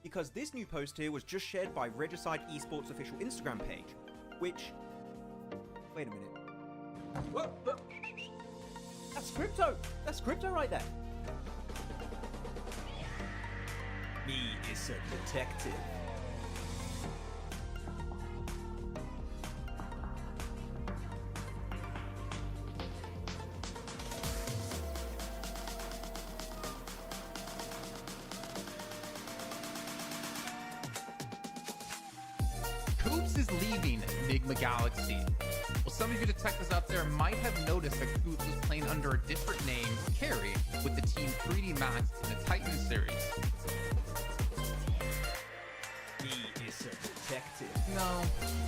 because this new post here was just shared by Regicide Esports official Instagram page, which... Wait a minute. Whoa, whoa. That's crypto! That's crypto right there! Me is a detective. Coops is leaving Enigma Galaxy. Well, some of you detectives out there might have noticed that Coops was playing under a different name, Carry, with the team 3D Max in the Titan series. He is a detective. No,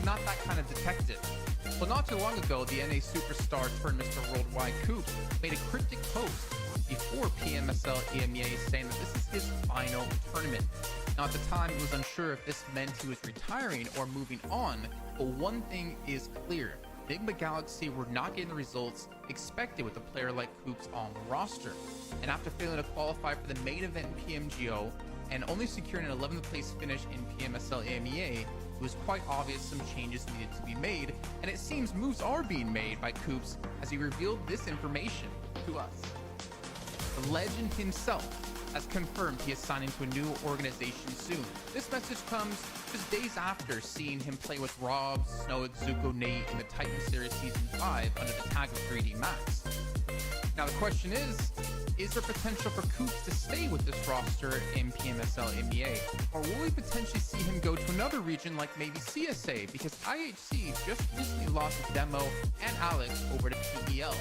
not that kind of detective. Well, not too long ago, the NA superstar turned Mr. Worldwide Coops made a cryptic post before PMSL EMEA saying that this is his final tournament. Now, at the time, it was unsure if this meant he was retiring or moving on, but one thing is clear. Enigma Galaxy were not getting the results expected with a player like Coops on the roster. And after failing to qualify for the main event in PMGO and only securing an 11th place finish in PMSL EMEA, it was quite obvious some changes needed to be made, and it seems moves are being made by Coops as he revealed this information to us. The legend himself has confirmed he is signing to a new organization soon. This message comes just days after seeing him play with Rob, Snow, Zuko, Nate in the Titan Series Season 5 under the tag of 3D Max. Now the question is there potential for Coops to stay with this roster in PMSL MEA? Or will we potentially see him go to another region like maybe CSA? Because IHC just recently lost Demo and Alex over to PEL.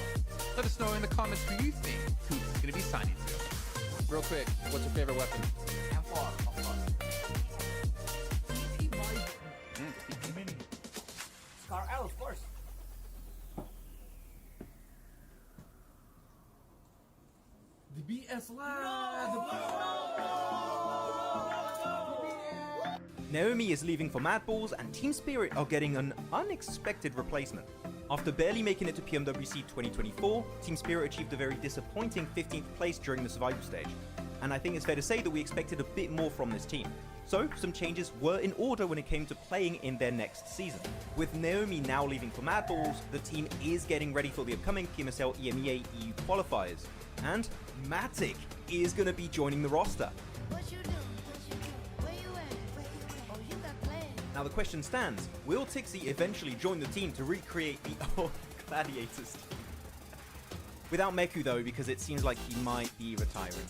Let us know in the comments who you think Coops is going to be signing to. Real quick, what's your favorite weapon? Scar L, of course. The BS Naomi is leaving for Mad Balls, and Team Spirit are getting an unexpected replacement. After barely making it to PMWC 2024, Team Spirit achieved a very disappointing 15th place during the survival stage, and I think it's fair to say that we expected a bit more from this team. So, some changes were in order when it came to playing in their next season. With Naomi now leaving for Mad Balls, the team is getting ready for the upcoming PMSL EMEA EU qualifiers, and Matic is going to be joining the roster. Now the question stands, will Tixie eventually join the team to recreate the Gladiators? Without Meku though, because it seems like he might be retiring.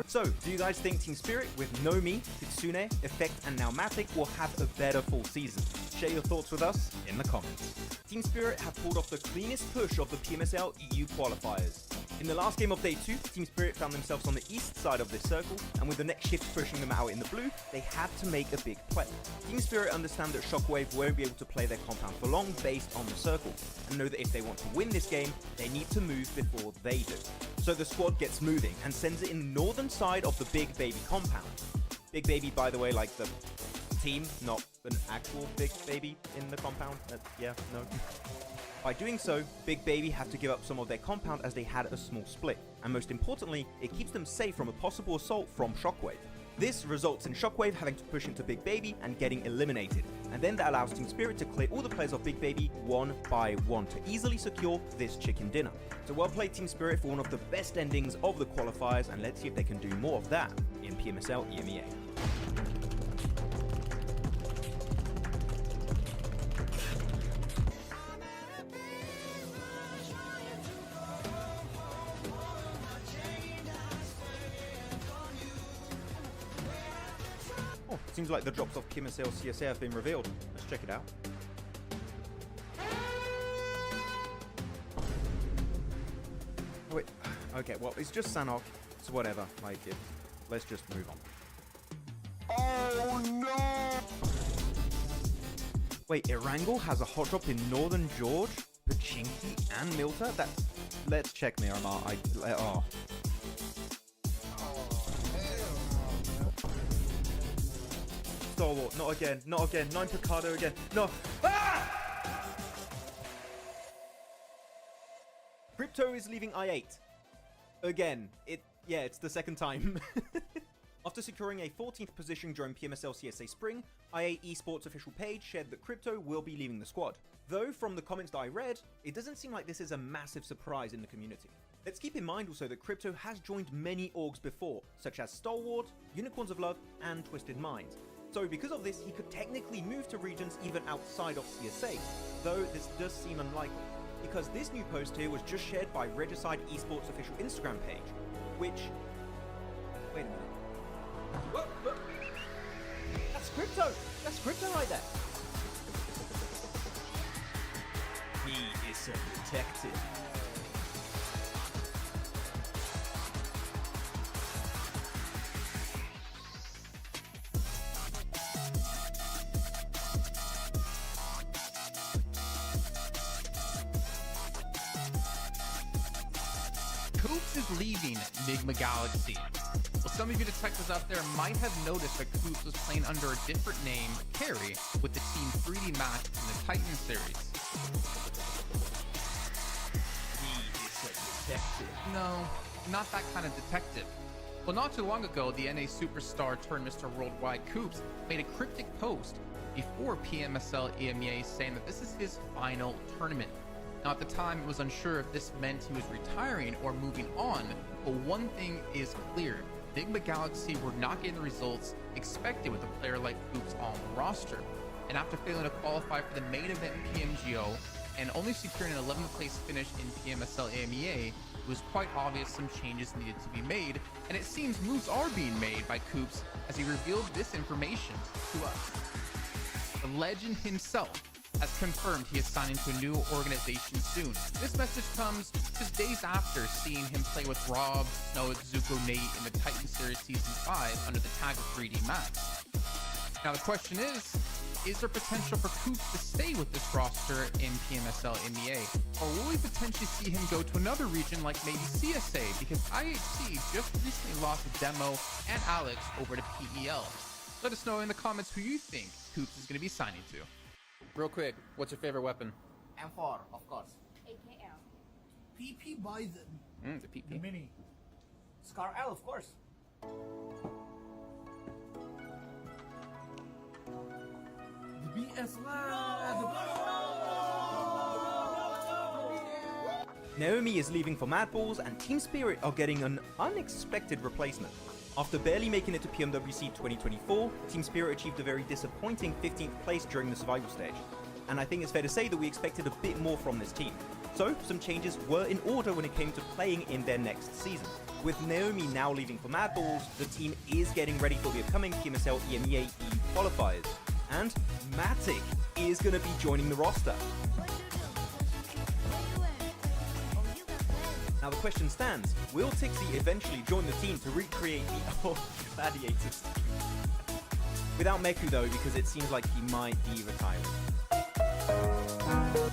So, do you guys think Team Spirit with Nomi, Kitsune, Effect and now Matic will have a better full season? Share your thoughts with us in the comments. Team Spirit have pulled off the cleanest push of the PMSL EU qualifiers. In the last game of Day 2, Team Spirit found themselves on the east side of this circle, and with the next shift pushing them out in the blue, they had to make a big play. Team Spirit understand that Shockwave won't be able to play their compound for long based on the circle, and know that if they want to win this game, they need to move before they do. So the squad gets moving and sends it in the northern side of the Big Baby compound. Big Baby, by the way, like the team, not an actual Big Baby in the compound. Yeah, no. By doing so, Big Baby have to give up some of their compound as they had a small split, and most importantly, it keeps them safe from a possible assault from Shockwave. This results in Shockwave having to push into Big Baby and getting eliminated, and then that allows Team Spirit to clear all the players of Big Baby one by one to easily secure this chicken dinner. So well played Team Spirit for one of the best endings of the qualifiers, and let's see if they can do more of that in PMSL EMEA. Seems like the drops of PMSL CSA have been revealed. Let's check it out. Oh, wait. Okay, well, it's just Sanhok, so whatever. Like, let's just move on. Oh no! Wait, Erangel has a hot drop in Northern George, Pachinki, and Milta? Let's check Miramar. Oh. Stalwart, not again, not again. 9 Picardo again. No. Ah! Crypto is leaving I8. Again. It's the second time. After After securing a 14th position during PMSL CSA Spring, IA Esports official page shared that Crypto will be leaving the squad. Though, from the comments that I read, it doesn't seem like this is a massive surprise in the community. Let's keep in mind also that Crypto has joined many orgs before, such as Stalwart, Unicorns of Love, and Twisted Minds. So because of this, he could technically move to regions even outside of CSA, though this does seem unlikely, because this new post here was just shared by Regicide Esports official Instagram page, which... Wait a minute. Whoa. That's Crypto! That's Crypto right there! He is a detective. Coops is leaving Enigma Galaxy. Well, some of you detectives out there might have noticed that Coops was playing under a different name, Carry, with the Team 3D match in the Titan series. He is a detective. No, not that kind of detective. Well, not too long ago, the NA superstar turned Mr. Worldwide Coops made a cryptic post before PMSL EMEA saying that this is his final tournament. Now, at the time, it was unsure if this meant he was retiring or moving on, but one thing is clear. Enigma Galaxy were not getting the results expected with a player like Coops on the roster. And after failing to qualify for the main event in PMGO and only securing an 11th place finish in PMSL EMEA, it was quite obvious some changes needed to be made, and it seems moves are being made by Coops as he revealed this information to us. The legend himself has confirmed he is signing to a new organization soon. This message comes just days after seeing him play with Rob, Snowick, Zuko, Nate in the Titan Series Season 5 under the tag of 3D Max. Now the question is there potential for Coops to stay with this roster in PMSL MEA? Or will we potentially see him go to another region like maybe CSA? Because IHC just recently lost Demo and Alex over to PEL. Let us know in the comments who you think Coops is going to be signing to. Real quick, what's your favorite weapon? M4, of course. AKL. PP Bison. The PP. The Mini. Scar L, of course. The BS Naomi is leaving for Mad Balls, and Team Spirit are getting an unexpected replacement. After barely making it to PMWC 2024, Team Spirit achieved a very disappointing 15th place during the survival stage. And I think it's fair to say that we expected a bit more from this team. So, some changes were in order when it came to playing in their next season. With Naomi now leaving for Mad Balls, the team is getting ready for the upcoming PMSL EMEA E qualifiers. And Matic is going to be joining the roster. Now the question stands, will Tixie eventually join the team to recreate the old Gladiators team? Without Meku though, because it seems like he might be retiring.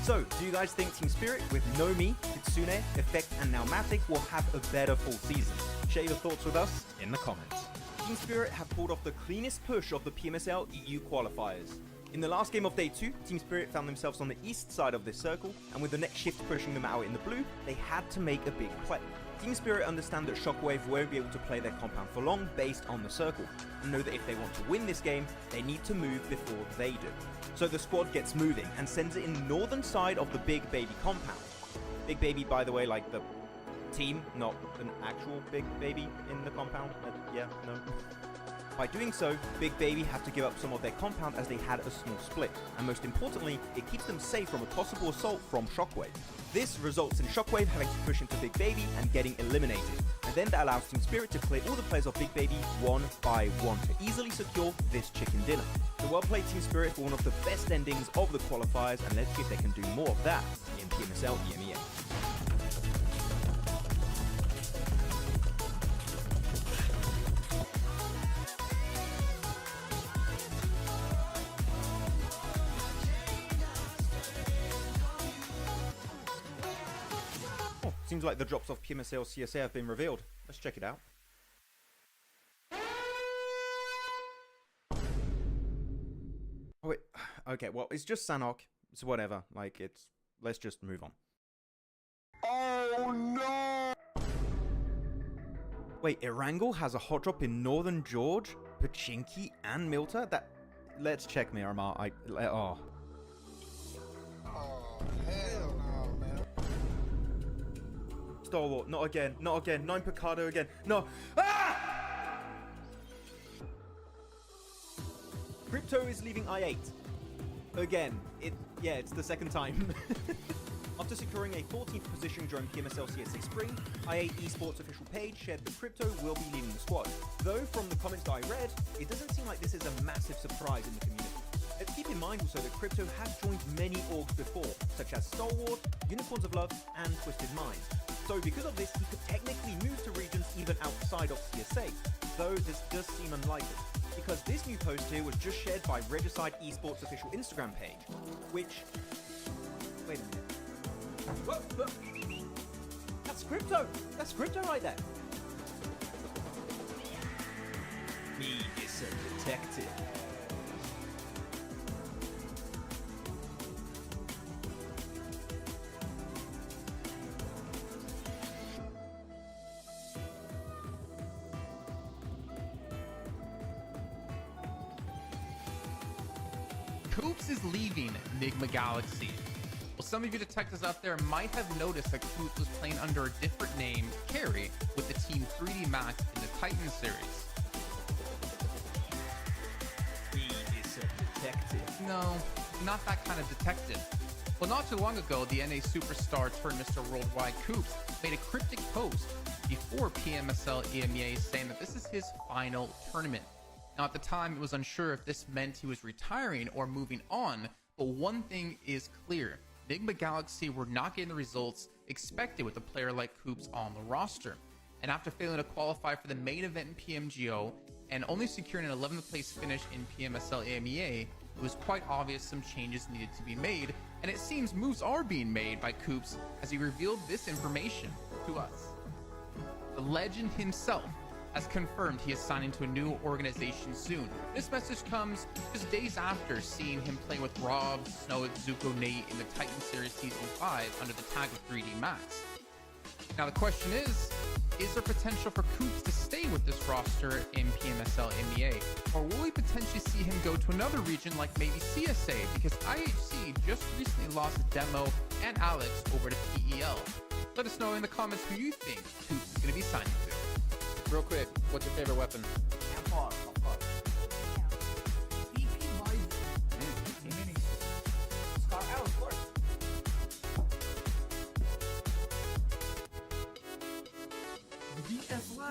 So, do you guys think Team Spirit with Nomi, Kitsune, Effect and now Matic will have a better full season? Share your thoughts with us in the comments. Team Spirit have pulled off the cleanest push of the PMSL EU qualifiers. In the last game of Day 2, Team Spirit found themselves on the east side of this circle, and with the next shift pushing them out in the blue, they had to make a big play. Team Spirit understand that Shockwave won't be able to play their compound for long based on the circle, and know that if they want to win this game, they need to move before they do. So the squad gets moving and sends it in the northern side of the Big Baby compound. Big Baby, by the way, like the team, not an actual Big Baby in the compound. Yeah, no. By doing so, Big Baby have to give up some of their compound as they had a small split, and most importantly, it keeps them safe from a possible assault from Shockwave. This results in Shockwave having to push into Big Baby and getting eliminated, and then that allows Team Spirit to clear all the players of Big Baby one by one to easily secure this chicken dinner. So well played Team Spirit for one of the best endings of the qualifiers, and let's see if they can do more of that in PMSL EMEA. Seems like the drops off PMSL CSA have been revealed. Let's check it out. Oh wait, okay, well, it's just Sanhok. It's whatever, like, let's just move on. Oh no! Wait, Erangel has a hot drop in Northern George, Pachinki, and Muerte? Let's check Miramar. Oh, hell no, man. Stalwart, not again, not again. 9 Picado again. No. Ah! Crypto is leaving I8. Again. It's the second time. After securing a 14th position during PMSL CSA Spring, I8 Esports official page shared that Crypto will be leaving the squad. Though from the comments that I read, it doesn't seem like this is a massive surprise in the community. Let's keep in mind also that Crypto has joined many orgs before, such as Stalwart, Unicorns of Love, and Twisted Mind. So because of this, he could technically move to regions even outside of CSA, though this does seem unlikely, because this new post here was just shared by Regicide Esports official Instagram page, which... Wait a minute. Whoa. That's Crypto! That's Crypto right there! He is a detective. Coops is leaving Enigma Galaxy. Well, some of you detectives out there might have noticed that Coops was playing under a different name, Carry, with the team 3D Max in the Titan series. He is a detective. No, not that kind of detective. Well, not too long ago, the NA superstar turned Mr. Worldwide Coops made a cryptic post before PMSL EMEA saying that this is his final tournament. Now, at the time, it was unsure if this meant he was retiring or moving on, but one thing is clear. Enigma Galaxy were not getting the results expected with a player like Coops on the roster. And after failing to qualify for the main event in PMGO and only securing an 11th place finish in PMSL EMEA, it was quite obvious some changes needed to be made, and it seems moves are being made by Coops as he revealed this information to us. The legend himself has confirmed he is signing to a new organization soon. This message comes just days after seeing him play with Rob, Snow, Zuko, Nate in the Titan Series Season 5 under the tag of 3D Max. Now the question is there potential for Coops to stay with this roster in PMSL MEA? Or will we potentially see him go to another region like maybe CSA? Because IHC just recently lost Demo and Alex over to PEL. Let us know in the comments who you think Coops is going to be signing to. Real quick, what's your favorite weapon? M4, of course. PP by the mini. Scar L, of course. The BS1!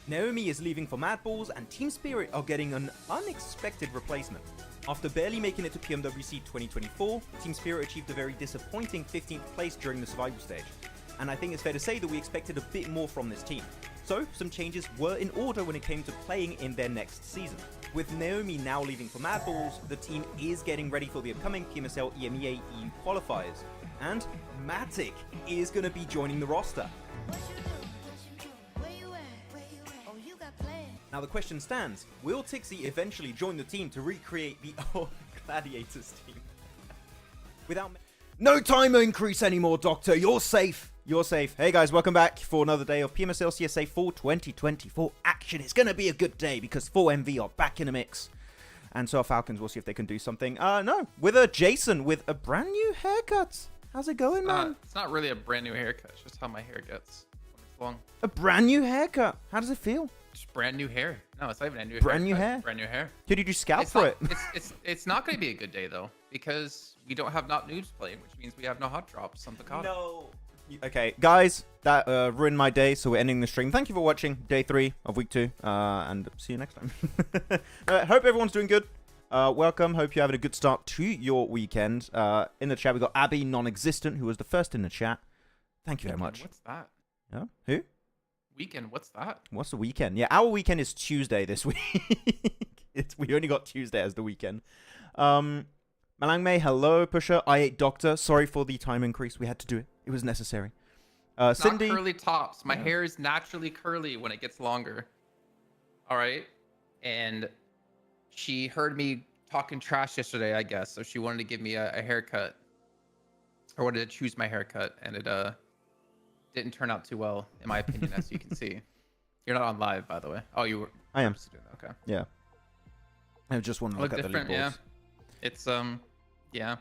Naomi is leaving for Mad Balls, and Team Spirit are getting an unexpected replacement. After barely making it to PMWC 2024, Team Spirit achieved a very disappointing 15th place during the survival stage. And I think it's fair to say that we expected a bit more from this team. So, some changes were in order when it came to playing in their next season. With Naomi now leaving for Mad Balls, the team is getting ready for the upcoming PMSL EMEA EU qualifiers. And Matic is going to be joining the roster. Now the question stands, will Tixie eventually join the team to recreate the old Gladiators team? Without... No timer increase anymore, Doctor. You're safe. You're safe. Hey guys, welcome back for another day of PMSL CSA Fall 2024 action. It's going to be a good day because 4MV are back in the mix. And so are Falcons. We'll see if they can do something. No, with a Jason with a brand new haircut. How's it going, man? It's not really a brand new haircut. It's just how my hair gets when it's long. A brand new haircut. How does it feel? Just brand new hair. No, it's not even a new brand new haircut. hair. Brand new hair. Did you just scout for it? It's not going to be a good day though because we don't have not nudes playing, which means we have no hot drops on the card. No. Okay, guys, that ruined my day, so we're ending the stream. Thank you for watching day 3 of week 2, and see you next time. Hope everyone's doing good. Welcome. Hope you're having a good start to your weekend. In the chat, we got Abby Non-Existent, who was the first in the chat. Thank you very much. What's that? Yeah? Who? Weekend. What's that? What's the weekend? Yeah, our weekend is Tuesday this week. We only got Tuesday as the weekend. Malangmei, hello. Pusher, I8 Doctor. Sorry for the time increase. We had to do it. It was necessary. Cindy. Not curly tops. My hair is naturally curly when it gets longer. All right. And she heard me talking trash yesterday, I guess. So she wanted to give me a haircut. Or wanted to choose my haircut. And it didn't turn out too well, in my opinion, as you can see. You're not on live, by the way. Oh, you were. I am. Just doing that. Okay. Yeah. I just want to look at the leaderboards. Yeah. It's yeah.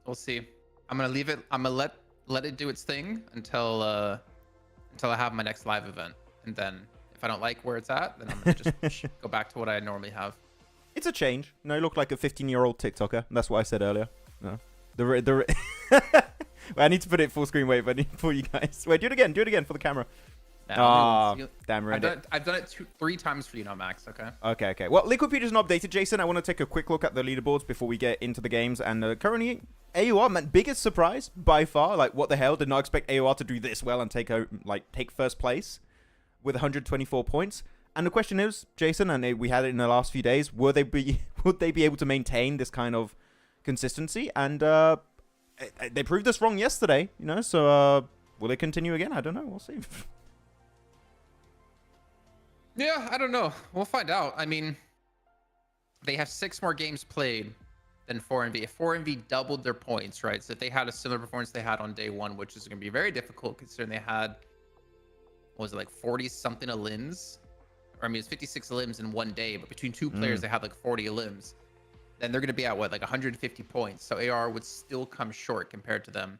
We'll see. I'm gonna leave it. I'm gonna let it do its thing until I have my next live event, and then if I don't like where it's at, then I'm gonna just go back to what I normally have. It's a change. No, you look like a 15-year-old TikToker. That's what I said earlier. No. Wait, I need to put it full screen. Wait, for you guys. Wait, do it again. Do it again for the camera. Ah, damn right. I've done it 3 times for you now, Max. Okay. Okay. Well, Liquidpedia's not updated, Jason. I want to take a quick look at the leaderboards before we get into the games. And currently, AOR, man, biggest surprise by far. Like, what the hell? Did not expect AOR to do this well and take first place with 124 points. And the question is, Jason, and we had it in the last few days, would they be able to maintain this kind of consistency? And they proved us wrong yesterday, you know. So will they continue again? I don't know. We'll see. Yeah, I don't know. We'll find out. I mean, they have 6 more games played than 4MV. If 4MV doubled their points, right? So if they had a similar performance they had on day 1, which is going to be very difficult considering they had, what was it, like 40-something elims? Or I mean, it's 56 elims in one day, but between 2 players, they had like 40 elims. Then they're going to be at, what, like 150 points. So AR would still come short compared to them.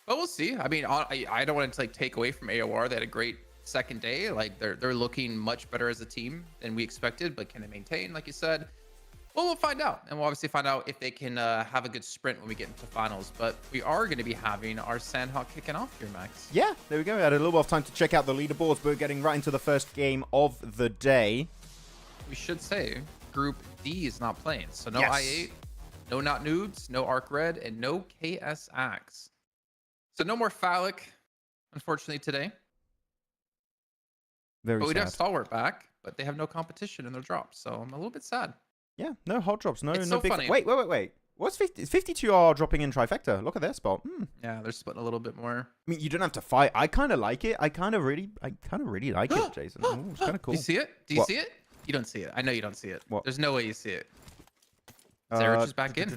But we'll see. I mean, I don't want to like take away from AOR. They had a great second day. Like they're looking much better as a team than we expected, but can they maintain, like you said? Well, we'll find out, and we'll obviously find out if they can have a good sprint when we get into finals. But we are going to be having our Sanhok kicking off here, Max. Yeah, there we go. We had a little bit of time to check out the leaderboards, but we're getting right into the first game of the day. We should say Group D is not playing, so no Yes. I8, no Not Noobs, no Arc Red, and no KS Axe. So no more Phallic, unfortunately, today. Very But we do sad. have Stalwart back, but they have no competition in their drops, so I'm a little bit sad. Yeah, no hot drops. No, It's no so big. funny. Wait. What's 50? 52 are dropping in trifecta. Look at their spot. Yeah, they're splitting a little bit more. I mean, you don't have to fight. I kind of like it. I kind of really like it, Jason. Ooh, it's kind of cool. Do you see it? Do you What? see it? You don't see it. I know you don't see it. What? There's no way you see it. Sarah's just back in.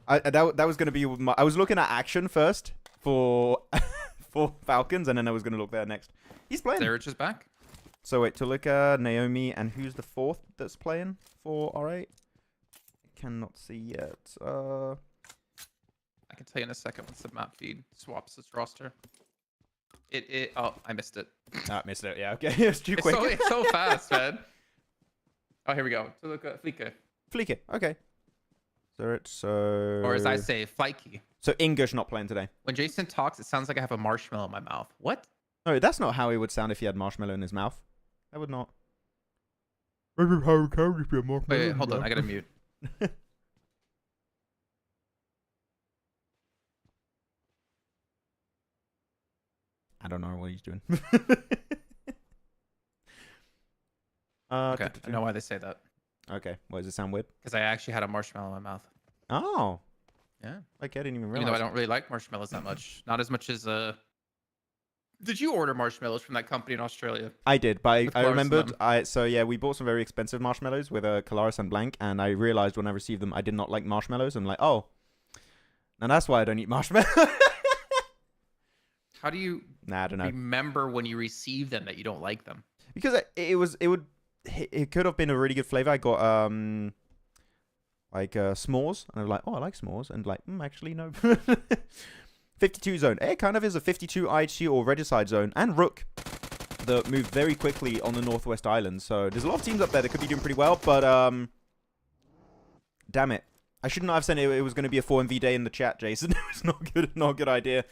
That was gonna be my. I was looking at action first for for Falcons, and then I was gonna look there next. He's playing. Sarah's just back. So wait, Tulika, Naomi, and who's the 4th that's playing for R8? Cannot see yet. I can tell you in a second once the map feed swaps its roster. Oh, I missed it. Ah, missed it. Yeah, okay. It's too quick. It's so fast, man. Oh, here we go. Tulika, Flika. Fleek it. Okay. So Or as I say, Flikey. So English not playing today. When Jason talks, it sounds like I have a marshmallow in my mouth. What? No, that's not how it would sound if he had marshmallow in his mouth. That would not. Wait, hold on. I gotta mute. I don't know what he's doing. Okay, I know why they say that. Okay, why does it sound weird? Because I actually had a marshmallow in my mouth. Oh, Yeah. like I didn't even Even realize. though I don't really like marshmallows that much. Not as much as Did you order marshmallows from that company in Australia? I did, but With I Polaris in remembered. them. So yeah, we bought some very expensive marshmallows with Colaris and Blank, and I realized when I received them, I did not like marshmallows. I'm like, oh, and that's why I don't eat marshmallows. How do you Nah, I don't know. remember when you receive them that you don't like them? Because it could have been a really good flavor. I got like s'mores, and I was like, oh, I like s'mores, and like, actually no. 52 zone. It kind of is a 52 IHC or Regicide zone, and Rook that moved very quickly on the Northwest Islands. So there's a lot of teams up there that could be doing pretty well, but damn it. I should not have said it was going to be a 4MV day in the chat, Jason. It's not good, not a good idea.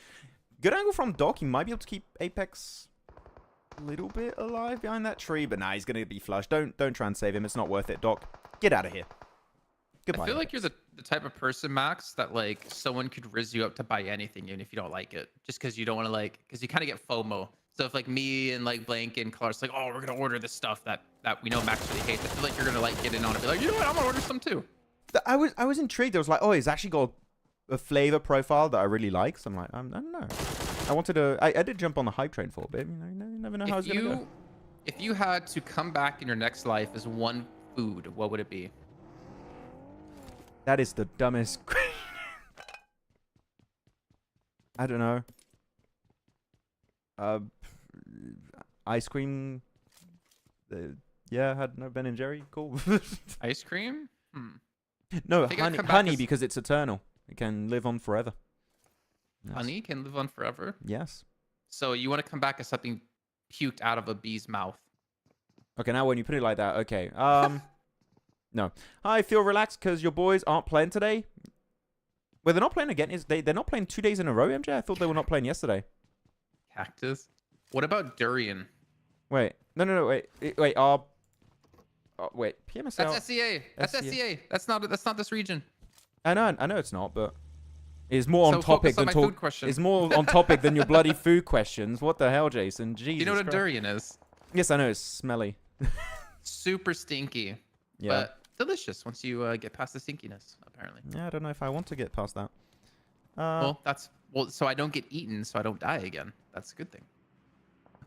Good angle from Doc. He might be able to keep Apex a little bit alive behind that tree, but nah, he's going to be flushed. Don't try and save him. It's not worth it, Doc. Get out of here. Goodbye. I feel like you're the type of person, Max, that like someone could rizz you up to buy anything even if you don't like it. Just because you don't want to because you kind of get FOMO. So if like me and like Blank and Clark's like, oh, we're going to order this stuff that we know Max really hates. I feel like you're going to like get in on it and be like, you know what, I'm going to order some too. I was intrigued. I was like, oh, he's actually got a flavor profile that I really like. So I'm like, I don't know. I wanted to. I did jump on the hype train for a bit. You never know how it's gonna go. If you had to come back in your next life as one food, what would it be? That is the dumbest. I don't know. Ice cream. Yeah, had no Ben and Jerry. Cool. Ice cream? No, I think I'd come back honey as- because it's eternal. It can live on forever. Yes. Honey can live on forever. Yes. So you want to come back as something puked out of a bee's mouth. Okay, now when you put it like that, okay. No. I feel relaxed because your boys aren't playing today. Well, they're not playing again. They're not playing 2 days in a row, MJ? I thought they were not playing yesterday. Cactus. What about durian? Wait. No, wait. Wait, wait. PMSL. That's SCA. That's SCA. That's not this region. I know it's not, but it's more on topic than food question. It's more on topic than your bloody food questions. What the hell, Jason? Jesus. You know what a Christ. durian is? Yes, I know. It's smelly. Super stinky, Yeah. but delicious once you get past the stinkiness. Apparently. Yeah, I don't know if I want to get past that. So I don't get eaten, so I don't die again. That's a good thing.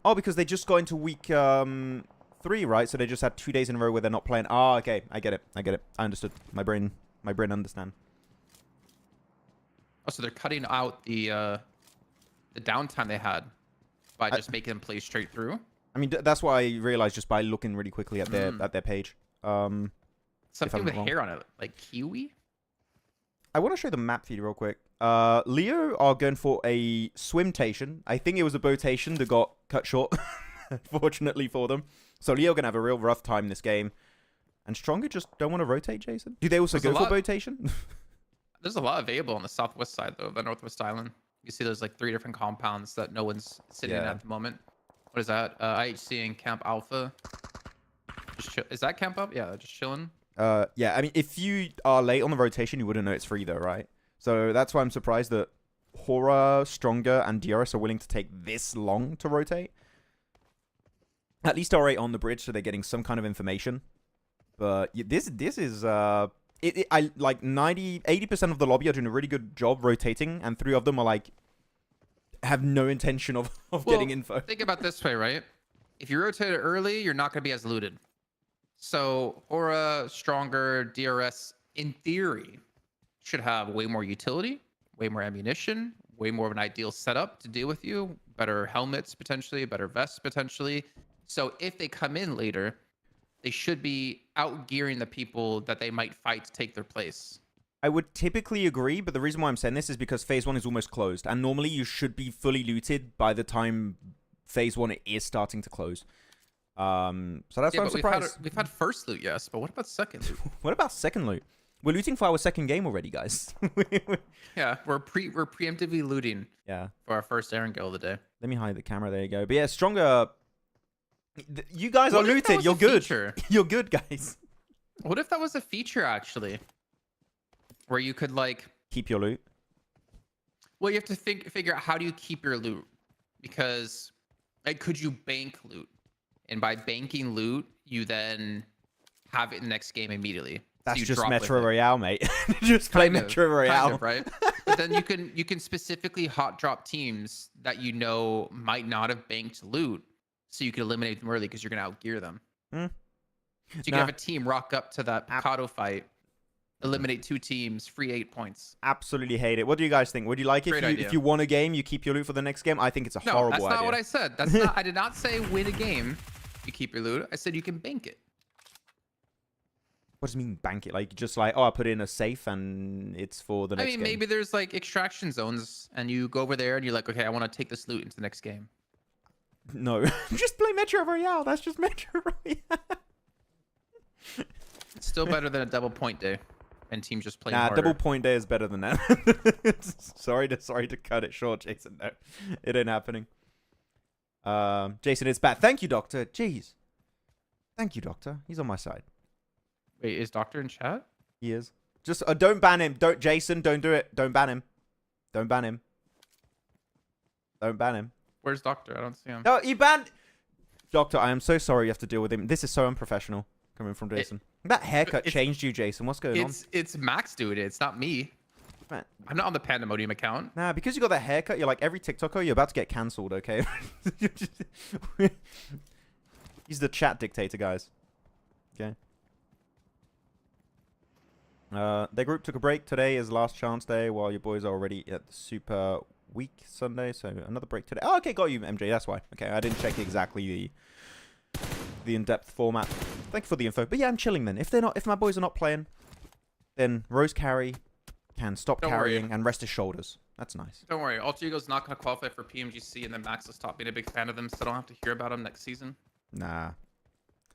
Oh, because they just got into week 3, right? So they just had 2 days in a row where they're not playing. Ah, okay. I get it. I understood. My brain understand. Oh, so they're cutting out the downtime they had by just making them play straight through. I mean, that's what I realized just by looking really quickly at their page. Something I'm with wrong. hair on it, like kiwi. I want to show the map feed real quick. Leo are going for a swimtation. I think it was a boatation that got cut short, fortunately for them. So Leo going to have a real rough time this game. And Stronger just don't want to rotate, Jason? Do they also There's go a for lot- boatation? There's a lot available on the southwest side, though, of the Northwest Island. You see there's like 3 different compounds that no one's sitting in Yeah. at the moment. What is that? IHC and Camp Alpha. Is that Camp Up? Yeah, just chilling. Yeah, I mean, if you are late on the rotation, you wouldn't know it's free, though, right? So that's why I'm surprised that Horror, Stronger, and DRS are willing to take this long to rotate. At least already on the bridge, so they're getting some kind of information. But this is I like 80% of the lobby are doing a really good job rotating, and 3 of them are like have no intention of getting info. Think about it this way, right? If you rotate it early, you're not going to be as looted. So Aura, Stronger, DRS, in theory, should have way more utility, way more ammunition, way more of an ideal setup to deal with you, better helmets potentially, better vests potentially. So if they come in later, they should be outgearing the people that they might fight to take their place. I would typically agree, but the reason why I'm saying this is because Phase 1 is almost closed, and normally you should be fully looted by the time Phase 1 is starting to close. So that's why I'm surprised. We've had first loot, yes, but what about second loot? What about second loot? We're looting for our second game already, guys. Yeah, we're preemptively looting Yeah. for our first Erangel of the day. Let me hide the camera. There you go. But yeah, Stronger. You guys are What if that looted. was You're a good. feature? You're good, guys. What if that was a feature actually, where you could like, Keep your loot. well, you have to figure out how do you keep your loot, because like, could you bank loot, and by banking loot, you then have it in the next game immediately. So That's you just drop with Metro it. Royale, mate. Just play Kind of, Metro Royale. kind of, right? But then you can specifically hot drop teams that you know might not have banked loot, so you can eliminate them early because you're gonna outgear them. Hmm. So you can Nah. have a team rock up to that Picado fight, eliminate 2 teams, free 8 points. Absolutely hate it. What do you guys think? Would you like Great if idea. you won a game, you keep your loot for the next game? I think it's a No, horrible that's not idea. what I said. That's not. I did not say win a game. You keep your loot. I said you can bank it. What does it mean, bank it? Like, just like, oh, I put it in a safe and it's for the I next mean, game. maybe there's like extraction zones, and you go over there and you're like, okay, I want to take this loot into the next game. No. Just play Metro Royale. That's just Metro Royale. It's still better than a double point day, and teams just play Nah, harder. double point day is better than that. sorry to cut it short, Jason. No, it ain't happening. Jason, it's bad. Thank you, Doctor. Jeez. Thank you, Doctor. He's on my side. Wait, is Doctor in chat? He is. Just don't ban him. Don't, Jason. Don't do it. Don't ban him. Don't ban him. Don't ban him. Where's Doctor? I don't see him. No, he banned. Doctor, I am so sorry you have to deal with him. This is so unprofessional coming from Jason. That haircut changed you, Jason. What's going on? It's Max doing it. It's not me. Man. I'm not on the Pandemonium account. Nah, because you got that haircut, you're like every TikToker, you're about to get cancelled, okay? He's the chat dictator, guys. Okay. Their group took a break. Today is last chance day while your boys are already at the Super week Sunday, so another break today. Oh, okay, got you, MJ. That's why. Okay, I didn't check exactly the in-depth format. Thank you for the info. But yeah, I'm chilling then. If my boys are not playing, then Rose Carry can stop carrying and rest his shoulders. That's nice. Don't worry. Alter Ego's not going to qualify for PMGC, and then Max will stop being a big fan of them, so I don't have to hear about him next season. Nah.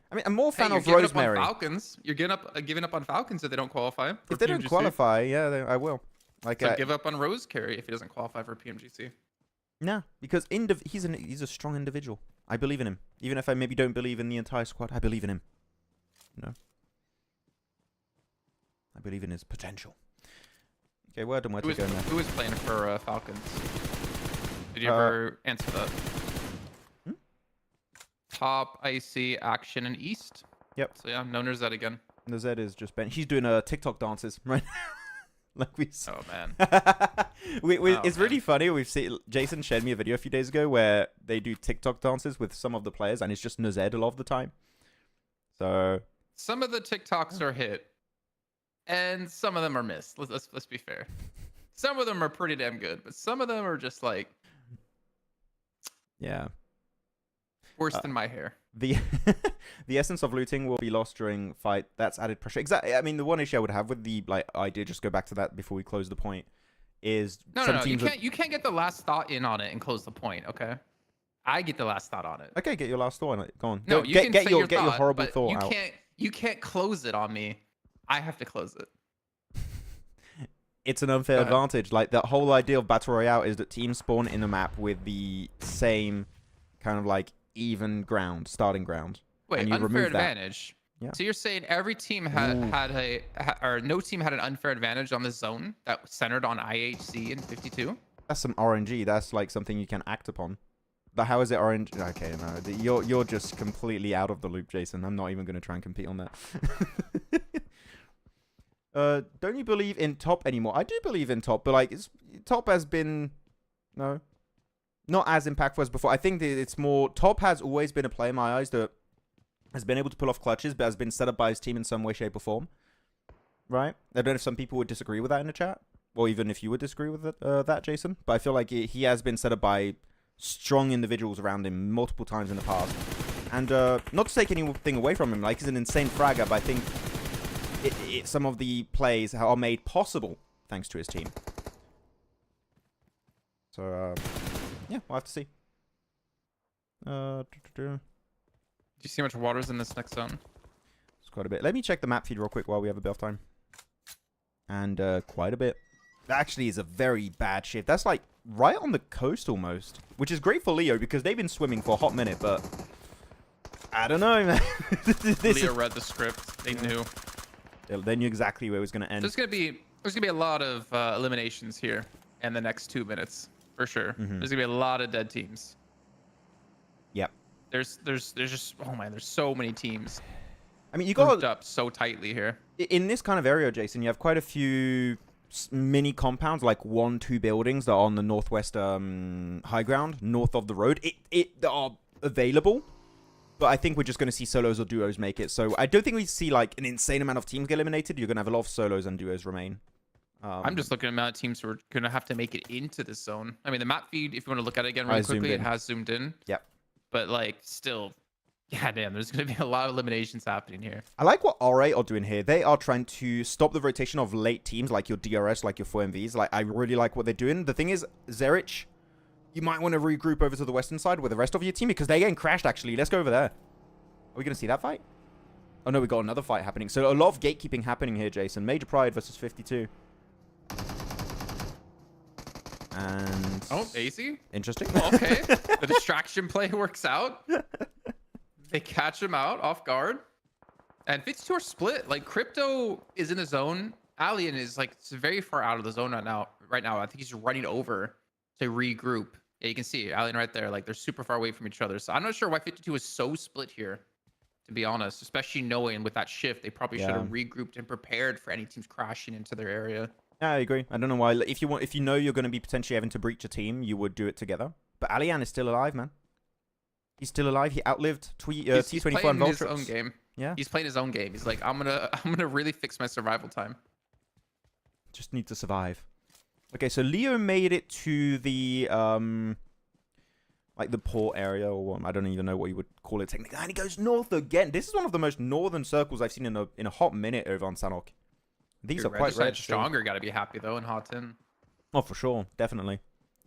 I mean, I'm more a fan of you're Rosemary. Up on Falcons. You're giving up on Falcons if they don't qualify. If they don't qualify, yeah, I will. Like, so give up on Rose Carry if he doesn't qualify for PMGC. Nah, because he's a strong individual. I believe in him. Even if I maybe don't believe in the entire squad, I believe in him. You know? I believe in his potential. Okay, where to go now? Who is playing for Falcons? Did you ever answer that? Top, IC, Action, and East. Yep. So yeah, no Nerzet again. Nerzet is just Ben. He's doing TikTok dances right now. Like we. Oh man. It's really funny. We've seen Jason shared me a video a few days ago where they do TikTok dances with some of the players, and it's just Nerzet a lot of the time. So. Some of the TikToks are hit, and some of them are missed. Let's be fair. Some of them are pretty damn good, but some of them are just like. Yeah. Worse than my hair. The essence of looting will be lost during fight. That's added pressure. Exactly. I mean, the one issue I would have with the idea, just go back to that before we close the point, is no. You can't get the last thought in on it and close the point. Okay. I get the last thought on it. Okay, get your last thought on it. Go on. No, you can say your your horrible thought you out. You can't close it on me. I have to close it. It's an unfair advantage. Like, the whole idea of Battle Royale is that teams spawn in the map with the same kind of like even ground, starting ground. Wait, and you unfair remove that. advantage. Yeah. So you're saying every team or no team had an unfair advantage on this zone that was centered on IHC and 52? That's some RNG. That's like something you can act upon. But how is it RNG? Okay, no, you're just completely out of the loop, Jason. I'm not even going to try and compete on that. Don't you believe in top anymore? I do believe in top, but like top has been not as impactful as before. I think that it's more top has always been a player in my eyes that has been able to pull off clutches, but has been set up by his team in some way, shape, or form. Right? I don't know if some people would disagree with that in the chat, or even if you would disagree with that, Jason. But I feel like he has been set up by strong individuals around him multiple times in the past. And not to take anything away from him, like he's an insane fragger, but I think some of the plays are made possible thanks to his team. So, yeah, we'll have to see. Do you see how much water's in this next zone? It's quite a bit. Let me check the map feed real quick while we have a bit of time. And quite a bit. That actually is a very bad shift. That's like right on the coast almost. Which is great for Leo because they've been swimming for a hot minute, but I don't know, man. Leo read the script. They knew. They knew exactly where it was going to end. There's gonna be a lot of eliminations here in the next 2 minutes. For sure. There's gonna be a lot of dead teams. Yep. There's just, oh man, there's so many teams. I mean, you got up so tightly here. In this kind of area, Jason, you have quite a few mini compounds, like 1-2 buildings that are on the northwest high ground, north of the road. It are available, but I think we're just going to see solos or duos make it. So I don't think we see like an insane amount of teams get eliminated. You're going to have a lot of solos and duos remain. I'm just looking at the amount of teams who are going to have to make it into this zone. I mean, the map feed, if you want to look at it again really quickly, it has zoomed in. Yep. But like, still, yeah, damn, there's going to be a lot of eliminations happening here. I like what R8 are doing here. They are trying to stop the rotation of late teams, like your DRS, like your 4MVs. Like, I really like what they're doing. The thing is, Zerich, you might want to regroup over to the western side with the rest of your team because they're getting crashed, actually. Let's go over there. Are we going to see that fight? Oh, no, we got another fight happening. So a lot of gatekeeping happening here, Jason. Major Pride versus 52. And oh, AC? Interesting. Okay. The distraction play works out. They catch him out off guard. And 52 are split. Like, Crypto is in the zone. Alien is like very far out of the zone right now. I think he's running over to regroup. Yeah, you can see Alien right there. Like, they're super far away from each other. So I'm not sure why 52 is so split here, to be honest. Especially knowing with that shift, they probably should have regrouped and prepared for any teams crashing into their area. Yeah, I agree. I don't know why. If you know you're going to be potentially having to breach a team, you would do it together. But Alian is still alive, man. He's still alive. He outlived T24 he's and playing Voltrix. his own game. Yeah. He's playing his own game. He's like, I'm gonna really fix my survival time. Just need to survive. Okay, so Leo made it to the like the port area, or what, I don't even know what you would call it technically. And he goes north again. This is one of the most northern circles I've seen in a hot minute over on Sanhok. These are quite red. Stronger got to be happy though in Hot 10. Oh, for sure, definitely.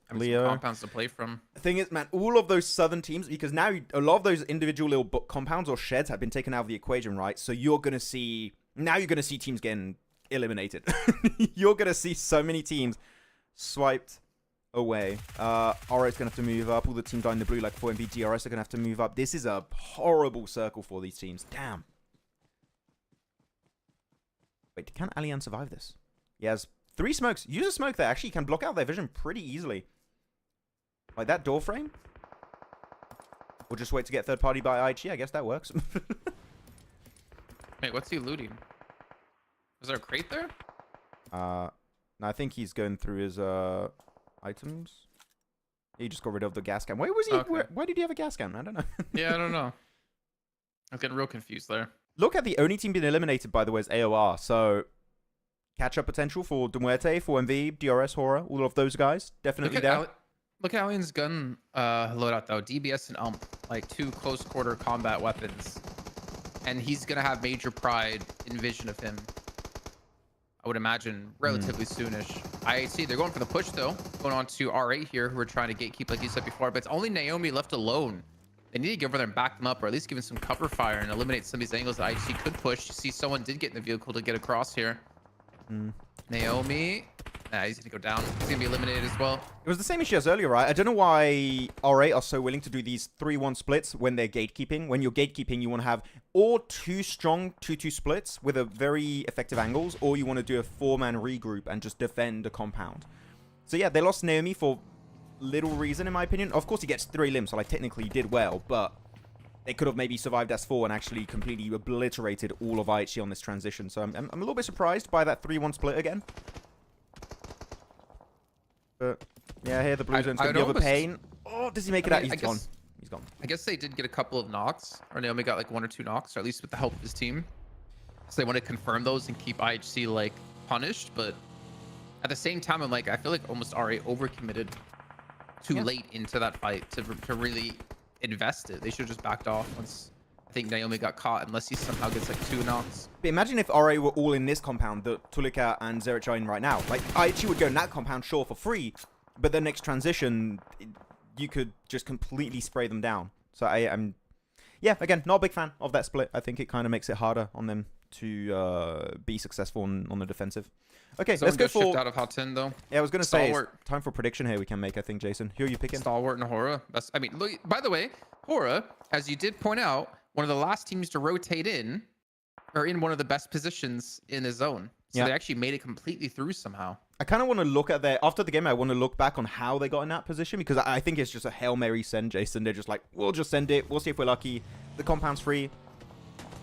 I mean, Leo. some compounds to play from. The thing is, man, all of those southern teams, because now a lot of those individual little compounds or sheds have been taken out of the equation, right? So you're gonna see teams getting eliminated. You're gonna see so many teams swiped away. Aura's gonna have to move up. All the teams down in the blue, like 4MB, DRS, are gonna have to move up. This is a horrible circle for these teams. Damn. Wait, can Allianz survive this? He has 3 smokes. Use a smoke there. Actually, you can block out their vision pretty easily. Like that door frame. We'll just wait to get third party by Aichi. I guess that works. Wait, what's he looting? Is there a crate there? No, I think he's going through his items. He just got rid of the gas can. Where was he? Okay. Why did he have a gas can? I don't know. Yeah, I don't know. I was getting real confused there. Look at the only team being eliminated, by the way, is AOR. So catch-up potential for Muerte, 4MV, DRS, Horror, all of those guys. Definitely down. Look at Alien's gun loadout, though. DBS and UMP, like 2 close-quarter combat weapons. And he's going to have major pride in vision of him. I would imagine relatively soonish. IHC, they're going for the push, though. Going on to R8 here, who are trying to gatekeep, like you said before. But it's only Naomi left alone. They need to get over there and back them up, or at least give him some cover fire and eliminate some of these angles that IHC could push. You see someone did get in the vehicle to get across here. Naomi. Nah, he's going to go down. He's going to be eliminated as well. It was the same issue as earlier, right? I don't know why R8 are so willing to do these 3-1 splits when they're gatekeeping. When you're gatekeeping, you want to have or 2 strong 2-2 splits with a very effective angles, or you want to do a 4-man regroup and just defend a compound. So yeah, they lost Naomi for little reason, in my opinion. Of course, he gets 3 limbs, so like technically he did well, but they could have maybe survived S4 and actually completely obliterated all of IHC on this transition. So I'm a little bit surprised by that 3-1 split again. But yeah, here the blue zone's gonna be over pain. Oh, does he make it out? He's gone. He's gone. I guess they did get a couple of knocks, or Naomi got like 1 or 2 knocks, or at least with the help of his team. So they want to confirm those and keep IHC like punished. But at the same time, I'm like, I feel like almost RA overcommitted too late into that fight to really invest it. They should have just backed off once I think Naomi got caught, unless he somehow gets like 2 knocks. But imagine if RA were all in this compound that Tulika and Zerich are in right now. Like, IHC would go in that compound, sure, for free, but the next transition, you could just completely spray them down. So I'm, yeah, again, not a big fan of that split. I think it kind of makes it harder on them to be successful on the defensive. Okay, let's go for... out of Hot 10, though. Yeah, I was going to say, time for prediction here we can make, I think, Jason. Who are you picking? Stalwart and Hora. That's, I mean, look, by the way, Hora, as you did point out, one of the last teams to rotate in, or in one of the best positions in the zone. So they actually made it completely through somehow. I kind of want to look at their... After the game, I want to look back on how they got in that position, because I think it's just a Hail Mary send, Jason. They're just like, we'll just send it. We'll see if we're lucky. The compound's free.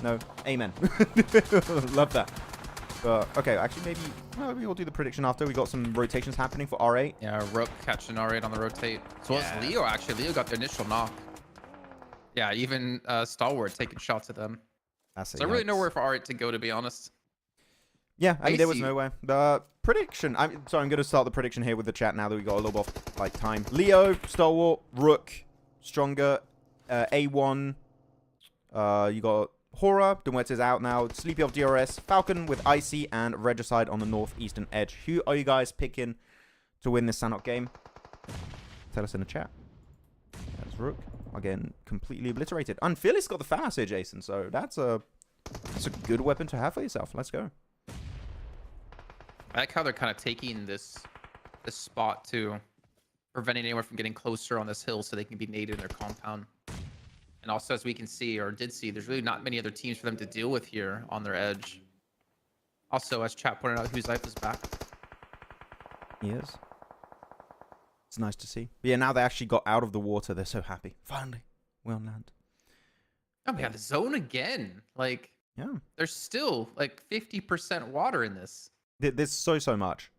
No. Amen. Love that. But, okay, actually, maybe we'll do the prediction after. We got some rotations happening for R8. Yeah, Rook catching R8 on the rotate. So was Leo, actually. Leo got the initial knock. Yeah, even Stalwart taking shots at them. So really nowhere for R8 to go, to be honest. Yeah, I mean, there was nowhere. The prediction. I'm going to start the prediction here with the chat now that we got a little bit of like time. Leo, Stalwart, Rook, Stronger, A1. You got Hora. Muerte's out now. Sleepy off DRS. Falcon with Icy and Regicide on the northeastern edge. Who are you guys picking to win this Sanhok game? Tell us in the chat. That's Rook. Again, completely obliterated. Unfearless got the fast here, Jason. So that's a good weapon to have for yourself. Let's go. I like how they're kind of taking this spot to preventing anyone from getting closer on this hill so they can be naded in their compound. And also, as we can see, or did see, there's really not many other teams for them to deal with here on their edge. Also, as chat pointed out, whose life is back. He is. It's nice to see. But yeah, now they actually got out of the water. They're so happy. Finally, we're on land. Oh my god, the zone again. Like, yeah, there's still like 50% water in this. There's so much.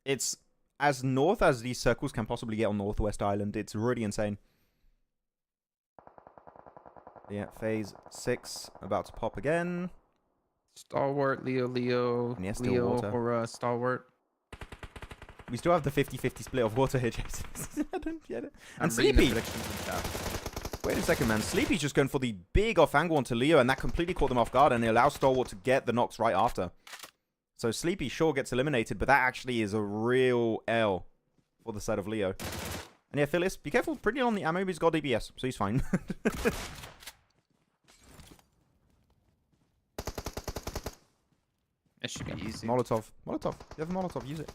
It's as north as these circles can possibly get on Northwest Island. It's really insane. Yeah, phase 6 about to pop again. Stalwart, Leo, Yeah, Leo, water. or Stalwart. We still have the 50-50 split of water here, Jason. I don't get it. And I'm reading the Sleepy. predictions in chat. Wait a second, man. Sleepy's just going for the big off angle onto Leo, and that completely caught them off guard, and it allows Stalwart to get the knocks right after. So Sleepy sure gets eliminated, but that actually is a real L for the side of Leo. And yeah, Phyllis, be careful. Pretty on the ammo, but he's got DBS, so he's fine. It should be easy. Molotov. Molotov. You have a Molotov. Use it.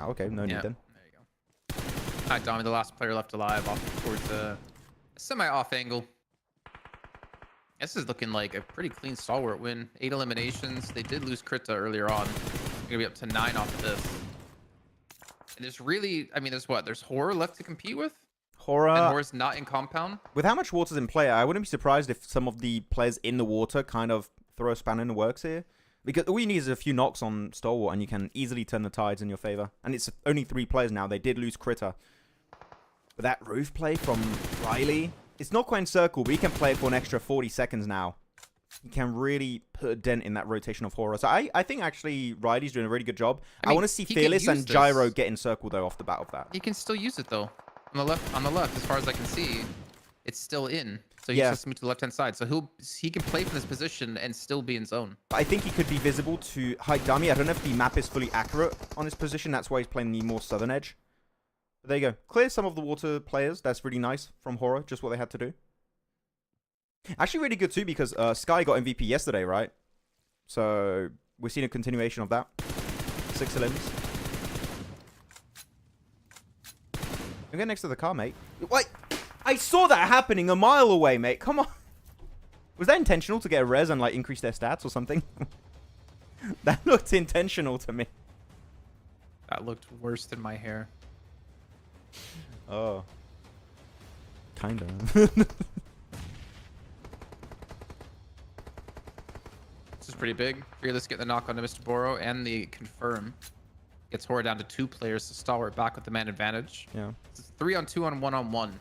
Oh, okay. No need then. There you go. Alright, Dommy, the last player left alive off towards a semi-off angle. This is looking like a pretty clean Stalwart win. 8 eliminations. They did lose Krita earlier on. They're going to be up to 9 off of this. And there's really, I mean, there's what? There's Horror left to compete with? Horror. And Horror's not in compound? With how much water's in play, I wouldn't be surprised if some of the players in the water kind of throw a spanner in the works here. Because all you need is a few knocks on Stalwart and you can easily turn the tides in your favor. And it's only 3 players now. They did lose Krita. But that roof play from Riley, it's not quite in circle, but he can play it for an extra 40 seconds now. He can really put a dent in that rotation of Horror. So I think actually Riley's doing a really good job. I want to see Fearless and Gyro get in circle though off the bat of that. He can still use it though. On the left, as far as I can see, it's still in. So he's Yeah. just moved to the left-hand side. So he can play from this position and still be in zone. I think he could be visible to Hike Dummy. I don't know if the map is fully accurate on his position. That's why he's playing the more southern edge. But there you go. Clear some of the water players. That's really nice from Horror. Just what they had to do. Actually really good too because Sky got MVP yesterday, right? So we're seeing a continuation of that. 6 elims. Get next to the car, mate. What? I saw that happening a mile away, mate. Come on. Was that intentional to get a res and like increase their stats or something? That looked intentional to me. That looked worse than my hair. Oh. Kinda. This is pretty big. Fearless get the knock onto Mr. Barraud and the confirm. Gets Horror down to 2 players to Stalwart back with the man advantage. Yeah. It's 3-on-2 on 1-on-1.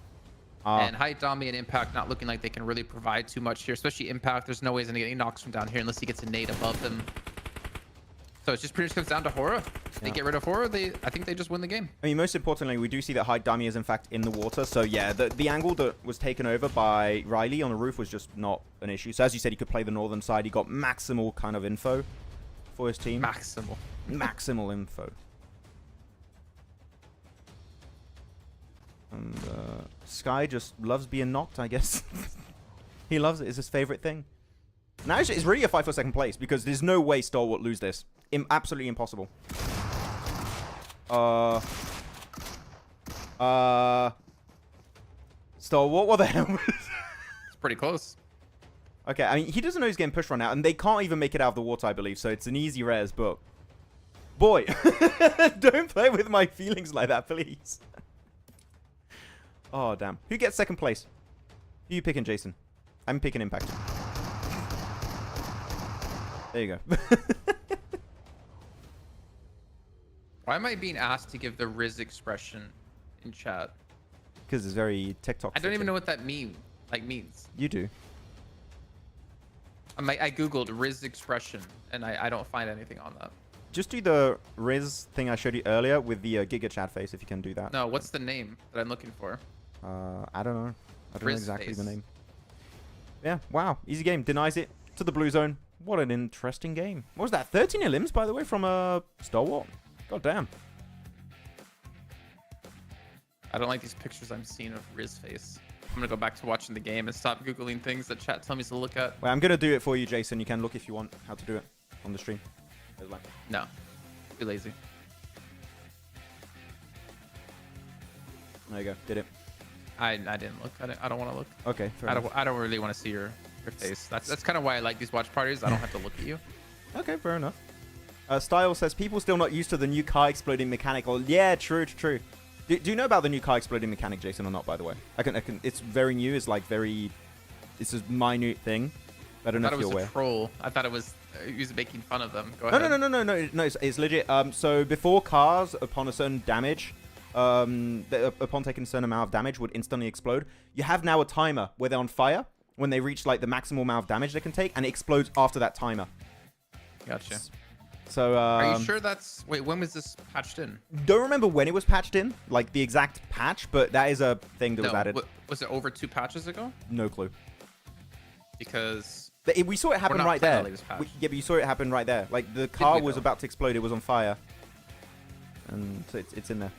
And Height, Domi, and Impact not looking like they can really provide too much here, especially Impact. There's no way he's going to get any knocks from down here unless he gets a nade above them. So it just pretty much comes down to Horror. If they get rid of Horror, I think they just win the game. I mean, most importantly, we do see that Height Dummy is in fact in the water. So yeah, the angle that was taken over by Riley on the roof was just not an issue. So as you said, he could play the northern side. He got maximal kind of info for his team. Maximal. Maximal info. And Sky just loves being knocked, I guess. He loves it. It's his favorite thing. Now it's really a fight for second place because there's no way Stalwart lose this. Absolutely impossible. Stalwart, what the hell? It's pretty close. Okay, I mean, he doesn't know he's getting pushed right now, and they can't even make it out of the water, I believe, so it's an easy res, but... Boy, don't play with my feelings like that, please. Oh, damn. Who gets second place? Who you picking, Jason? I'm picking Impact. There you go. Why am I being asked to give the Riz expression in chat? Because it's very TikTok. I don't even know what that means. You do. I googled Riz expression and I don't find anything on that. Just do the Riz thing I showed you earlier with the Giga chat face if you can do that. No, what's the name that I'm looking for? I don't know. I don't know Riz exactly face. the name. Yeah, wow. Easy game. Denies it to the blue zone. What an interesting game. What was that? 13 elims, by the way, from Stalwart? God damn. I don't like these pictures I'm seeing of Riz face. I'm going to go back to watching the game and stop Googling things that chat tell me to look at. Wait, I'm going to do it for you, Jason. You can look if you want how to do it on the stream. No. Too lazy. There you go. Did it. I didn't look. I don't want to look. Okay, fair enough. I don't really want to see your face. That's kind of why I like these watch parties. I don't have to look at you. Okay, fair enough. Style says, people still not used to the new car exploding mechanic. Well, yeah, true. Do you know about the new car exploding mechanic, Jason, or not, by the way? I can. It's very new. It's like it's a minute thing. I don't know if you're aware. I thought it was a troll. I thought it was he was making fun of them. Go ahead. No. It's legit. So before cars, upon a certain damage, upon taking a certain amount of damage, would instantly explode. You have now a timer where they're on fire when they reach like the maximal amount of damage they can take, and it explodes after that timer. Gotcha. So Are you sure that's... Wait, when was this patched in? don't remember when it was patched in, like the exact patch, but that is a thing that was No, added. was it over 2 patches ago? No clue. Because... We saw it happen not right playing there. the latest patch. Yeah, but you saw it happen right there. Like the car we was though? about to explode. It was on fire, and so it's in there.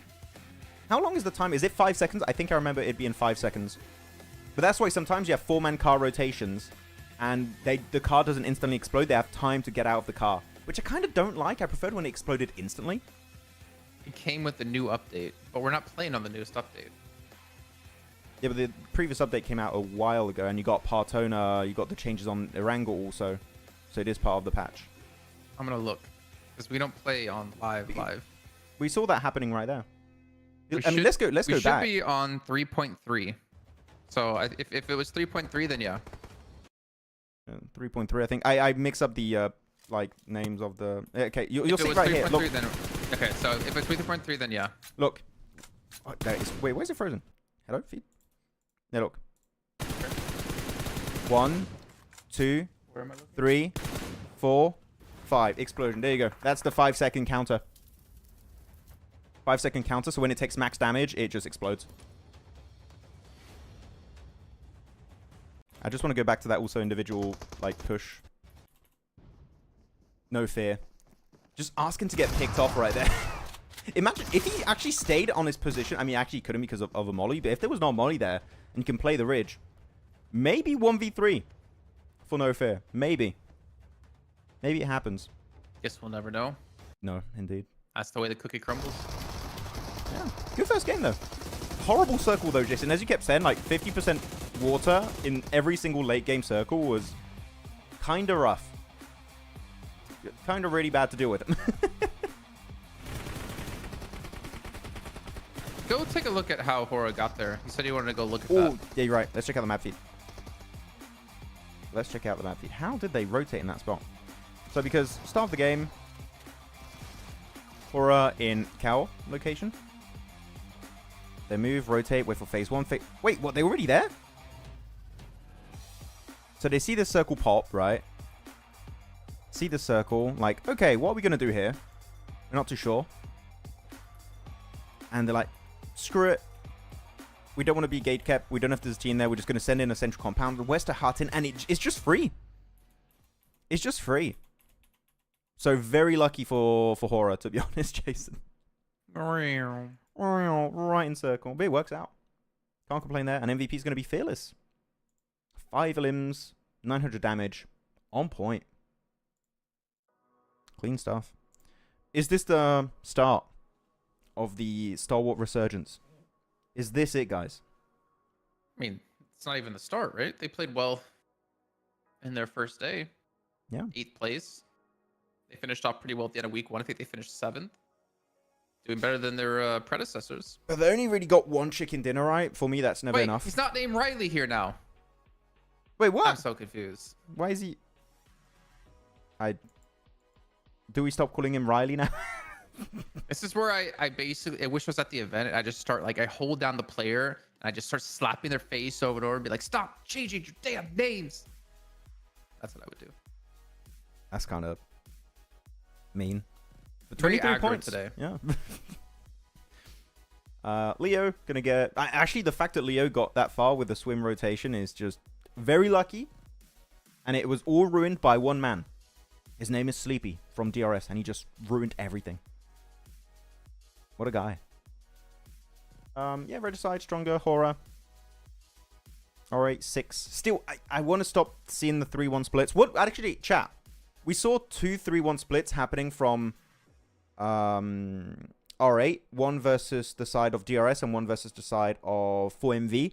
How long is the time? Is it 5 seconds? I think I remember it being 5 seconds. But that's why sometimes you have 4-man car rotations, and the car doesn't instantly explode. They have time to get out of the car, which I kind of don't like. I preferred when it exploded instantly. It came with the new update, but we're not playing on the newest update. Yeah, but the previous update came out a while ago, and you got Partona, you got the changes on Erangel also, so it is part of the patch. I'm gonna look, because we don't play on live. We saw that happening right there. We I mean, let's go We back. should be on 3.3. So if it was 3.3, then yeah. 3.3, I think. I mix up the like names of the. Okay, you'll If it see was right here. 3.3, Look, then okay. So if it's 3.3, then yeah. look. Oh, there it is. Wait, where's it frozen? Hello, feed. Yeah, look. 1, 2, Where am I looking? 3, 4, 5. Explosion. There you go. That's the 5-second counter. 5-second counter. So when it takes max damage, it just explodes. I just want to go back to that also individual like push. No fear. Just asking to get picked off right there. Imagine if he actually stayed on his position. I mean, actually he couldn't because of a molly. But if there was no molly there and you can play the ridge, maybe 1v3 for no fear. Maybe. Maybe it happens. Guess we'll never know. No, indeed. That's the way the cookie crumbles. Yeah. Good first game, though. Horrible circle, though, Jason. As you kept saying, like 50% water in every single late game circle was kind of rough. Kind of really bad to deal with. Go take a look at how Hora got there. He said he wanted to go look at Oh, that. yeah, you're right. Let's check out the map feed. Let's check out the map feed. How did they rotate in that spot? So, because start of the game, Hora in cow location. They move, rotate, wait for phase 1. Wait, what? They already there? So they see the circle pop, right? See the circle, like, okay, what are we going to do here? We're not too sure. And they're like, screw it. We don't want to be gate kept. We don't have this team there. We're just going to send in a central compound. Where's the hut in? And it's just free. It's just free. So very lucky for Hora, to be honest, Jason. Right in circle. But it works out. Can't complain there. And MVP is going to be fearless. 5 limbs, 900 damage. On point. Clean stuff. Is this the start of the Stalwart resurgence? Is this it, guys? I mean, it's not even the start, right? They played well in their first day. Yeah. 8th place. They finished off pretty well at the end of week 1. I think they finished 7th. Doing better than their predecessors. But they only really got 1 chicken dinner, right? For me, that's never Wait, enough. he's not named Riley here now. Wait, what? I'm so confused. Why is he... Do we stop calling him Riley now? This is where I basically, I wish I was at the event and I just start, like, I hold down the player and I just start slapping their face over and over and be like, stop changing your damn names. That's what I would do. That's kind of mean. But Pretty 23 accurate points today. Yeah. Leo gonna get... Actually, the fact that Leo got that far with the swim rotation is just very lucky. And it was all ruined by one man. His name is Sleepy from DRS, and he just ruined everything. What a guy. Yeah, Regicide, stronger, Horror. Alright, 6. Still, I want to stop seeing the 3-1 splits. What? Actually, chat. We saw 2 3-1 splits happening from R8. One versus the side of DRS and one versus the side of 4MV.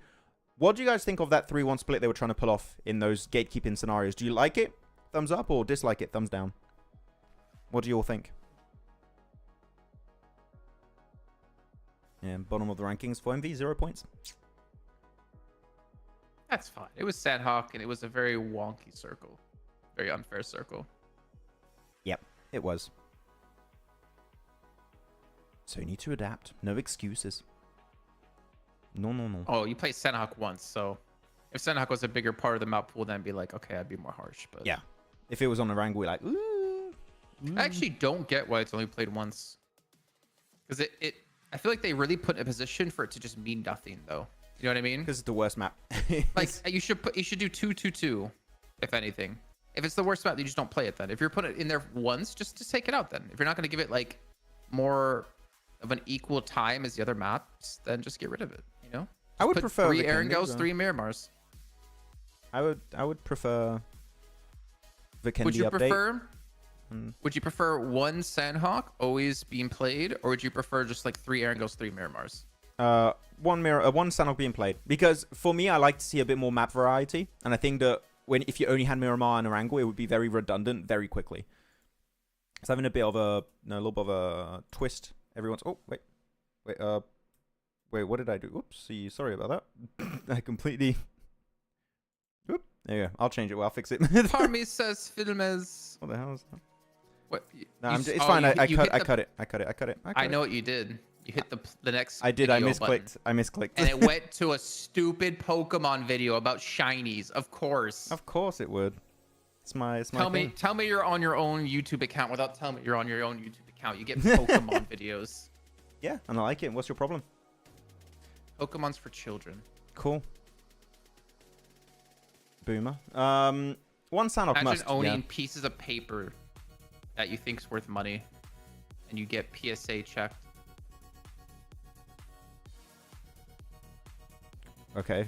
What do you guys think of that 3-1 split they were trying to pull off in those gatekeeping scenarios? Do you like it? Thumbs up, or dislike it? Thumbs down. What do you all think? Yeah, bottom of the rankings for MV, 0 points. That's fine. It was Sanhok and it was a very wonky circle. Very unfair circle. Yep, it was. So you need to adapt. No excuses. No, no, no. Oh, you played Sanhok once, so if Sanhok was a bigger part of the map pool, then I'd be like, okay, I'd be more harsh. But Yeah. If it was on the rank, we're like, ooh. I actually don't get why it's only played once. Because I feel like they really put in a position for it to just mean nothing, though. You know what I mean? Because it's the worst map. Like you should do 2-2-2, if anything. If it's the worst map, you just don't play it then. If you're putting it in there once, just take it out then. If you're not going to give it like more of an equal time as the other maps, then just get rid of it. You know? I would Put prefer 3 Vikendi, Erangels, though. 3 Miramars. I would prefer Vikendi Would you update. prefer? Would you prefer 1 Sanhok always being played, or would you prefer just like 3 Erangels, 3 Miramars? One Sanhok being played, because for me I like to see a bit more map variety, and I think that if you only had Miramar and Erangel, it would be very redundant very quickly. It's having a bit of a little bit of a twist. Everyone's wait, what did I do? Oops, sorry about that. I completely. Oop, there you go. I'll change it. Well, I'll fix it. Parmi says Filmes. What the hell is that? What? No, it's fine. I cut it. I know what you did. You hit the next. I did. I video misclicked. button, I misclicked. and it went to a stupid Pokemon video about shinies. Of course. Of course it would. It's my Tell me you're on your own YouTube account without telling me you're on your own YouTube account. You get Pokemon videos. Yeah, and I like it. What's your problem? Pokemon's for children. Cool. Boomer. One Sanhok Imagine must. owning Yeah. pieces of paper that you think's worth money, and you get PSA checked. Okay.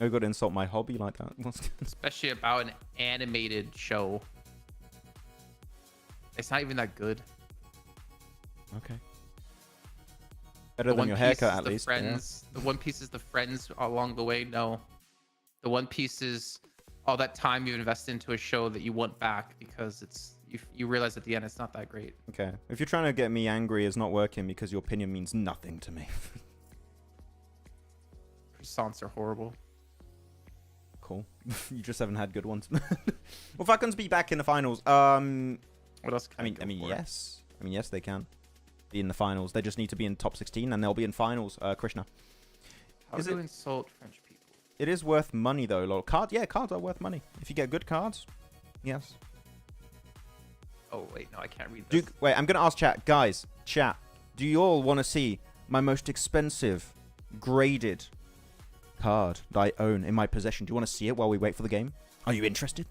No good to insult my hobby like that. Especially about an animated show. It's not even that good. Okay. Better than your haircut, at least. Friends, The One Piece is the friends along the way. No. The One Piece is all that time you invest into a show that you want back because you realize at the end it's not that great. Okay. If you're trying to get me angry, it's not working because your opinion means nothing to me. Croissants are horrible. Cool. You just haven't had good ones. Will Falcons be back in the finals? What else can I mean, yes. I mean, yes, they can be in the finals. They just need to be in top 16, and they'll be in finals. Krishna. How do you insult French people? It is worth money, though. Lol. Cards are worth money. If you get good cards, yes. Oh, wait, no, I can't read this. Duke, wait, I'm going to ask chat. Guys, chat, do you all want to see my most expensive, graded card that I own in my possession? Do you want to see it while we wait for the game? Are you interested?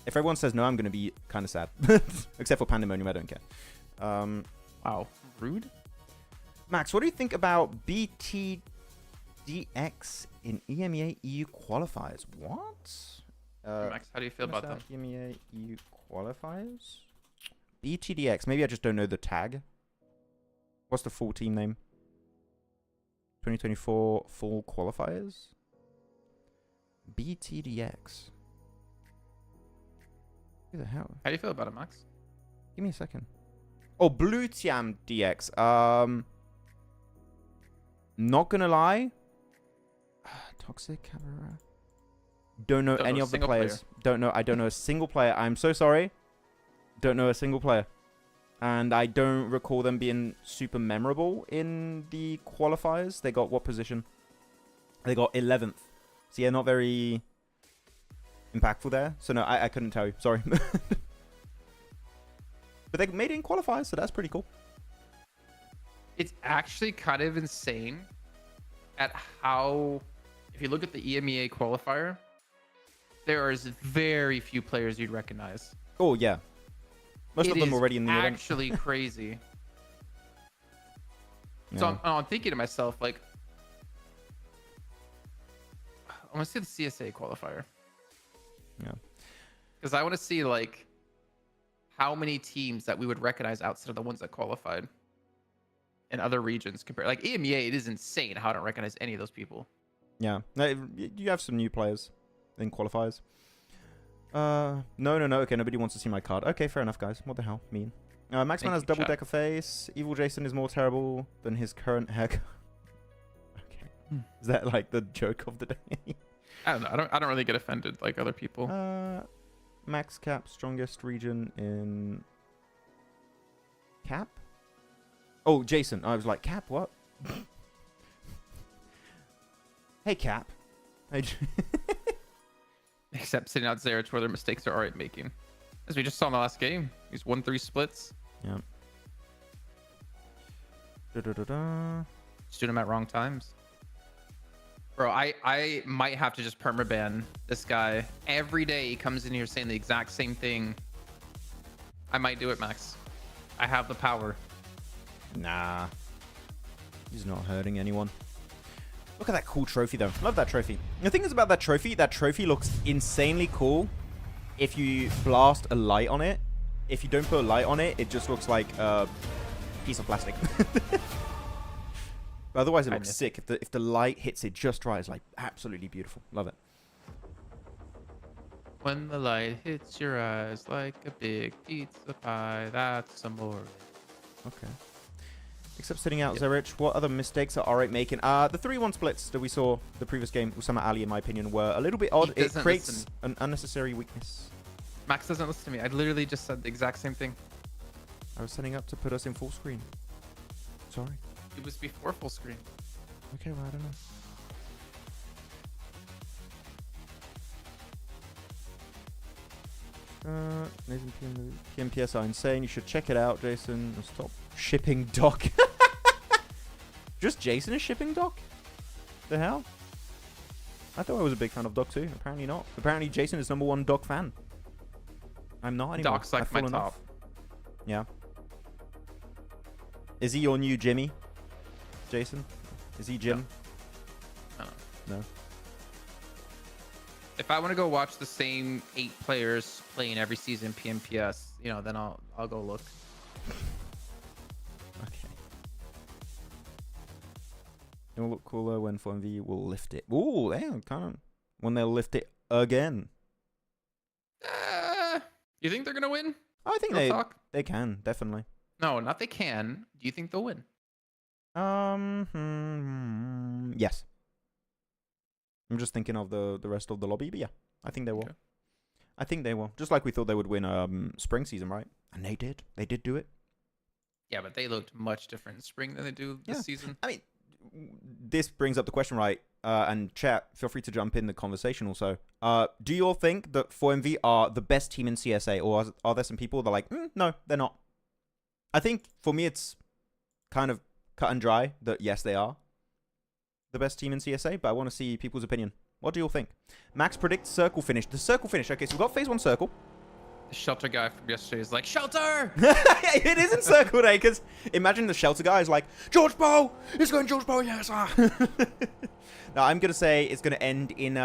If everyone says no, I'm going to be kind of sad. Except for Pandemonium, I don't care. Wow, rude. Max, what do you think about BTDX in EMEA EU qualifiers? What? Max, how do you feel about them? EMEA EU qualifiers? BTDX. Maybe I just don't know the tag. What's the full team name? 2024 full qualifiers? BTDX. Who the hell? How do you feel about it, Max? Give me a second. Oh, Blue Tiam DX. Not gonna lie. Toxic Cabrera. Don't know any of the players. I don't know a single player. I'm so sorry. Don't know a single player. And I don't recall them being super memorable in the qualifiers. They got what position? They got 11th. So yeah, not very impactful there. So no, I couldn't tell you. Sorry. But they made it in qualifiers, so that's pretty cool. It's actually kind of insane at how, if you look at the EMEA qualifier, there is very few players you'd recognize. Oh, yeah. Most of them already in the event. Actually crazy. Yeah. So I'm thinking to myself, like, I want to see the CSA qualifier. Yeah. Because I want to see, like, how many teams that we would recognize outside of the ones that qualified in other regions compared. Like, EMEA, it is insane how I don't recognize any of those people. Yeah. You have some new players in qualifiers. No. Okay, nobody wants to see my card. Okay, fair enough, guys. What the hell? Mean. Maxman has double-decker face. Evil Jason is more terrible than his current haircut. Okay. Is that, like, the joke of the day? I don't know. I don't really get offended like other people. Max Cap, strongest region in... Cap? Oh, Jason. I was like, Cap, what? Hey, Cap. Except sitting out Zerich where their mistakes are alright making. As we just saw in the last game. He's 1-3 splits. Yeah. Da-da-da-da. Just doing them at wrong times. Bro, I might have to just permaban this guy. Every day he comes in here saying the exact same thing. I might do it, Max. I have the power. Nah. He's not hurting anyone. Look at that cool trophy, though. Love that trophy. The thing is about that trophy looks insanely cool if you blast a light on it. If you don't put a light on it, it just looks like a piece of plastic. But otherwise, it looks sick. If the light hits it just right, it's like absolutely beautiful. Love it. When the light hits your eyes like a big pizza pie, that's amore. Okay. Except sitting out Zerich, what other mistakes are R8 making? The 3-1 splits that we saw the previous game, Usama Ali, in my opinion, were a little bit odd. It creates an unnecessary weakness. Max doesn't listen to me. I literally just said the exact same thing. I was setting up to put us in full screen. Sorry. It was before full screen. Okay, well, I don't know. Nathan PMPS are insane. You should check it out, Jason. Stop shipping Doc. Just Jason is shipping Doc? The hell? I thought I was a big fan of Doc too. Apparently not. Apparently Jason is #1 Doc fan. I'm not anymore. Doc's like my top. Yeah. Is he your new Jimmy? Jason? Is he Jim? No. If I want to go watch the same 8 players playing every season PMPS, you know, then I'll go look. Okay. It'll look cooler when 4MV will lift it. Ooh, damn, kind of. When they'll lift it again. You think they're gonna win? I think they can, definitely. No, not they can. Do you think they'll win? Yes. I'm just thinking of the rest of the lobby, but yeah, I think they will. Okay. I think they will. Just like we thought they would win spring season, right? And they did. They did do it. Yeah, but they looked much different in spring than they do this season. I mean, this brings up the question, right? And chat, feel free to jump in the conversation also. Do you all think that 4MV are the best team in CSA, or are there some people that are like, no, they're not? I think for me, it's kind of cut and dry that yes, they are the best team in CSA, but I want to see people's opinion. What do you all think? Max predicts circle finish. The circle finish. Okay, so we've got phase 1 circle. The shelter guy from yesterday is like, shelter! It isn't circle day, because imagine the shelter guy is like, George Bow! It's going George Bow, yes! Now, I'm going to say it's going to end in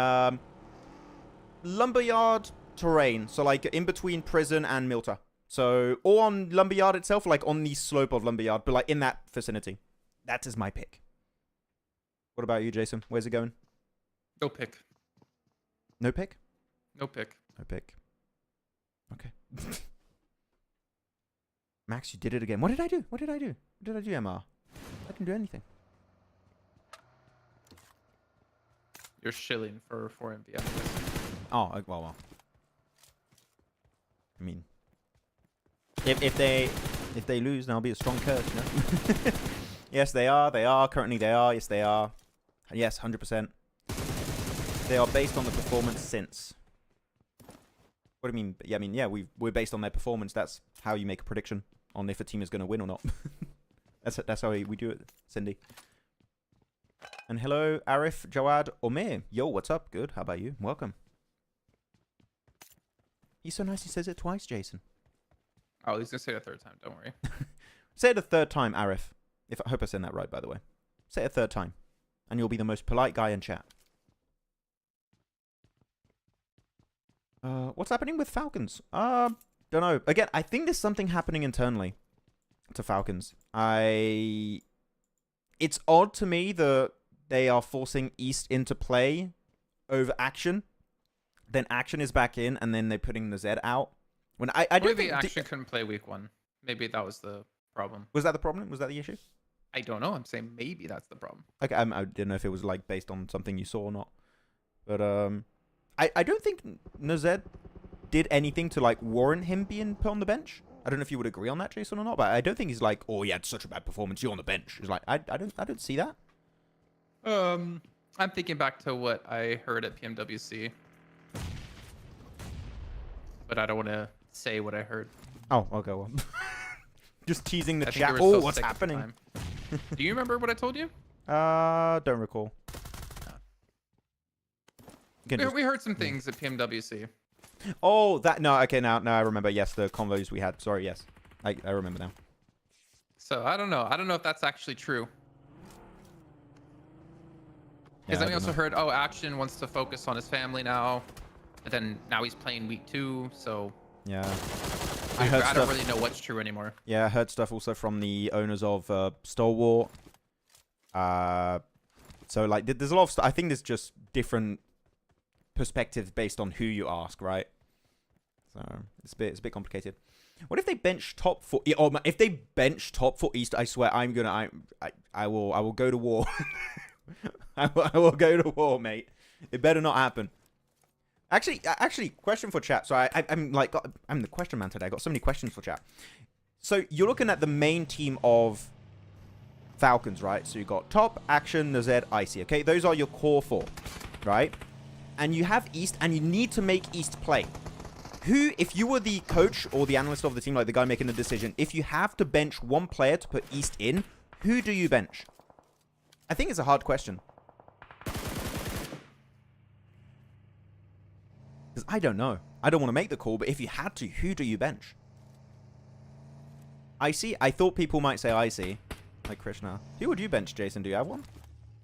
lumberyard terrain. So, like, in between prison and Milta. So, or on lumberyard itself, like on the slope of lumberyard, but like in that vicinity. That is my pick. What about you, Jason? Where's it going? No pick. No pick? No pick. No pick. Okay. Max, you did it again. What did I do? What did I do? What did I do, MR? I didn't do anything. You're shilling for 4MV. Oh, well. I mean, if they lose, then I'll be a strong curse, you know? Yes, they are. They are. Currently, they are. Yes, they are. Yes, 100%. They are based on the performance since. What do you mean? Yeah, I mean, yeah, we're based on their performance. That's how you make a prediction on if a team is going to win or not. That's how we do it, Cindy. And hello, Arif, Jawad, Omer. Yo, what's up? Good. How about you? Welcome. He's so nice. He says it twice, Jason. Oh, he's gonna say it a 3rd time. Don't worry. Say it a 3rd time, Arif. I hope I said that right, by the way. Say it a 3rd time, and you'll be the most polite guy in chat. What's happening with Falcons? Don't know. Again, I think there's something happening internally to Falcons. It's odd to me that they are forcing East into play over Action. Then Action is back in, and then they're putting the Z out. When I don't think Action couldn't play week 1. Maybe that was the problem. Was that the problem? Was that the issue? I don't know. I'm saying maybe that's the problem. Okay, I didn't know if it was like based on something you saw or not. But I don't think Nazed did anything to like warrant him being put on the bench. I don't know if you would agree on that, Jason, or not. But I don't think he's like, oh, he had such a bad performance. You're on the bench. He's like, I don't see that. I'm thinking back to what I heard at PMWC. but I don't want to say what I heard. Oh, okay, well. Just teasing the I think chat. they were Oh, so what's sick at the happening? time. Do you remember what I told you? Don't recall. You can just- We heard some things at PMWC. Oh, that no. Okay, now I remember. Yes, the convos we had. Sorry, yes, I remember now. So I don't know. I don't know if that's actually true. Because Yeah, then we I don't also know. heard, oh, Action wants to focus on his family now. But then now he's playing week 2, so Yeah, I heard don't stuff. really know what's true anymore. Yeah, I heard stuff also from the owners of Stalwart. So like, there's a lot of stuff. I think there's just different perspectives based on who you ask, right? So it's a bit complicated. What if they bench top for? Oh, if they bench top for East, I swear I will go to war. I will go to war, mate. It better not happen. Actually, question for chat. So I'm the question man today. I got so many questions for chat. So you're looking at the main team of Falcons, right? So you got Top, Action, Nazed, Icy. Okay, those are your core 4, right? And you have East, and you need to make East play. Who, if you were the coach or the analyst of the team, like the guy making the decision, if you have to bench one player to put East in, who do you bench? I think it's a hard question. Because I don't know. I don't want to make the call, but if you had to, who do you bench? Icy? I thought people might say Icy. Like Krishna. Who would you bench, Jason? Do you have one?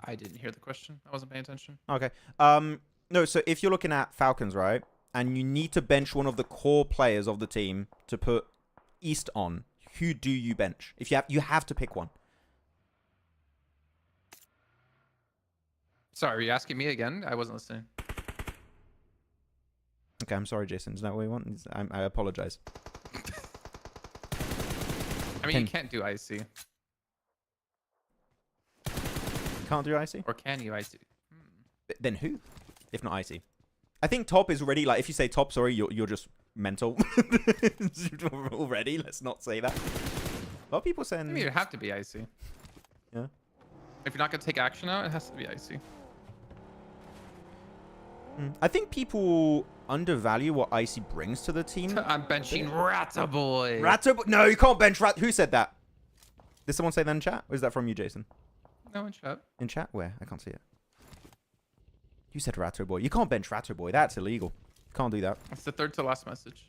I didn't hear the question. I wasn't paying attention. Okay. No, so if you're looking at Falcons, right? And you need to bench one of the core players of the team to put East on, who do you bench? If you have to pick one. Sorry, are you asking me again? I wasn't listening. Okay, I'm sorry, Jason. Is that what you want? I apologize. I mean, you can't do IC. Can't do Icy? Or can you IC? Then who? If not Icy. I think Top is already, like, if you say Top, sorry, you're just mental. Already, let's not say that. A lot of people saying... I mean, it'd have to be IC. Yeah. If you're not going to take Action out, it has to be IC. I think people undervalue what Icy brings to the team. I'm benching Rata Boy. No, you can't bench Rat. Who said that? Did someone say that in chat? Or is that from you, Jason? No, in chat. In chat? Where? I can't see it. You said Ratto Boy. You can't bench Ratto Boy. That's illegal. Can't do that. That's the third to last message.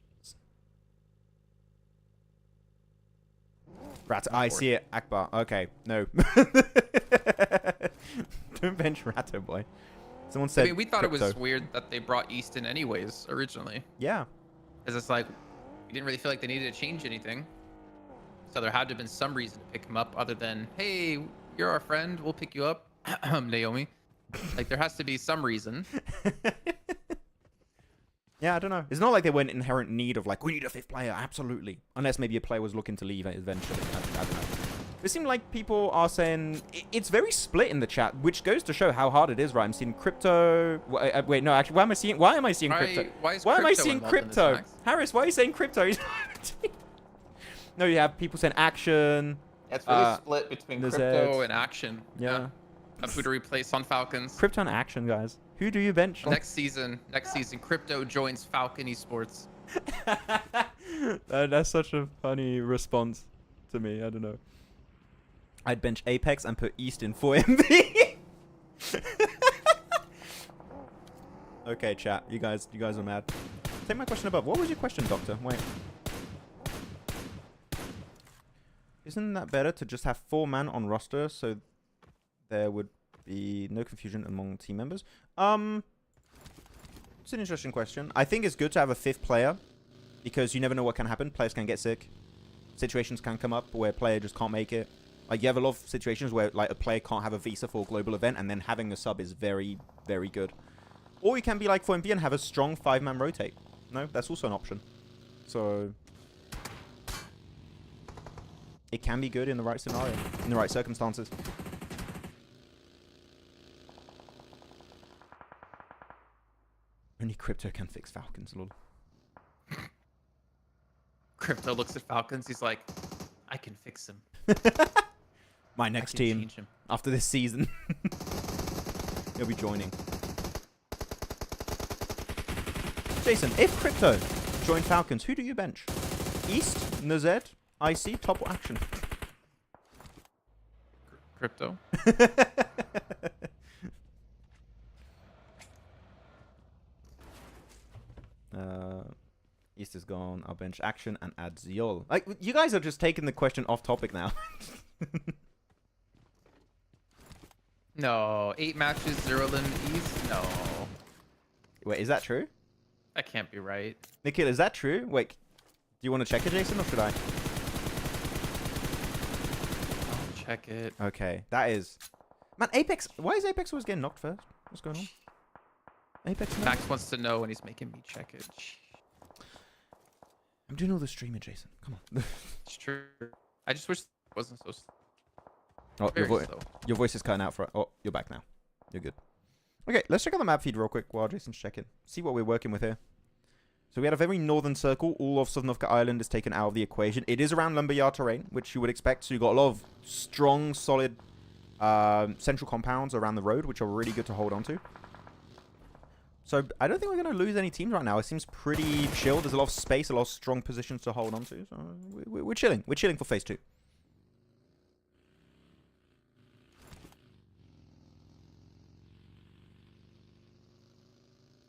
Ratto. I see it. Akbar. Okay. No. Don't bench Ratto Boy. Someone said I mean, we thought it was crypto. weird that they brought Easton anyways, originally. Yeah. Because it's like, we didn't really feel like they needed to change anything. So there had to have been some reason to pick him up other than, hey, you're our friend, we'll pick you up. Naomi. Like, there has to be some reason. Yeah, I don't know. It's not like they were in inherent need of, like, we need a 5th player. Absolutely. Unless maybe a player was looking to leave eventually. I don't know. It seemed like people are saying... It's very split in the chat, which goes to show how hard it is, right? I'm seeing crypto... Wait, no, actually, why am I seeing crypto? Why is Why am I crypto seeing involved in this, crypto? Max? Harris, why are you saying crypto? No, you have people saying Action. It's really split between there's crypto Ed. and Action. Yeah. Of who to replace on Falcons. Crypto and Action, guys. Who do you bench? Next season, Crypto joins Falcon Esports. That's such a funny response to me. I don't know. I'd bench Apex and put East in 4MV. Okay, chat. You guys are mad. Take my question above. What was your question, Doctor? Wait. Isn't that better to just have 4 man on roster so there would be no confusion among team members? It's an interesting question. I think it's good to have a 5th player because you never know what can happen. Players can get sick. Situations can come up where a player just can't make it. Like, you have a lot of situations where, like, a player can't have a visa for a global event, and then having a sub is very, very good. Or you can be like 4MV and have a strong 5-man rotate. No, that's also an option. So... it can be good in the right scenario, in the right circumstances. Only crypto can fix Falcons, lol. Crypto looks at Falcons, he's like, I can fix him. My next I can team change him. after this season. He'll be joining. Jason, if crypto Join Falcons. Who do you bench? East, Nazed, IC, top or action? Crypto. East is gone. I'll bench action and add Ziol. Like, you guys are just taking the question off topic now. No, 8 matches, 0 limb East. No, Wait, is that true? that can't be right. Nikhil, is that true? Wait, do you want to check it, Jason, or should I? I'll check it. Okay, that is... Man, Apex... Why is Apex always getting knocked first? What's going on? Apex... No? Max wants to know and he's making me check it. I'm doing all the streaming, Jason. Come on. It's true. I just wish it wasn't so Oh, very slow. your voice is cutting out for... Oh, you're back now. You're good. Okay, let's check out the map feed real quick while Jason's checking. See what we're working with here. So we had a very northern circle. All of Sanhok Island is taken out of the equation. It is around lumberyard terrain, which you would expect. So you've got a lot of strong, solid central compounds around the road, which are really good to hold on to. So I don't think we're going to lose any teams right now. It seems pretty chill. There's a lot of space, a lot of strong positions to hold on to. So we're chilling. We're chilling for phase 2.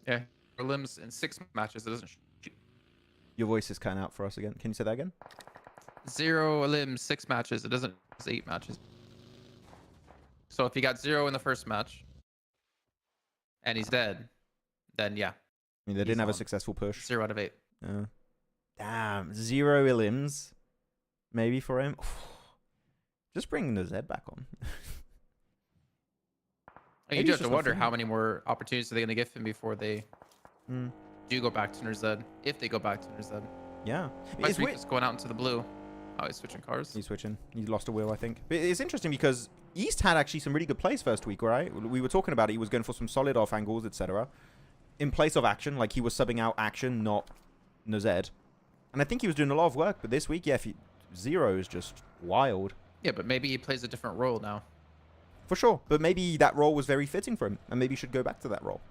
Yeah, limbs in 6 matches. It doesn't. Your voice is cutting out for us again. Can you say that again? 0 limbs, 6 matches. It doesn't. It's 8 matches. So if he got 0 in the first match, and he's dead, then yeah. I mean, they didn't have a successful push. 0 out of 8. Damn, 0 elims, maybe for him. Just bringing the Z back on. And you do have to wonder how many more opportunities are they going to give him before they do go back to Nerzed, if they go back to Nerzed. Yeah. It's just going out into the blue. Oh, he's switching cars. He's switching. He lost a wheel, I think. But it's interesting because East had actually some really good plays first week, right? We were talking about it. He was going for some solid off angles, etc. In place of action, like he was subbing out action, not Nerzed. And I think he was doing a lot of work. But this week, yeah, 0 is just wild. Yeah, but maybe he plays a different role now. For sure. But maybe that role was very fitting for him. And maybe he should go back to that role.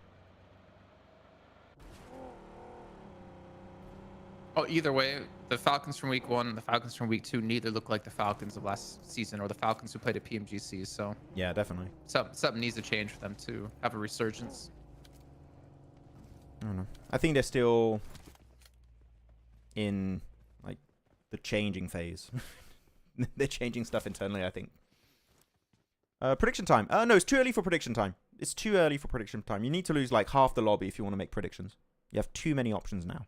Oh, either way, the Falcons from week 1 and the Falcons from week 2 neither look like the Falcons of last season or the Falcons who played at PMGC. So yeah, definitely. Something needs to change for them to have a resurgence. I don't know. I think they're still in like the changing phase. They're changing stuff internally, I think. Prediction time. No, it's too early for prediction time. It's too early for prediction time. You need to lose like half the lobby if you want to make predictions. You have too many options now.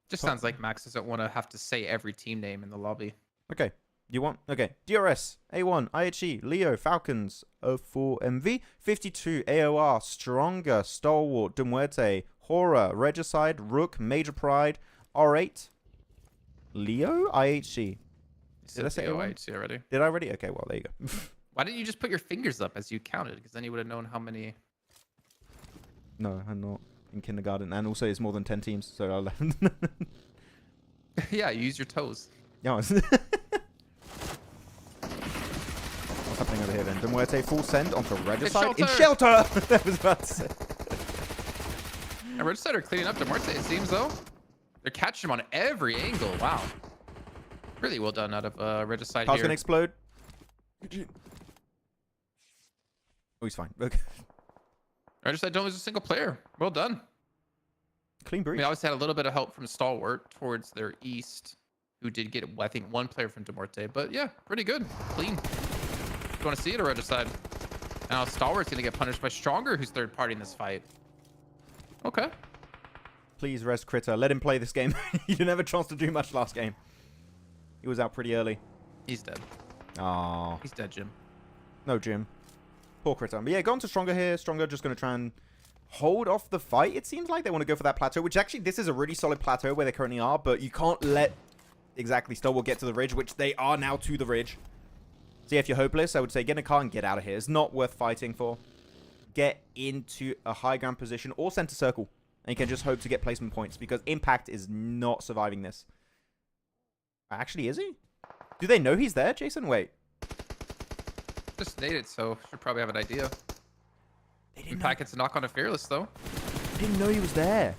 Just sounds like Max doesn't want to have to say every team name in the lobby. Okay. You want? Okay. DRS, A1, IHE, Leo, Falcons, 04MV, 52, AOR, Stronger, Stalwart, De Muerte, Horror, Regicide, Rook, Major Pride, R8, Leo, IHC. Did I say IHC already? Did I already? Okay, well, there you go. Why didn't you just put your fingers up as you counted? Because then you would have known how many. No, I'm not in kindergarten. And also, it's more than 10 teams. So I'll... Yeah, you use your toes. Yeah. What's happening over here then? De Muerte full send onto Regicide. In shelter! I was about to say. And Regicide are cleaning up De Muerte, it seems, though. They're catching him on every angle. Wow. Really well done out of Regicide Car's here. gonna explode. Oh, he's fine. Okay. Regicide don't lose a single player. Well done. Clean breach. We obviously had a little bit of help from Stalwart towards their east, who did get, I think, 1 player from De Muerte. But yeah, pretty good. Clean. You want to see it, or Regicide? Now Stalwart's gonna get punished by Stronger, who's third party in this fight. Okay. Please, Res Critter. Let him play this game. He didn't have a chance to do much last game. He was out pretty early. He's dead. Oh. He's dead, Jim. No, Jim. Poor Critter. But yeah, going to Stronger here. Stronger just going to try and hold off the fight. It seems like they want to go for that plateau, which actually, this is a really solid plateau where they currently are, but you can't let exactly Stalwart get to the ridge, which they are now to the ridge. So yeah, if you're hopeless, I would say get in a car and get out of here. It's not worth fighting for. Get into a high ground position or center circle, and you can just hope to get placement points, because Impact is not surviving this. Actually, is he? Do they know he's there, Jason? Wait. Just naded, so should probably have an idea. They didn't Impact gets a knock on a Fearless, though. Didn't know he was there.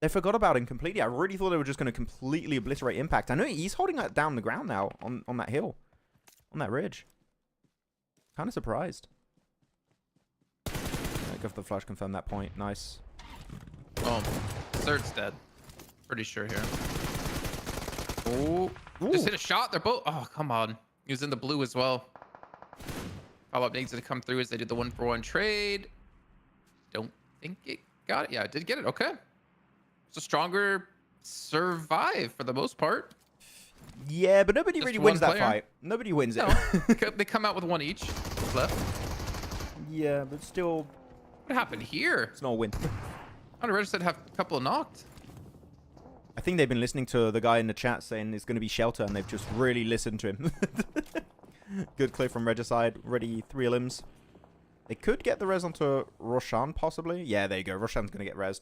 They forgot about him completely. I really thought they were just going to completely obliterate Impact. I know he's holding that down the ground now on that hill. On that ridge. Kind of surprised. Go for the flash, confirm that point. Nice. Oh, Third's dead. Pretty sure here. Oh, just hit a shot. They're both. Oh, come on. He was in the blue as well. Follow-up needs to come through as they did the 1-for-1 trade. Don't think it got it. Yeah, it did get it. Okay. It's a stronger survive for the most part. Yeah, but nobody Just really one wins that player. fight. Nobody wins it. No, they come out with one each left. Yeah, but still, What happened here? it's not a win. I registered have a couple of knocked. I think they've been listening to the guy in the chat saying it's going to be Shelter, and they've just really listened to him. Good clear from Regicide. Already 3 limbs. They could get the res onto Roshan, possibly. Yeah, there you go. Roshan's going to get resed.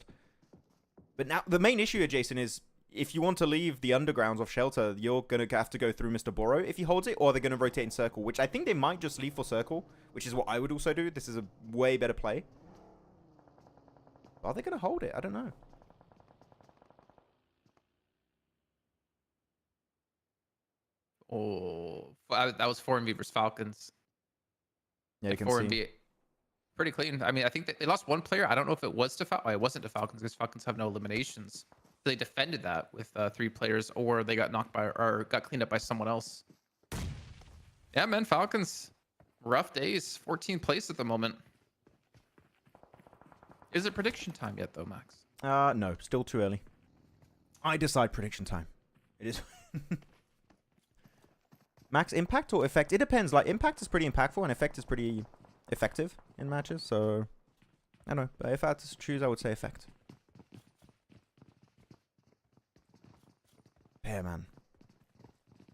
But now, the main issue here, Jason, is if you want to leave the undergrounds of Shelter, you're going to have to go through Mr. Barraud if he holds it, or they're going to rotate in Circle, which I think they might just leave for Circle, which is what I would also do. This is a way better play. Are they going to hold it? I don't know. Oh, that was 4MV versus Falcons. Yeah, you can 4MV, see. pretty clean. I mean, I think they lost one player. I don't know if it was to Falcons. It wasn't to Falcons because Falcons have no eliminations. So they defended that with 3 players, or they got knocked by or got cleaned up by someone else. Yeah, man, Falcons, rough days. 14th place at the moment. Is it prediction time yet, though, Max? No, still too early. I decide prediction time. It is. Max impact or effect? It depends. Like, impact is pretty impactful and effect is pretty effective in matches. So, I don't know. But if I had to choose, I would say effect. Yeah, man.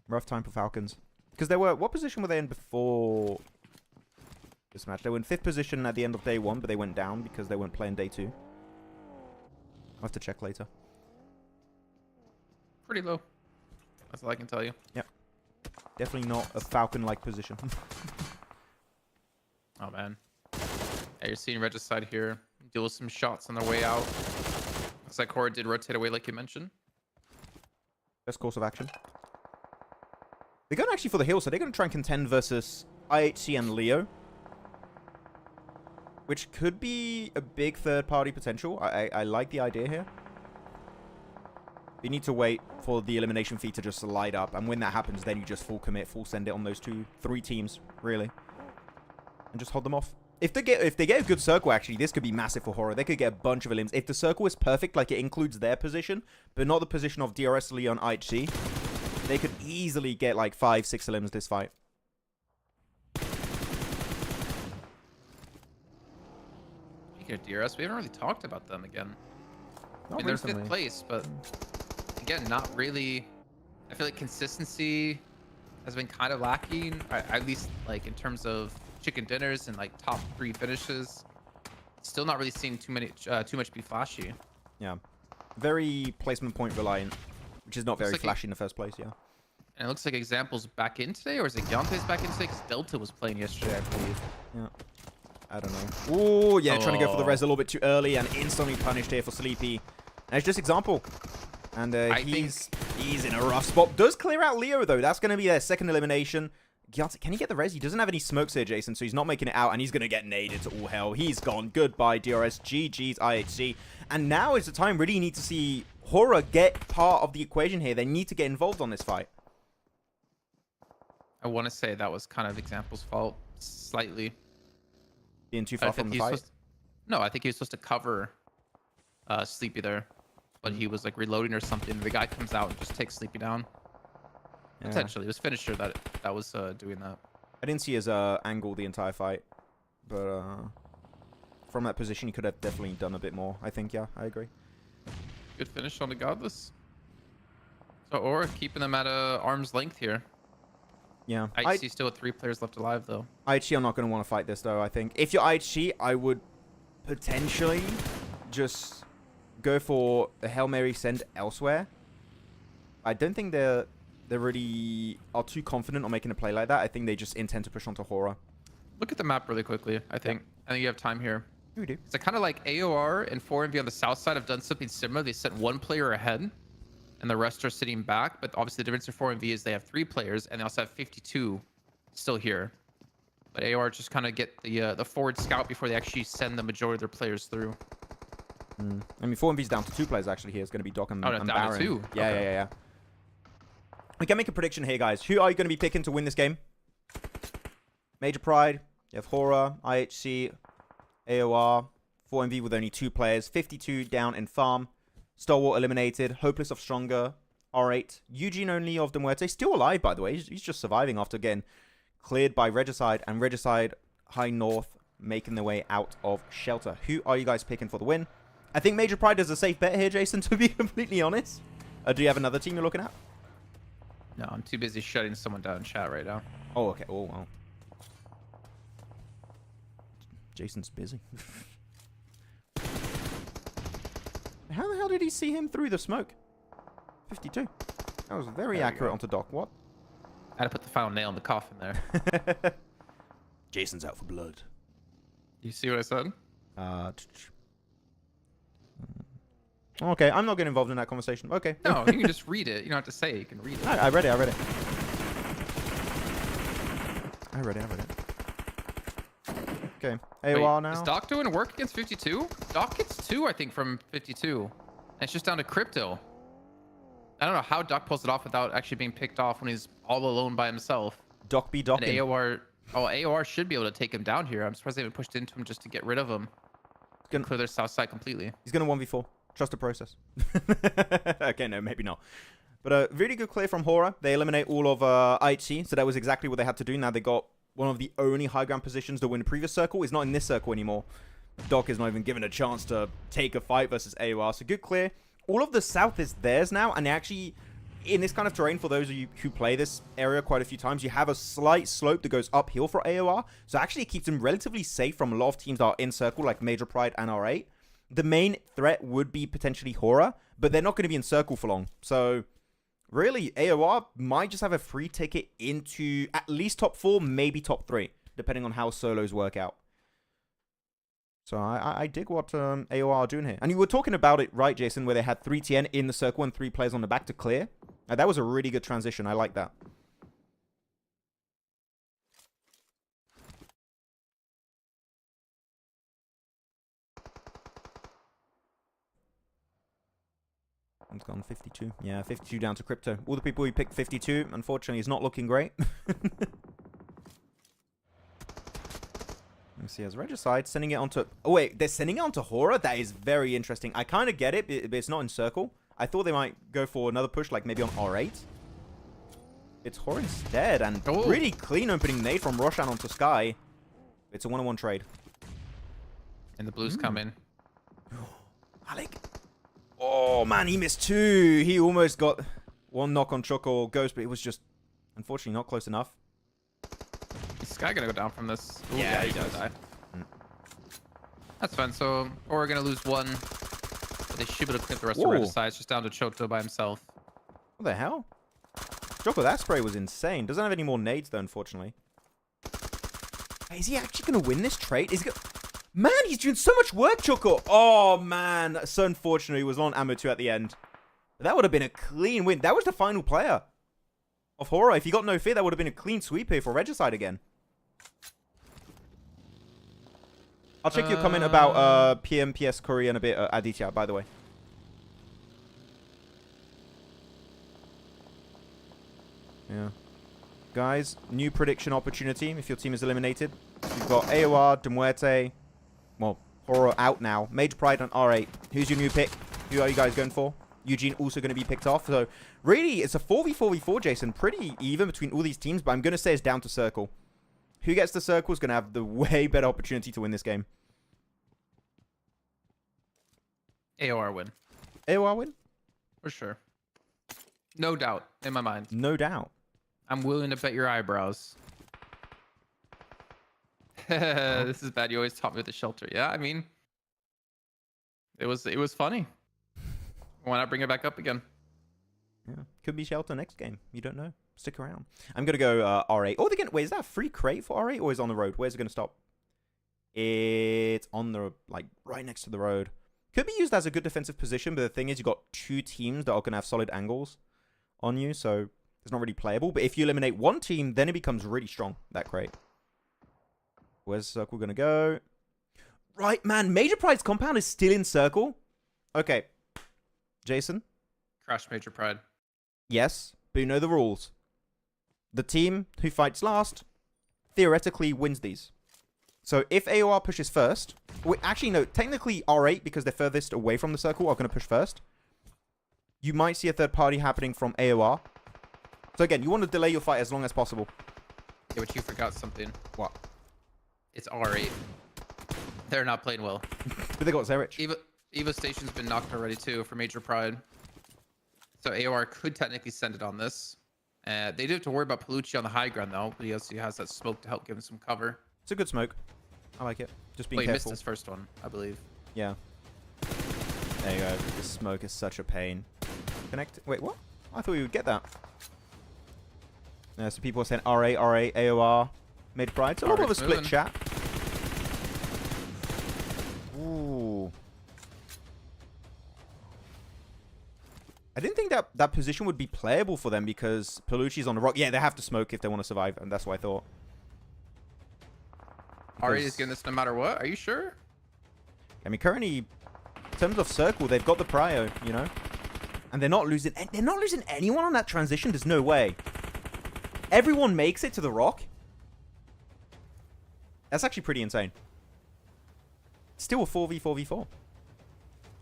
Rough time for Falcons. Because they were... What position were they in before this match? They were in 5th position at the end of day 1, but they went down because they weren't playing day 2. I'll have to check later. Pretty low. That's all I can tell you. Yep. Definitely not a Falcon-like position. Oh, man. Yeah, you're seeing Regicide here. Deal with some shots on their way out. Looks like Horror did rotate away like you mentioned. Best course of action. They're going actually for the hill, so they're going to try and contend versus IHC and Leo. Which could be a big third-party potential. I like the idea here. You need to wait for the elimination feed to just light up. And when that happens, then you just full commit, full send it on those 3 teams, really. And just hold them off. If they get a good circle, actually, this could be massive for Horror. They could get a bunch of elims. If the circle is perfect, like it includes their position, but not the position of DRS, Leon, IHC, they could easily get like 5, 6 elims this fight. Speaking of DRS, we haven't really talked about them again. I mean, Recently. they're 5th place, but again, not really. I feel like consistency has been kind of lacking, at least like in terms of chicken dinners and like top 3 finishes. Still not really seeing too much be flashy. Yeah. Very placement point reliant, which is not very like flashy in the first place, yeah. And it looks like Example's back in today, or is it Giante's back in today? Because Delta was playing yesterday, I believe. Yeah. I don't know. Ooh, yeah, trying to go for the res a little bit too early and instantly punished here for Sleepy. And it's just Example. And he's in a rough spot. Does clear out Leo, though. That's going to be their second elimination. Giante, can he get the res? He doesn't have any smokes here, Jason, so he's not making it out, and he's going to get naded to all hell. He's gone. Goodbye, DRS. GG's IHC. And now is the time really you need to see Horror get part of the equation here. They need to get involved on this fight. I want to say that was kind of Example's fault, slightly. Being too far from the fight. No, I think he was supposed to cover Sleepy there, but he was like reloading or something. The guy comes out and just takes Sleepy down. Yeah. Potentially, it was Finisher that was doing that. I didn't see his angle the entire fight, but from that position, he could have definitely done a bit more. I think, yeah, I agree. Good finish on the Godless. So, or keeping them at arm's length here. Yeah. IHC still with 3 players left alive, though. IHC are not going to want to fight this, though, I think. If you're IHC, I would potentially just go for a Hail Mary send elsewhere. I don't think they really are too confident on making a play like that. I think they just intend to push onto Horror. Look at the map really quickly, I think. I think you have time here. We do. It's kind of like AOR and 4MV on the south side have done something similar. They sent one player ahead, and the rest are sitting back. But obviously, the difference for 4MV is they have 3 players, and they also have 52 still here. But AOR just kind of get the forward scout before they actually send the majority of their players through. I mean, 4MV's down to 2 players actually here. It's going to be Doc and, and down Baron. to 2. Yeah, Okay. yeah. We can make a prediction here, guys. Who are you going to be picking to win this game? Major Pride. You have Horror, IHC, AOR, 4MV with only 2 players. 52 down in farm. Stalwart eliminated. Hopeless of Stronger. R8. Eugene only of the Muerte. Still alive, by the way. He's just surviving after getting cleared by Regicide. And Regicide, High North, making their way out of shelter. Who are you guys picking for the win? I think Major Pride is a safe bet here, Jason, to be completely honest. Do you have another team you're looking at? No, I'm too busy shutting someone down in chat right now. Oh, okay. Oh, wow. Jason's busy. How the hell did he see him through the smoke? 52. That was very accurate onto Doc. What? I had to put the final nail in the coffin there. Jason's out for blood. You see what I said? Okay, I'm not getting involved in that conversation. Okay. No, you can just read it. You don't have to say it. You can read it. I read it. I read it. Okay. AOR now. Is Doc doing work against 52? Doc gets 2, I think, from 52. And it's just down to Crypto. I don't know how Doc pulls it off without actually being picked off when he's all alone by himself. Doc be docking. And AOR should be able to take him down here. I'm surprised they haven't pushed into him just to get rid of him. Clear their south side completely. He's going to 1v4. Trust the process. Okay, no, maybe not. But really good clear from Horror. They eliminate all of IHC, so that was exactly what they had to do. Now they got one of the only high ground positions to win the previous circle. It's not in this circle anymore. Doc is not even given a chance to take a fight versus AOR. So good clear. All of the south is theirs now, and actually, in this kind of terrain, for those of you who play this area quite a few times, you have a slight slope that goes uphill for AOR. So actually it keeps them relatively safe from a lot of teams that are in circle, like Major Pride and R8. The main threat would be potentially Horror, but they're not going to be in circle for long. So, really, AOR might just have a free ticket into at least top 4, maybe top 3, depending on how solos work out. So, I dig what AOR are doing here. And you were talking about it, right, Jason, where they had 3 TN in the circle and 3 players on the back to clear. That was a really good transition. I like that. It's gone 52. Yeah, 52 down to Crypto. All the people who picked 52, unfortunately, is not looking great. Let's see, as Regicide sending it onto... Oh, wait, they're sending it onto Horror? That is very interesting. I kind of get it, but it's not in circle. I thought they might go for another push, like maybe on R8. It's Horror instead, and really clean opening nade from Roshan onto Sky. It's a 1-on-1 trade. And the blues come in. Alec. Oh, man, he missed 2. He almost got 1 knock on Choco or Ghost, but it was just, unfortunately, not close enough. Is Sky going to go down from this? Ooh, Yeah, he does. That's fine. So, we're going to lose 1. But they should be able to clip the rest of the Regicide. It's just down to Choco by himself. What the hell? Choco, that spray was insane. Doesn't have any more nades, though, unfortunately. Is he actually going to win this trade? Is he gonna... Man, he's doing so much work, Choco. Oh, man. So unfortunate he was on ammo 2 at the end. That would have been a clean win. That was the final player of Horror. If he got no fear, that would have been a clean sweep here for Regicide again. I'll check your comment about PMPS Korea in a bit, Aditya, by the way. Yeah. Guys, new prediction opportunity if your team is eliminated. You've got AOR, Muerte, well, Horror out now. Major Pride and R8. Who's your new pick? Who are you guys going for? Eugene also going to be picked off. So, really, it's a 4v4v4, Jason. Pretty even between all these teams, but I'm going to say it's down to circle. Who gets the circle is going to have the way better opportunity to win this game. AOR win. AOR win? For sure. No doubt in my mind. No doubt. I'm willing to bet your eyebrows. This is bad. You always taught me with the shelter. Yeah, I mean, it was funny. Why not bring it back up again? Yeah, could be shelter next game. You don't know. Stick around. I'm gonna go R8. Oh, they're gonna. Wait, is that a free crate for R8 or is it on the road? Where's it gonna stop? It's on the, like, right next to the road. Could be used as a good defensive position, but the thing is, you've got two teams that are going to have solid angles on you, so it's not really playable. But if you eliminate one team, then it becomes really strong, that crate. Where's Circle going to go? Right, man. Major Pride's compound is still in Circle. Okay. Jason? Crash Major Pride. Yes, but you know the rules. The team who fights last theoretically wins these. So if AOR pushes first... Wait, actually, no. Technically, R8, because they're furthest away from the circle, are going to push first. You might see a third party happening from AOR. So again, you want to delay your fight as long as possible. Yeah, but you forgot something. What? It's R8. They're not playing well. But they got Zerich. Evo Station's been knocked already, too, for Major Pride. So AOR could technically send it on this. They do have to worry about Palucci on the high ground, though. But he also has that smoke to help give him some cover. It's a good smoke. I like it. Just being Well, he missed careful. his first one, I believe. Yeah. There you go. The smoke is such a pain. Connect. Wait, what? I thought you would get that. So people are saying R8, R8, AOR, Major Pride. So a little bit of a split moving. chat. Ooh. I didn't think that position would be playable for them because Palucci's on the rock. Yeah, they have to smoke if they want to survive, and that's what I thought. R8 is getting this no matter what. Are you sure? I mean, currently, in terms of circle, they've got the prio, you know, and they're not losing. They're not losing anyone on that transition. There's no way. Everyone makes it to the rock. That's actually pretty insane. Still a 4v4v4.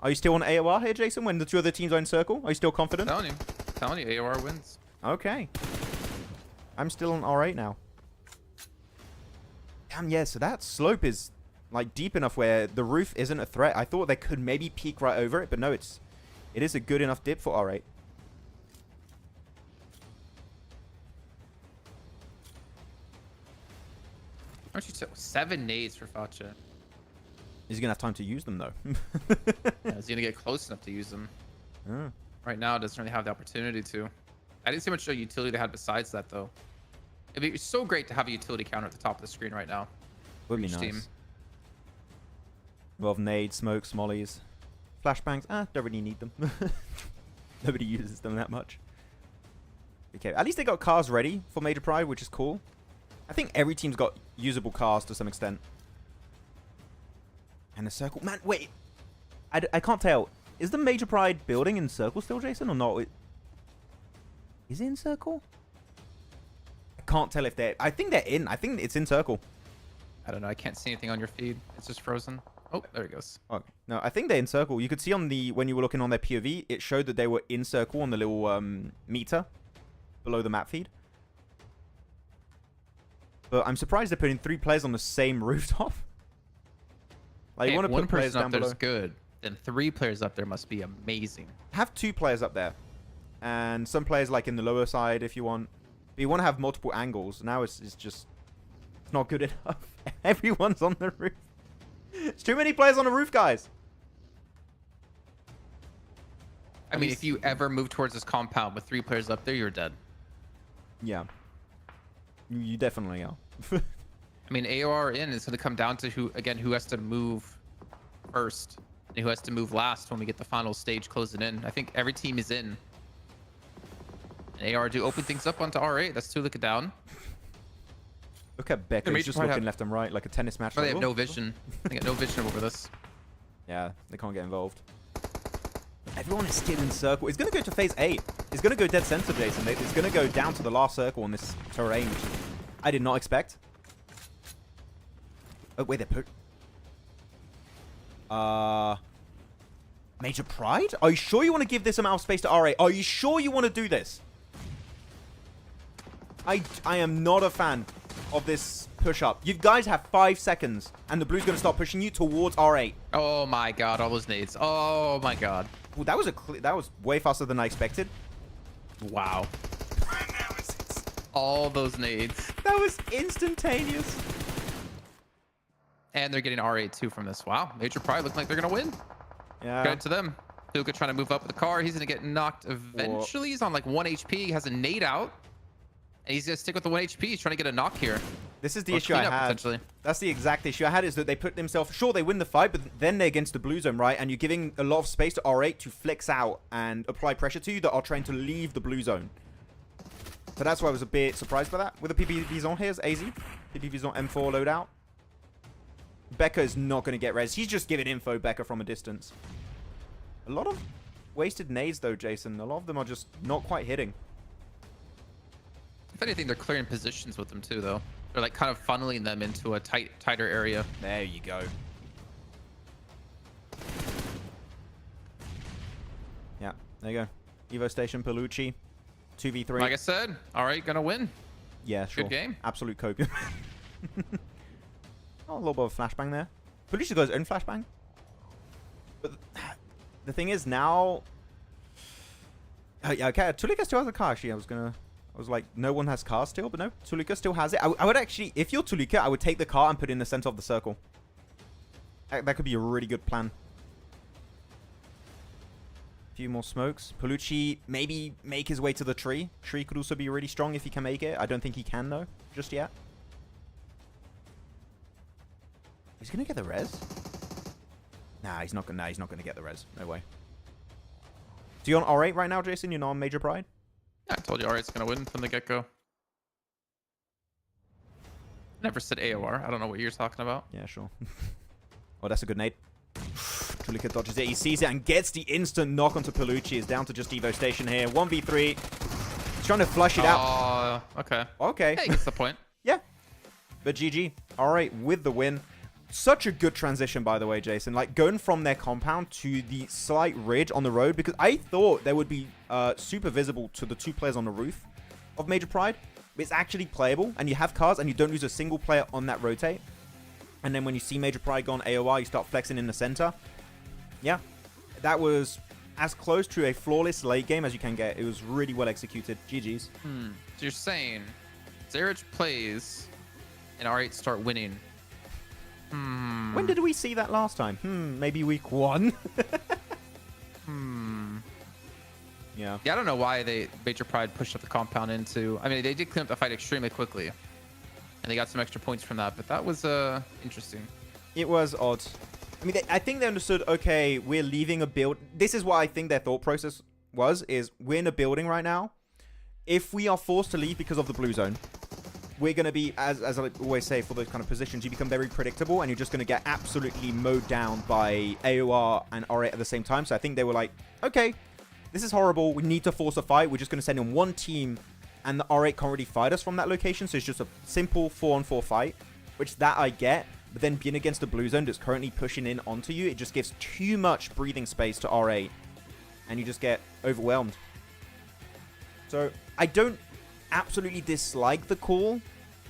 Are you still on AOR here, Jason? When the two other teams are in circle, are you still confident? I'm telling you, AOR wins. Okay. I'm still on R8 now. Damn, yeah, so that slope is like deep enough where the roof isn't a threat. I thought they could maybe peek right over it, but no, it is a good enough dip for R8. Aren't you 7 nades for Facha? He's gonna have time to use them though. Yeah, he's gonna get close enough to use them. Oh. Right now, it doesn't really have the opportunity to. I didn't see much utility they had besides that, though. It'd be so great to have a utility counter at the top of the screen right now. Would be Each nice. team. Involve nades, smokes, mollies, flashbangs. Don't really need them. Nobody uses them that much. Okay, at least they got cars ready for Major Pride, which is cool. I think every team's got usable cars to some extent. And a circle. Man, wait. I can't tell. Is the Major Pride building in circle still, Jason, or not? Is it in circle? I can't tell if they're... I think they're in. I think it's in circle. I don't know. I can't see anything on your feed. It's just frozen. Oh, there it goes. Oh, no, I think they're in circle. You could see on the... When you were looking on their POV, it showed that they were in circle on the little meter below the map feed. But I'm surprised they're putting 3 players on the same rooftop. Like, Hey, you want if to one put players person down up there below. is good, then 3 players up there must be amazing. Have 2 players up there. And some players, like, in the lower side if you want. But you want to have multiple angles. Now it's just... It's not good enough. Everyone's on the roof. It's too many players on the roof, guys. I mean, if you ever move towards this compound with 3 players up there, you're dead. Yeah. You definitely are. I mean, AOR in is going to come down to who has to move first and who has to move last when we get the final stage closing in. I think every team is in. And AOR do open things up onto R8. That's 2 looking down. Look at Becca. He's just looking left and right like a tennis match. But they Like, have no vision. They got no vision over this. Yeah, they can't get involved. Everyone is still in circle. It's going to go to phase 8. It's going to go dead center, Jason. It's going to go down to the last circle on this terrain, which I did not expect. Oh, wait, they put... Major Pride? Are you sure you want to give this amount of space to RA? Are you sure you want to do this? I am not a fan of this push-up. You guys have 5 seconds, and the blue's going to start pushing you towards R8. Oh my god, all those nades. Oh my god. Well, that was way faster than I expected. Wow. All those nades. That was instantaneous. And they're getting R8 too from this. Wow. Major Pride looking like they're going to win. Yeah. Good to them. Puka trying to move up with the car. He's going to get knocked eventually. He's on like 1 HP. He has a nade out. And he's gonna stick with the 1 HP. He's trying to get a knock here. This is the Or issue I cleanup, had. potentially. That's the exact issue I had, is that they put themselves... Sure, they win the fight, but then they're against the blue zone, right? And you're giving a lot of space to R8 to flex out and apply pressure to you that are trying to leave the blue zone. So that's why I was a bit surprised by that. With the PPVs on here, AZ. PPVs on M4 loadout. Becca is not going to get res. He's just giving info, Becca, from a distance. A lot of wasted nades, though, Jason. A lot of them are just not quite hitting. If anything, they're clearing positions with them too, though. They're like kind of funneling them into a tighter area. There you go. Yeah, there you go. Evo Station, Palucci. 2v3. Like I said, all right, gonna win. Yeah, sure. Good game. Absolute copium. Oh, a little bit of flashbang there. Palucci got his own flashbang. But the thing is now... Oh, yeah, okay. Tulika still has a car, actually. I was like, no one has cars still, but no. Tulika still has it. I would actually... If you're Tulika, I would take the car and put it in the center of the circle. That could be a really good plan. Few more smokes. Palucci maybe make his way to the tree. Tree could also be really strong if he can make it. I don't think he can, though, just yet. He's gonna get the res? Nah, he's not gonna get the res. No way. So you're on R8 right now, Jason? You're not on Major Pride? Yeah, I told you, all right, it's gonna win from the get-go. Never said AOR. I don't know what you're talking about. Yeah, sure. Oh, that's a good nade. Tulika dodges it. He sees it and gets the instant knock onto Palucci. He's down to just Evo Station here. 1v3. He's trying to flush it out. Okay. Okay. Hey, that's the point. Yeah. But GG. All-right, with the win. Such a good transition, by the way, Jason. Like, going from their compound to the slight ridge on the road, because I thought they would be super visible to the two players on the roof of Major Pride. It's actually playable, and you have cars, and you don't lose a single player on that rotate. And then when you see Major Pride go on AOR, you start flexing in the center. Yeah, that was as close to a flawless late game as you can get. It was really well executed. GG's. So you're saying Zarich plays and R8 start winning. When did we see that last time? Maybe week 1? Yeah. Yeah, I don't know why Major Pride pushed up the compound into... I mean, they did clean up the fight extremely quickly. And they got some extra points from that. But that was interesting. It was odd. I mean, I think they understood, okay, we're leaving a build. This is what I think their thought process was, is we're in a building right now. If we are forced to leave because of the blue zone, we're going to be, as I always say, for those kind of positions, you become very predictable and you're just going to get absolutely mowed down by AOR and R8 at the same time. So I think they were like, okay, this is horrible. We need to force a fight. We're just going to send in one team and the R8 can't really fight us from that location. So it's just a simple 4-on-4 fight, which that I get. But then being against the blue zone that's currently pushing in onto you, it just gives too much breathing space to R8 and you just get overwhelmed. So I don't absolutely dislike the call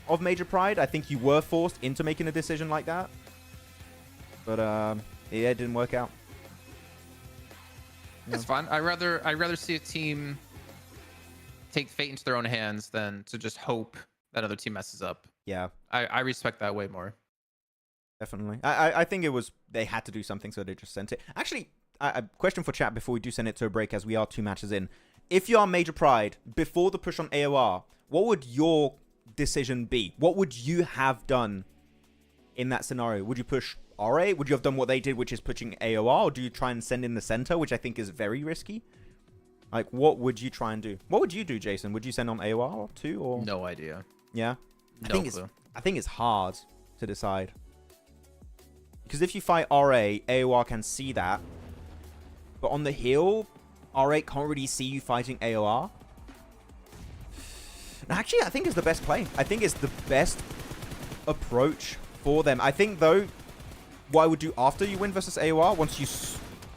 of Major Pride. I think you were forced into making a decision like that. But yeah, it didn't work out. That's fine. I'd rather see a team take fate into their own hands than to just hope that other team messes up. Yeah. I respect that way more. Definitely. I think it was, they had to do something, so they just sent it. Actually, a question for chat before we do send it to a break, as we are 2 matches in. If you are Major Pride, before the push on AOR, what would your decision be? What would you have done in that scenario? Would you push R8? Would you have done what they did, which is pushing AOR? Or do you try and send in the center, which I think is very risky? Like, what would you try and do? What would you do, Jason? Would you send on AOR too? Or No idea. Yeah? No clue. I think it's hard to decide. Because if you fight R8, AOR can see that. But on the hill, R8 can't really see you fighting AOR. And actually, I think it's the best play. I think it's the best approach for them. I think, though, what I would do after you win versus AOR, once you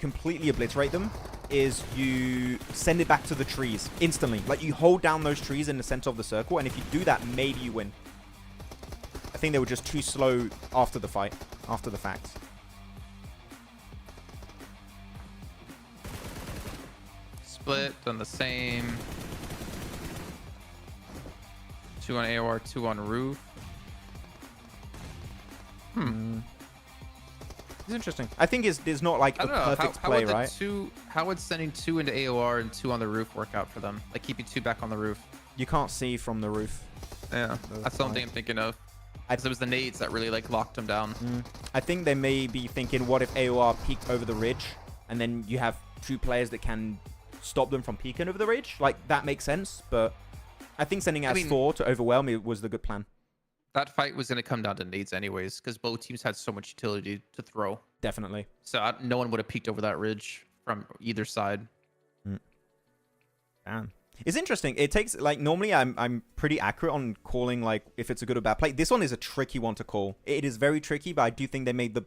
completely obliterate them, is you send it back to the trees instantly. Like, you hold down those trees in the center of the circle, and if you do that, maybe you win. I think they were just too slow after the fight, after the fact. Split, done the same. 2 on AOR, 2 on roof. It's interesting. I think it's not like I a don't know. perfect How play, would right? how would sending 2 into AOR and 2 on the roof work out for them? Like keeping 2 back on the roof. You can't see from the roof. Yeah, that's the only thing I'm thinking of. It was the nades that really like locked him down. I think they may be thinking, what if AOR peeked over the ridge, and then you have 2 players that can stop them from peeking over the ridge? Like, that makes sense, but I think sending S4 to overwhelm it was the good plan. That fight was going to come down to nades anyways, because both teams had so much utility to throw. Definitely. So no one would have peeked over that ridge from either side. Damn. It's interesting. It takes, like, normally I'm pretty accurate on calling, like, if it's a good or bad play. This one is a tricky one to call. It is very tricky, but I do think they made the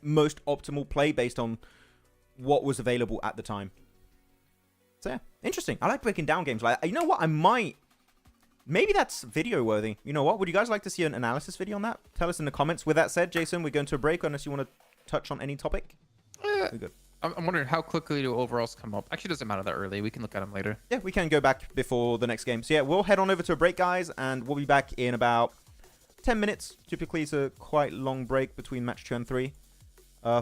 most optimal play based on what was available at the time. So, yeah, interesting. I like breaking down games. Like, you know what? I might... Maybe that's video worthy. You know what? Would you guys like to see an analysis video on that? Tell us in the comments. With that said, Jason, we're going to a break unless you want to touch on any topic. We're good. I'm wondering how quickly do overalls come up. Actually, it doesn't matter that early. We can look at them later. Yeah, we can go back before the next game. So yeah, we'll head on over to a break, guys, and we'll be back in about 10 minutes. Typically, it's a quite long break between match 2 and 3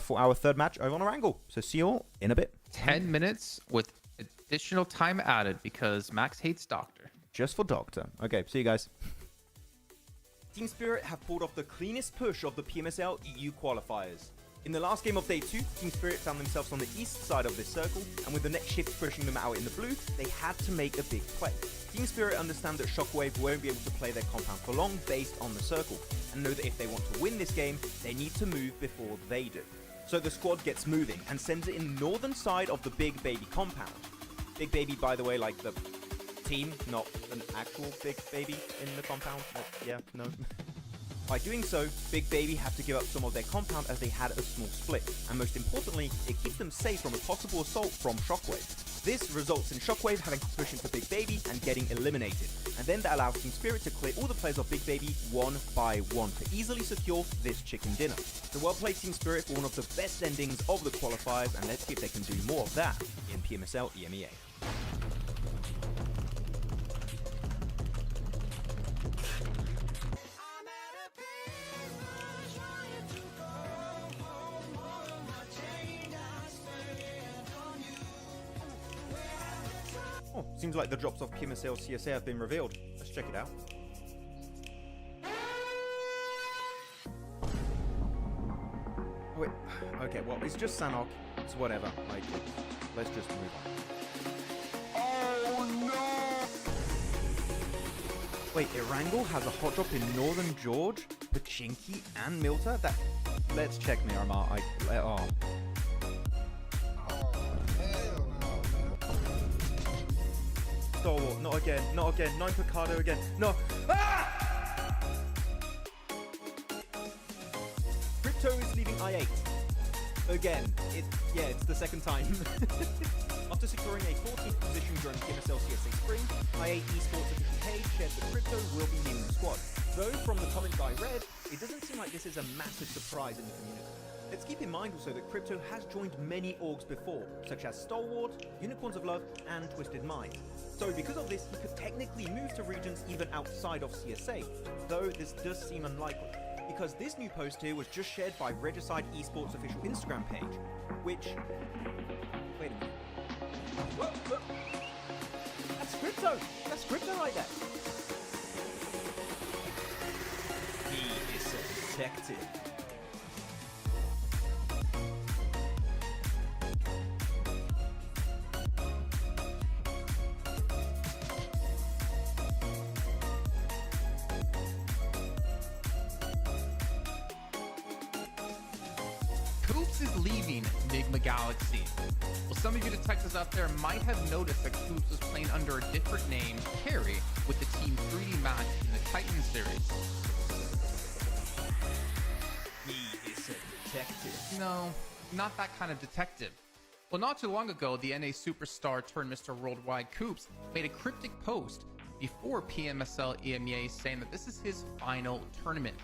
for our third match over on Erangel. So see you all in a bit. 10 minutes with additional time added because Max hates Doctor. Just for Doctor. Okay, see you guys. Team Spirit have pulled off the cleanest push of the PMSL EU qualifiers. In the last game of Day 2, Team Spirit found themselves on the east side of this circle, and with the next shift pushing them out in the blue, they had to make a big play. Team Spirit understand that Shockwave won't be able to play their compound for long based on the circle, and know that if they want to win this game, they need to move before they do. So the squad gets moving and sends it in the northern side of the Big Baby compound. Big Baby, by the way, like the team, not an actual Big Baby in the compound. Yeah, no. By doing so, Big Baby have to give up some of their compound as they had a small split, and most importantly, it keeps them safe from a possible assault from Shockwave. This results in Shockwave having to push into Big Baby and getting eliminated, and then that allows Team Spirit to clear all the players of Big Baby one by one to easily secure this chicken dinner. So well played Team Spirit for one of the best endings of the qualifiers, and let's see if they can do more of that in PMSL EMEA. Oh, seems like the drops of PMSL CSA have been revealed. Let's check it out. Oh, wait. Okay, well, it's just Sanhok. It's whatever. Like, let's just move on. Oh, no! Wait, Erangel has a hot drop in Northern George, Pachinki, and Muerte? That... Let's check Miramar. Oh. Stalwart, not again, not again. 9 Picardo again. No. Ah! Crypto is leaving I8. Again. It's the second time. After securing a 14th position during PMSL CSA Spring, I8 Esports official page shared that Crypto will be leading the squad. Though from the comments I read, it doesn't seem like this is a massive surprise in the community. Let's keep in mind also that Crypto has joined many orgs before, such as Stalwart, Unicorns of Love, and Twisted Mind. So because of this, he could technically move to regions even outside of CSA, though this does seem unlikely, because this new post here was just shared by Regicide Esports official Instagram page, which... Wait a minute. Whoa. That's Crypto! That's Crypto right there! He is a detective. Is leaving Enigma Galaxy. Well, some of you detectives out there might have noticed that Coops was playing under a different name, Carry, with the Team 3D match in the Titan series. He is a detective. No, not that kind of detective. Well, not too long ago, the NA superstar turned Mr. Worldwide Coops made a cryptic post before PMSL EMEA saying that this is his final tournament.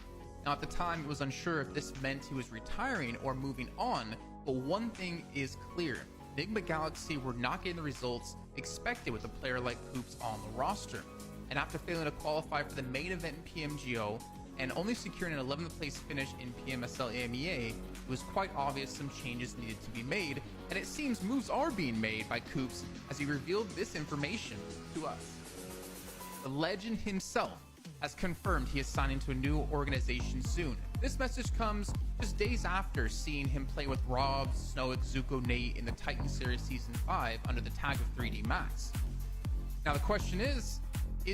Now, at the time, it was unsure if this meant he was retiring or moving on, but one thing is clear. Enigma Galaxy were not getting the results expected with a player like Coops on the roster. And after failing to qualify for the main event in PMGO and only securing an 11th place finish in PMSL EMEA, it was quite obvious some changes needed to be made, and it seems moves are being made by Coops as he revealed this information to us. the legend himself has confirmed he is signing to a new organization soon. This message comes just days after seeing him play with Rob, Sanhok, Zuko, Nate in the Titan Series Season 5 under the tag of 3D Max. Now the question is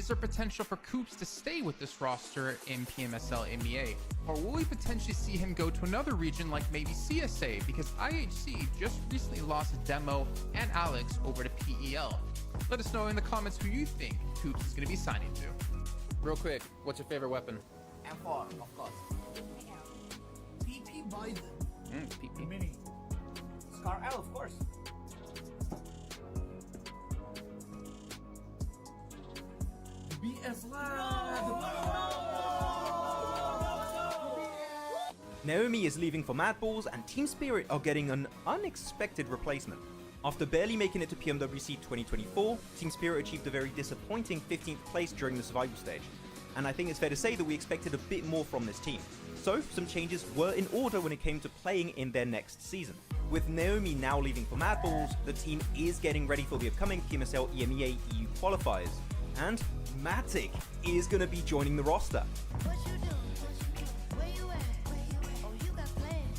there potential for Koops to stay with this roster in PMSL MEA? Or will we potentially see him go to another region like maybe CSA? Because IHC just recently lost Demo and Alex over to PEL. Let us know in the comments who you think Koops is going to be signing to. Real quick, what's your favorite weapon? M4, of course. PP Bison. PP. Mini. Scar L, of course. BS Naomi is leaving for Mad Balls, and Team Spirit are getting an unexpected replacement. After barely making it to PMWC 2024, Team Spirit achieved a very disappointing 15th place during the survival stage, and I think it's fair to say that we expected a bit more from this team. So, some changes were in order when it came to playing in their next season. With Naomi now leaving for Mad Balls, the team is getting ready for the upcoming PMSL EMEA EU qualifiers, and Matic is going to be joining the roster.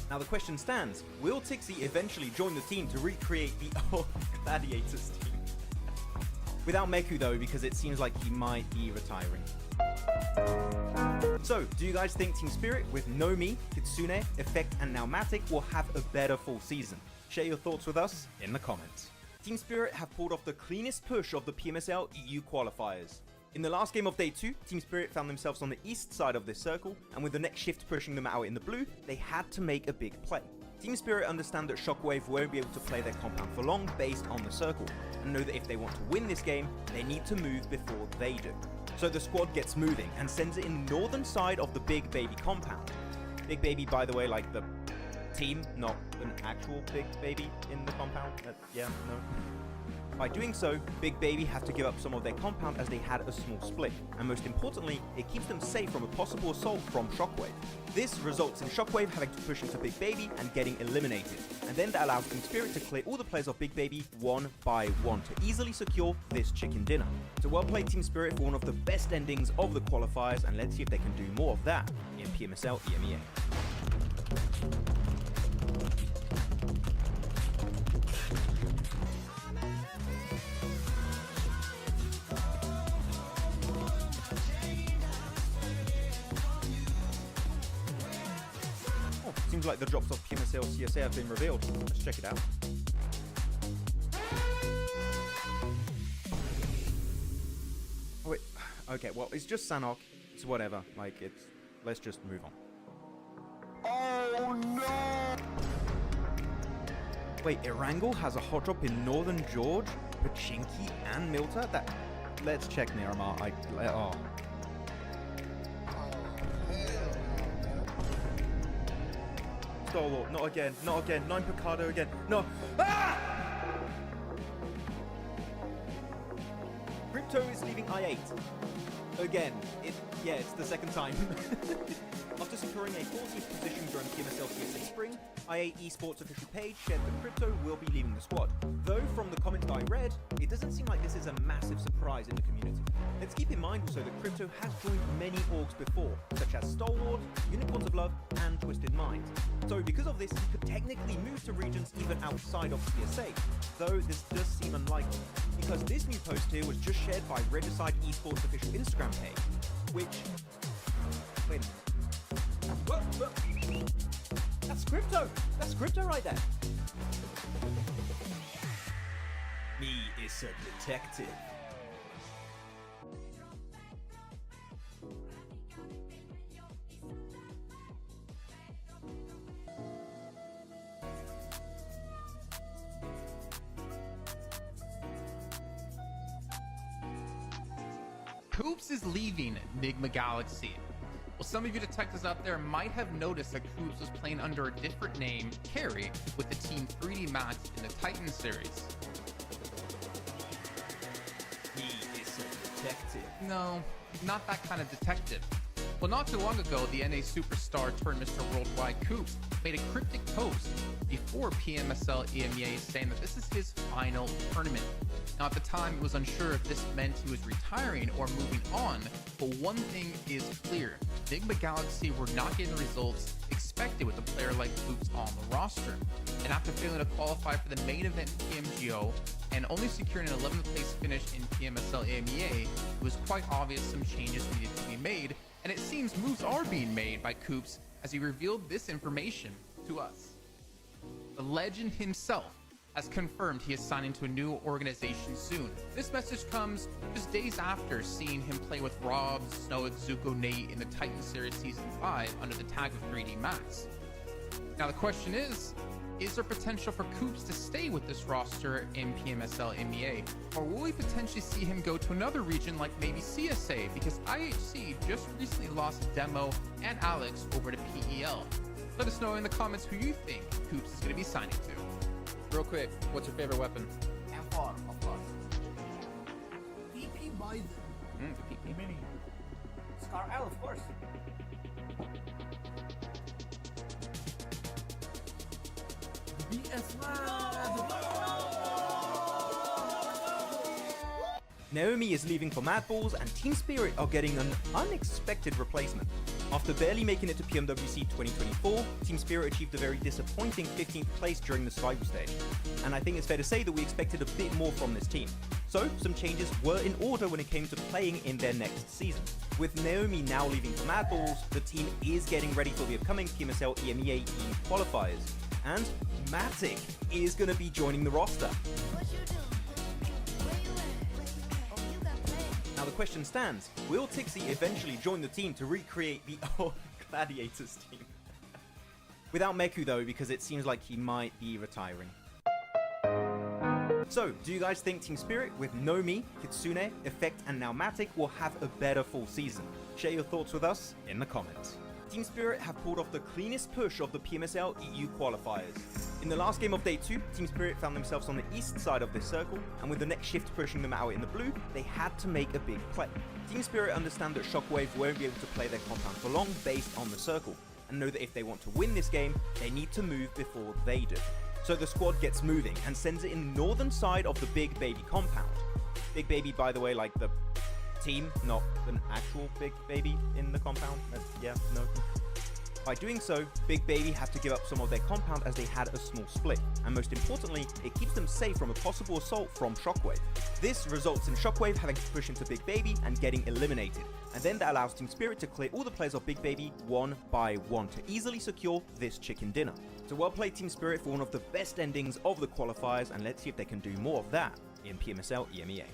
Now the question stands, will Tixie eventually join the team to recreate the old Gladiators team? Without Meku though, because it seems like he might be retiring. So, do you guys think Team Spirit with Nomi, Kitsune, Effect and now Matic will have a better full season? Share your thoughts with us in the comments. Team Spirit have pulled off the cleanest push of the PMSL EU qualifiers. In the last game of Day 2, Team Spirit found themselves on the east side of this circle, and with the next shift pushing them out in the blue, they had to make a big play. Team Spirit understand that Shockwave won't be able to play their compound for long based on the circle, and know that if they want to win this game, they need to move before they do. So the squad gets moving and sends it in the northern side of the Big Baby compound. Big Baby, by the way, like the team, not an actual Big Baby in the compound. Yeah, no. By doing so, Big Baby have to give up some of their compound as they had a small split, and most importantly, it keeps them safe from a possible assault from Shockwave. This results in Shockwave having to push into Big Baby and getting eliminated, and then that allows Team Spirit to clear all the players of Big Baby one by one to easily secure this chicken dinner. So well played Team Spirit for one of the best endings of the qualifiers, and let's see if they can do more of that in PMSL EMEA. Seems like the drops of PMSL CSA have been revealed. Let's check it out. Oh wait, okay, well, it's just Sanhok. It's whatever, like, it's... Let's just move on. Oh no! Wait, Erangel has a hot drop in Northern George, Pachinki and Milta? That... Let's check Miramar. Oh. Star-Lord, not again, not again. 9 Picardo again. No. Ah! Crypto is leaving I8. Again. It's the second time. After securing a 14th position during PMSL CSA Spring, I8 Esports official page shared that Crypto will be leaving the squad. Though from the comment I read, it doesn't seem like this is a massive surprise in the community. Let's keep in mind also that Crypto has joined many orgs before, such as Stalwart, Unicorns of Love, and Twisted Minds. So because of this, he could technically move to regions even outside of CSA, though this does seem unlikely, because this new post here was just shared by Regicide Esports official Instagram page, which... Wait a minute. What? That's Crypto! That's Crypto right there! Me is a detective. Koops is leaving Enigma Galaxy. Well, some of you detectives out there might have noticed that Koops was playing under a different name, Carry, with the team 3D Max in the Titan series. He is a detective. No, not that kind of detective. Well, not too long ago, the NA superstar turned Mr. Worldwide Koops made a cryptic post before PMSL EMEA saying that this is his final tournament. Now, at the time, it was unsure if this meant he was retiring or moving on, but one thing is clear. Enigma Galaxy were not getting the results expected with a player like Luke's on the roster. And after failing to qualify for the main event in PMGO and only securing an 11th place finish in PMSL AMEA, it was quite obvious some changes needed to be made, and it seems moves are being made by Koops as he revealed this information to us. The legend himself has confirmed he is signing to a new organization soon. This message comes just days after seeing him play with Rob, Snowick, Zuko, Nate in the Titan Series Season 5 under the tag of 3D Max. Now the question is there potential for Koops to stay with this roster in PMSL MEA? Or will we potentially see him go to another region like maybe CSA? Because IHC just recently lost Demo and Alex over to PEL. Let us know in the comments who you think Koops is going to be signing to. Real quick, what's your favorite weapon? M4, of course. PP Bison. The PP. Mini. Scar L, of course. Naomi is leaving for Mad Balls, and Team Spirit are getting an unexpected replacement. After barely making it to PMWC 2024, Team Spirit achieved a very disappointing 15th place during the survival stage. And I think it's fair to say that we expected a bit more from this team. So, some changes were in order when it came to playing in their next season. With Naomi now leaving for Mad Balls, the team is getting ready for the upcoming PMSL EMEA EU qualifiers. And Matic is going to be joining the roster. Now the question stands, will Tixie eventually join the team to recreate the old Gladiators team? Without Meku though, because it seems like he might be retiring. So, do you guys think Team Spirit with Nomi, Kitsune, Effect and now Matic will have a better full season? Share your thoughts with us in the comments. Team Spirit have pulled off the cleanest push of the PMSL EU qualifiers. In the last game of day 2, Team Spirit found themselves on the east side of this circle, and with the next shift pushing them out in the blue, they had to make a big play. Team Spirit understand that Shockwave won't be able to play their compound for long based on the circle, and know that if they want to win this game, they need to move before they do. So the squad gets moving and sends it in the northern side of the Big Baby compound. Big Baby, by the way, like the team, not an actual Big Baby in the compound. Yeah, no. By doing so, Big Baby have to give up some of their compound as they had a small split, and most importantly, it keeps them safe from a possible assault from Shockwave. This results in Shockwave having to push into Big Baby and getting eliminated, and then that allows Team Spirit to clear all the players of Big Baby one by one to easily secure this chicken dinner. So well played Team Spirit for one of the best endings of the qualifiers, and let's see if they can do more of that in PMSL EMEA.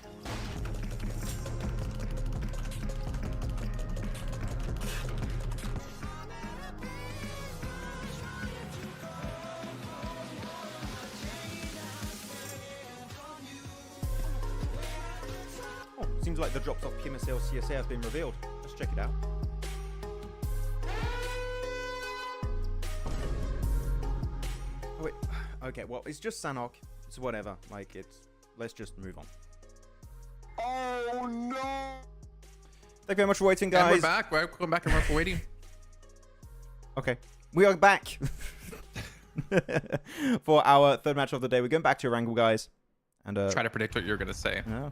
Seems like the drops off PMSL CSA has been revealed. Let's check it out. Oh, wait. Okay, well, it's just Sanhok. It's whatever. Like, let's just move on. Oh no! Thank you very much for waiting, guys. And we're back. Welcome back, everyone, for waiting. Okay, we are back for our third match of the day. We're going back to Erangel, guys. And try to predict what you're gonna say. No,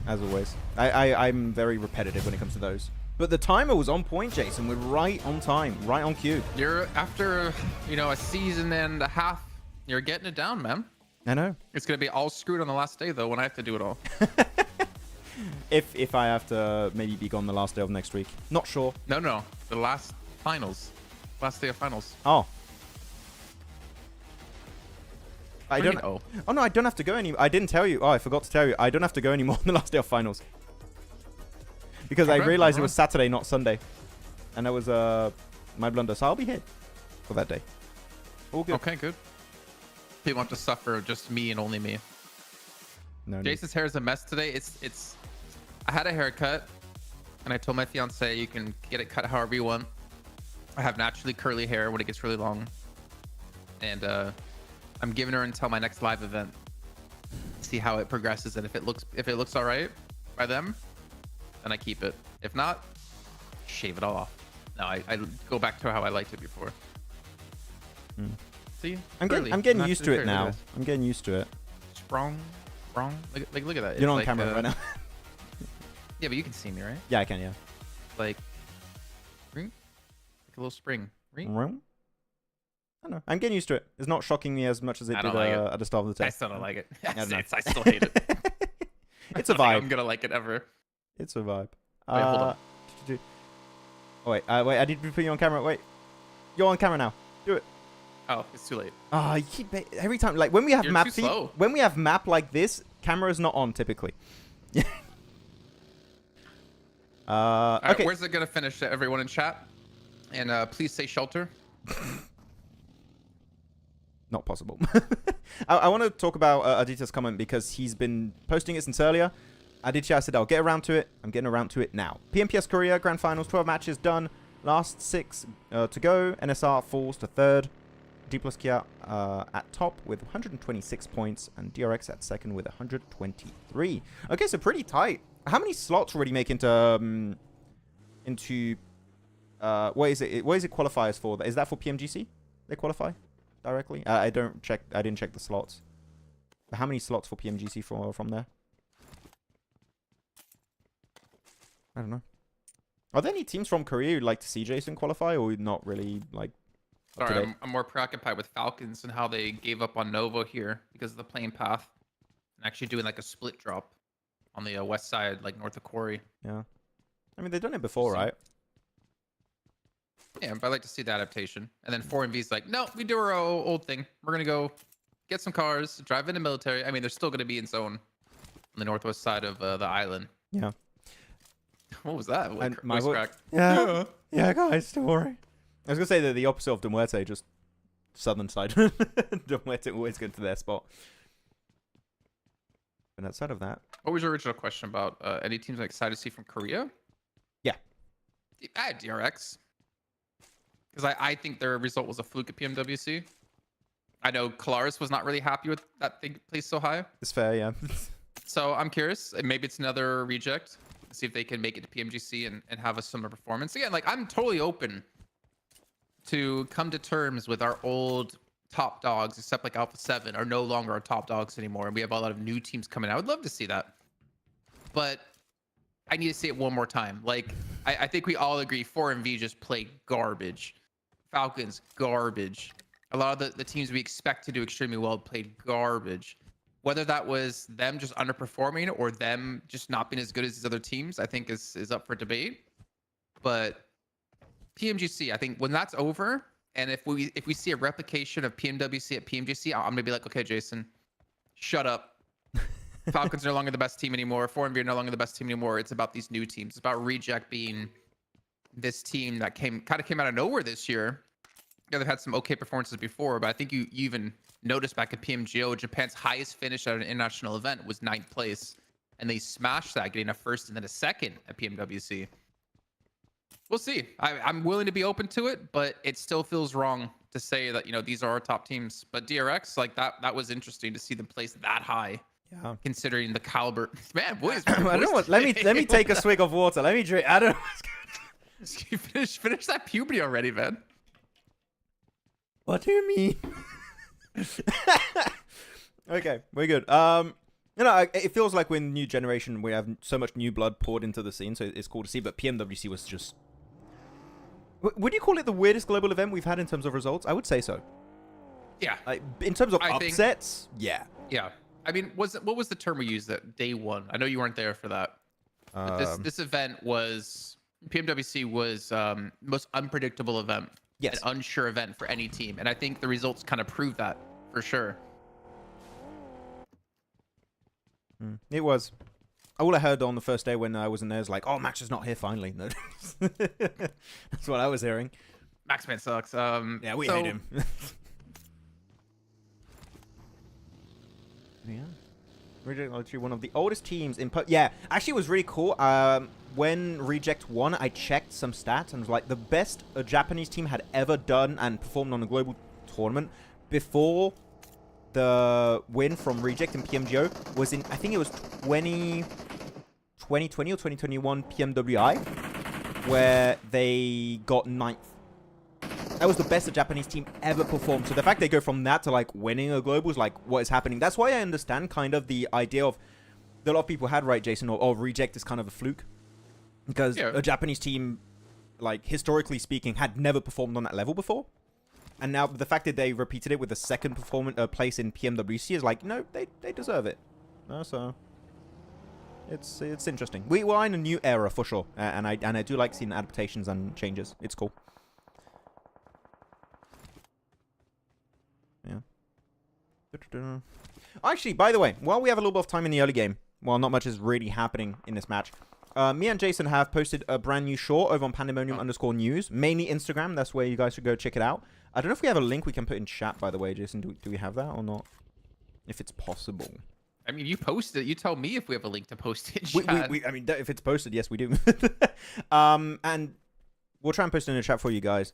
as always. I'm very repetitive when it comes to those. But the timer was on point, Jason. We're right on time, right on cue. You're after, a season and a half. You're getting it down, man. I know. It's gonna be all screwed on the last day though, when I have to do it all. If I have to maybe be gone the last day of next week. Not sure. No. The last finals. Last day of finals. Oh. I don't know. Oh no, I don't have to go any. I didn't tell you. Oh, I forgot to tell you. I don't have to go anymore on the last day of finals. Because I realized it was Saturday, not Sunday. And that was my blunder. So I'll be here for that day. All good. Okay, good. You want to suffer just me and only me. No. Jason's hair is a mess today. It's I had a haircut and I told my fiance you can get it cut however you want. I have naturally curly hair when it gets really long. And I'm giving her until my next live event. See how it progresses, and if it looks all right by them, then I keep it. If not, shave it all off. No, I go back to how I liked it before. Mm. See, I'm getting used to it now. I'm getting used to it. Strong. wrong. Look at that. You're not on It's camera right now. Yeah, but you can see me, right? Yeah, I can. Yeah. Like, ring? Like a little spring. Ring? I don't know. I'm getting used to it. It's not shocking me as much as it I did don't like it. at the start of the I test. still don't like it. I don't know. I still hate it. It's a I don't think vibe. I'm gonna like it ever. It's a vibe. Wait, hold on. Oh, wait, wait. I need to put you on camera. Wait. You're on camera now. Do it. Oh, it's too late. Ah, you keep every time. Like when we have You're map too feed, slow. when we have map like this, camera is not on typically. All right, Okay. where's it gonna finish? Everyone in chat, and please say shelter. Not possible. I want to talk about Aditya's comment because he's been posting it since earlier. Aditya, I said I'll get around to it. I'm getting around to it now. PMPS Korea Grand Finals, 12 matches done. Last 6 to go. NSR falls to 3rd. D plus Kia at top with 126 points. And DRX at 2nd with 123. Okay, so pretty tight. How many slots already make into what is it? What is it qualifiers for? Is that for PMGC? They qualify directly? I didn't check the slots. But how many slots for PMGC from there? I don't know. Are there any teams from Korea who'd like to see Jason qualify, or not really like? Sorry, I'm more preoccupied with Falcons and how they gave up on Nova here because of the plane path, and actually doing like a split drop on the west side, like north of Quarry. Yeah, I mean they've done it before, right? Yeah, but I'd like to see the adaptation. And then 4MV's like, no, we do our old thing. We're gonna go get some cars, drive into military. I mean, they're still gonna be in zone on the northwest side of the island. Yeah. What was that? And my Voice voice- crack. Yeah. Yeah, guys, don't worry. I was gonna say that the opposite of Muerte, just southern side. Muerte always go to their spot. And outside of that, What was your original question about any teams I'm excited to see from Korea? Yeah. I had DRX. Because I think their result was a fluke at PMWC. I know Kalaris was not really happy with that thing placed so high. it's fair, yeah. So I'm curious. Maybe it's another reject. See if they can make it to PMGC and have a similar performance. Again, like I'm totally open to come to terms with our old top dogs, except like Alpha 7 are no longer our top dogs anymore. And we have a lot of new teams coming out. I would love to see that. But I need to see it one more time. Like, I think we all agree 4MV just played garbage. Falcons, garbage. A lot of the teams we expect to do extremely well played garbage. Whether that was them just underperforming or them just not being as good as these other teams, I think is up for debate. But PMGC, I think when that's over, and if we see a replication of PMWC at PMGC, I'm gonna be like, okay, Jason, shut up. Falcons are no longer the best team anymore. 4MV are no longer the best team anymore. It's about these new teams. It's about Reject being this team that came out of nowhere this year. Yeah, they've had some okay performances before, but I think you even noticed back at PMGO, Japan's highest finish at an international event was 9th place, and they smashed that, getting a 1st and then a 2nd at PMWC. We'll see. I'm willing to be open to it, but it still feels wrong to say that, you know, these are our top teams. But DRX, like that was interesting to see them place that high. Yeah. Considering the caliber. Man, boys. I don't know what. Let me take a swig of water. Let me drink. I don't know what's going on. Finish that puberty already, man. What do you mean? Okay, we're good. You know, it feels like we're in new generation. We have so much new blood poured into the scene, so it's cool to see. But PMWC was just. Would you call it the weirdest global event we've had in terms of results? I would say so. Yeah. Like, in terms of upsets, yeah. Yeah. I mean, what was the term we used at day one? I know you weren't there for that. But this event was PMWC was most unpredictable event. Yes. An unsure event for any team, and I think the results kind of prove that for sure. It was. All I heard on the first day when I wasn't there is like, "Oh, Max is not here finally." No. That's what I was hearing. Maxman sucks. Yeah, we hate him. Yeah. Reject literally one of the oldest teams in yeah, actually it was really cool. When Reject won, I checked some stats and it was like the best a Japanese team had ever done and performed on a global tournament before the win from Reject in PMGO was in, I think it was 2020 or 2021 PMWI, where they got 9th. That was the best a Japanese team ever performed. So the fact they go from that to like winning a global is like what is happening. That's why I understand kind of the idea of that a lot of people had, right, Jason, or reject is kind of a fluke. Because a Japanese team, like historically speaking, had never performed on that level before. And now the fact that they repeated it with a second place in PMWC is like, no, they deserve it. No, so it's interesting. We're in a new era for sure, and I do like seeing adaptations and changes. It's cool. Yeah. Actually, by the way, while we have a little bit of time in the early game, while not much is really happening in this match, me and Jason have posted a brand new short over on pandemonium_news, mainly Instagram. That's where you guys should go check it out. I don't know if we have a link we can put in chat, by the way, Jason. Do we have that or not? If it's possible. I mean, you posted it. You tell me if we have a link to post it in chat. I mean, if it's posted, yes, we do. And we'll try and post it in the chat for you guys.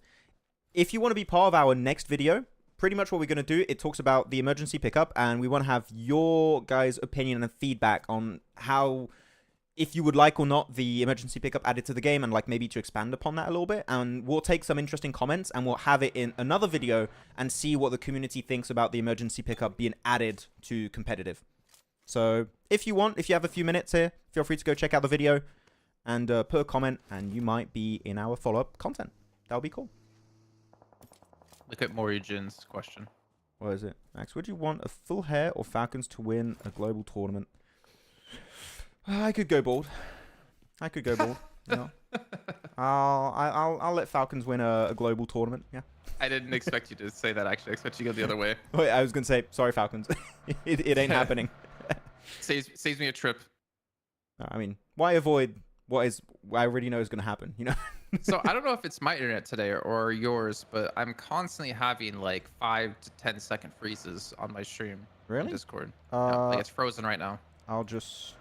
If you want to be part of our next video, pretty much what we're going to do, it talks about the emergency pickup, and we want to have your guys' opinion and feedback on how, if you would like or not, the emergency pickup added to the game, and like maybe to expand upon that a little bit. And we'll take some interesting comments and we'll have it in another video and see what the community thinks about the emergency pickup being added to competitive. So if you want, if you have a few minutes here, feel free to go check out the video and put a comment, and you might be in our follow-up content. That would be cool. Look at Morrigan's question. What is it? Max, would you want a full hair or Falcons to win a global tournament? I could go bald. No. I'll let Falcons win a global tournament. Yeah. I didn't expect you to say that, actually. I expect you to go the other way. Wait, I was going to say, sorry, Falcons. it ain't happening. Saves me a trip. I mean, why avoid what I already know is going to happen, you know? So I don't know if it's my internet today or yours, but I'm constantly having like 5 to 10 second freezes on my stream. Really? On Discord. Yeah, like it's frozen right now. I'll just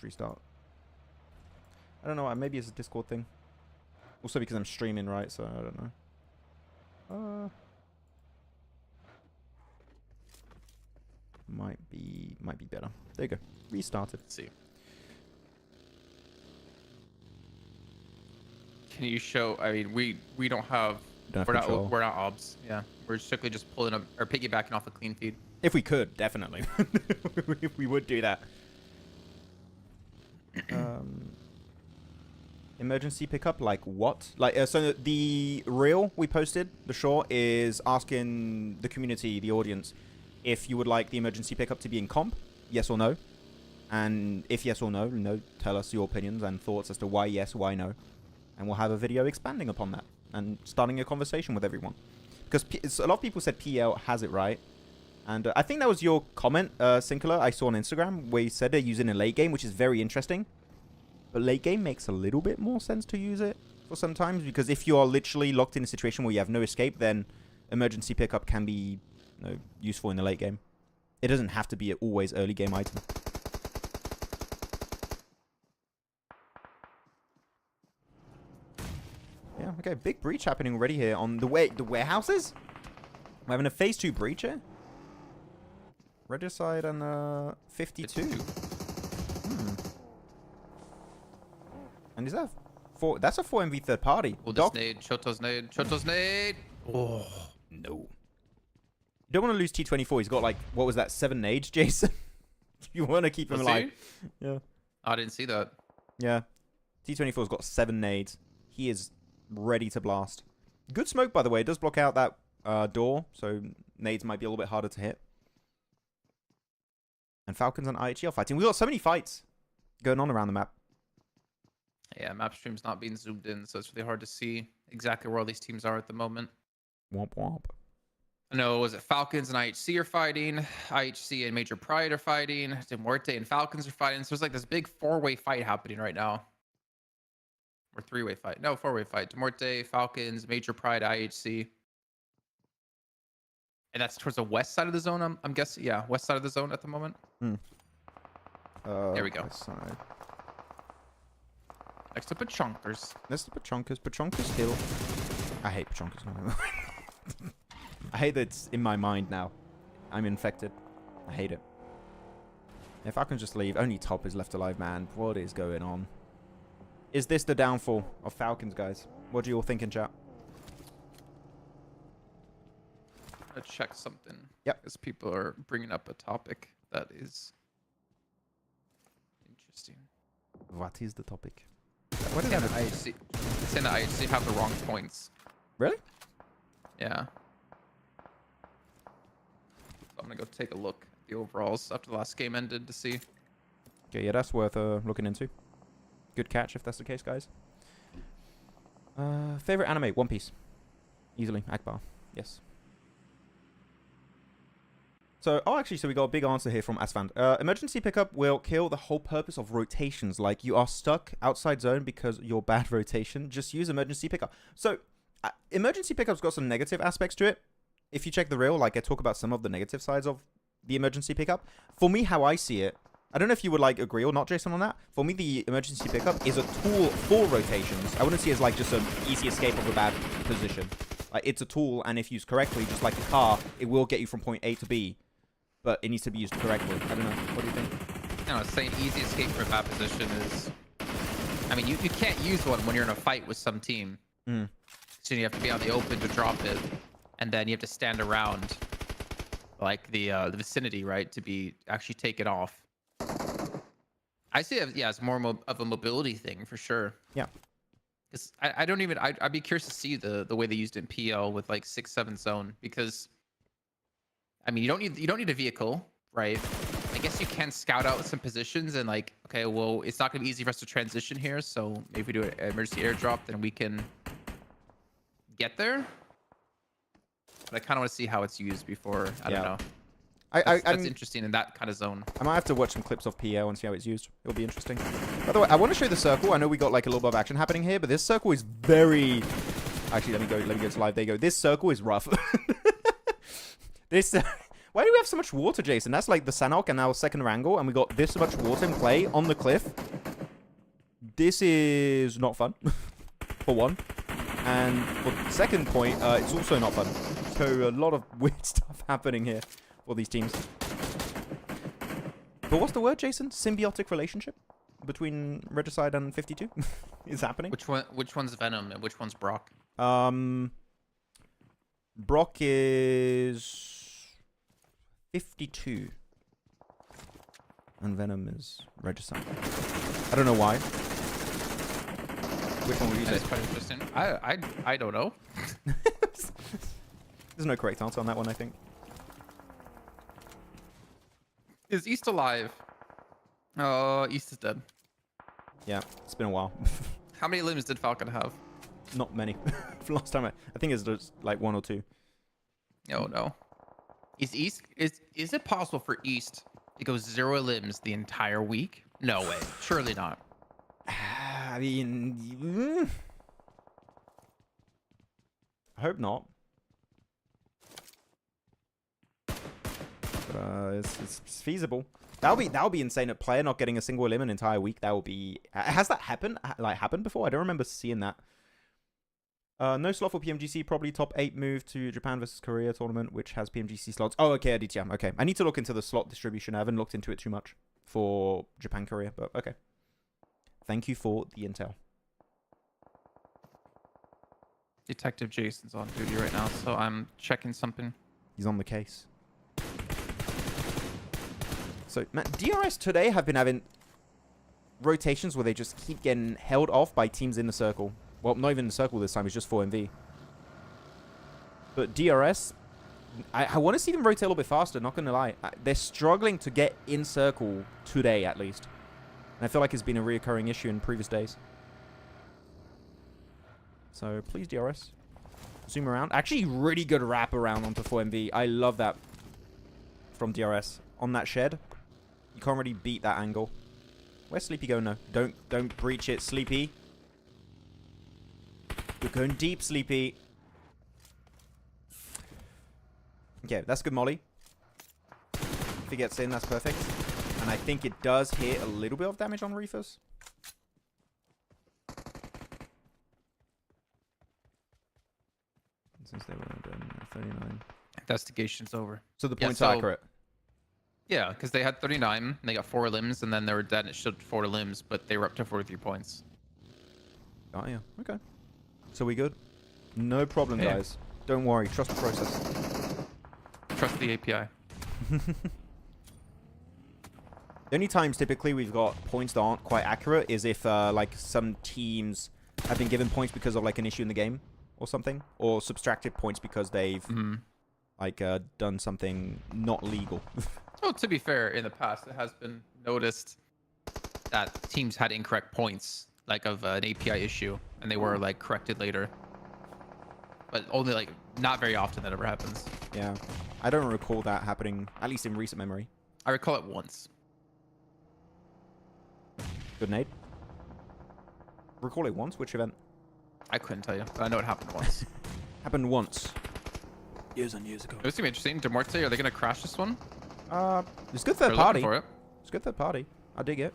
restart. I don't know. Maybe it's a Discord thing. Also because I'm streaming, right? So I don't know. Might be better. There you go. Restarted. Let's see. Can you show? I mean, we don't have. We're not obs. Yeah, we're strictly just pulling up or piggybacking off a clean feed. If we could, definitely. we would do that. Emergency pickup, like what? Like so the reel we posted, the short, is asking the community, the audience, if you would like the emergency pickup to be in comp, yes or no. And if yes or no, tell us your opinions and thoughts as to why yes, why no. And we'll have a video expanding upon that and starting a conversation with everyone. Because a lot of people said PL has it right. And I think that was your comment, Singular, I saw on Instagram, where you said they're using a late game, which is very interesting. But late game makes a little bit more sense to use it for sometimes. Because if you are literally locked in a situation where you have no escape, then emergency pickup can be useful in the late game. It doesn't have to be an always early game item. Yeah, okay, big breach happening already here on the warehouses. We're having a phase 2 breach here. Regicide and 52. And is that that's a 4MV third party. Well, this nade, Choto's nade. Oh no. You don't want to lose T24. He's got like, what was that, 7 nades, Jason? You want to keep him alive. Yeah. I didn't see that. Yeah. T24's got 7 nades. He is ready to blast. Good smoke, by the way. It does block out that door, so nades might be a little bit harder to hit. And Falcons and IHL fighting. We've got so many fights going on around the map. Yeah, map stream's not being zoomed in, so it's really hard to see exactly where all these teams are at the moment. Womp womp. No, was it Falcons and IHC are fighting? IHC and Major Pride are fighting. Muerte and Falcons are fighting. So there's like this big 4-way fight happening right now. Or 3-way fight. No, 4-way fight. Muerte, Falcons, Major Pride, IHC. And that's towards the west side of the zone, I'm guessing. Yeah, west side of the zone at the moment. There we go. West side. Next to Pachonkers. Next to Pachonkers. Pachonkers Hill. I hate Pachonkers. I hate that it's in my mind now. I'm infected. I hate it. If I can just leave, only Top is left alive, man. What is going on? Is this the downfall of Falcons, guys? What do you all think in chat? gonna check something. Yep. Because people are bringing up a topic that is interesting. What is the topic? What is that? IHC. It's saying that IHC have the wrong points. Really? Yeah. So I'm gonna go take a look at the overalls after the last game ended to see. Okay, yeah, that's worth looking into. Good catch if that's the case, guys. Favorite anime? One Piece. Easily. Akbar. Yes. So, so we got a big answer here from Asfand. Emergency pickup will kill the whole purpose of rotations. Like, you are stuck outside zone because you're bad rotation. Just use emergency pickup. So, emergency pickup's got some negative aspects to it. If you check the reel, like, I talk about some of the negative sides of the emergency pickup. For me, how I see it, I don't know if you would, like, agree or not, Jason, on that. For me, the emergency pickup is a tool for rotations. I wouldn't see it as, like, just an easy escape of a bad position. Like, it's a tool, and if used correctly, just like a car, it will get you from point A to B. But it needs to be used correctly. I don't know. What do you think? No, saying easy escape from a bad position is... I mean, you can't use one when you're in a fight with some team. Mm. So you have to be on the open to drop it. And then you have to stand around, like, the vicinity, right? To be actually taken off. I see it, yeah, it's more of a mobility thing, for sure. Yeah. Because I don't even... I'd be curious to see the way they used it in PL with, like, 6-7 zone. Because... I mean, you don't need a vehicle, right? I guess you can scout out some positions and like, okay, well, it's not gonna be easy for us to transition here, so maybe we do an emergency airdrop, then we can get there. But I kind of want to see how it's used before. I don't know. That's interesting in that kind of zone. I might have to watch some clips of PL and see how it's used. It'll be interesting. By the way, I want to show the circle. I know we got like a little bit of action happening here, but this circle is very... Actually, let me go to live. There you go. This circle is rough. This, why do we have so much water, Jason? That's like the Sanhok and our second Erangel, and we got this much water in play on the cliff. This is not fun, for one. And for the second point, it's also not fun. So a lot of weird stuff happening here for these teams. But what's the word, Jason? Symbiotic relationship between Regicide and 52 is happening. Which one's Venom and which one's Brock? Brock is 52. And Venom is Regicide. I don't know why. Which one would you say? That's quite interesting. I don't know. There's no correct answer on that one, I think. Is East alive? East is dead. Yeah, it's been a while. How many limbs did Falcon have? Not many. Last time I think it's just like 1 or 2. Oh no. Is it possible for East to go 0 limbs the entire week? No way. Surely not. I mean, I hope not. But it's feasible. That'll be insane. A player not getting a single limb an entire week. That will be. Has that happened? Like happened before? I don't remember seeing that. No slot for PMGC. Probably top 8 move to Japan versus Korea tournament, which has PMGC slots. Oh, okay, Aditya. Okay, I need to look into the slot distribution. I haven't looked into it too much for Japan Korea, but okay. Thank you for the intel. Detective Jason's on duty right now, so I'm checking something. He's on the case. So, man, DRS today have been having rotations where they just keep getting held off by teams in the circle. Well, not even in the circle this time. It's just 4MV. But DRS, I want to see them rotate a little bit faster, not going to lie. They're struggling to get in circle today, at least. And I feel like it's been a reoccurring issue in previous days. So, please, DRS. Zoom around. Actually, really good wrap around onto 4MV. I love that from DRS. On that shed, you can't really beat that angle. Where's Sleepy going now? Don't breach it, Sleepy. You're going deep, Sleepy. Okay, that's good molly. If he gets in, that's perfect. And I think it does hit a little bit of damage on Reefers. Since they were doing 39. Investigation's over. So the points are accurate. Yeah, because they had 39, and they got 4 limbs, and then they were dead, and it showed 4 limbs, but they were up to 43 points. Oh, yeah. Okay. So we good? No problem, guys. Don't worry. Trust the process. Trust the API. The only times typically we've got points that aren't quite accurate is if like some teams have been given points because of like an issue in the game or something, or subtracted points because they've like done something not legal. Well, to be fair, in the past it has been noticed that teams had incorrect points, like of an API issue, and they were like corrected later. But only like not very often that ever happens. Yeah, I don't recall that happening, at least in recent memory. I recall it once. Good nade. Recall it once? Which event? I couldn't tell you, but I know it happened once. Happened once. Years and years ago. It's gonna be interesting. Muerte, are they gonna crash this one? It's good third They're party. looking for it. It's good third party. I dig it.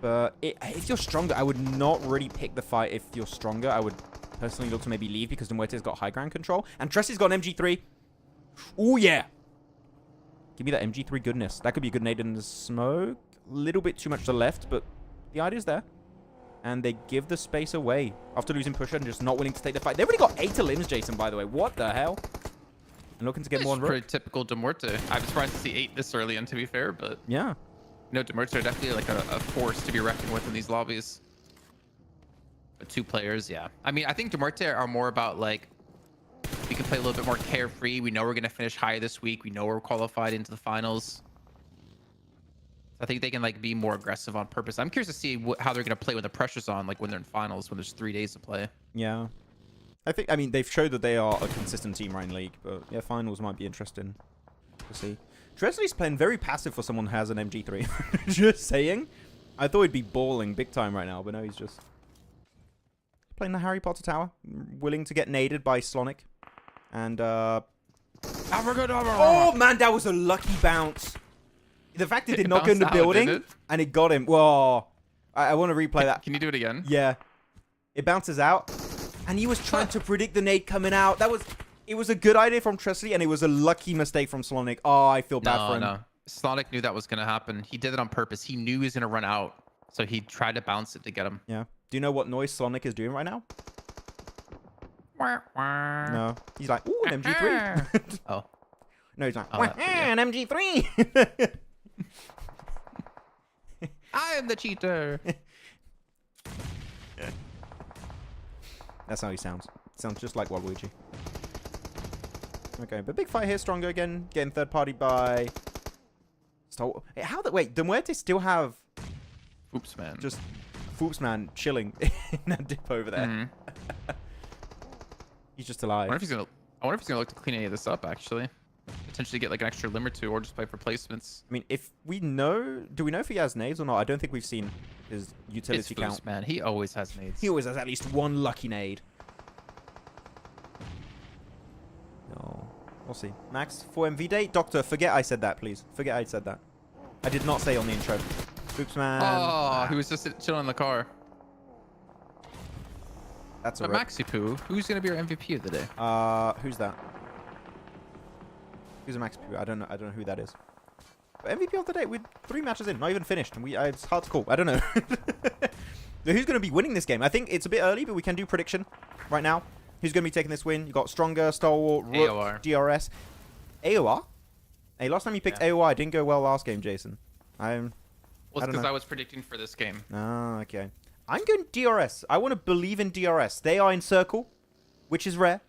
But if you're stronger, I would not really pick the fight if you're stronger. I would personally look to maybe leave because Muerte's got high ground control. And Tressy's got an MG3. Oh, yeah. Give me that MG3 goodness. That could be a good nade in the smoke. A little bit too much to the left, but the idea's there. And they give the space away after losing pusher and just not willing to take the fight. They've already got 8 limbs, Jason, by the way. What the hell? And looking to get more on rook. Pretty typical Muerte. I'm surprised to see 8 this early in, to be fair, but Yeah. you know, Muerte are definitely like a force to be reckoned with in these lobbies. But 2 players, yeah. I mean, I think Muerte are more about like, we can play a little bit more carefree. We know we're going to finish higher this week. We know we're qualified into the finals. I think they can like be more aggressive on purpose. I'm curious to see how they're going to play when the pressure's on, like when they're in finals, when there's 3 days to play. Yeah. I mean, they've showed that they are a consistent team right in league, but yeah, finals might be interesting to see. Tresley's playing very passive for someone who has an MG3. Just saying. I thought he'd be balling big time right now, but no, he's just playing the Harry Potter tower, willing to get naded by Slonic. And, oh, man, that was a lucky bounce. The fact it did not go in the building, and it got him. Whoa. I want to replay that. Can you do it again? Yeah. It bounces out. And he was trying to predict the nade coming out. It was a good idea from Tresley, and it was a lucky mistake from Slonic. Oh, I feel bad for him. No. Slonic knew that was going to happen. He did it on purpose. He knew he was going to run out, so he tried to bounce it to get him. Yeah. Do you know what noise Slonic is doing right now? No. He's like, ooh, an MG3. Oh. No, he's like, yeah. an MG3. I am the cheater. That's how he sounds. Sounds just like Waluigi. Okay, but big fight here. Stronger again. Getting third party by... Wait, the Muerte still have... Oops, man. Just Foops man chilling in that dip over there. He's just alive. I wonder if he's gonna look to clean any of this up, actually. Potentially get like an extra limb or 2, or just play for placements. I mean, if we know... Do we know if he has nades or not? I don't think we've seen his utility count. Foops, man. He always has nades. He always has at least one lucky nade. No. We'll see. Max, 4MV day. Doctor, forget I said that, please. Forget I said that. I did not say on the intro. Oops, man. Oh, he was just chilling in the car. That's a But Maxipoo, who's going to be our MVP of the day? Who's that? Who's a Maxipoo? I don't know who that is. But MVP of the day, we're 3 matches in, not even finished. And it's hard to call. I don't know. So who's going to be winning this game? I think it's a bit early, but we can do prediction right now. Who's going to be taking this win? You got Stronger, Stalwart, Rook, AOR. DRS. AOR? Hey, last time you picked AOR, it didn't go well last game, Jason. Well, it's don't because know. I was predicting for this game. Ah, okay. I'm going DRS. I want to believe in DRS. They are in circle, which is rare.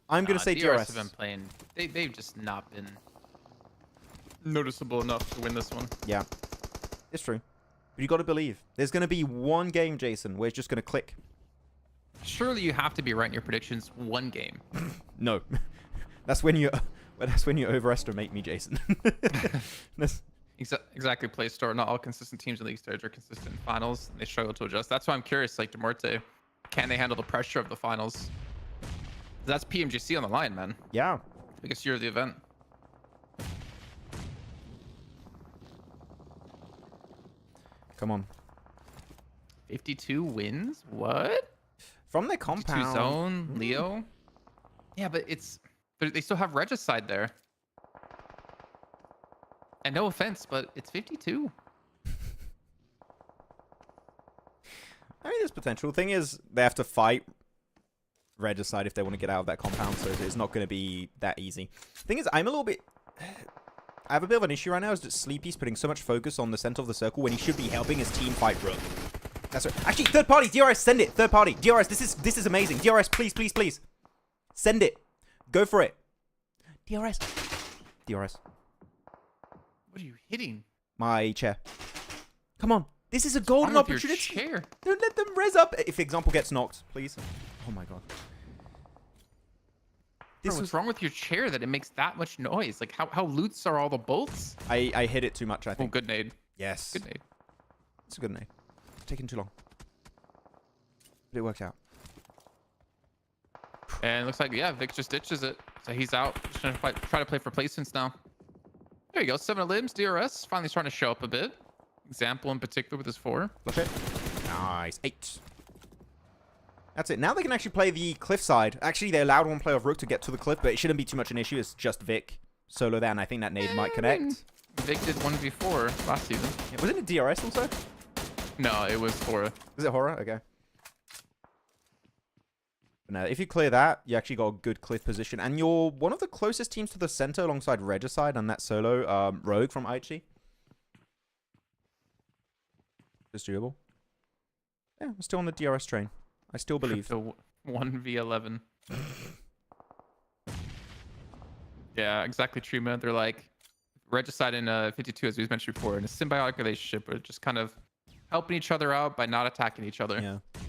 I'm going to say DRS. have been playing. They've just not been noticeable enough to win this one. Yeah, it's true. But you got to believe. There's going to be one game, Jason, where it's just going to click. Surely you have to be right in your predictions one game. No. That's when you overestimate me, Jason. Exactly, play store. Not all consistent teams in league stage are consistent in finals, and they struggle to adjust. That's why I'm curious, like Muerte, can they handle the pressure of the finals? That's PMGC on the line, man. Yeah. Biggest year of the event. Come on. 52 wins? What? From the compound. 52 zone, Leo. Yeah, but they still have Regicide there. And no offense, but it's 52. I mean, there's potential. Thing is, they have to fight Regicide if they want to get out of that compound, so it's not going to be that easy. Thing is, I'm a little bit... I have a bit of an issue right now, is that Sleepy's putting so much focus on the center of the circle when he should be helping his team fight Rook. That's right. Actually, third party, DRS, send it. Third party, DRS, this is amazing. DRS, please, please, please. Send it. Go for it. DRS. DRS. What are you hitting? My chair. Come on. This is a golden What's wrong with opportunity. your chair? Don't let them res up. If example gets knocked, please. Oh my god. Bro, what's wrong with your chair that it makes that much noise? Like, how loose are all the bolts? I hit it too much, I Oh, think. good nade. Yes. Good nade. It's a good nade. It's taking too long. But it worked out. And it looks like, yeah, Vic just ditches it. So he's out. Just gonna try to play for placements now. There you go. 7 limbs. DRS finally starting to show up a bit. Example in particular with his 4. Look it. Nice. 8. That's it. Now they can actually play the cliff side. Actually, they allowed one player of Rook to get to the cliff, but it shouldn't be too much an issue. It's just Vic solo there, and I think that nade might connect. Vic did 1v4 last season. Yeah, wasn't it DRS also? No, it was 4. Was it horror? Okay. But no, if you clear that, you actually got a good cliff position. And you're one of the closest teams to the center alongside Regicide and that solo Rogue from Aichi. It's doable. Yeah, we're still on the DRS train. I still believe. So 1v11. Yeah, exactly true, man. They're like Regicide and 52, as we mentioned before, in a symbiotic relationship, but just kind of helping each other out by not attacking each other. Yeah.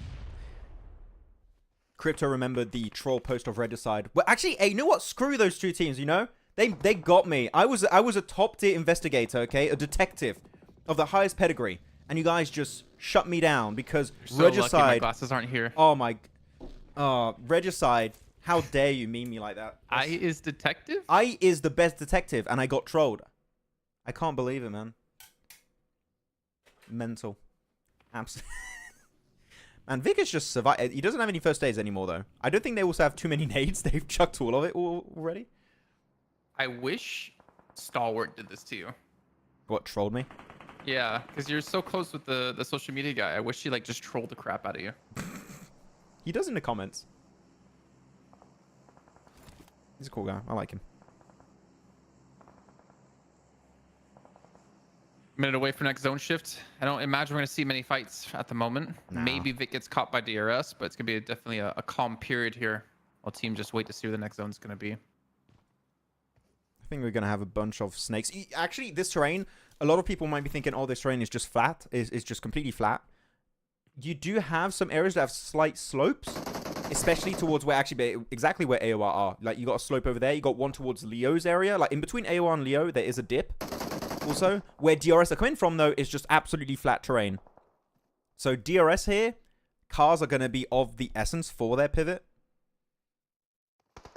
Crypto remembered the troll post of Regicide. Well, actually, hey, you know what? Screw those two teams, you know? They got me. I was a top tier investigator, okay? A detective of the highest pedigree. And you guys just shut me down because You're so Regicide... lucky my glasses aren't here. Oh my... Regicide. How dare you meme me like that? I is detective? I is the best detective and I got trolled. I can't believe it, man. Mental. Absolutely. Man, Vic has just survived. He doesn't have any first aids anymore, though. I don't think they also have too many nades. They've chucked all of it already. I wish Stalwart did this to you. What, trolled me? Yeah, because you're so close with the social media guy. I wish he like just trolled the crap out of you. He does in the comments. He's a cool guy. I like him. Minute away from next zone shift. I don't imagine we're going to see many fights at the moment. No. Maybe Vic gets caught by DRS, but it's going to be definitely a calm period here. While team just wait to see where the next zone is going to be. I think we're going to have a bunch of snakes. Actually, this terrain, a lot of people might be thinking, oh, this terrain is just flat. Is just completely flat. You do have some areas that have slight slopes, especially towards where actually exactly where AOR are. Like, you got a slope over there. You got one towards Leo's area. Like, in between AOR and Leo, there is a dip. Also, where DRS are coming from, though, is just absolutely flat terrain. So DRS here, cars are going to be of the essence for their pivot.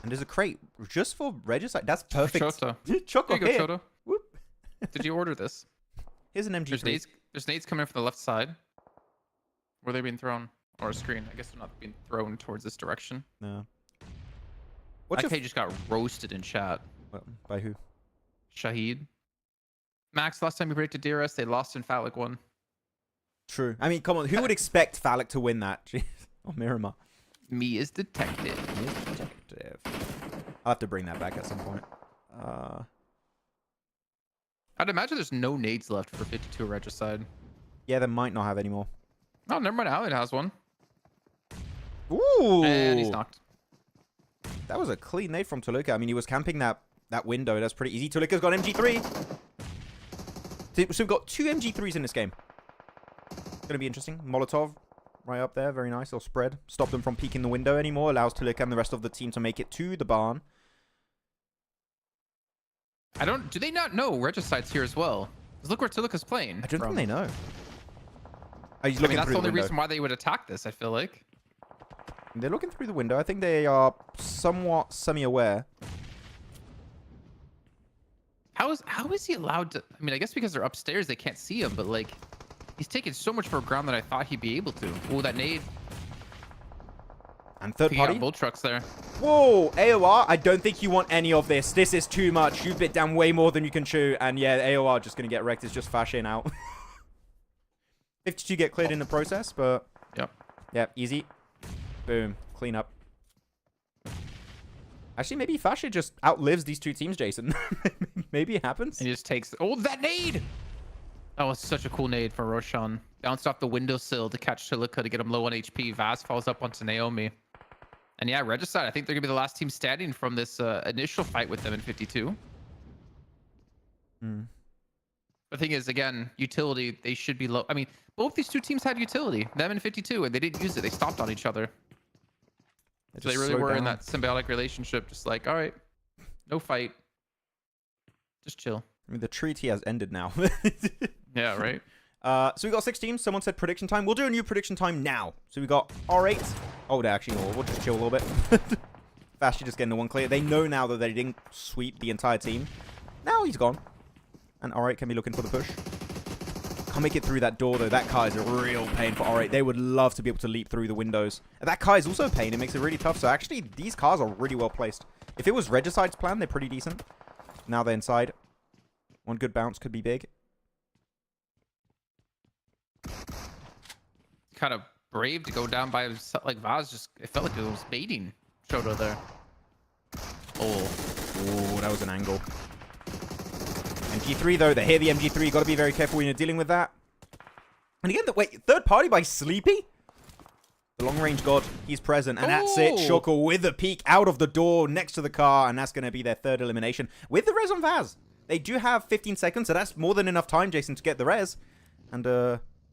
And there's a crate just for Regicide. That's perfect. Chota. Choco There you here. go, Chota. Whoop. Did you order this? Here's an MG3. There's nades coming in from the left side. Where they being thrown? Or a screen. I guess they're not being thrown towards this direction. No. What's That K just got roasted in chat. By who? Shahid. Max, last time we rated DRS, they lost in Phallic 1. True. I mean, come on. Who would expect Phallic to win that? Jeez. Oh, Miramar. Me is detective. Detective. I'll have to bring that back at some point. I'd imagine there's no nades left for 52 Regicide. Yeah, they might not have any more. Oh, never mind. Allied has one. Ooh. And he's knocked. That was a clean nade from Toluca. I mean, he was camping that window. That's pretty easy. Toluca's got MG3. So we've got 2 MG3s in this game. Going to be interesting. Molotov right up there. Very nice. They'll spread. Stop them from peeking the window anymore. Allows Toluca and the rest of the team to make it to the barn. Do they not know Regicide's here as well? Because look where Toluca's playing. I don't think from. they know. Oh, he's I looking mean, that's through the only window. reason why they would attack this, I feel like. They're looking through the window. I think they are somewhat semi-aware. How is he allowed to? I mean, I guess because they're upstairs, they can't see him, but like, he's taking so much for ground that I thought he'd be able to. Oh, that nade. And third He got party. bull trucks there. Whoa, AOR, I don't think you want any of this. This is too much. You've bit down way more than you can chew. And yeah, AOR just going to get wrecked. It's just Fashin out. 52 get cleared in the process, but... Yep. Yep, easy. Boom. Clean up. Actually, maybe Fascia just outlives these two teams, Jason. Maybe it happens. And he just takes... Oh, that nade! That was such a cool nade for Roshan. Bounced off the windowsill to catch Chilica to get him low on HP. Vaz falls up onto Naomi. And yeah, Regicide, I think they're going to be the last team standing from this initial fight with them in 52. The thing is, again, utility, they should be low. I mean, both these two teams had utility. Them in 52, and they didn't use it. They stopped on each other. So they really were in that symbiotic relationship. Just like, all right, no fight. Just chill. I mean, the treaty has ended now. Yeah, right? So we got 6 teams. Someone said prediction time. We'll do a new prediction time now. So we got R8. Oh, they actually, we'll just chill a little bit. Fascia just getting the one clear. They know now that they didn't sweep the entire team. Now he's gone. And R8 can be looking for the push. Can't make it through that door, though. That car is a real pain for R8. They would love to be able to leap through the windows. And that car is also a pain. It makes it really tough. So actually, these cars are really well placed. If it was Regicide's plan, they're pretty decent. Now they're inside. One good bounce could be big. Kind of brave to go down by himself. Like Vaz just, it felt like it was baiting Shoto there. Oh, that was an angle. MG3 though, they hear the MG3. Got to be very careful when you're dealing with that. And again, wait, third party by Sleepy? The long range god, he's present. And that's it. Shoko with a peek out of the door next to the car. And that's going to be their third elimination with the res on Vaz. They do have 15 seconds, so that's more than enough time, Jason, to get the res. And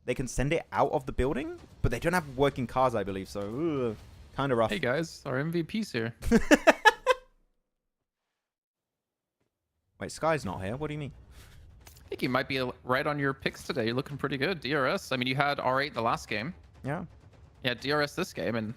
they can send it out of the building. But they don't have working cars, I believe. So, kind of rough. hey guys, our MVP's here. Wait, Sky's not here. What do you mean? I think you might be right on your picks today. You're looking pretty good. DRS. I mean, you had R8 the last game. Yeah. Yeah, DRS this game, and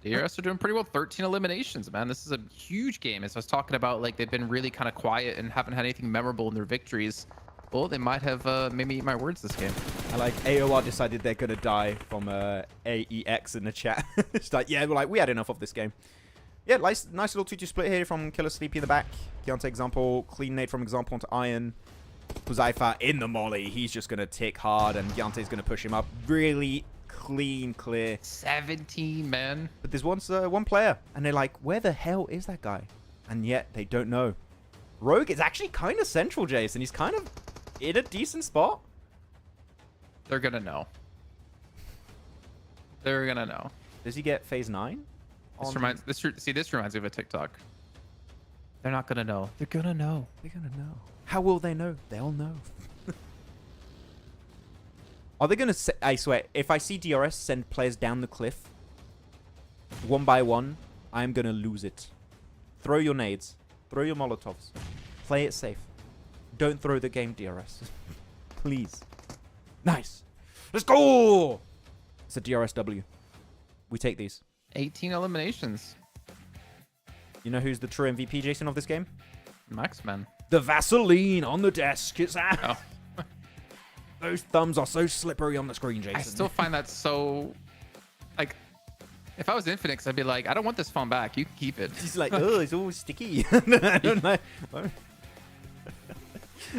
DRS are doing pretty well. 13 eliminations, man. This is a huge game. As I was talking about, like, they've been really kind of quiet and haven't had anything memorable in their victories. Well, they might have made me eat my words this game. I like AOR decided they're going to die from AEX in the chat. It's like, yeah, we had enough of this game. Yeah, nice little 2-2 split here from Killer Sleepy in the back. Giante Example, clean nade from Example onto Iron. Huzaifa in the molly. He's just going to tick hard, and Giante's going to push him up. Really clean, clear. 17, man. But there's one player, and they're like, where the hell is that guy? And yet, they don't know. Rogue is actually kind of central, Jason. He's kind of in a decent spot. They're going to know. They're going to know. Does he get phase 9? This reminds me of a TikTok. They're not gonna know. They're gonna know. They're gonna know. How will they know? They'll know. Are they gonna say, I swear, if I see DRS send players down the cliff, one by one, I'm gonna lose it. Throw your nades. Throw your Molotovs. Play it safe. Don't throw the game, DRS. Please. Nice. Let's go! It's a DRSW. We take these. 18 eliminations. You know who's the true MVP, Jason, of this game? Maxman. The Vaseline on the desk. It's Oh. Those thumbs are so slippery on the screen, Jason. I still find that so... Like, if I was Infinix, I'd be like, I don't want this phone back. You can keep it. He's like, oh, it's all sticky. I don't know.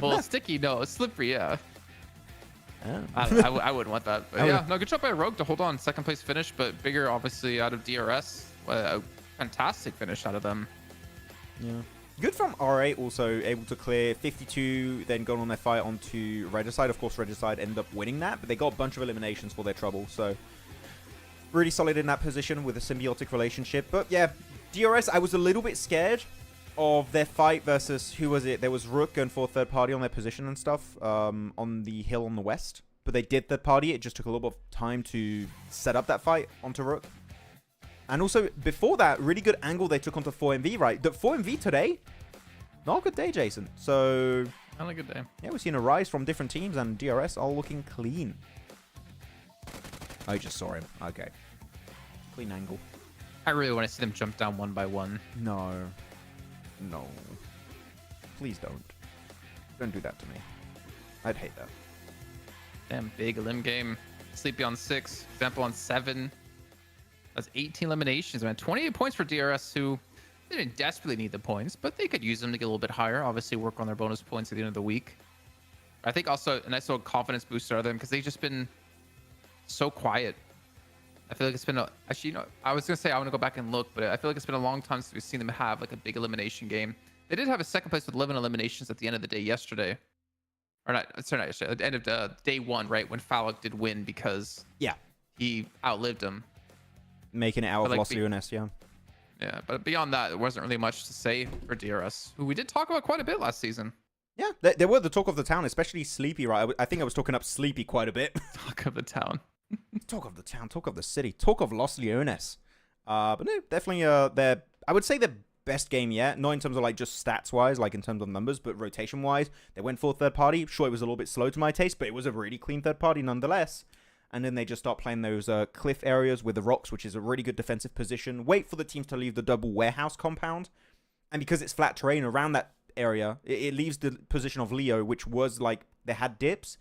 Well, sticky, no. Slippery, yeah. Oh. I wouldn't want that. But yeah, no, good job by Rogue to hold on. Second place finish, but bigger, obviously, out of DRS. A fantastic finish out of them. Yeah. Good from R8, also able to clear 52, then going on their fight onto Regicide. Of course, Regicide ended up winning that, but they got a bunch of eliminations for their trouble. So, really solid in that position with a symbiotic relationship. But yeah, DRS, I was a little bit scared of their fight versus, who was it? There was Rook going for third party on their position and stuff on the hill on the west. But they did third party. It just took a little bit of time to set up that fight onto Rook. And also, before that, really good angle they took onto 4MV, right? The 4MV today, not a good day, Jason. So, Not a good day. yeah, we've seen a rise from different teams, and DRS all looking clean. I just saw him. Okay. Clean angle. I really want to see them jump down one by one. No. No. Please don't. Don't do that to me. I'd hate that. Damn, big elim game. Sleepy on 6, Example on 7. That's 18 eliminations, man. 28 points for DRS, who they didn't desperately need the points, but they could use them to get a little bit higher. Obviously, work on their bonus points at the end of the week. I think also a nice little confidence booster out of them because they've just been so quiet I feel like it's been actually, I was gonna say I want to go back and look, but I feel like it's been a long time since we've seen them have like a big elimination game. They did have a second place with 11 eliminations at the end of the day yesterday, or not? Sorry, not yesterday. At the end of the day one, right when Falloc did win because he outlived him, making it out of like, Los Leones. Yeah. Yeah, but beyond that, there wasn't really much to say for DRS, who we did talk about quite a bit last season. Yeah, they were the talk of the town, especially Sleepy, right? I think I was talking up Sleepy quite a bit. Talk of the town. Talk of the town, talk of the city, talk of Los Leones. But no, definitely I would say their best game yet. Not in terms of like just stats wise, like in terms of numbers, but rotation wise. They went for third party. Sure, it was a little bit slow to my taste, but it was a really clean third party nonetheless. And then they just start playing those cliff areas with the rocks, which is a really good defensive position. Wait for the teams to leave the double warehouse compound. And because it's flat terrain around that area, it leaves the position of Leo, which was like, they had dips.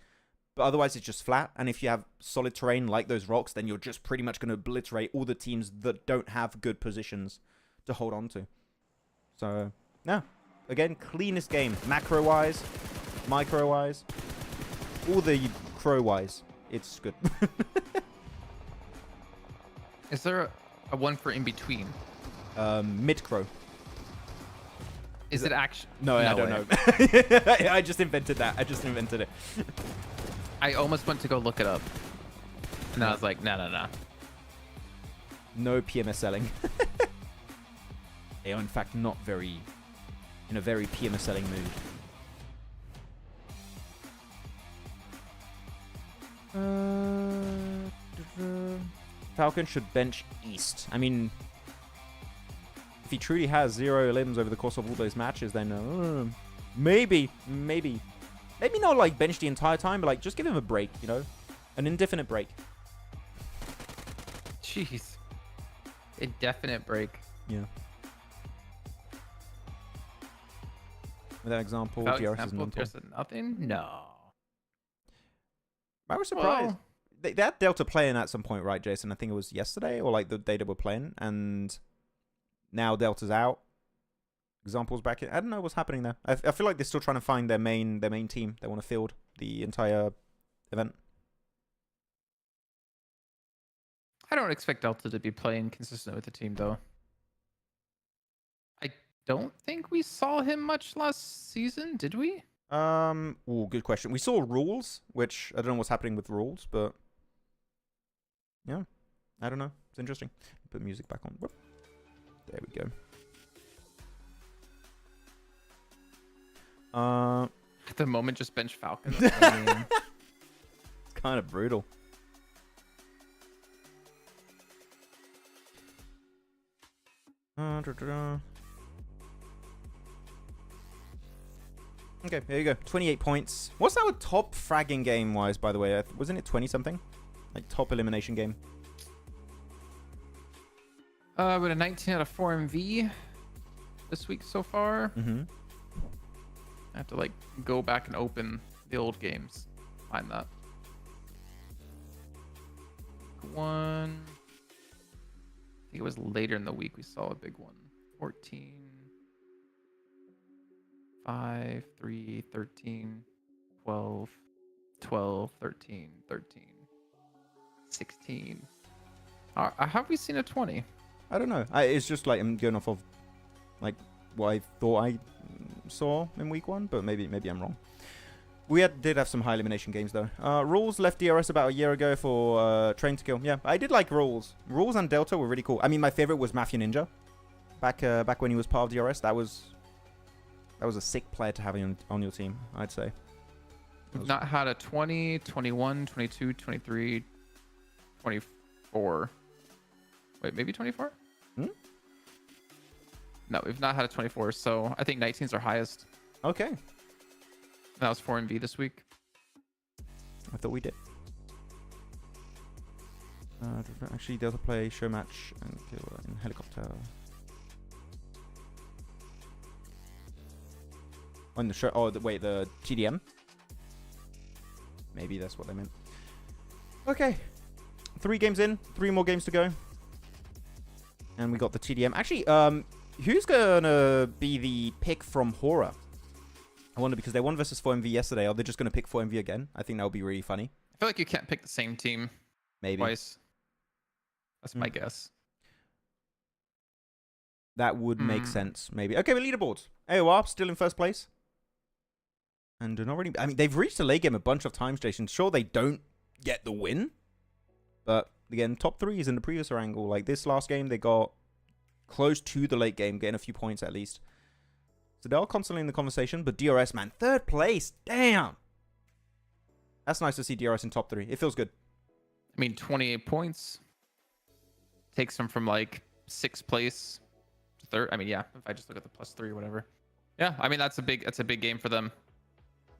But otherwise, it's just flat. And if you have solid terrain like those rocks, then you're just pretty much going to obliterate all the teams that don't have good positions to hold on to. So, yeah. Again, cleanest game. Macro-wise, micro-wise, all the crow-wise. It's good. Is there a one for in between? Mid-crow. Is it actually? No, I don't know. I just invented that. I just invented it. I almost went to go look it up. And then I was like, no. No PMSLing. They are in fact not in a very PMSLing mood. Falcon should bench East. I mean, if he truly has 0 limbs over the course of all those matches, then maybe. Maybe not like bench the entire time, but like just give him a break, you know? An indefinite break. Jeez. Indefinite break. Yeah. With that example, Without DRS is example, mental. there's nothing? No. I was surprised. Well, They had Delta playing at some point, right, Jason? I think it was yesterday or like the day they were playing. And now Delta's out. Examples back in. I don't know what's happening there. I feel like they're still trying to find their main team. They want to field the entire event. I don't expect Delta to be playing consistent with the team, though. I don't think we saw him much last season, did we? Good question. We saw Rules, which I don't know what's happening with Rules, but yeah, I don't know. It's interesting. Put music back on. Whoop. There we go. At the moment, just bench Falcon. It's kind of brutal. Okay, here you go. 28 points. What's our top fragging game-wise, by the way? Wasn't it 20-something? Like, top elimination game? With a 19 out of 4 MV this week so far. Mm-hmm. I have to, like, go back and open the old games. Find that. One. I think it was later in the week we saw a big one. 14. 5, 3, 13, 12, 12, 13, 13, 16. Have we seen a 20? I don't know. It's just like I'm going off of like what I thought I saw in week 1, but maybe I'm wrong. We did have some high elimination games though. Rules left DRS about a year ago for Train to Kill. Yeah, I did like Rules. Rules and Delta were really cool. I mean, my favorite was Mafia Ninja. Back when he was part of DRS, that was a sick player to have on your team, I'd say. We've not had a 20, 21, 22, 23, 24. Wait, maybe 24? Hmm? No, we've not had a 24, so I think 19's our highest. Okay. That was 4 MV this week. I thought we did. Actually, Delta play show match and kill in helicopter. On the show. Oh, wait, the TDM. Maybe that's what they meant. Okay, 3 games in, 3 more games to go, and we got the TDM. Actually, who's gonna be the pick from Horror? I wonder, because they won versus 4MV yesterday. Are they just gonna pick 4MV again? I think that would be really funny. I feel like you can't pick the same team Maybe. twice. That's my guess. That would make sense, maybe. Okay, but leaderboards. AOR still in first place. And not really. I mean, they've reached the late game a bunch of times, Jason. Sure, they don't get the win. But again, top 3 is in the previous Erangel. Like this last game, they got close to the late game, getting a few points at least. So they're constantly in the conversation. But DRS, man, 3rd place. Damn. That's nice to see DRS in top 3. It feels good. I mean, 28 points takes them from like 6th place to 3rd. I mean, yeah, if I just look at the +3 or whatever. Yeah, I mean, that's a big game for them.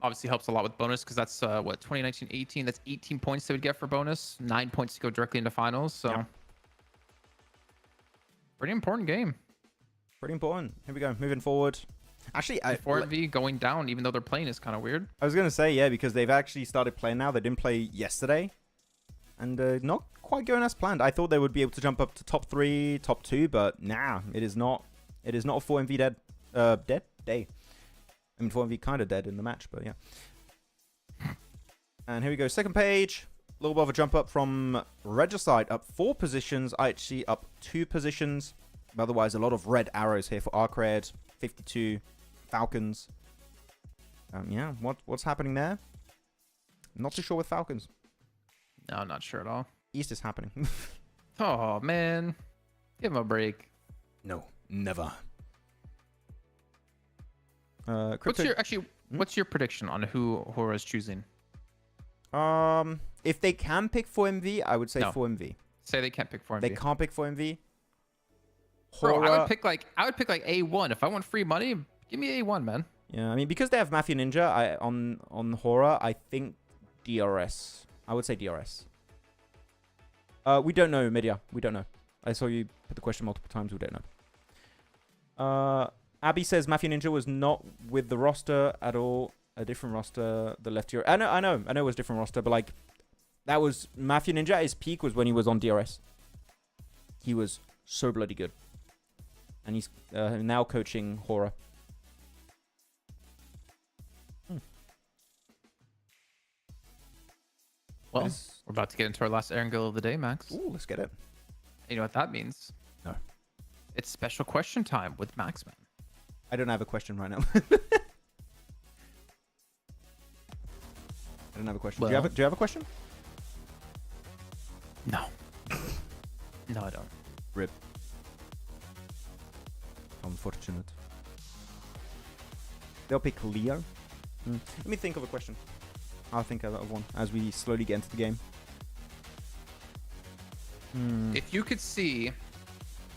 Obviously helps a lot with bonus because that's what 2019-18. That's 18 points they would get for bonus. 9 points to go directly into finals. So yeah. Pretty important game. Pretty important. Here we go. Moving forward. Actually, 4V going down, even though they're playing, is kind of weird. I was going to say, yeah, because they've actually started playing now. They didn't play yesterday. And not quite going as planned. I thought they would be able to jump up to top 3, top 2, but nah, it is not. It is not a 4MV dead day. I mean, 4MV kind of dead in the match, but yeah. And here we go. Second page. A little bit of a jump up from Regicide. Up 4 positions. IHC up 2 positions. Otherwise, a lot of red arrows here for Arcred. 52. Falcons. Yeah, what's happening there? Not too sure with Falcons. No, I'm not sure at all. East is happening. Oh, man. Give him a break. No, never. What's your prediction on who Hora is choosing? If they can pick 4MV, I would say No. 4MV. Say they can't pick 4MV. They can't pick 4MV. Bro, I would pick like A1 if I want free money. Give me A1, man. Yeah, I mean, because they have Mafia Ninja on Hora, I think DRS. I would say DRS. We don't know, Media. We don't know. I saw you put the question multiple times. We don't know. Abby says Mafia Ninja was not with the roster at all. A different roster. The left here. I know it was a different roster, but like that was Mafia Ninja at his peak was when he was on DRS. He was so bloody good. And he's now coaching Hora. Well, we're about to get into our last Erangel of the day, Max. Ooh, let's get it. You know what that means? No. It's special question time with Maxman. I don't have a question right now. I don't have a question. Well, do you have a question? No. No, I don't. Rip. Unfortunate. They'll pick Leo. Let me think of a question. I'll think of one as we slowly get into the game. If you could see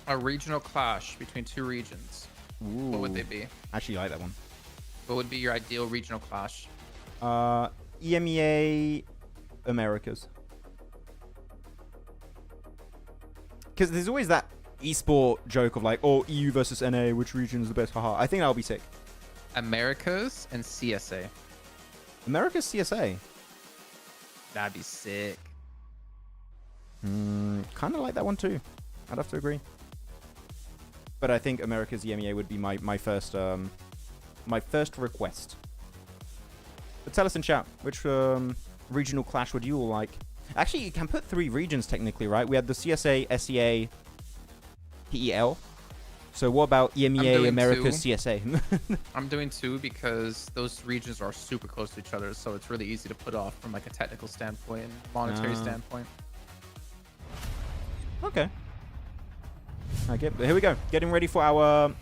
a regional clash between 2 regions, Ooh. what would they be? I actually like that one. What would be your ideal regional clash? EMEA Americas. Because there's always that esport joke of like, oh, EU versus NA, which region is the best? Haha. I think that'll be sick. Americas and CSA. America's CSA. That'd be sick. Kind of like that one too. I'd have to agree. But I think America's EMEA would be my first request. But tell us in chat, which regional clash would you all like? Actually, you can put 3 regions technically, right? We had the CSA, SEA, PEL. So what about EMEA, America's 2. CSA? I'm doing 2 because those regions are super close to each other, so it's really easy to put off from like a technical standpoint and monetary standpoint. Okay. Okay, here we go. Getting ready for our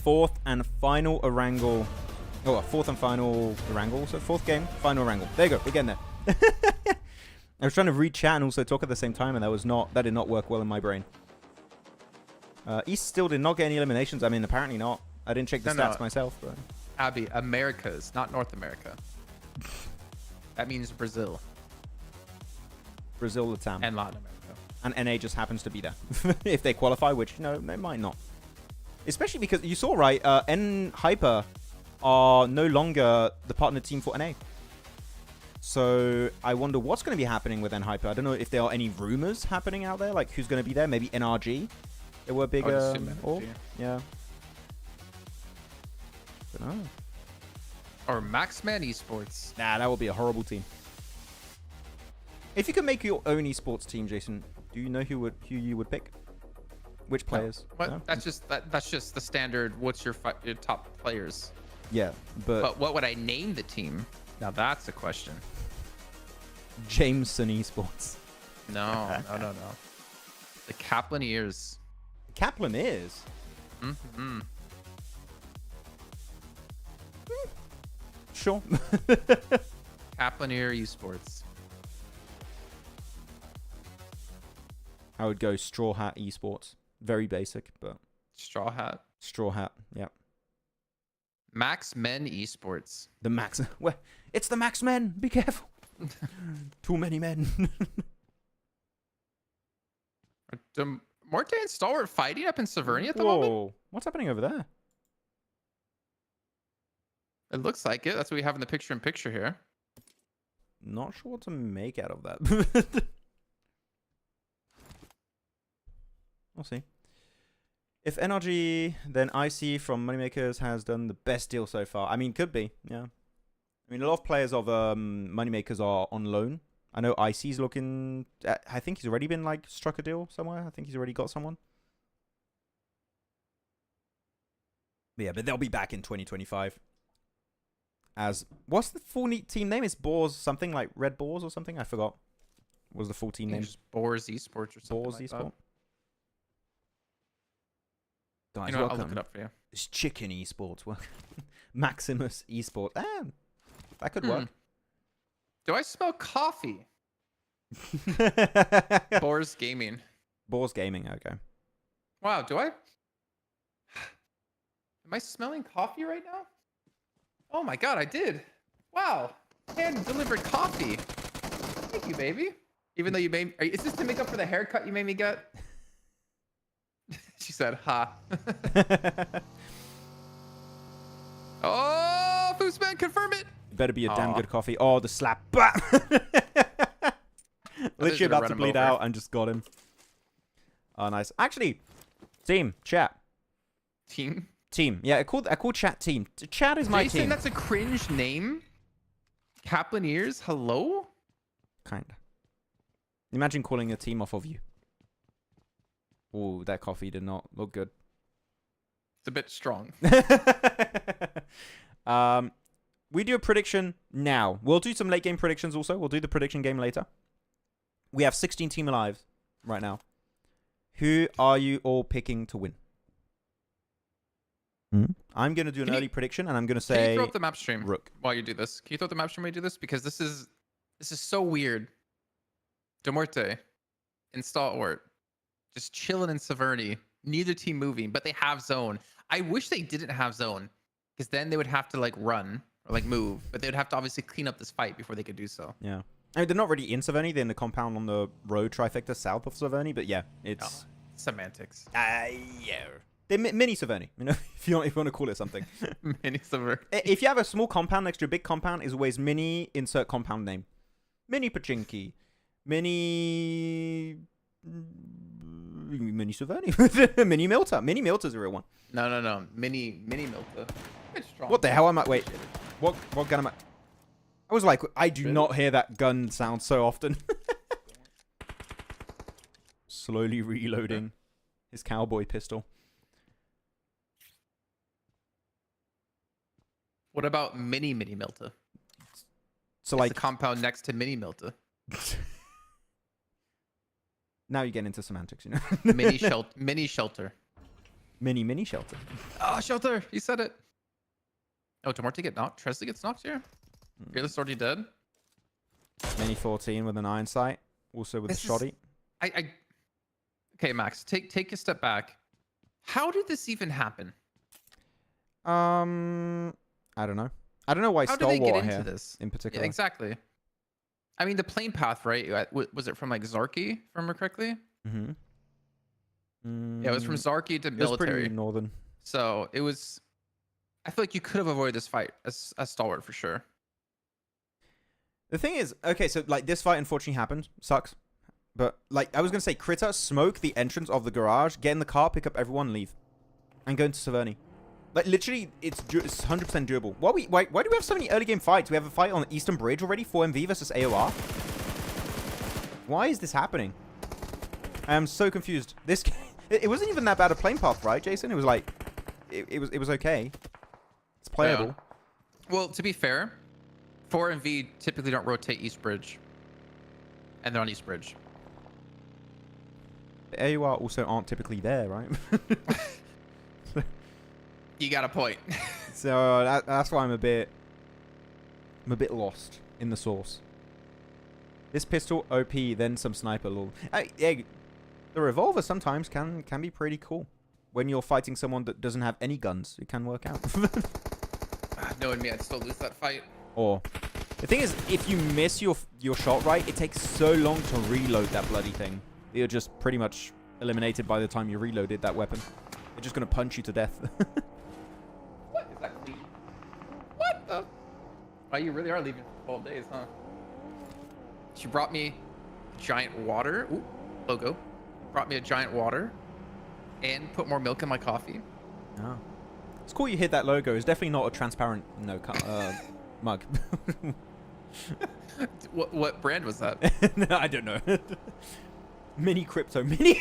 4th and final Erangel. Oh, 4th and final Erangel. So 4th game, final Erangel. There you go. We're getting there. I was trying to read chat and also talk at the same time, and that did not work well in my brain. East still did not get any eliminations. I mean, apparently not. I didn't check the stats myself. But Abby, Americas, not North America. That means Brazil. Brazil, Latam. And Latin America. And NA just happens to be there. If they qualify, which, they might not. Especially because you saw, right, Hyper are no longer the partner team for NA. So I wonder what's going to be happening with Hyper. I don't know if there are any rumors happening out there, like who's going to be there. Maybe NRG. They were big. Yeah. Don't know. Or Maxman Esports. Nah, that would be a horrible team. If you could make your own esports team, Jason, Do you know who you would pick? Which players? What? No? That's just the standard. What's your top players? Yeah, But what would I name the team? Now that's a question. Jameson Esports. No. The Kaplaneers. Kaplan is. Mm-hmm. Sure. Kaplaneer Esports. I would go Straw Hat Esports. Very basic, but Straw Hat. Straw Hat. Yeah. Maxmen Esports. The Max. Well, it's the Maxmen. Be careful. Too many men. Muerte and Stalwart fighting up in Severny at the moment? Whoa. What's happening over there? It looks like it. That's what we have in the picture-in-picture here. Not sure what to make out of that. We'll see. If NRG, then IC from Moneymakers has done the best deal so far. I mean, could be, yeah. I mean, a lot of players of Moneymakers are on loan. I know IC's looking... I think he's already been, like, struck a deal somewhere. I think he's already got someone. Yeah, but they'll be back in 2025. As... What's the full team name? It's Boars something, like Red Boars or something? I forgot. What was the full team name? Just Boars Esports or something Boars like Esports? that. Guys, You know what? I'll welcome. look it up for you. It's Chicken Esports. Welcome. Maximus Esports. That could work. Do I smell coffee? Boars Gaming. Boars Gaming, okay. Wow, do I? Am I smelling coffee right now? Oh my god, I did. Wow. Hand-delivered coffee. Thank you, baby. Even though you made... Is this to make up for the haircut you made me get? She said, ha. Oh, Foosman, confirm it. Better be a damn Aw. good coffee. Oh, the slap. Literally about run to him bleed over. out and just got him. Oh, nice. Actually, team, chat. Team? Team. Yeah, I call chat team. Chat is my Jason, team. that's a cringe name? Kaplaneers? Hello? Kinda. Imagine calling a team off of you. Oh, that coffee did not look good. It's a bit strong. We do a prediction now. We'll do some late game predictions also. We'll do the prediction game later. We have 16 team alive right now. Who are you all picking to win? I'm going to do an early prediction, and I'm going to Can you say throw up the map stream Rook. while you do this? Can you throw up the map stream while you do this? Because this is so weird. Muerte and Stalwart just chilling in Severny. Neither team moving, but they have zone. I wish they didn't have zone, because then they would have to like run or like move, but they would have to obviously clean up this fight before they could do so. Yeah. I mean, they're not really in Severny. They're in the compound on the road trifecta south of Severny, but yeah, it's... Semantics. Yeah. They're mini Severny, you know, if you want to call it something. Mini Severny. If you have a small compound next to a big compound, is always mini, insert compound name. Mini Pachinki. Mini Severny. Mini Milta. Mini Milta's a real one. No. Mini Milta. It's strong. What the hell am I... Wait. What gun am I... I was like, I do not hear that gun sound so often. Slowly reloading his cowboy pistol. What about Mini Milta? So It's like... the compound next to Mini Milta. Now you get into semantics, you know? Mini shelter. Mini shelter. Oh, shelter! You said it. Oh, did Muerte get knocked? Tresley gets knocked here? Fearless already dead? Mini 14 with an iron sight. Also with This a shoddy. Okay, Max, take a step back. How did this even happen? I don't know. I don't know why How did they get Stalwart into here this? in particular. Yeah, exactly. I mean, the plane path, right? Was it from like Zarki, if I remember correctly? Yeah, it was from Zarki to It was military. pretty northern. So it was. I feel like you could have avoided this fight as Stalwart for sure. The thing is, okay, so like this fight unfortunately happened. Sucks. But like I was gonna say, Critter, smoke the entrance of the garage, get in the car, pick up everyone, leave, and go into Severny. Like literally, it's 100% doable. Why do we have so many early game fights? We have a fight on the Eastern Bridge already, 4MV versus AOR. Why is this happening? I am so confused. This it wasn't even that bad a plane path, right, Jason? It was like it was okay. It's playable. Yeah. Well, to be fair, 4 and V typically don't rotate East Bridge, and they're on East Bridge. The AUR also aren't typically there, right? You got a point. So that's why I'm a bit lost in the source. This pistol OP, then some sniper lol. Yeah, the revolver sometimes can be pretty cool when you're fighting someone that doesn't have any guns. It can work out. Knowing me, I'd still lose that fight. Or the thing is, if you miss your shot right, it takes so long to reload that bloody thing. You're just pretty much eliminated by the time you reloaded that weapon. They're just gonna punch you to death. What is that clean? What the? Oh, you really are leaving for 12 days, huh? She brought me giant water. Ooh, logo. Brought me a giant water and put more milk in my coffee. Oh. It's cool you hit that logo. It's definitely not a transparent mug. What brand was that? No, I don't know. Mini crypto. Mini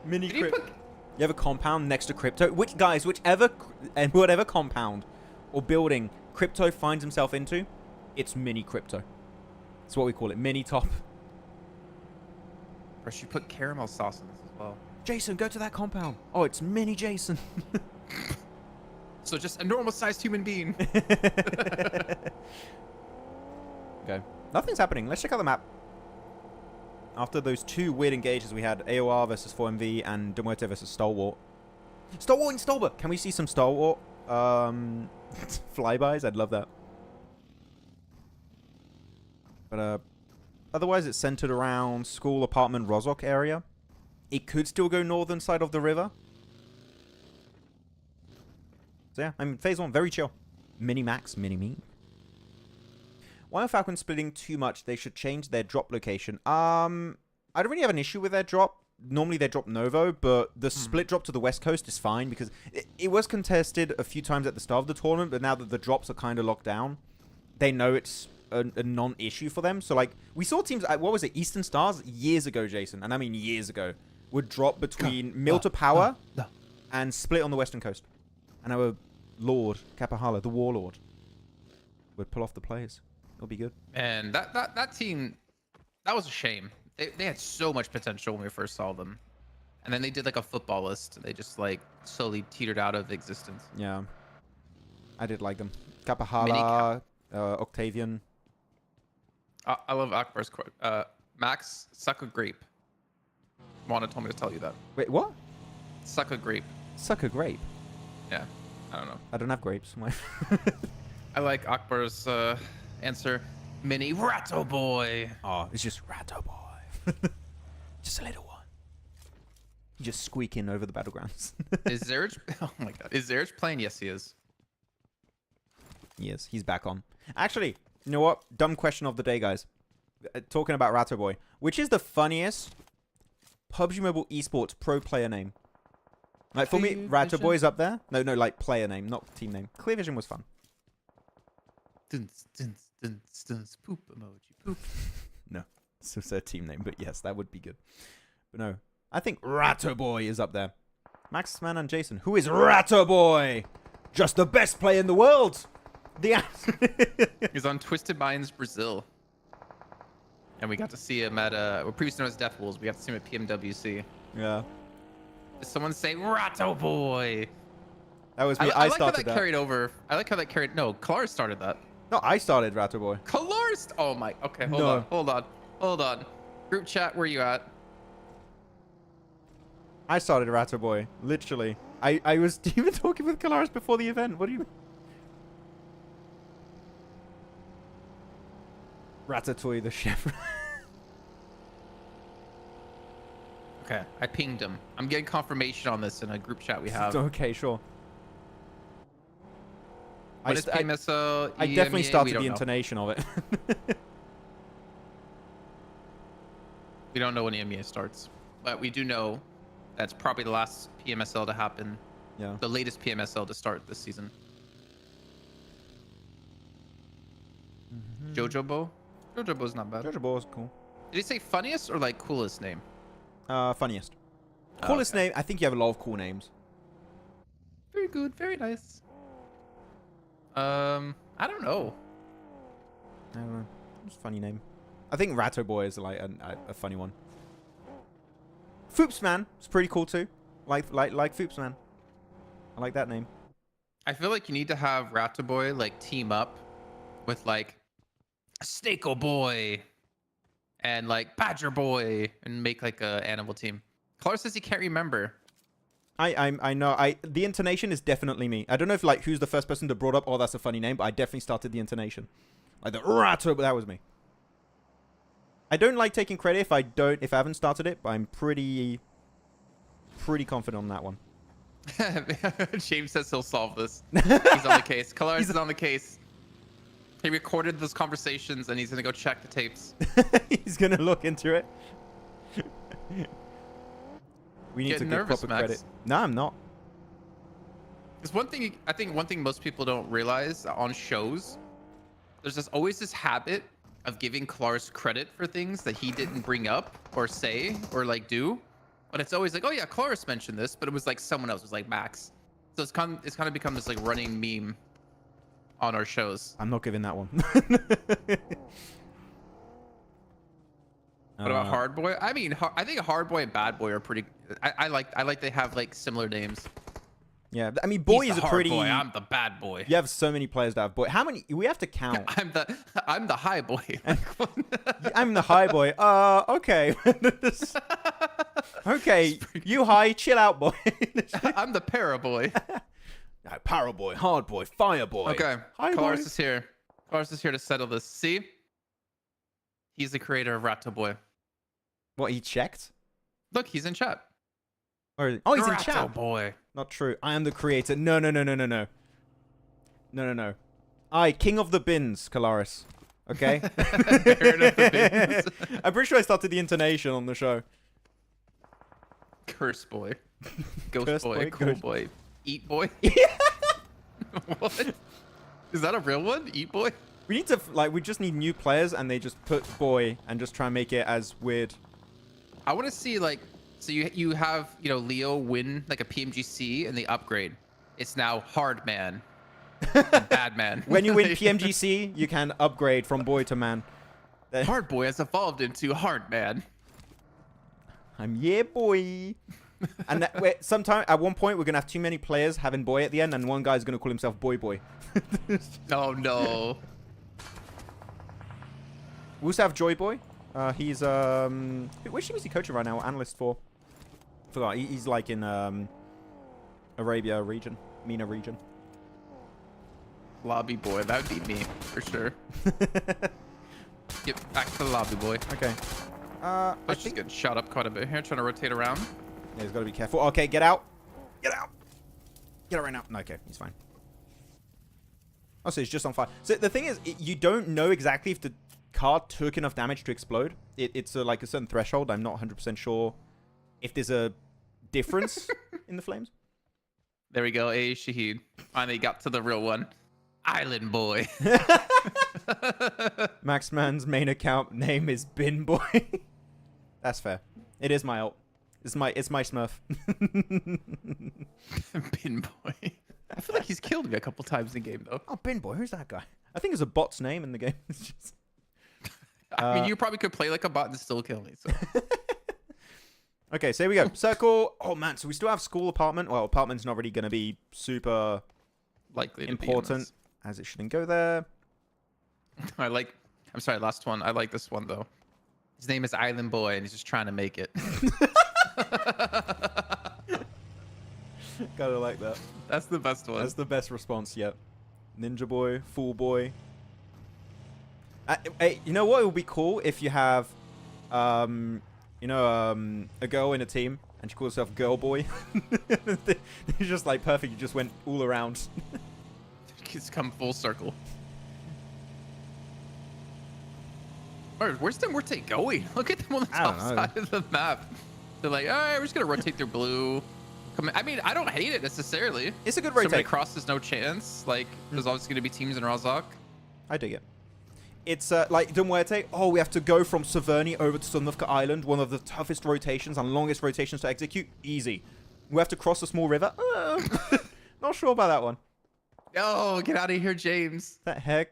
crypto. You have a compound next to crypto. Whatever compound or building crypto finds himself into, it's mini crypto. That's what we call it. Mini top. Or she put caramel sauce in this as well. Jason, go to that compound. Oh, it's mini Jason. So just a normal sized human being. Okay. Nothing's happening. Let's check out the map. After those 2 weird engages we had, AOR versus 4MV and Muerte versus Stalwart. Stalwart and Stalwart! Can we see some Stalwart flybys? I'd love that. But otherwise it's centered around school, apartment, Rozhok area. It could still go northern side of the river. So yeah, I mean, phase 1, very chill. Mini Max, mini me. Why are Falcons splitting too much? They should change their drop location. I don't really have an issue with their drop. Normally they drop Novo, but the split drop to the west coast is fine because it was contested a few times at the start of the tournament, but now that the drops are kind of locked down, they know it's a non-issue for them. So like, we saw teams, what was it, Eastern Stars years ago, Jason, and I mean years ago, would drop between Mill to Power and split on the western coast. And our Lord, Kapahala, the Warlord, would pull off the plays. It'll be good. And that team, that was a shame. They had so much potential when we first saw them. And then they did like a football list. They just like slowly teetered out of existence. Yeah. I did like them. Kapahala, Octavian. I love Akbar's quote. Max, suck a grape. Juana told me to tell you that. Wait, what? Suck a grape. Suck a grape? Yeah. I don't know. I don't have grapes. I like Akbar's answer. Mini Ratto Boy. Oh, it's just Ratto Boy. Just a little one. Just squeaking over the battlegrounds. Is Zerich? Oh my god. Is Zerich playing? Yes, he is. Yes, he's back on. Actually, you know what? Dumb question of the day, guys. Talking about Ratto Boy. Which is the funniest PUBG Mobile Esports pro player name? Like, for me, Ratto Boy's up there. No, like player name, not team name. Clear Vision was fun. Poop emoji. Poop. No, it's a team name, but yes, that would be good. But no, I think Ratto Boy is up there. Maxman and Jason. Who is Ratto Boy? Just the best player in the world. He's on Twisted Minds Brazil. And we got to see him at, previously known as Death Wolves. We got to see him at PMWC. Yeah. Did someone say Ratto Boy? That was me. I like how started that carried over. I like how that carried. No, Kalaris started that. No, I started Ratto Boy. Kalaris. Oh my. Okay, hold on. Group chat, where you at? I started Ratto Boy. Literally. I was even talking with Kalaris before the event. What do you mean? Ratatouille the chef. Okay, I pinged him. I'm getting confirmation on this in a group chat we have. Okay, sure. What is PMSL? I definitely started the intonation of it. We don't know when EMEA starts, but we do know that's probably the last PMSL to happen. Yeah. The latest PMSL to start this season. Jojobo? Jojobo's not bad. Jojobo is cool. Did he say funniest or like coolest name? Funniest. Oh, Coolest okay. name. I think you have a lot of cool names. Very good. Very nice. I don't know. I don't know. It's a funny name. I think Ratto Boy is like a funny one. Foopsman is pretty cool too. Like Foopsman. I like that name. I feel like you need to have Rataboy like team up with like Snakeo Boy and like Badger Boy and make like a animal team. Clark says he can't remember. I know. The intonation is definitely me. I don't know if like who's the first person that brought up, oh, that's a funny name, but I definitely started the intonation. Like the Ratto, but that was me. I don't like taking credit if I haven't started it, but I'm pretty confident on that one. James says he'll solve this. He's on the case. Clark is on the case. He recorded those conversations and he's gonna go check the tapes. He's gonna look into it. We need to give nervous, proper Max. credit. No, I'm not. There's one thing I think most people don't realize on shows. There's always this habit of giving Clark credit for things that he didn't bring up or say or like do, but it's always like, oh yeah, Clark mentioned this, but it was like someone else. It was like Max. So it's kind of become this like running meme on our shows. I'm not giving that one. What about Hard Boy? I mean, I think Hard Boy and Bad Boy are pretty. I like they have like similar names. Yeah, I mean, boy He's is the a hard pretty. boy. I'm the bad boy. You have so many players that have boy. How many? We have to count. I'm the high boy. I'm the high boy. Okay. Okay, you high, chill out, boy. I'm the para boy. Power boy, hard boy, fire boy. Okay, Hi, Clark boy. is here. Clark is here to settle this. See, he's the creator of Ratto Boy. What, he checked? Look, he's in chat. Or, oh, he's in Ratto chat. Boy. Not true. I am the creator. No. I, king of the bins, Kalaris. Okay? Baron of the bins. I'm pretty sure I started the intonation on the show. Curse boy. Ghost Curse boy. boy, Cool ghost- boy. Eat boy. What? Is that a real one? Eat boy? We need to, we just need new players and they just put boy and just try and make it as weird. I want to see so you have Leo win like a PMGC and they upgrade. It's now hard man, and bad man. When you win PMGC, you can upgrade from boy to man. Hard boy has evolved into hard man. I'm yeah boy. And sometime at one point we're gonna have too many players having boy at the end, and one guy's gonna call himself boy. Oh no. We also have Joy Boy. He's which team is he coaching right now? Analyst for? Forgot. He's like in Arabia region, MENA region. Lobby boy, that would be me for sure. Get back to the lobby boy. Okay. I was just getting shot up quite a bit here, trying to rotate around. Yeah, he's got to be careful. Okay, get out. Get out. Get out right now. No, okay, he's fine. Oh, so he's just on fire. So the thing is, you don't know exactly if the card took enough damage to explode. It's like a certain threshold. I'm not 100% sure if there's a difference in the flames. There we go. Hey, Shahid. Finally got to the real one. Island boy. Maxman's main account name is Bin Boy. That's fair. It is my ult. It's my Smurf. Bin boy. I feel like he's killed me a couple times in the game though. Oh, Bin Boy. Who's that guy? I think it's a bot's name in the game. It's just... I mean, you probably could play like a bot and still kill me. So. Okay, so here we go. Circle. Oh, man. So we still have school apartment. Well, apartment's not really going to be super Likely to important, as it shouldn't go there. I'm sorry, last one. I like this one though. His name is Island Boy and he's just trying to make it. Gotta like that. That's the best one. That's the best response yet. Ninja Boy, Fool Boy. You know what? It would be cool if you have, a girl in a team and she calls herself Girl Boy. It's just like perfect. You just went all around. He's come full circle. Where's the Muerte going? Look at them on the top side of the map. They're like, all right, we're just gonna rotate through blue. I mean, I don't hate it necessarily. It's a good Somebody rotate. cross is no chance. Like, there's always gonna be teams in Razak. I dig it. It's like Muerte. Oh, we have to go from Severny over to Sanhok Island, one of the toughest rotations and longest rotations to execute. Easy. We have to cross a small river. Not sure about that one. Oh, get out of here, James. That heck.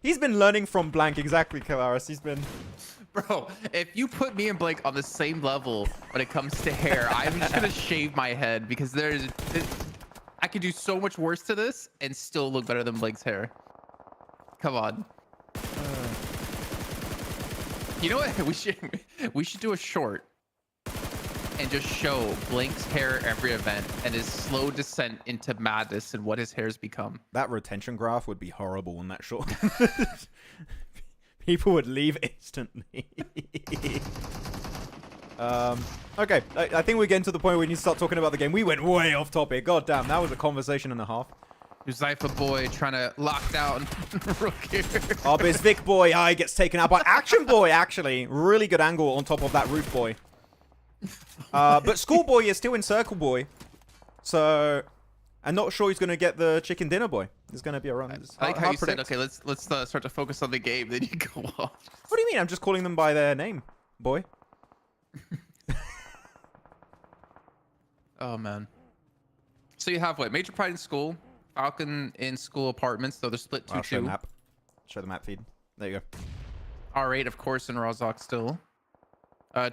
He's been learning from Blank, exactly, Kalaris. He's been... Bro, if you put me and Blake on the same level when it comes to hair, I'm just gonna shave my head because I could do so much worse to this and still look better than Blake's hair. Come on. You know what? We should do a short and just show Blake's hair every event and his slow descent into madness and what his hair's become. That retention graph would be horrible on that short. People would leave instantly. Okay, I think we're getting to the point where we need to start talking about the game. We went way off topic. God damn, that was a conversation and a half. Zypher boy trying to lock down Rook here. Oh, but it's Vic boy. He gets taken out by Action boy, actually. Really good angle on top of that roof boy. But Schoolboy is still in Circle boy. So, I'm not sure he's going to get the chicken dinner boy. It's going to be a run. I like how you said, okay, let's start to focus on the game. Then you go off. What do you mean? I'm just calling them by their name, boy. Oh, man. So you have what? Major Pride in school. Falcon in school apartments, though they're split 2-2. Show the map. Show the map feed. There you go. R8, of course, in Rozok still.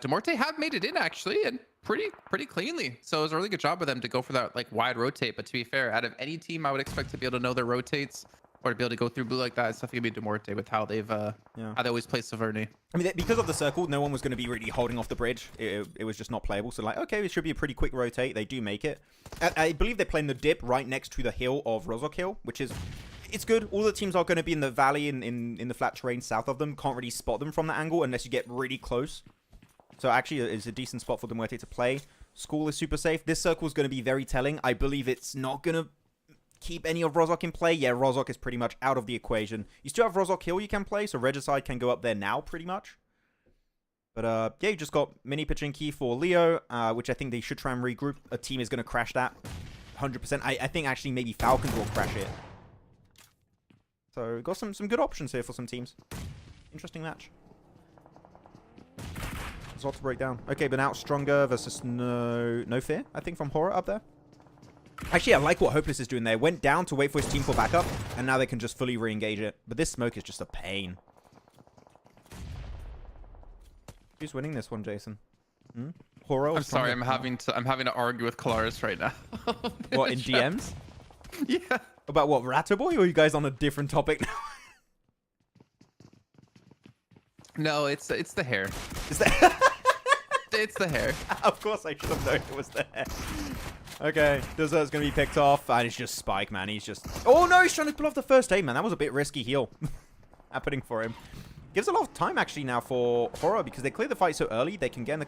Muerte have made it in, actually, and pretty cleanly. So it was a really good job of them to go for that like wide rotate. But to be fair, out of any team, I would expect to be able to know their rotates or to be able to go through blue like that. It's definitely gonna be Muerte with how they've how they always play Severny. I mean, because of the circle, no one was going to be really holding off the bridge. It was just not playable. So like, okay, it should be a pretty quick rotate. They do make it. I believe they're playing the dip right next to the hill of Rozok Hill, which is... It's good. All the teams are going to be in the valley in the flat terrain south of them. Can't really spot them from that angle unless you get really close. So actually, it's a decent spot for the Muerte to play. School is super safe. This circle is going to be very telling. I believe it's not going to keep any of Rozok in play. Yeah, Rozok is pretty much out of the equation. You still have Rozok Hill you can play, so Regicide can go up there now, pretty much. But, yeah, you just got mini pitching key for Leo, which I think they should try and regroup. A team is going to crash that 100%. I think, actually, maybe Falcons will crash it. So, got some good options here for some teams. Interesting match. There's a lot to break down. Okay, but now Stronger versus No Fear, I think, from Horror up there. Actually, I like what Hopeless is doing there. Went down to wait for his team for backup, and now they can just fully re-engage it. But this smoke is just a pain. Who's winning this one, Jason? Hmm? Horror? I'm sorry, I'm having to argue with Kalaris right now. What, in GMs? Yeah. About what, Ratterboy, or are you guys on a different topic now? No, it's the hair. Is that... It's the hair. Of course I should have known it was the hair. Okay, Desert's going to be picked off, and it's just Spike, man. He's just... Oh, no, he's trying to pull off the first aim, man. That was a bit risky heal happening for him. Gives a lot of time, actually, now for Horror, because they clear the fight so early, they can get in the...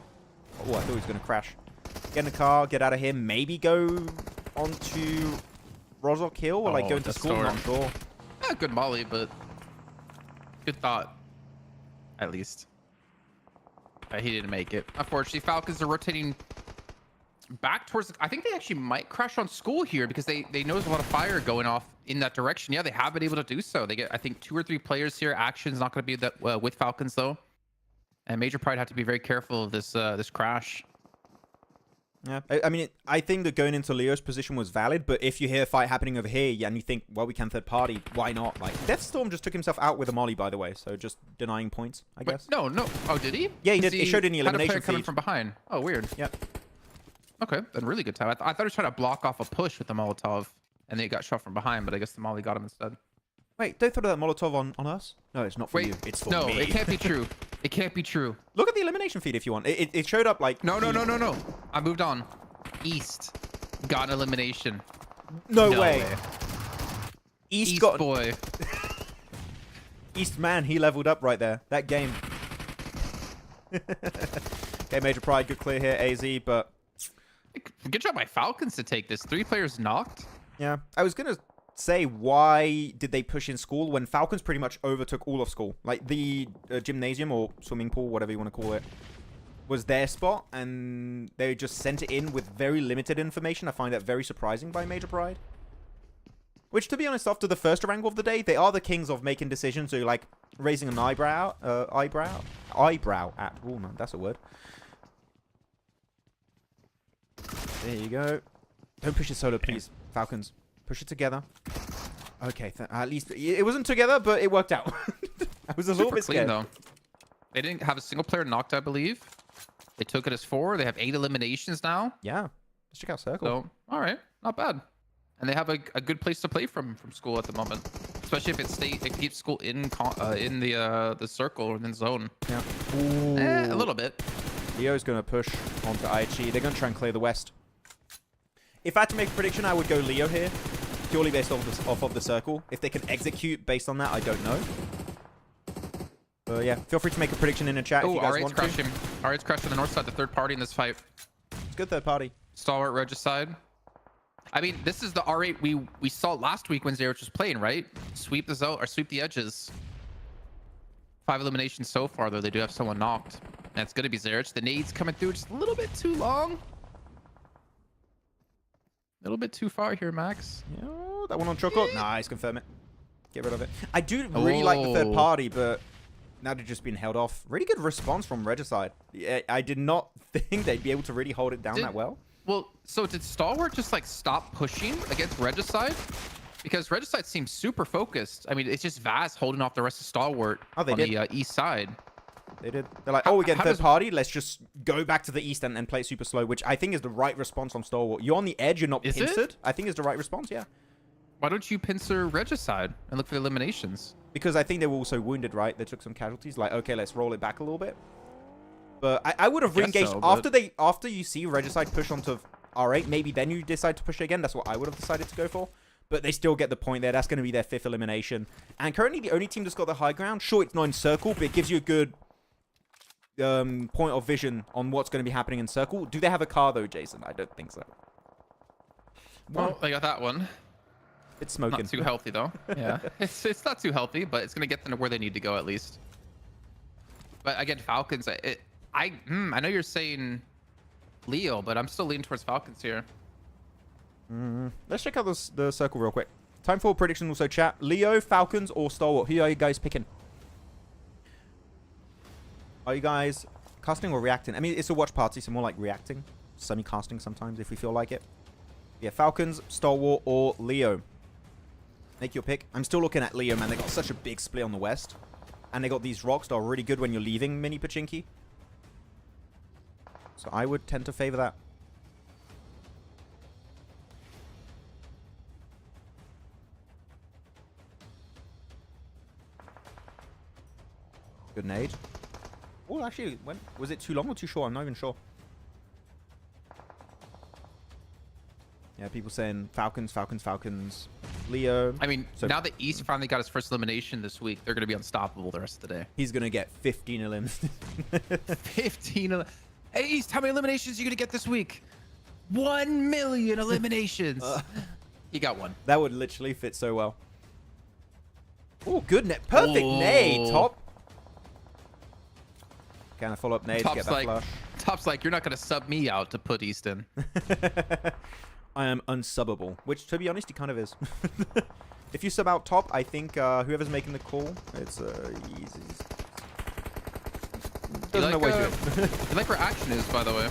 Oh, I thought he was going to crash. Get in the car, get out of here, maybe go onto Rozok Hill, or like go into school, I'm not sure. Yeah, good molly, but good thought, at least. He didn't make it. Unfortunately, Falcons are rotating back towards the... I think they actually might crash on school here because they know there's a lot of fire going off in that direction. Yeah, they have been able to do so. They get, I think, 2 or 3 players here. Action's not going to be that with Falcons, though. And Major Pride have to be very careful of this this crash. Yeah, I mean, I think that going into Leo's position was valid, but if you hear a fight happening over here, yeah, and you think, well, we can third party, why not? Like, Deathstorm just took himself out with a molly, by the way, so just denying points, I guess. No. Oh, did he? Yeah, he did. It showed in the elimination feed. Coming from behind. Oh, weird. Yep. Okay, then really good time. I thought he was trying to block off a push with the Molotov, and then he got shot from behind, but I guess the molly got him instead. Wait, don't throw that Molotov on us? No, it's not for you. It's for me. No, it can't be true. It can't be true. Look at the elimination feed if you want. It showed up like... No. I moved on. East got an elimination. No way. East got... boy. East man, he leveled up right there. That game. Okay, Major Pride, good clear here, AZ, but... Good job by Falcons to take this. 3 players knocked. Yeah, I was going to say, why did they push in school when Falcons pretty much overtook all of school? Like, the gymnasium or swimming pool, whatever you want to call it, was their spot, and they just sent it in with very limited information. I find that very surprising by Major Pride. Which, to be honest, after the first Erangel of the day, they are the kings of making decisions. So, like, raising an eyebrow at... Oh, man, that's a word. There you go. Don't push it solo, please. Falcons, push it together. Okay, at least... It wasn't together, but it worked out. I was a little bit scared. Though. They didn't have a single player knocked, I believe. They took it as 4. They have 8 eliminations now. Yeah. Let's check out Circle. So, all right. Not bad. And they have a good place to play from school at the moment, especially if it keeps school in the circle or in the zone. Yeah. A little bit. Leo's going to push onto IHG. They're going to try and clear the west. If I had to make a prediction, I would go Leo here, purely based off of the circle. If they can execute based on that, I don't know. But yeah, feel free to make a prediction in the chat if you guys want to. R8's crashing on the north side, the third party in this fight. It's good third party. Stalwart Regicide. I mean, this is the R8 we saw last week when Zerich was playing, right? Sweep the zone or sweep the edges. 5 eliminations so far, though. They do have someone knocked. And it's going to be Zerich. The nade's coming through just a little bit too long. A little bit too far here, Max. Yeah, that one on Choco. Nice, confirm it. Get rid of it. I do really like the third party, but now they're just being held off. Really good response from Regicide. I did not think they'd be able to really hold it down that well. Well, so did Stalwart just like stop pushing against Regicide? Because Regicide seems super focused. I mean, it's just Vaz holding off the rest of Stalwart on the east side. They did. They're like, oh, we're getting third party. Let's just go back to the east and play it super slow, which I think is the right response from Stalwart. You're on the edge. You're not pincered. I think is the right response, yeah. Why don't you pincer Regicide and look for the eliminations? Because I think they were also wounded, right? They took some casualties. Like, okay, let's roll it back a little bit. But I would have re-engaged after you see Regicide push onto R8. Maybe then you decide to push it again. That's what I would have decided to go for. But they still get the point there. That's going to be their 5th elimination. And currently the only team that's got the high ground. Sure, it's not in circle, but it gives you a good point of vision on what's going to be happening in circle. Do they have a car though, Jason? I don't think so. Well, they got that one. It's smoking. Not too healthy though. Yeah, it's not too healthy, but it's going to get them to where they need to go at least. But again, Falcons. I know you're saying Leo, but I'm still leaning towards Falcons here. Let's check out the circle real quick. Time for prediction also chat. Leo, Falcons, or Stalwart? Who are you guys picking? Are you guys casting or reacting? I mean, it's a watch party, so more like reacting. Semi-casting sometimes if we feel like it. Yeah, Falcons, Stalwart, or Leo. Make your pick. I'm still looking at Leo, man. They got such a big split on the west. And they got these rocks that are really good when you're leaving Mini Pachinki. So I would tend to favor that. Good nade. Oh, actually, was it too long or too short? I'm not even sure. Yeah, people saying Falcons, Falcons, Falcons. Leo. I mean, so now that East finally got his first elimination this week, they're going to be unstoppable the rest of the day. He's going to get 15 eliminations. 15. Hey, East, how many eliminations are you going to get this week? 1 million eliminations. He got one. That would literally fit so well. Oh, good net. Perfect nade, Top. Can I follow up nade to get that flush? Top's like, you're not going to sub me out to put East in. I am unsubbable, which, to be honest, he kind of is. If you sub out Top, I think whoever's making the call, it's easy. Doesn't know what he's doing. You like where Action is, by the way,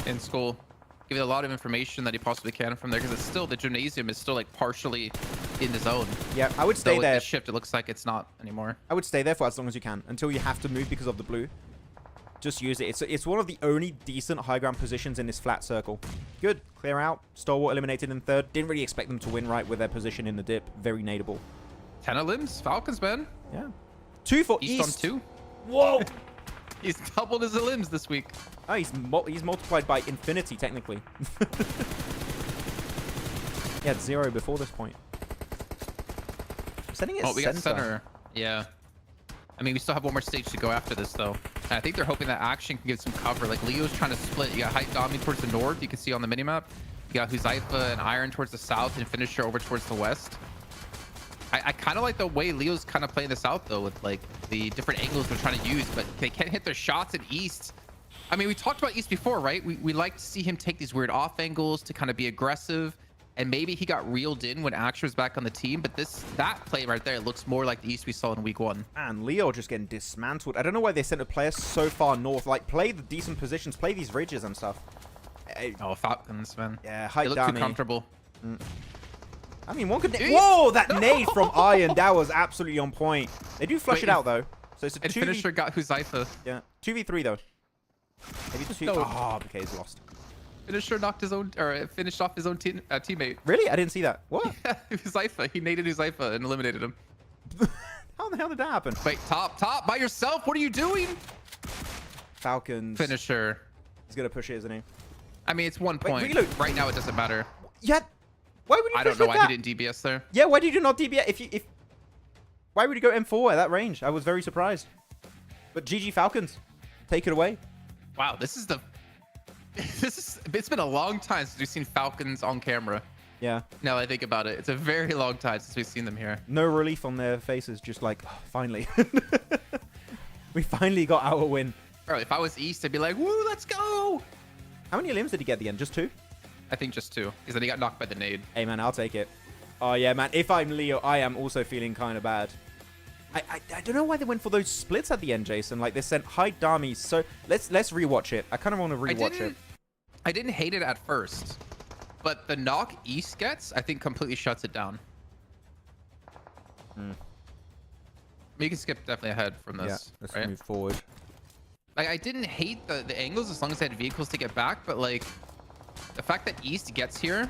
in school. Give you a lot of information that he possibly can from there, because it's still, the gymnasium is still like partially in the zone. Yeah, I would stay there. With the shift, it looks like it's not anymore. I would stay there for as long as you can, until you have to move because of the blue. Just use it. It's one of the only decent high ground positions in this flat circle. Good. Clear out. Stalwart eliminated in third. Didn't really expect them to win right with their position in the dip. Very nadeable. 10 of limbs. Falcons, man. Yeah. 2 for East. East. On 2. Whoa. He's doubled his limbs this week. Oh, he's multiplied by infinity, technically. He had 0 before this point. I'm setting it we got center. Yeah. I mean, we still have one more stage to go after this, though. And I think they're hoping that Action can give some cover. Like, Leo's trying to split. You got Hype Domi towards the north. You can see on the minimap. You got Huzaifa and Iron towards the south and Finisher over towards the west. I kind of like the way Leo's kind of playing this out, though, with, like, the different angles they're trying to use. But they can't hit their shots at East. I mean, we talked about East before, right? We like to see him take these weird off angles to kind of be aggressive. And maybe he got reeled in when Aksher was back on the team, but that play right there looks more like the East we saw in week 1. And Leo just getting dismantled. I don't know why they sent a player so far north. Like, play the decent positions, play these ridges and stuff. Oh, Falcons, man. Yeah, They look too Haidami. comfortable. I mean, one could... Whoa, that nade from Iron, that was absolutely on point. They do flush it out, though. So it's a And 2v... Finisher got Huzaifa. Yeah, 2v3, though. Maybe 2... No. Oh, BK's lost. Finisher knocked his own, or finished off his own teammate. Really? I didn't see that. What? Huzaifa. He naded Huzaifa and eliminated him. How the hell did that happen? Wait, top, by yourself? What are you doing? Falcons. Finisher. He's going to push it, isn't he? I mean, it's 1 point. reload. Right now, it doesn't matter. Yeah. Why would you I push don't know like why that? he didn't DBS there. Yeah, why did you not DBS? Why would you go M4 at that range? I was very surprised. But GG Falcons. Take it away. Wow, it's been a long time since we've seen Falcons on camera. Yeah. Now that I think about it, it's a very long time since we've seen them here. No relief on their faces, just like, oh, finally. We finally got our win. Bro, if I was East, I'd be like, woo, let's go. How many limbs did he get at the end? Just 2? I think just 2, because then he got knocked by the nade. Hey, man, I'll take it. Oh, yeah, man. If I'm Leo, I am also feeling kind of bad. I don't know why they went for those splits at the end, Jason. Like, they sent Haidami. So let's rewatch it. I kind of want to rewatch it. I didn't hate it at first, but the knock East gets, I think, completely shuts it down. You can skip definitely ahead from this. Yeah, let's right? move forward. Like, I didn't hate the angles as long as I had vehicles to get back, but like the fact that East gets here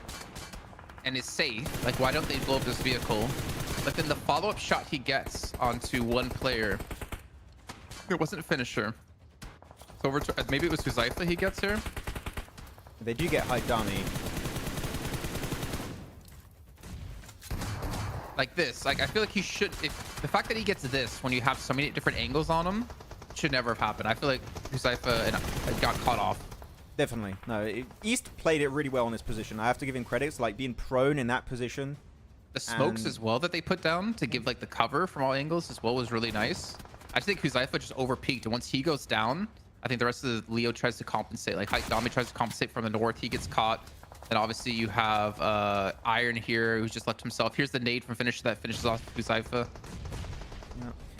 and is safe, like why don't they blow up this vehicle? But then the follow-up shot he gets onto one player, it wasn't a finisher. So over to, maybe it was Huzaifa he gets here. They do get Haidami. Like this, like I feel like he should, if the fact that he gets this when you have so many different angles on him should never have happened. I feel like Huzaifa got caught off. Definitely. No, East played it really well in this position. I have to give him credits, like being prone in that position. The smokes And- as well that they put down to give like the cover from all angles as well was really nice. I just think Huzaifa just overpeaked, and once he goes down, I think the rest of the Leo tries to compensate. Like Haidami tries to compensate from the north, he gets caught. And obviously you have Iron here who's just left himself. Here's the nade from Finisher that finishes off Huzaifa.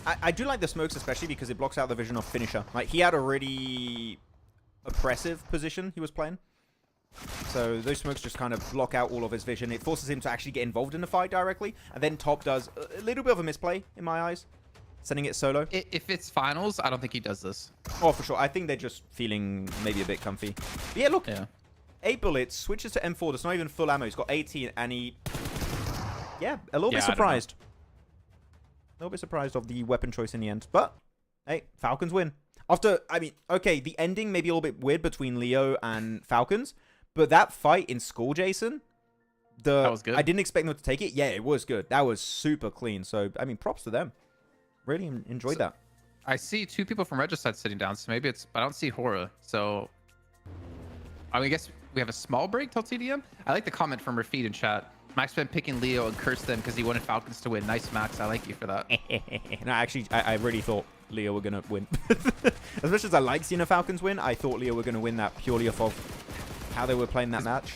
I do like the smokes, especially because it blocks out the vision of Finisher. Like, he had a really oppressive position he was playing. So those smokes just kind of block out all of his vision. It forces him to actually get involved in the fight directly. And then Top does a little bit of a misplay, in my eyes, sending it solo. If it's finals, I don't think he does this. Oh, for sure. I think they're just feeling maybe a bit comfy. But yeah, look. Yeah. 8 bullets, switches to M4. That's not even full ammo. He's got 18, and he... Yeah, a little bit Yeah, I don't know. surprised. A little bit surprised of the weapon choice in the end. But, hey, Falcons win. After, I mean, okay, the ending may be a little bit weird between Leo and Falcons, but that fight in school, Jason, That was good. I didn't expect them to take it. Yeah, it was good. That was super clean. So, I mean, props to them. Really enjoyed that. I see 2 people from Regicide sitting down, so maybe it's... But I don't see Hora, so... I mean, I guess we have a small break till TDM. I like the comment from Rafid in chat. Maxman picking Leo and cursed them because he wanted Falcons to win. Nice, Max. I like you for that. No, actually, I really thought Leo were going to win. As much as I like seeing the Falcons win, I thought Leo were going to win that purely off of how they were playing that match.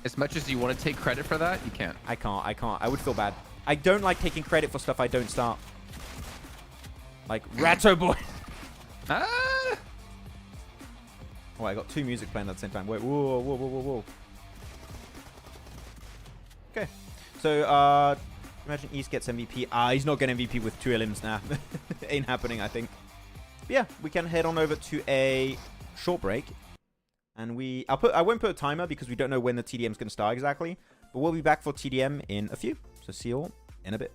As much as you want to take credit for that, you can't. I can't. I would feel bad. I don't like taking credit for stuff I don't start. Like, Ratto Boy. Ah! Oh, I got 2 music playing at the same time. Wait, whoa. Okay. So, imagine East gets MVP. He's not getting MVP with 2 elims now. Ain't happening, I think. But yeah, we can head on over to a short break. And I won't put a timer because we don't know when the TDM is going to start exactly. But we'll be back for TDM in a few. So see you all in a bit.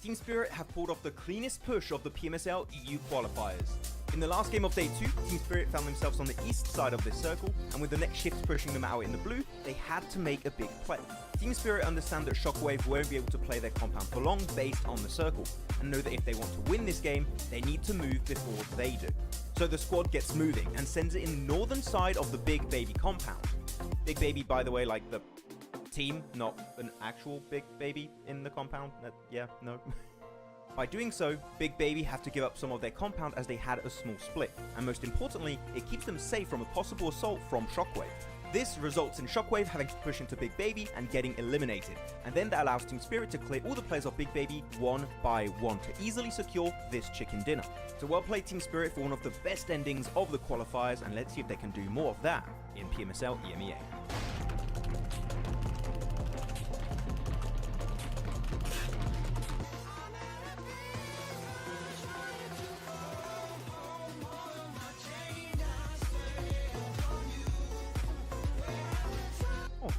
Team Spirit have pulled off the cleanest push of the PMSL EU qualifiers. In the last game of day 2, Team Spirit found themselves on the east side of this circle, and with the next shift pushing them out in the blue, they had to make a big play. Team Spirit understand that Shockwave won't be able to play their compound for long based on the circle, and know that if they want to win this game, they need to move before they do. So the squad gets moving and sends it in the northern side of the Big Baby compound. Big Baby, by the way, like the team, not an actual Big Baby in the compound. Yeah, no. By doing so, Big Baby have to give up some of their compound as they had a small split, and most importantly, it keeps them safe from a possible assault from Shockwave. This results in Shockwave having to push into Big Baby and getting eliminated, and then that allows Team Spirit to clear all the players off Big Baby one by one to easily secure this chicken dinner. So well played Team Spirit for one of the best endings of the qualifiers, and let's see if they can do more of that in PMSL EMEA.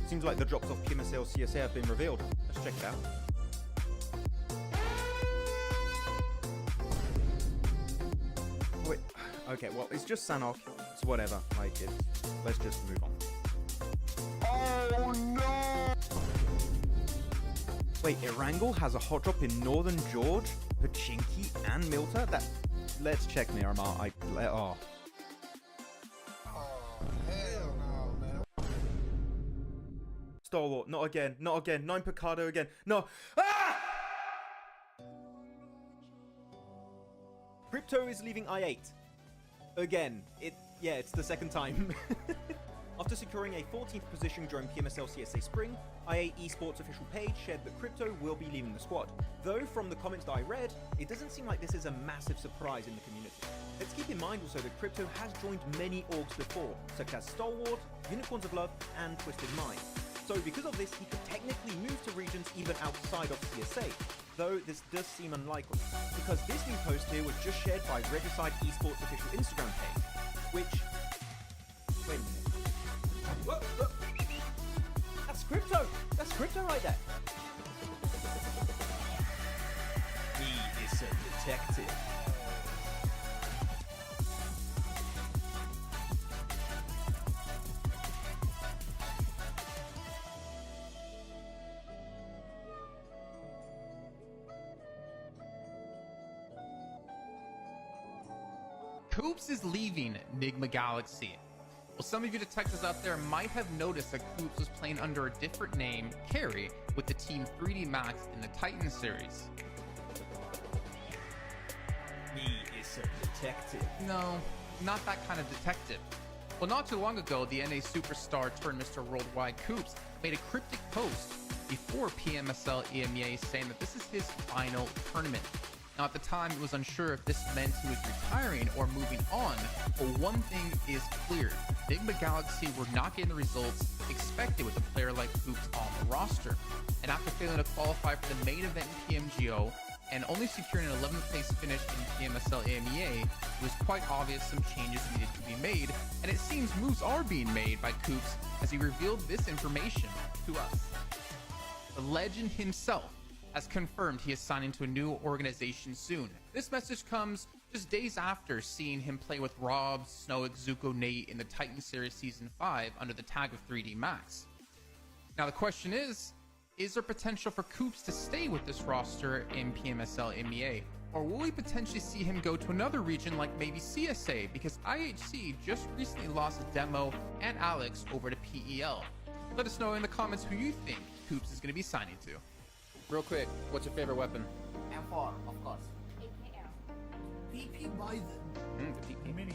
Seems like the drops of PMSL CSA have been revealed. Let's check it out. Wait, okay, well, it's just Sanhok. It's whatever. Like, let's just move on. Oh no! Wait, Erangel has a hot drop in Northern George, Pachinki, and Muerte? Let's check Miramar. Oh. Stalwart, not again, not again. 9 Picado again. No. Ah! Crypto is leaving I8. Again. It's the second time. After securing a 14th position during PMSL CSA Spring, I8 Esports official page shared that Crypto will be leaving the squad. Though from the comments that I read, it doesn't seem like this is a massive surprise in the community. Let's keep in mind also that Crypto has joined many orgs before, such as Stalwart, Unicorns of Love, and Twisted Mind. So because of this, he could technically move to regions even outside of CSA, though this does seem unlikely, because this new post here was just shared by Regicide Esports official Instagram page, which... Wait a minute. Whoa, whoa. That's Crypto! That's Crypto right there! He is a detective. Koops is leaving Enigma Galaxy. Well, some of you detectives out there might have noticed that Koops was playing under a different name, Carry, with the team 3D Max in the Titan series. He is a detective. No, not that kind of detective. Well, not too long ago, the NA superstar turned Mr. Worldwide Koops made a cryptic post before PMSL EMEA saying that this is his final tournament. Now, at the time, it was unsure if this meant he was retiring or moving on, but one thing is clear. Enigma Galaxy were not getting the results expected with a player like Koops on the roster. And after failing to qualify for the main event in PMGO, and only securing an 11th place finish in PMSL EMEA, it was quite obvious some changes needed to be made, and it seems moves are being made by Koops as he revealed this information to us. The legend himself has confirmed he is signing to a new organization soon. This message comes just days after seeing him play with Rob, Snow, Zuko, Nate in the Titan Series Season 5 under the tag of 3D Max. Now the question is there potential for Koops to stay with this roster in PMSL EMEA? Or will we potentially see him go to another region like maybe CSA, because IHC just recently lost Demo and Alex over to PEL? Let us know in the comments who you think Koops is going to be signing to. Real quick, what's your favorite weapon? M4, of course. AKL. PP Bison. The PP. Mini.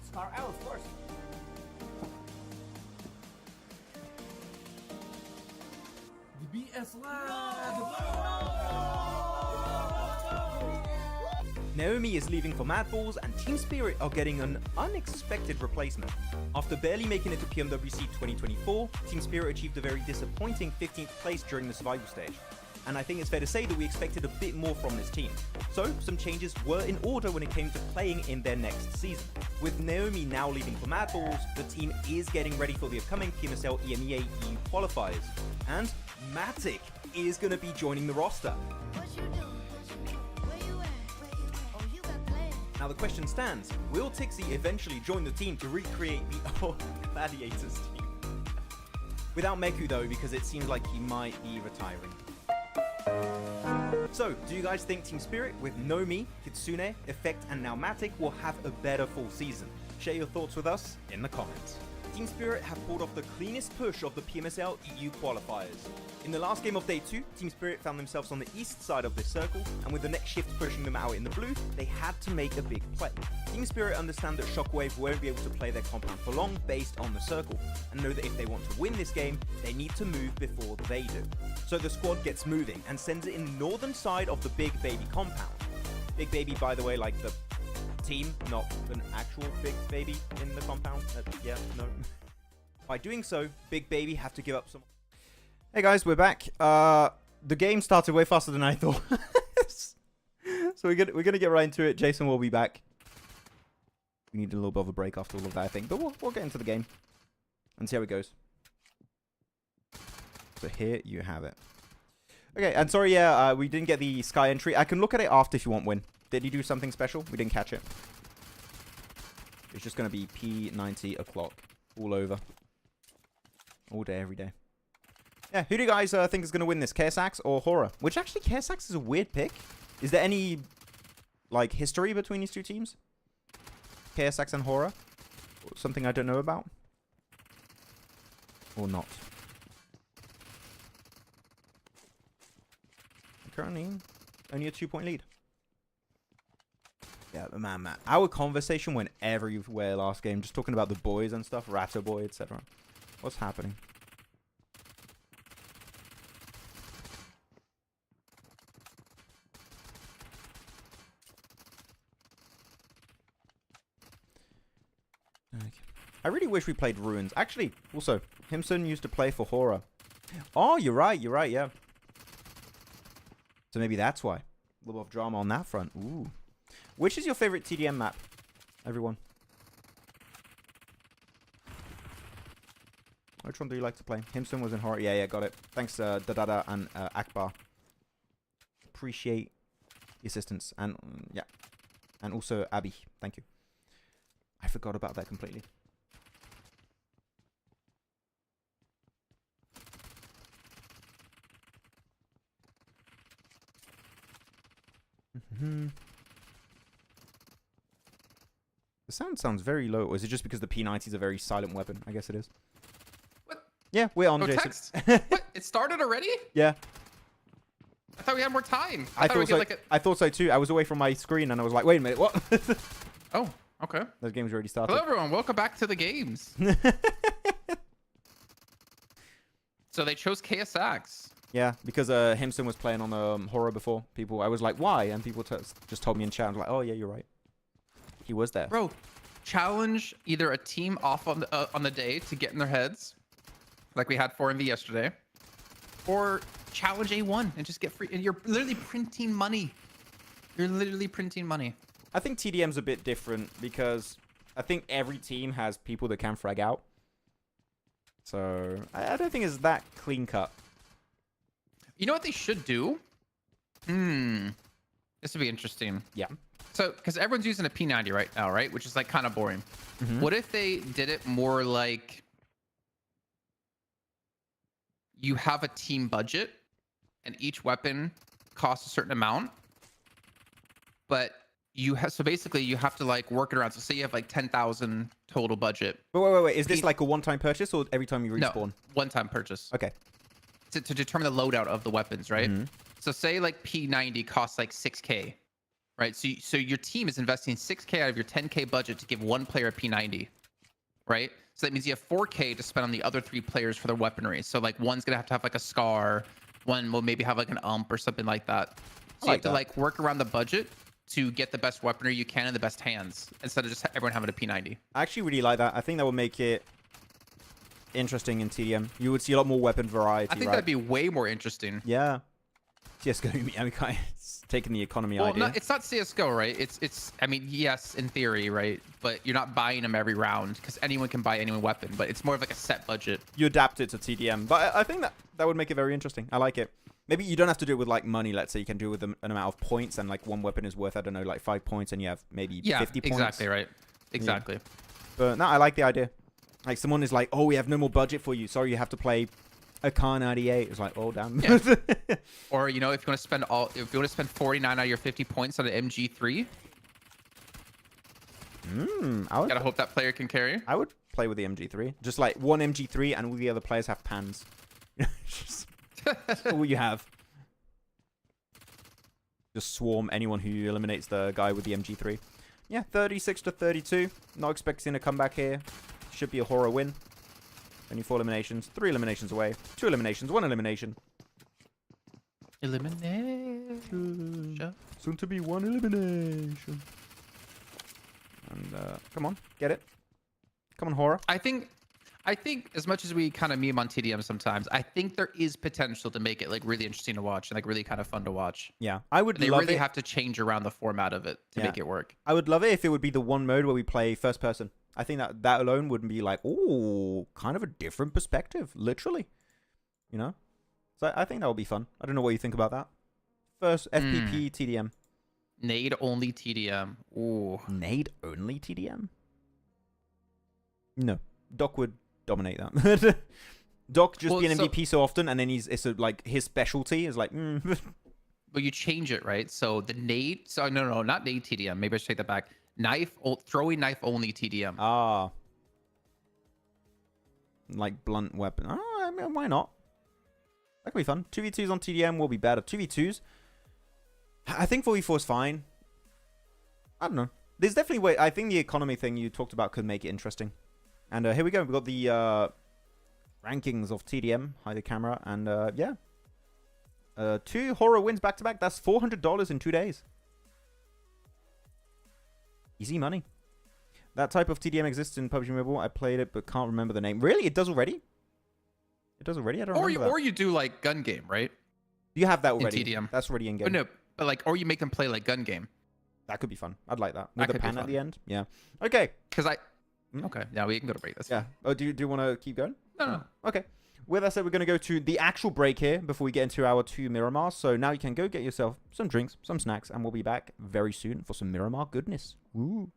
Scar L, of course. The BS Naomi is leaving for Mad Balls, and Team Spirit are getting an unexpected replacement. After barely making it to PMWC 2024, Team Spirit achieved a very disappointing 15th place during the survival stage. And I think it's fair to say that we expected a bit more from this team. So, some changes were in order when it came to playing in their next season. With Naomi now leaving for Mad Balls, the team is getting ready for the upcoming PMSL EMEA EU qualifiers. And Matic is going to be joining the roster. Now the question stands, will Tixie eventually join the team to recreate the old Gladiators team? Without Meku though, because it seems like he might be retiring. So, do you guys think Team Spirit with Nomi, Kitsune, Effect and now Matic will have a better full season? Share your thoughts with us in the comments. Team Spirit have pulled off the cleanest push of the PMSL EU qualifiers. In the last game of day 2, Team Spirit found themselves on the east side of this circle, and with the next shift pushing them out in the blue, they had to make a big play. Team Spirit understand that Shockwave won't be able to play their compound for long based on the circle, and know that if they want to win this game, they need to move before they do. So the squad gets moving and sends it in the northern side of the Big Baby compound. Big Baby, by the way, like the team, not an actual big baby in the compound. Yeah, no. By doing so, Big Baby have to give up some. Hey guys, we're back. The game started way faster than I thought. So we're gonna get right into it. Jason will be back. We need a little bit of a break after all of that, I think, but we'll get into the game and see how it goes. So here you have it. Okay, and sorry, yeah, we didn't get the Sky entry. I can look at it after if you want, Win. Did he do something special? We didn't catch it. It's just going to be P90 o'clock. All over. All day, every day. Yeah, who do you guys think is going to win this? KSX or Horror? Which actually, KSX is a weird pick. Is there any, like, history between these two teams? KSX and Horror? Something I don't know about? Or not? Currently, only a 2-point lead. Yeah, but man, our conversation went everywhere last game, just talking about the boys and stuff, Ratto Boy, etc. What's happening? Okay. I really wish we played Ruins. Actually, also, Himson used to play for Horror. Oh, you're right, yeah. So maybe that's why. A little bit of drama on that front. Ooh. Which is your favorite TDM map, everyone? Which one do you like to play? Himson was in Horror. Yeah, got it. Thanks, Dadada and Akbar. Appreciate the assistance. And, yeah. And also Abby. Thank you. I forgot about that completely. The sound sounds very low. Or is it just because the P90 is a very silent weapon? I guess it is. What? Yeah, we're on, Oh, Jason. text? What? It started already? Yeah. I thought we had more time. I thought we thought so. like I thought so too. I was away from my screen and I was like, wait a minute, what? Oh, okay. Those games already started. Hello, everyone. Welcome back to the games. So they chose KSX. Yeah, because Himson was playing on Horror before. I was like, why? And people just told me in chat. I was like, oh yeah, you're right. He was there. Bro, challenge either a team off on the day to get in their heads, like we had 4MV yesterday, or challenge A1 and just get free. And you're literally printing money. You're literally printing money. I think TDM's a bit different because I think every team has people that can frag out. So I don't think it's that clean cut. You know what they should do? This would be interesting. Yeah. So, because everyone's using a P90 right now, right? Which is like kind of boring. What if they did it more like you have a team budget and each weapon costs a certain amount, but you have, so basically you have to like work it around. So say you have like 10,000 total budget. But wait. Is this like a one-time purchase or every time you respawn? No, one-time purchase. Okay. To determine the loadout of the weapons, right? So say like P90 costs like 6K. Right, so your team is investing 6K out of your 10K budget to give one player a P90, right? So that means you have 4K to spend on the other 3 players for their weaponry. So like one's gonna have to have like a scar, one will maybe have like an ump or something like that. So you have to like work around the budget to get the best weaponry you can in the best hands instead of just everyone having a P90. I actually really like that. I think that would make it interesting in TDM. You would see a lot more weapon variety. I think that'd be way more interesting. Yeah. CSGO, I mean, it's taking the economy idea. Well, it's not CSGO, right? It's. I mean, yes, in theory, right? But you're not buying them every round because anyone can buy any weapon. But it's more of like a set budget. You adapt it to TDM, but I think that would make it very interesting. I like it. Maybe you don't have to do it with like money. Let's say you can do it with an amount of points, and like one weapon is worth, I don't know, like 5 points, and you have maybe 50 points. Exactly right. Exactly. Yeah. But no, I like the idea. Like someone is like, oh, we have no more budget for you. Sorry, you have to play a Car 98. It's like, oh damn. Yeah. Or if you want to spend 49 out of your 50 points on an MG3. I would, Gotta hope that player can carry. I would play with the MG3. Just like one MG3 and all the other players have pans. Just all you have. Just swarm anyone who eliminates the guy with the MG3. Yeah, 36 to 32. Not expecting a comeback here. Should be a horror win. Only 4 eliminations. 3 eliminations away. 2 eliminations. 1 elimination. Elimination. Soon to be 1 elimination. And come on, get it. Come on, horror. I think as much as we kind of meme on TDM sometimes, I think there is potential to make it like really interesting to watch and like really kind of fun to watch. Yeah, I would They love really it. have to change around the format of it to make it work. I would love it if it would be the one mode where we play first person. I think that alone would be like, ooh, kind of a different perspective, literally. You know? So I think that would be fun. I don't know what you think about that. First FPP TDM. Nade only TDM. Ooh. Nade only TDM? No. Doc would dominate that. Doc just be an MVP so often, and then like his specialty is like, But you change it, right? So the nade, no, not nade TDM. Maybe I should take that back. Throwing knife only TDM. Ah. Like blunt weapon. Oh, I mean, why not? That could be fun. 2v2s on TDM will be better. 2v2s? I think 4v4 is fine. I don't know. There's definitely way. I think the economy thing you talked about could make it interesting. And here we go. We've got the rankings of TDM. Hide the camera. And yeah. 2 horror wins back to back. That's $400 in 2 days. Easy money. That type of TDM exists in PUBG Mobile. I played it but can't remember the name. Really? It does already? It does already? I don't remember that. Or you do like gun game, right? You have that already. In TDM. That's already in game. But no, but like, or you make them play like gun game. That could be fun. I'd like that. With That the could be pan at fun. the end. Yeah. Okay. Because okay, now we can go to break. That's Yeah. Oh, do you want to keep going? No. Okay. With that said, we're going to go to the actual break here before we get into our 2 Miramar. So now you can go get yourself some drinks, some snacks, and we'll be back very soon for some Miramar goodness. Woo.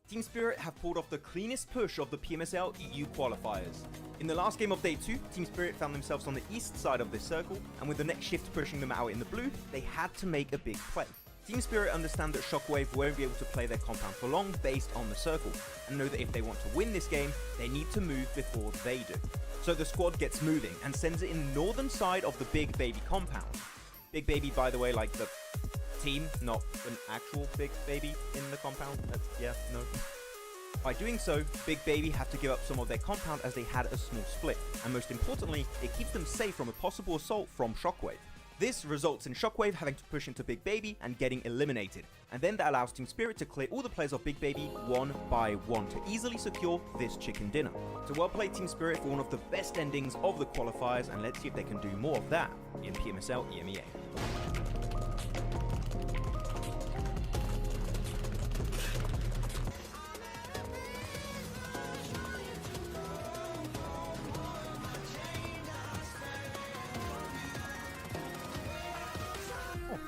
Team Spirit have pulled off the cleanest push of the PMSL EU qualifiers. In the last game of day 2, Team Spirit found themselves on the east side of this circle, and with the next shift pushing them out in the blue, they had to make a big play. Team Spirit understand that Shockwave won't be able to play their compound for long based on the circle, and know that if they want to win this game, they need to move before they do. So the squad gets moving and sends it in the northern side of the Big Baby compound. Big Baby, by the way, like the team, not an actual Big Baby in the compound. Yeah, no. By doing so, Big Baby have to give up some of their compound as they had a small split, and most importantly, it keeps them safe from a possible assault from Shockwave. This results in Shockwave having to push into Big Baby and getting eliminated, and then that allows Team Spirit to clear all the players of Big Baby one by one to easily secure this chicken dinner. So well played Team Spirit for one of the best endings of the qualifiers, and let's see if they can do more of that in PMSL EMEA.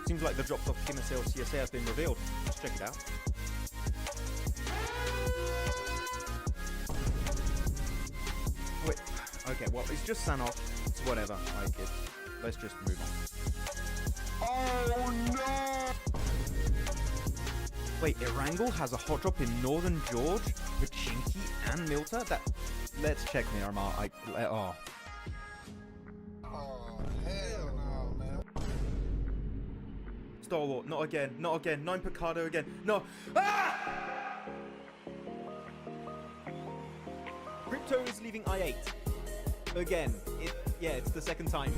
Seems like the drops of PMSL CSA has been revealed. Let's check it out. Wait, okay, well, it's just Sanhok. It's whatever, like it. Let's just move on. Oh no! Wait, Erangel has a hot drop in Northern George with Chinky and Milta? Let's check Miramar. Oh. Stalwart, not again, not again. 9 Picado again. No. Ah! Crypto is leaving I8. Again. It's the second time.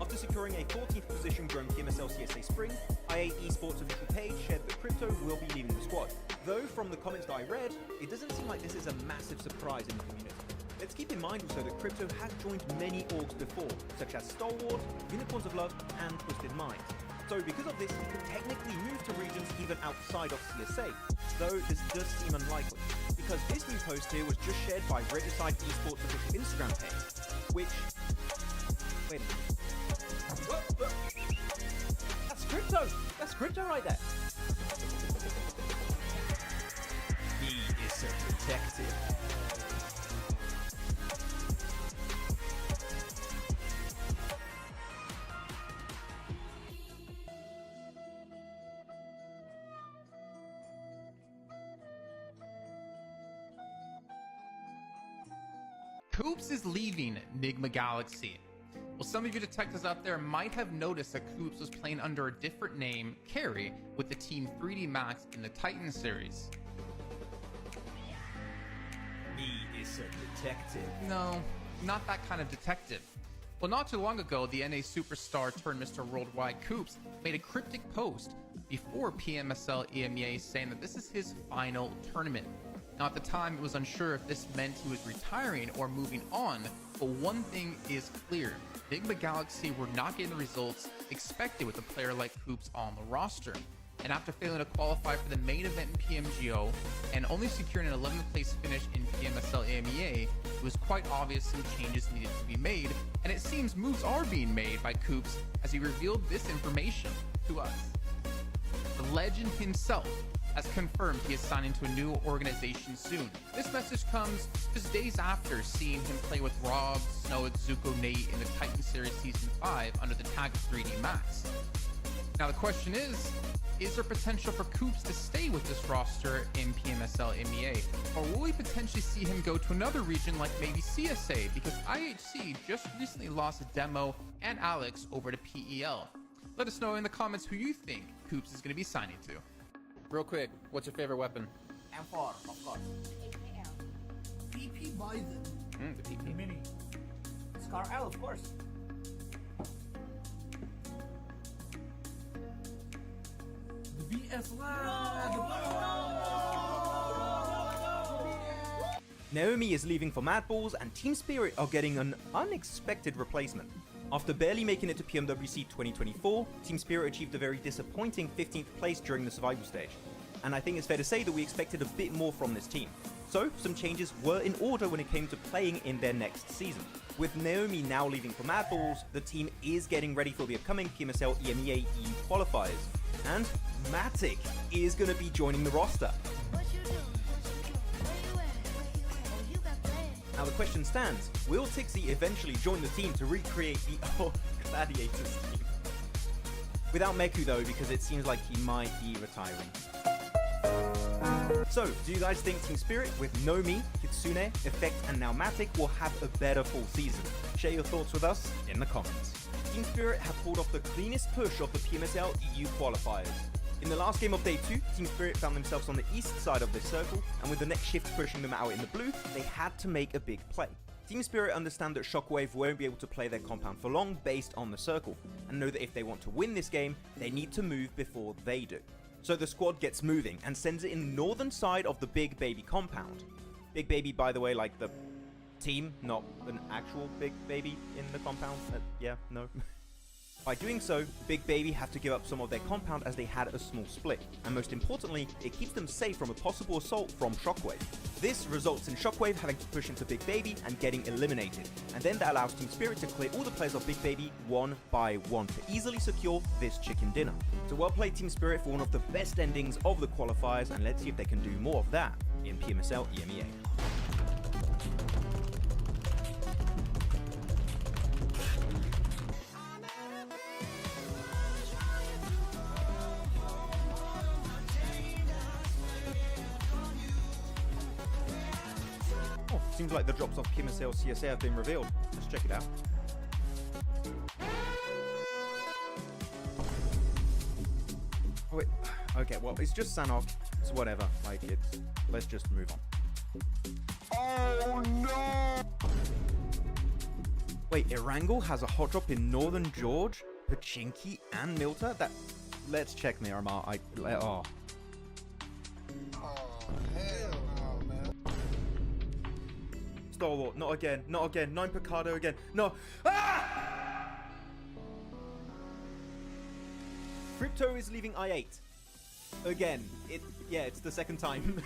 After securing a 14th position during PMSL CSA Spring, I8 Esports official page shared that Crypto will be leaving the squad. Though from the comments that I read, it doesn't seem like this is a massive surprise in the community. Let's keep in mind also that Crypto has joined many orgs before, such as Stalwart, Unicorns of Love, and Twisted Minds. So because of this, he could technically move to regions even outside of CSA, though this does seem unlikely, because this new post here was just shared by Regicide Esports official Instagram page, which... Wait a minute. Whoa. That's Crypto! That's Crypto right there! He is so protective. Koops is leaving Enigma Galaxy. Well, some of you detectives out there might have noticed that Koops was playing under a different name, Carry, with the team 3D Max in the Titan series. He is a detective. No, not that kind of detective. Well, not too long ago, the NA superstar turned Mr. Worldwide Koops made a cryptic post before PMSL EMEA saying that this is his final tournament. Now, at the time, it was unsure if this meant he was retiring or moving on, but one thing is clear. Enigma Galaxy were not getting the results expected with a player like Koops on the roster. And after failing to qualify for the main event in PMGO and only securing an 11th place finish in PMSL EMEA, it was quite obvious some changes needed to be made, and it seems moves are being made by Koops as he revealed this information to us. The legend himself has confirmed he is signing to a new organization soon. This message comes just days after seeing him play with Rob, Snow, Zuko, Nate in the Titan Series Season 5 under the tag of 3D Max. Now the question is there potential for Koops to stay with this roster in PMSL MEA? Or will we potentially see him go to another region like maybe CSA? Because IHC just recently lost Demo and Alex over to PEL. Let us know in the comments who you think Koops is going to be signing to. Real quick, what's your favorite weapon? M4, of course. PP Bison. The PP. The mini. Scar L, of course. The VS Naomi is leaving for Mad Balls, and Team Spirit are getting an unexpected replacement. After barely making it to PMWC 2024, Team Spirit achieved a very disappointing 15th place during the survival stage. And I think it's fair to say that we expected a bit more from this team. So, some changes were in order when it came to playing in their next season. With Naomi now leaving for Mad Balls, the team is getting ready for the upcoming PMSL EMEA EU qualifiers. And Matic is going to be joining the roster. Now the question stands, will Tixie eventually join the team to recreate the old Gladiators team? Without Meku though, because it seems like he might be retiring. So, do you guys think Team Spirit with Nomi, Kitsune, Effect and now Matic will have a better full season? Share your thoughts with us in the comments. Team Spirit have pulled off the cleanest push of the PMSL EU qualifiers. In the last game of Day 2, Team Spirit found themselves on the east side of this circle, and with the next shift pushing them out in the blue, they had to make a big play. Team Spirit understand that Shockwave won't be able to play their compound for long based on the circle, and know that if they want to win this game, they need to move before they do. So the squad gets moving and sends it in the northern side of the Big Baby compound. Big Baby, by the way, like the team, not an actual Big Baby in the compound. Yeah, no. By doing so, Big Baby have to give up some of their compound as they had a small split, and most importantly, it keeps them safe from a possible assault from Shockwave. This results in Shockwave having to push into Big Baby and getting eliminated, and then that allows Team Spirit to clear all the players of Big Baby one by one to easily secure this chicken dinner. So well played Team Spirit for one of the best endings of the qualifiers, and let's see if they can do more of that in PMSL EMEA. Seems like the drops off PMSL CSA have been revealed. Let's check it out. Oh wait, okay, well, it's just Sanhok. It's whatever, like, let's just move on. Oh no! Wait, Erangel has a hot drop in Northern George, Pachinki, and Milta? Let's check Miramar. Oh. Stalwart, not again, not again. 9 Picardo again. No. Ah! Crypto is leaving I8. Again. It's the second time.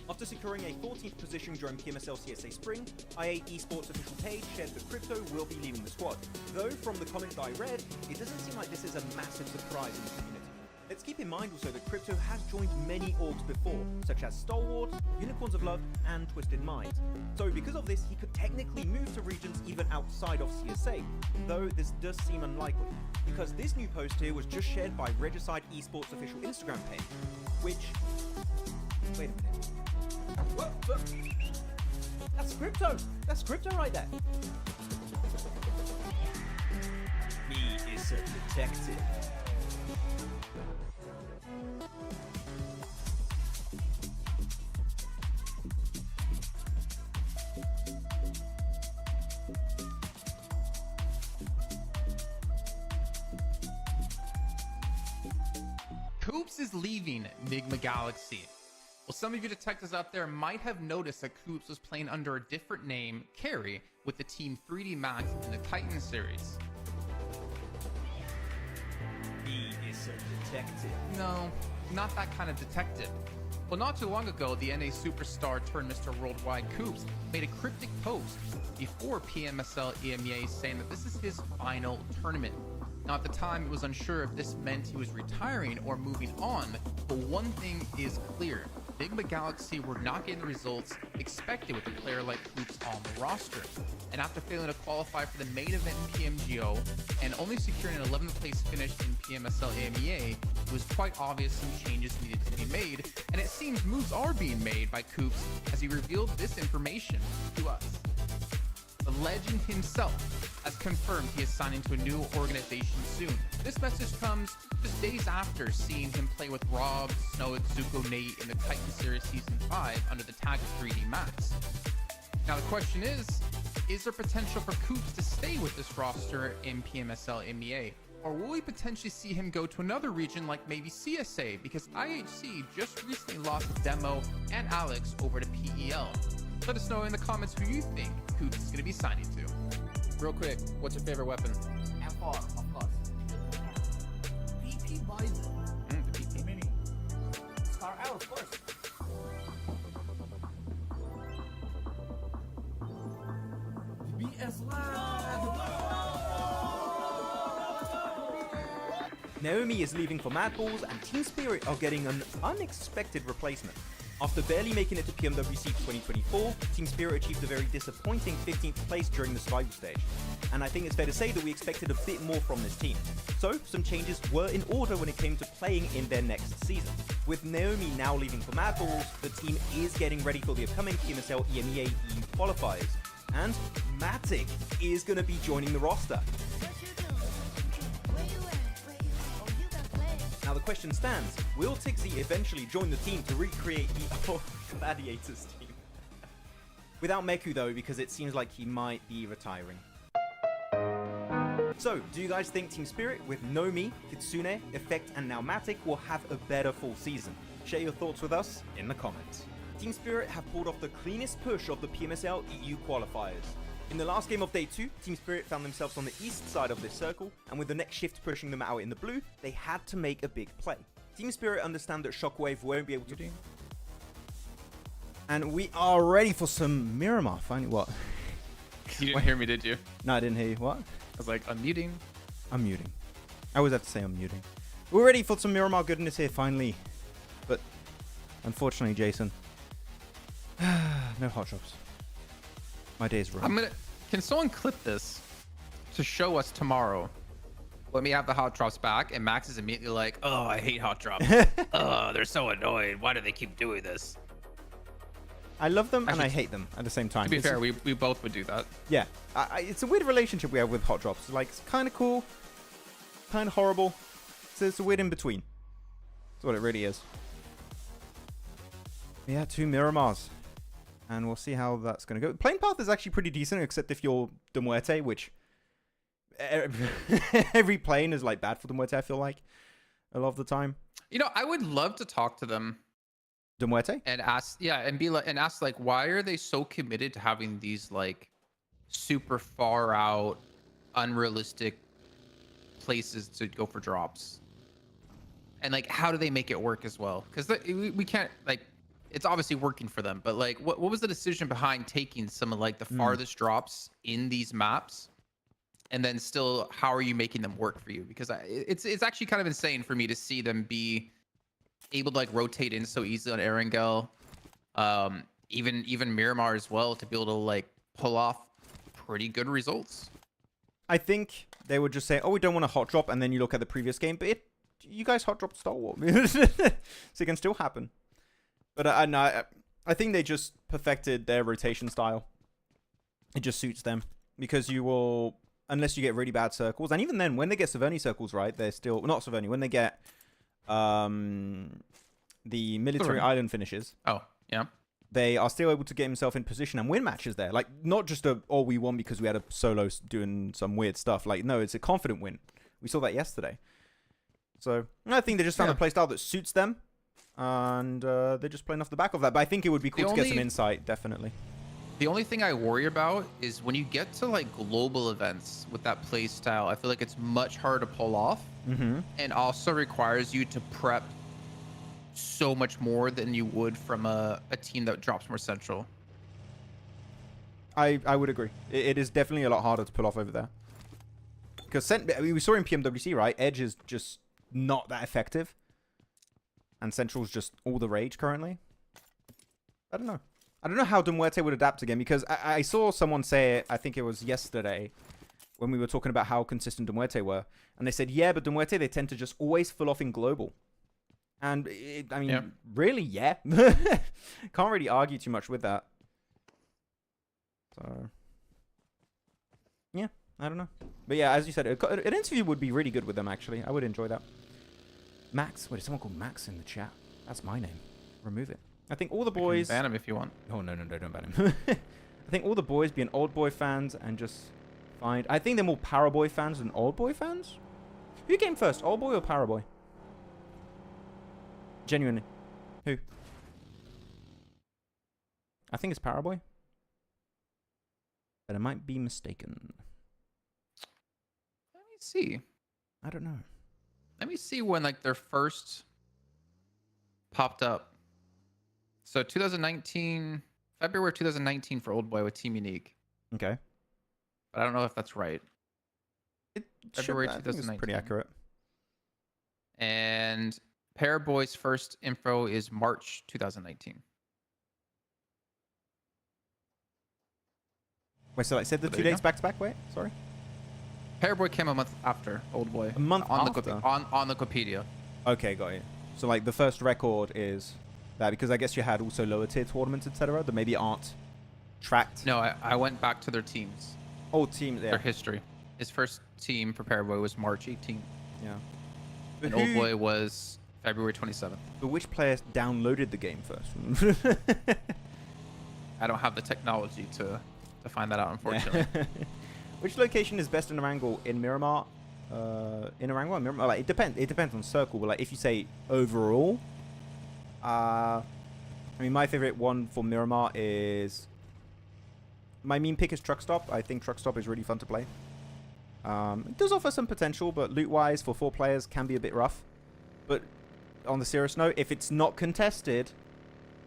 After securing a 14th position during PMSL CSA Spring, I8 Esports official page shared that Crypto will be leaving the squad. Though, from the comments I read, it doesn't seem like this is a massive surprise in the community. Let's keep in mind also that Crypto has joined many orgs before, such as Stalwart, Unicorns of Love, and Twisted Minds. So because of this, he could technically move to regions even outside of CSA, though this does seem unlikely, because this new post here was just shared by Regicide Esports official Instagram page, which... Wait a minute. Whoa. That's crypto. That's crypto right there. Me is a detective. Coops is leaving Enigma Galaxy. Well, some of you detectives out there might have noticed that Coops was playing under a different name, Carry, with the Team 3D Max in the Titan series. Me is a detective. No, not that kind of detective. Well, not too long ago, the NA superstar turned Mr. Worldwide Coops made a cryptic post before PMSL EMEA saying that this is his final tournament. Now, at the time, it was unsure if this meant he was retiring or moving on, but one thing is clear. Enigma Galaxy were not getting the results expected with a player like Coops on the roster. And after failing to qualify for the main event in PMGO and only securing an 11th place finish in PMSL AMEA, it was quite obvious some changes needed to be made, and it seems moves are being made by Coops as he revealed this information to us. The legend himself has confirmed he is signing to a new organization soon. This message comes just days after seeing him play with Rob, Snow, Zuko, Nate in the Titan Series Season 5 under the tag of 3D Max. Now the question is there potential for Coops to stay with this roster in PMSL MEA? Or will we potentially see him go to another region like maybe CSA? Because IHC just recently lost Demo and Alex over to PEL. Let us know in the comments who you think Coops is going to be signing to. Real quick, what's your favorite weapon? M4, of course. PP Bison. The PP. Mini. Star L, of course. BS Naomi is leaving for Mad Balls, and Team Spirit are getting an unexpected replacement. After barely making it to PMWC 2024, Team Spirit achieved a very disappointing 15th place during the survival stage. And I think it's fair to say that we expected a bit more from this team. So, some changes were in order when it came to playing in their next season. With Naomi now leaving for Mad Balls, the team is getting ready for the upcoming PMSL EMEA EU qualifiers. And Matic is going to be joining the roster. Now the question stands, will Tixie eventually join the team to recreate the Gladiators team? Without Meku though, because it seems like he might be retiring. So, do you guys think Team Spirit with Nomi, Kitsune, Effect and now Matic will have a better full season? Share your thoughts with us in the comments. Team Spirit have pulled off the cleanest push of the PMSL EU qualifiers. In the last game of Day 2, Team Spirit found themselves on the east side of this circle, and with the next shift pushing them out in the blue, they had to make a big play. Team Spirit understand that Shockwave won't be able to... And we are ready for some Miramar. Finally, what? You didn't hear me, did you? No, I didn't hear you. What? I was like, I'm muting. I'm muting. I always have to say I'm muting. We're ready for some Miramar goodness here, finally. But, unfortunately, Jason, no hot drops. My day's ruined. Can someone clip this to show us tomorrow when we have the hot drops back and Max is immediately like, oh, I hate hot drops. Oh, they're so annoying. Why do they keep doing this? I love them and Actually, I hate them at the same time. To be fair, we both would do that. Yeah, it's a weird relationship we have with hot drops. Like, it's kind of cool, kind of horrible. So it's a weird in between. That's what it really is. Yeah, 2 Miramars. And we'll see how that's going to go. Playing path is actually pretty decent, except if you're the Muerte, which every plane is like bad for the Muerte, I feel like, a lot of the time. You know, I would love to talk to them. The Muerte? And ask, yeah, and be like, and ask like, why are they so committed to having these like super far out, unrealistic places to go for drops? And like, how do they make it work as well? Because we can't like. It's obviously working for them, but like, what was the decision behind taking some of like the farthest drops in these maps, and then still, how are you making them work for you? Because it's actually kind of insane for me to see them be able to like rotate in so easily on Erangel, even Miramar as well, to be able to like pull off pretty good results. I think they would just say, "Oh, we don't want a hot drop," and then you look at the previous game, but you guys hot dropped Star Wars, so it can still happen. But no, I think they just perfected their rotation style It just suits them because you will, unless you get really bad circles, and even then, when they get Saverni circles, right, they're still not Saverni. When they get the military island finishes, Oh, yeah. they are still able to get himself in position and win matches there. Like, not just we won because we had a solo doing some weird stuff. Like, no, it's a confident win. We saw that yesterday. So, I think they just found a playstyle that suits them. And they're just playing off the back of that. But I think it would be cool to get some insight, definitely. The only thing I worry about is when you get to like global events with that playstyle, I feel like it's much harder to pull off. And also requires you to prep so much more than you would from a team that drops more central. I would agree. It is definitely a lot harder to pull off over there. Because we saw in PMWC, right? Edge is just not that effective. And Central's just all the rage currently. I don't know. I don't know how Muerte would adapt again, because I saw someone say it, I think it was yesterday, when we were talking about how consistent Muerte were. And they said, yeah, but Muerte, they tend to just always full off in global. And, I mean, really, yeah. Can't really argue too much with that. So, yeah, I don't know. But yeah, as you said, an interview would be really good with them, actually. I would enjoy that. Max. Wait, is someone called Max in the chat? That's my name. Remove it. I think all the boys... ban him if you want. Oh, no, don't ban him. I think all the boys being old boy fans and just find... I think they're more Power Boy fans than old boy fans. Who came first, old boy or Power Boy? Genuinely. Who? I think it's Power Boy. But I might be mistaken. Let me see. I don't know. Let me see when like their first popped up. So 2019, February 2019 for Old Boy with Team Unique. Okay. But I don't know if that's right. February 2019. It's pretty accurate. And Paraboy's first info is March 2019. Wait, so I said the 2 dates back to back? Wait, sorry. Paraboy came a month after Old Boy. A month on after? on the Wikipedia. Okay, got it. So like the first record is that, because I guess you had also lower tier tournaments, etc., that maybe aren't tracked. No, I went back to their teams. Oh, teams, yeah. Their history. His first team for Paraboy was March 18th. Yeah. And Old Boy was February 27th. But which players downloaded the game first? I don't have the technology to find that out, unfortunately. Yeah. Which location is best in Erangel? In Miramar? In Erangel? Miramar? Like, it depends on circle, but like if you say overall, I mean, my favorite one for Miramar is... My main pick is Truck Stop. I think Truck Stop is really fun to play. It does offer some potential, but loot-wise, for 4 players, can be a bit rough. But on the serious note, if it's not contested,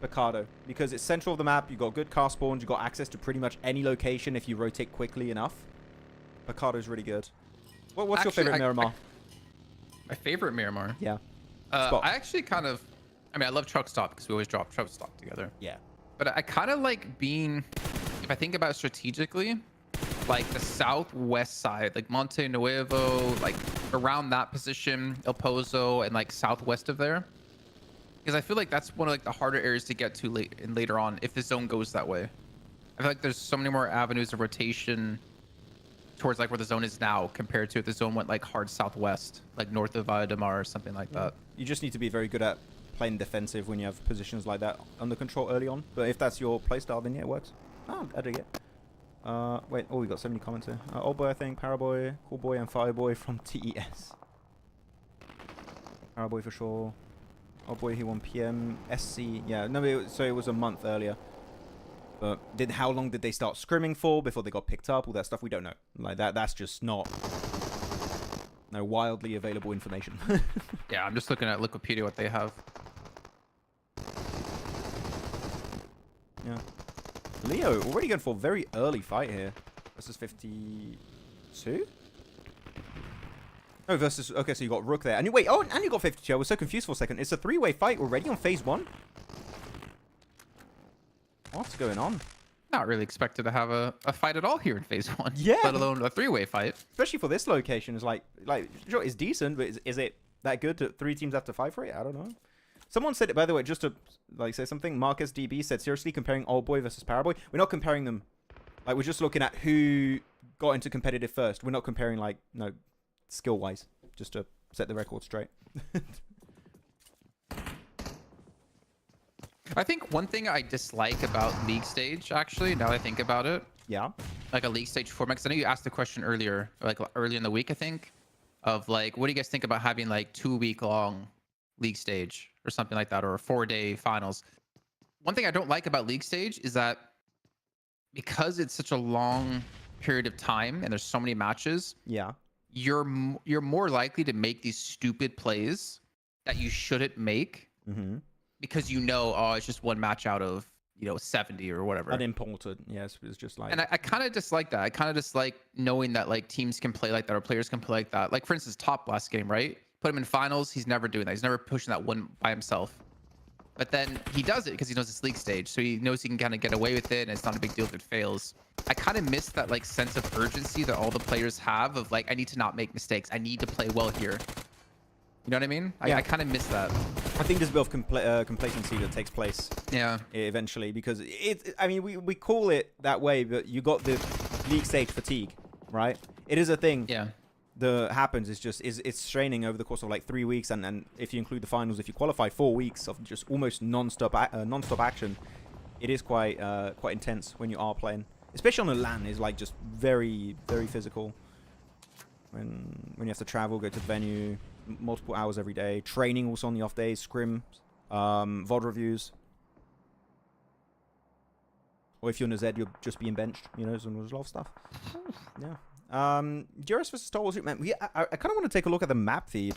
Barraud, because it's central of the map, you've got good car spawns, you've got access to pretty much any location if you rotate quickly enough. Barraud is really good. What's your favorite Miramar? My favorite Miramar? Yeah. I actually kind of... I mean, I love Truck Stop because we always drop Truck Stop together. Yeah. But I kind of like being... If I think about it strategically, like the southwest side, like Monte Nuevo, like around that position, El Pozo, and like southwest of there. Because I feel like that's one of like the harder areas to get to later on if the zone goes that way. I feel like there's so many more avenues of rotation towards like where the zone is now compared to if the zone went like hard southwest, like north of Valdemar or something like that. You just need to be very good at playing defensive when you have positions like that under control early on. But if that's your playstyle, then yeah, it works. Oh, I dig it. Wait, oh, we got so many comments here. Old Boy, I think, Paraboy, Cool Boy, and Fireboy from TES. Paraboy for sure. Old Boy, he won PMSC. Yeah, no, so it was a month earlier. But how long did they start scrimming for before they got picked up? All that stuff we don't know. Like that's just not wildly available information. Yeah, I'm just looking at Wikipedia what they have. Yeah. Leo already going for a very early fight here. Versus 52? Oh, versus... Okay, so you got Rook there. And wait, oh, and you got 52. I was so confused for a second. It's a 3-way fight already on phase 1? What's going on? Not really expected to have a fight at all here in phase 1. Yeah. Let alone a 3-way fight. Especially for this location. It's like sure, it's decent, but is it that good that 3 teams have to fight for it? I don't know. Someone said it, by the way, just to say something. Marcus DB said, seriously, comparing Old Boy versus Paraboy? We're not comparing them Like, we're just looking at who got into competitive first. We're not comparing, like, no, skill-wise, just to set the record straight. I think one thing I dislike about League Stage, actually, now that I think about it, Yeah. like a League Stage format, because I know you asked the question earlier, like early in the week, I think, of like, what do you guys think about having like 2-week-long League Stage or something like that, or a 4-day finals? One thing I don't like about League Stage is that because it's such a long period of time and there's so many matches, Yeah. you're more likely to make these stupid plays that you shouldn't make because oh, it's just one match out of 70 or whatever. Unimportant. Yes, it's just like. And I kind of dislike that. I kind of dislike knowing that like teams can play like that or players can play like that. Like for instance, Top last game, right? Put him in finals. He's never doing that. He's never pushing that one by himself. But then he does it because he knows it's League Stage, so he knows he can kind of get away with it, and it's not a big deal if it fails. I kind of miss that like sense of urgency that all the players have of like, I need to not make mistakes. I need to play well here. You know what I mean? Yeah. I kind of miss that. I think there's a bit of complacency that takes place. Yeah. Eventually, because I mean, we call it that way, but you got the League Stage fatigue, right? It is a thing. Yeah. That happens. It's straining over the course of like 3 weeks, and if you include the finals, if you qualify 4 weeks of just almost non-stop action, it is quite intense when you are playing, especially on a LAN. Is like just very physical. When you have to travel, go to the venue, multiple hours every day, training also on the off days, scrim, VOD reviews, or if you're in a Z, you're just being benched. There's a lot of stuff. Yeah. DRS versus Star Wars, man. I kind of want to take a look at the map feed.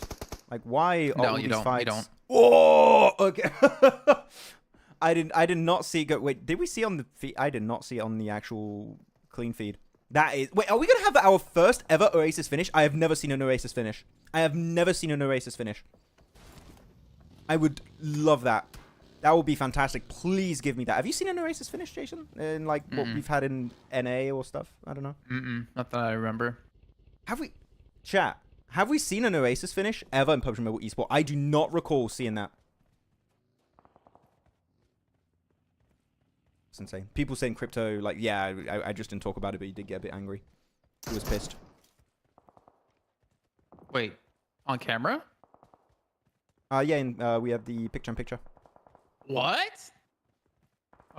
Like, why are all these fights? You don't. Oh, okay. I did not see it go. Wait, did we see on the feed? I did not see it on the actual clean feed. That is. Wait, are we gonna have our first ever Oasis finish? I have never seen an Oasis finish. I would love that. That would be fantastic. Please give me that. Have you seen an Oasis finish, Jason? In like what we've had in NA or stuff? I don't know. Not that I remember. Have we, chat? Have we seen an Oasis finish ever in PUBG Mobile Esports? I do not recall seeing that. It's insane. People saying crypto, like, yeah, I just didn't talk about it, but he did get a bit angry. He was pissed. Wait, on camera? Yeah, and we have the picture-in-picture. What?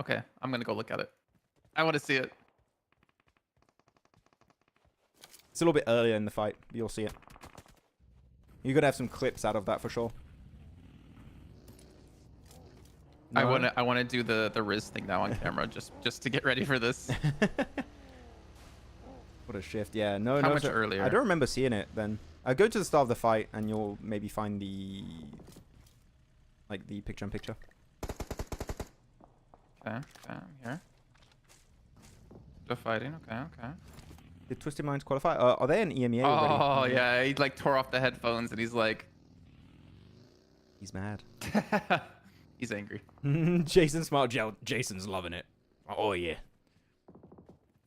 Okay, I'm gonna go look at it. I want to see it. It's a little bit earlier in the fight. You'll see it. You're gonna have some clips out of that for sure. No? I want to do the Riz thing now on camera just to get ready for this. What a shift! Yeah, no, How much earlier? I don't remember seeing it. Then I go to the start of the fight, and you'll maybe find the picture-in-picture. Okay, here. Still fighting. Okay. Did Twisted Minds qualify? Are they an EMEA already? Oh yeah, he like tore off the headphones and he's like, He's mad. he's angry. Jason Smart Gel. Jason's loving it. Oh yeah.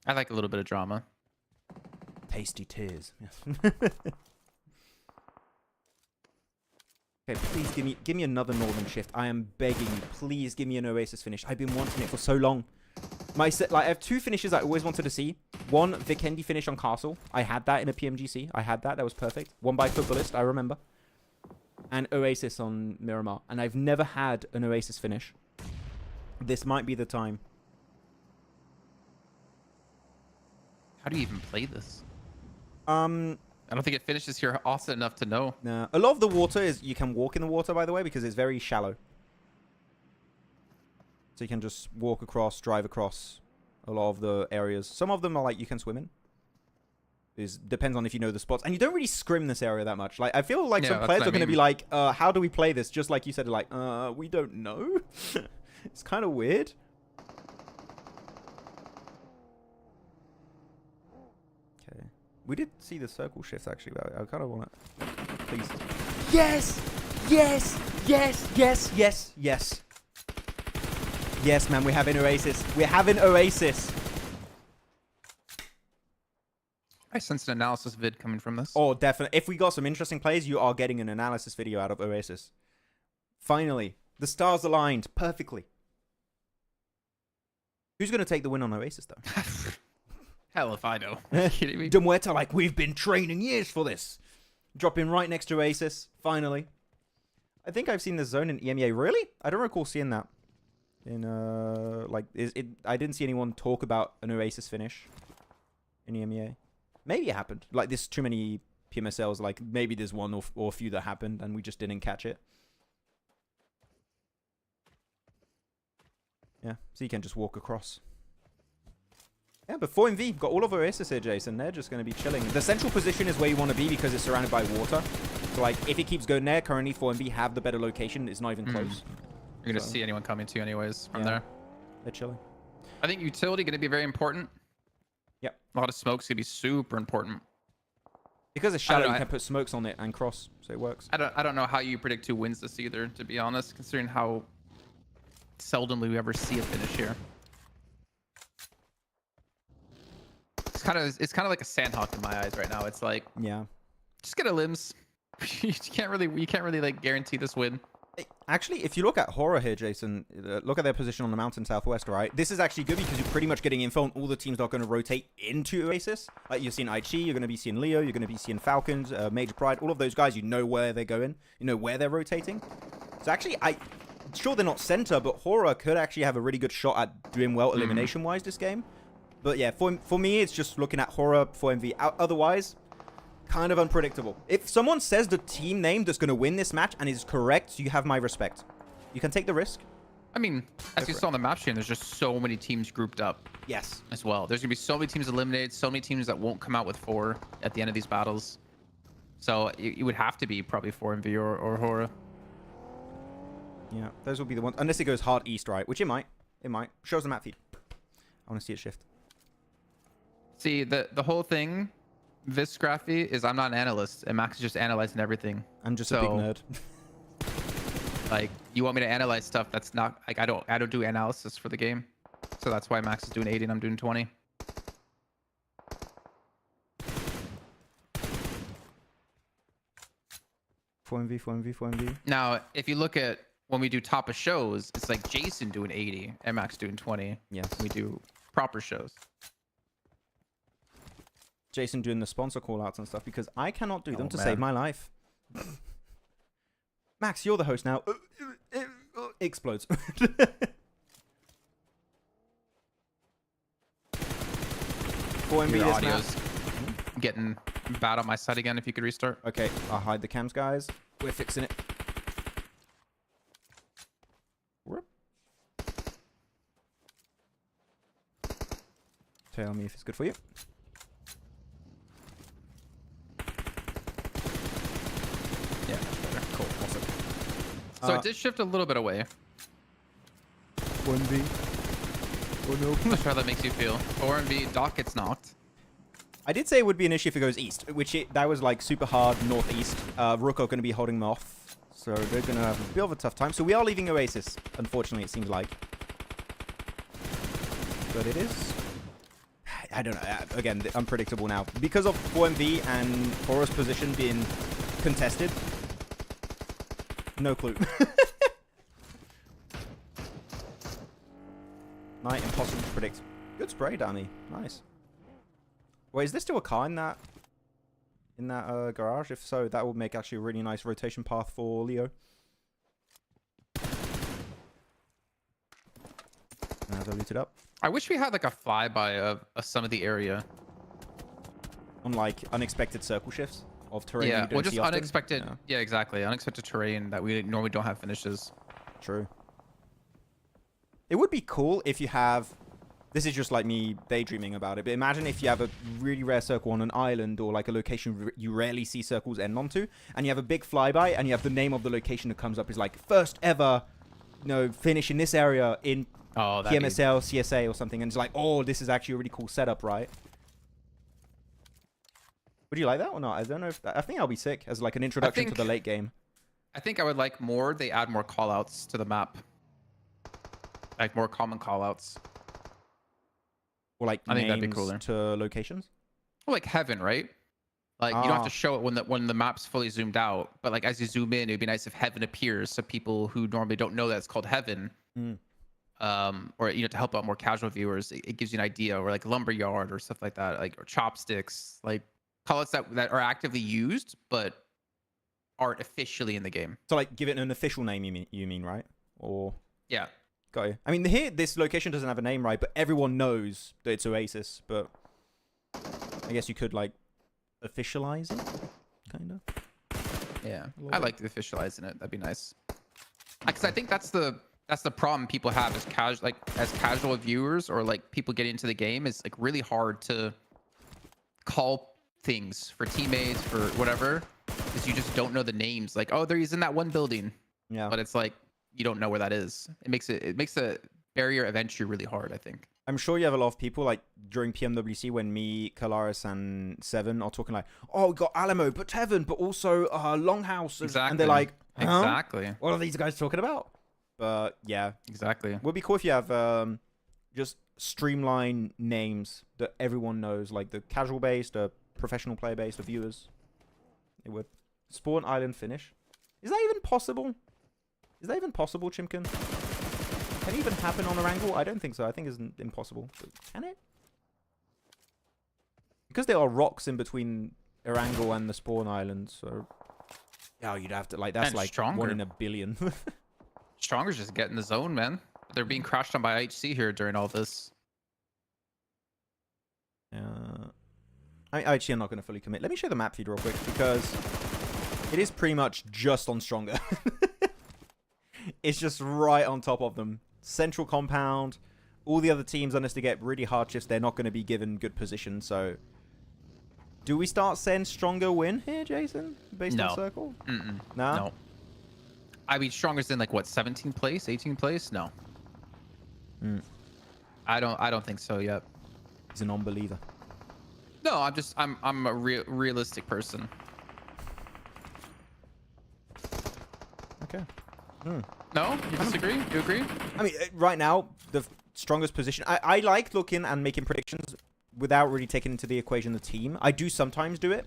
I like a little bit of drama. Tasty tears. Okay, please give me another Northern Shift. I am begging you. Please give me an Oasis finish. I've been wanting it for so long. I have 2 finishes I always wanted to see. One, Vikendi finish on Castle. I had that in a PMGC. I had that. That was perfect. One by Footballist, I remember. And Oasis on Miramar. And I've never had an Oasis finish. This might be the time. How do you even play this? I I don't think it finishes here often enough to know. Nah. A lot of the water is... You can walk in the water, by the way, because it's very shallow. So you can just walk across, drive across a lot of the areas. Some of them are like you can swim in. It depends on if you know the spots. And you don't really scrim this area that much. Like, I feel like some players are going to be like, how do we play this? Just like you said, like, we don't know. It's kind of weird. Okay. We did see the circle shift, actually. But I kind of want to... Please. Yes! Yes! Yes! Yes! Yes! Yes! Yes, man, we're having Oasis. We're having Oasis. I sense an analysis vid coming from this. Oh, definitely. If we got some interesting plays, you are getting an analysis video out of Oasis. Finally. The stars aligned perfectly. Who's going to take the win on Oasis, though? Hell if I know. Are you kidding me? Muerte like, we've been training years for this. Dropping right next to Oasis, finally. I think I've seen this zone in EMEA. Really? I don't recall seeing that. I didn't see anyone talk about an Oasis finish in EMEA. Maybe it happened. Like, there's too many PMSLs. Like, maybe there's one or a few that happened and we just didn't catch it. Yeah, so you can just walk across. Yeah, but 4MV got all of Oasis here, Jason. They're just going to be chilling. The central position is where you want to be because it's surrounded by water. So, like, if it keeps going there, currently 4MV have the better location. It's not even close. You're going to see anyone coming to you anyways from there. They're chilling. I think utility going to be very important. Yep. A lot of smokes going to be super important. Because it's shadow, you can put smokes on it and cross, so it works. I don't know how you predict who wins this either, to be honest, considering how seldomly we ever see a finish here. It's kind of like a Sanhok in my eyes right now. It's like, yeah, just get a limbs. you can't really like guarantee this win. Actually, if you look at Horror here, Jason, look at their position on the mountain southwest, right? This is actually good because you're pretty much getting info on all the teams that are going to rotate into Oasis. Like, you're seeing IG, you're going to be seeing Leo, you're going to be seeing Falcons, Major Pride, all of those guys, you know where they're going, you know where they're rotating. So actually, sure they're not center, but Horror could actually have a really good shot at doing well elimination-wise this game. But yeah, for me, it's just looking at Horror, 4MV. Otherwise, kind of unpredictable. If someone says the team name that's going to win this match and is correct, you have my respect. You can take the risk. I mean, as you saw on the map stream, there's just so many teams grouped up. Yes. As well. There's going to be so many teams eliminated, so many teams that won't come out with 4 at the end of these battles. So it would have to be probably 4MV or Horror. Yeah, those will be the ones. Unless it goes hard east, right? Which it might. It might. Shows the map feed. I want to see it shift. See, the whole thing, this graphy, is I'm not an analyst, and Max is just analyzing everything. I'm just a big nerd. Like, you want me to analyze stuff that's not... Like, I don't do analysis for the game. So that's why Max is doing 80 and I'm doing 20. Four MV. Now, if you look at when we do top of shows, it's like Jason doing 80 and Max doing 20. Yeah. We do proper shows. Jason doing the sponsor call-outs and stuff because I cannot do them to man. save my life. Max, you're the host now. Explodes. 4MV Your this audio's getting bad on my side again. If you could restart. Okay, I'll hide the cams, guys. We're fixing it. Whoop. Tell me if it's good for you. Yeah, much better. Cool, awesome. So it did shift a little bit away. 1v. Oh no. I'm not sure how that makes you feel. 4MV, Doc gets knocked. I did say it would be an issue if it goes east, that was like super hard northeast. Rook are going to be holding them off, so they're going to have a bit of a tough time. So we are leaving Oasis, unfortunately, it seems like. But it is... I don't know. Again, unpredictable now. Because of 4MV and Horror's position being contested. No clue. Night, impossible to predict. Good spray, Danny. Nice. Wait, is there still a car in that garage? If so, that would make actually a really nice rotation path for Leo. They're looted up. I wish we had like a flyby of some of the area. On like unexpected circle shifts of terrain. Yeah, you don't well, just see often. unexpected. Yeah, exactly. Unexpected terrain that we normally don't have finishes. True. It would be cool if you have... This is just like me daydreaming about it, but imagine if you have a really rare circle on an island or like a location you rarely see circles end onto, and you have a big flyby, and you have the name of the location that comes up is like first ever, finish in this area in PMSL CSA or something, and it's like, oh, this is actually a really cool setup, right? Would you like that or not? I don't know if I think that'll be sick as like an introduction to the late game. I think I would like more. They add more callouts to the map, like more common callouts. Or like I think that'd be names cooler. to locations? Well, like heaven, right? Like you don't have to show it when the map's fully zoomed out, but like as you zoom in, it'd be nice if heaven appears, so people who normally don't know that it's called heaven or to help out more casual viewers, it gives you an idea, or like lumberyard or stuff like that, like or chopsticks, like call outs that are actively used but aren't officially in the game. So like give it an official name, you mean, right? Or Yeah. got you. I mean, here this location doesn't have a name, right? But everyone knows that it's Oasis. But I guess you could like officialize it, kind of. Yeah, I like officializing it. That'd be nice. Because I think that's the problem people have as casual viewers, or like people getting into the game. Is like really hard to call things for teammates, for whatever, because you just don't know the names. Like, oh, he's in that one building. Yeah. But it's like you don't know where that is. It makes the barrier of entry really hard, I think. I'm sure you have a lot of people, like, during PMWC when me, Kalaris, and Seven are talking like, oh, we got Alamo, but Tevin, but also Longhouse. Exactly. And they're like, huh? Exactly. What are these guys talking about? But, yeah. Exactly. Would be cool if you have just streamline names that everyone knows, like the casual base, the professional player base, the viewers. It would. Spawn Island finish. Is that even possible? Is that even possible, Chimkin? Can it even happen on Erangel? I don't think so. I think it's impossible. But can it? Because there are rocks in between Erangel and the spawn island, so... Yeah, you'd have to... Like, that's And like stronger. 1 in a billion. Stronger's just getting the zone, man. They're being crashed on by HC here during all this. I mean, actually, I'm not going to fully commit. Let me show the map feed real quick, because it is pretty much just on Stronger. It's just right on top of them. Central compound. All the other teams, unless they get really hard shifts, they're not going to be given good position. So, do we start saying Stronger win here, Jason? Based on Circle? Mm-mm. Nah? No. I mean, Stronger's in like what, 17th place, 18th place? No. I don't think so yet. He's a non-believer. No, I'm a realistic person. Okay. No, you disagree? You agree? I mean, right now, the strongest position... I like looking and making predictions without really taking into the equation the team. I do sometimes do it.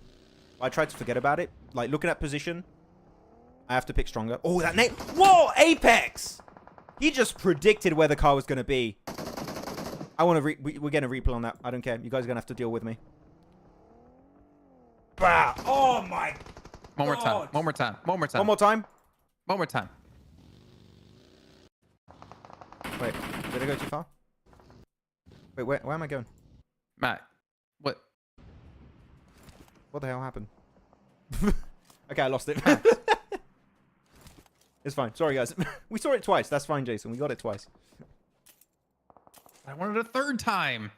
I try to forget about it. Like, looking at position, I have to pick Stronger. Oh, that name... Whoa! Apex! He just predicted where the car was going to be. I want to... We're getting a replay on that. I don't care. You guys are going to have to deal with me. Bah! Oh, my... One more time. One more time. One more time. One more time. One more time. Wait, did I go too far? Wait, where am I going? Matt, what? What the hell happened? Okay, I lost it. It's fine. Sorry, guys. We saw it twice. That's fine, Jason. We got it twice. I wanted a third time.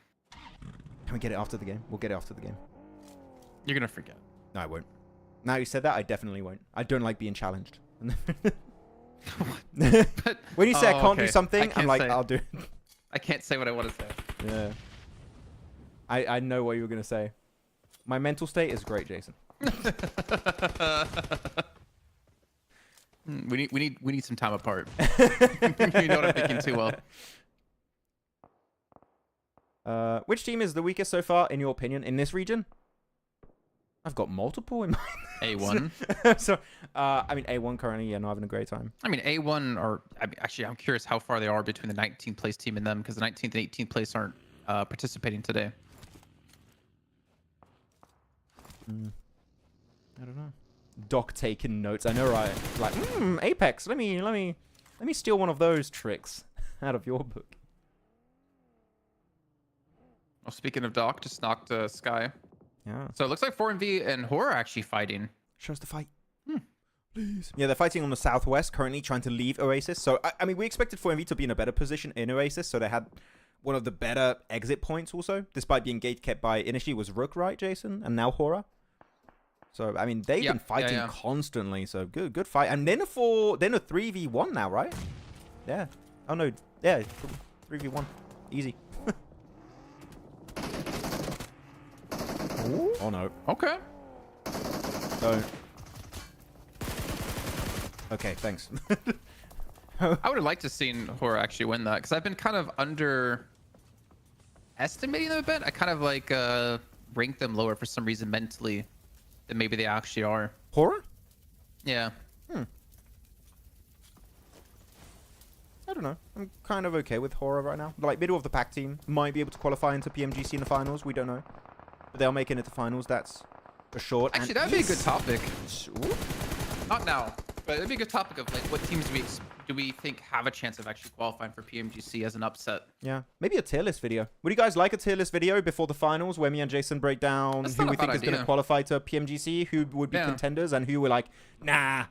Can we get it after the game? We'll get it after the game. You're going to forget. No, I won't. Now you said that, I definitely won't. I don't like being challenged. But, when you say I can't do okay. something, I'm like, say. I'll do it. I can't say what I want to say. Yeah. I know what you were going to say. My mental state is great, Jason. We need some time apart. You know what I'm thinking too well. Which team is the weakest so far, in your opinion, in this region? I've got multiple in mind. A1. So, I mean, A1 currently, yeah, not having a great time. I mean, A1 are... I mean, actually, I'm curious how far they are between the 19th place team and them, because the 19th and 18th place aren't participating today. I don't know. Doc taking notes. I know, right? Like, Apex. Let me steal one of those tricks out of your book. Well, speaking of Doc, just knocked Sky. Yeah. So it looks like 4MV and Horror are actually fighting. Show us the fight. Please. Yeah, they're fighting on the southwest, currently trying to leave Oasis. So, I mean, we expected 4MV to be in a better position in Oasis, so they had one of the better exit points also, despite being gate kept by, initially was Rook, right, Jason? And now Horror. So, I mean, they've been fighting constantly, so good fight. And then a 3v1 now, right? Yeah. Oh, no. Yeah, 3v1. Easy. Oh, no. Okay. Don't. Okay, thanks. I would have liked to seen Horror actually win that, because I've been kind of underestimating them a bit. I kind of like ranked them lower for some reason mentally than maybe they actually are. Horror? Yeah. I don't don't know. I'm kind of okay with Horror right now. Like, middle of the pack team might be able to qualify into PMGC in the finals. We don't know. But they'll make it into finals. That's assured. Actually, that'd be a good topic. Ooh. Not now, but it'd be a good topic of like what teams do we think have a chance of actually qualifying for PMGC as an upset. Yeah, maybe a tier list video. Would you guys like a tier list video before the finals where me and Jason break down who we think is going to qualify to PMGC, who would be contenders, and who were like, nah,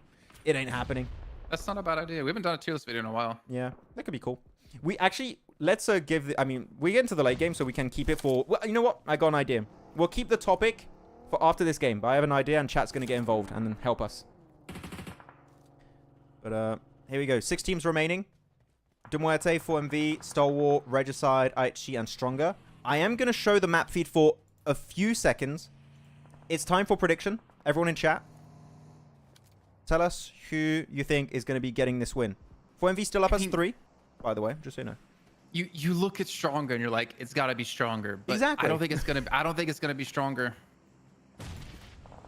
it ain't happening? That's not a bad idea. We haven't done a tier list video in a while. Yeah, that could be cool. We actually, let's give the, I mean, we get into the late game, so we can keep it for, well, you know what? I got an idea. We'll keep the topic for after this game, but I have an idea, and chat's going to get involved and then help us. But here we go. 6 teams remaining. Muerte, 4MV, Stalwart, Regicide, IHG, and Stronger. I am going to show the map feed for a few seconds. It's time for prediction. Everyone in chat, tell us who you think is going to be getting this win. 4MV still up as 3, by the way, just so you know. You look at Stronger and you're like, it's got to be Stronger. But exactly. I don't think it's gonna be Stronger.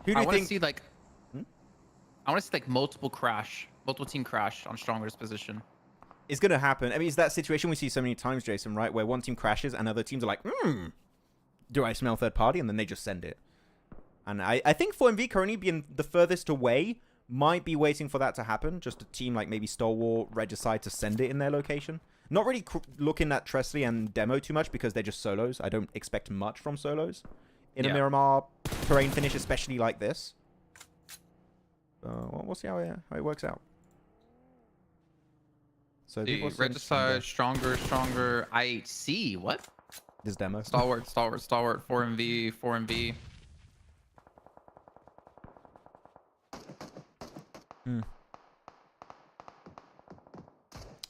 Who do you think? See like, I want to see like multiple team crash on Stronger's position. It's going to happen. I mean, it's that situation we see so many times, Jason, right? Where one team crashes and other teams are like, do I smell third party? And then they just send it. And I think 4MV currently being the furthest away might be waiting for that to happen. Just a team like maybe Stalwart, Regicide to send it in their location. Not really looking at Tresley and Demo too much because they're just solos. I don't expect much from solos in a Miramar terrain finish, especially like this. We'll see how it works out. So Regicide, Stronger, IHC. What? This Demo. Stalwart, 4MV.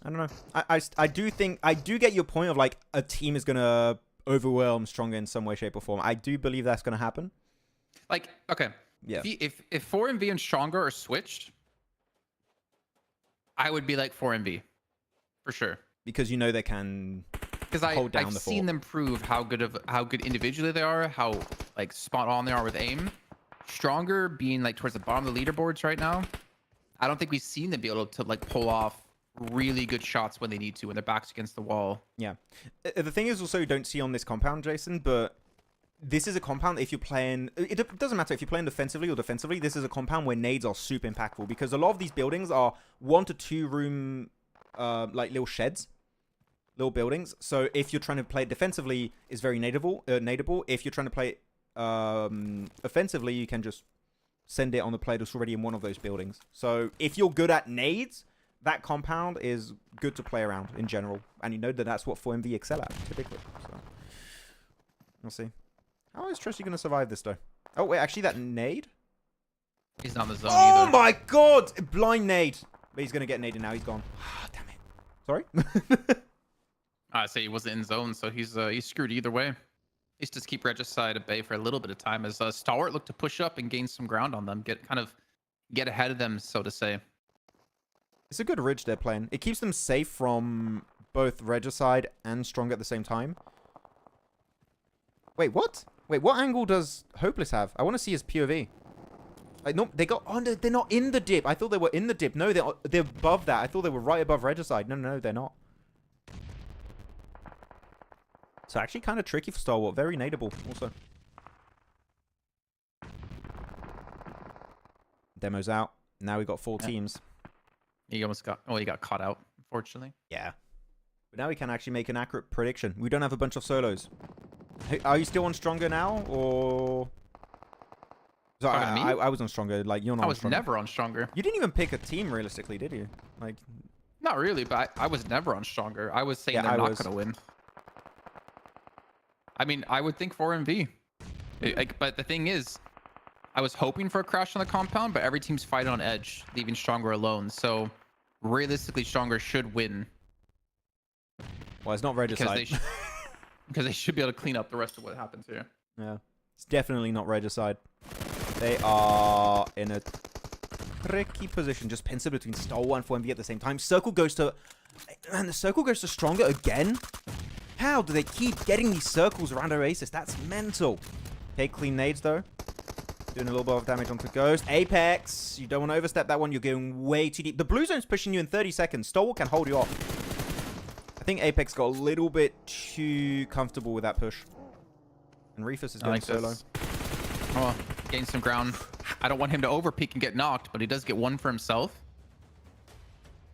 I don't know. I do get your point of like a team is gonna overwhelm Stronger in some way, shape, or form. I do believe that's gonna happen. Like, okay. Yeah. If 4MV and Stronger are switched, I would be like 4MV. For sure. Because you know they can hold down the fort. I've seen them prove how good individually they are, how like spot on they are with aim. Stronger being like towards the bottom of the leaderboards right now, I don't think we've seen them be able to like pull off really good shots when they need to, when their back's against the wall. Yeah. The thing is also you don't see on this compound, Jason, but this is a compound if you're playing... It doesn't matter if you're playing defensively or defensively. This is a compound where nades are super impactful because a lot of these buildings are 1 to 2 room like little sheds, little buildings. So if you're trying to play it defensively, it's very nadeable. If you're trying to play it offensively, you can just send it on the player that's already in one of those buildings. So if you're good at nades, that compound is good to play around in general. And you know that that's what 4MV excel at, typically. So we'll see. How is Tressie going to survive this, though? Oh, wait, actually, that nade? He's not in the zone either. either. My God! Blind nade. But he's going to get naded now. He's gone. Damn it. Sorry? I say he wasn't in zone, so he's screwed either way. He's just keep Regicide at bay for a little bit of time as Stalwart looked to push up and gain some ground on them, get ahead of them, so to say. It's a good ridge they're playing. It keeps them safe from both Regicide and Strong at the same time. Wait, what? Wait, what angle does Hopeless have? I want to see his POV. Like, no, they got under. They're not in the dip. I thought they were in the dip. No, they're above that. I thought they were right above Regicide. No, they're not. So actually kind of tricky for Stalwart. Very nadeable also. Demo's out. Now we got 4 teams. He almost got... Oh, he got caught out, unfortunately. Yeah. But now we can actually make an accurate prediction. We don't have a bunch of solos. Hey, are you still on Stronger now, or... So I was on Stronger. Like, you're not on Stronger. I was never on Stronger. You didn't even pick a team, realistically, did you? Like... Not really, but I was never on Stronger. I was saying they're not going to win. I mean, I would think 4MV. But the thing is, I was hoping for a crash on the compound, but every team's fighting on edge, leaving Stronger alone. So, realistically, Stronger should win. Well, it's not Regicide. Because they should be able to clean up the rest of what happens here. Yeah. It's definitely not Regicide. They are in a tricky position. Just pincer between Stalwart and 4MV at the same time. Circle goes to... Man, the circle goes to Stronger again? How do they keep getting these circles around Oasis? That's mental. Okay, clean nades, though. Doing a little bit of damage onto Ghost. Apex. You don't want to overstep that one. You're going way too deep. The blue zone's pushing you in 30 seconds. Stalwart can hold you off. I think Apex got a little bit too comfortable with that push. And Reefus is I going like solo. this. Oh, gain some ground. I don't want him to overpeak and get knocked, but he does get one for himself.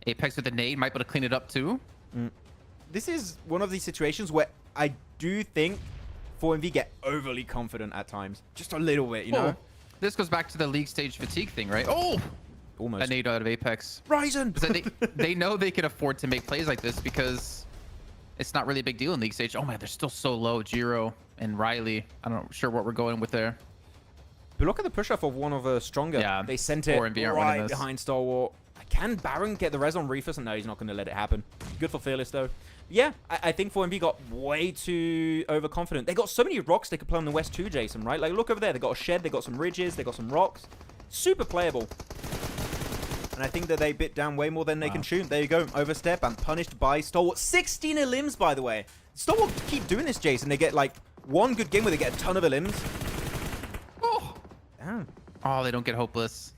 Apex with the nade might be able to clean it up too. This is one of these situations where I do think 4MV get overly confident at times. Just a little bit, you know? This goes back to the league stage fatigue thing, right? Oh! Almost. A nade out of Apex. Ryzen! So they know they can afford to make plays like this because it's not really a big deal in league stage. Oh man, they're still so low. Jiro and Riley. I'm not sure what we're going with there. But look at the push-off of one of the stronger. Yeah, They sent it 4MV aren't winning right this. behind Stalwart. Can Baron get the res on Reefus? No, he's not going to let it happen. Good for Fearless, though. Yeah, I think 4MV got way too overconfident. They got so many rocks they could play on the west too, Jason, right? Like, look over there. They got a shed. They got some ridges. They got some rocks. Super playable. And I think that they bit down way more than they can shoot. There you go. Overstep and punished by Stalwart. 16 elims, by the way. Stalwart keep doing this, Jason. They get, like, one good game where they get a ton of elims. Oh, Damn. oh, they don't get hopeless.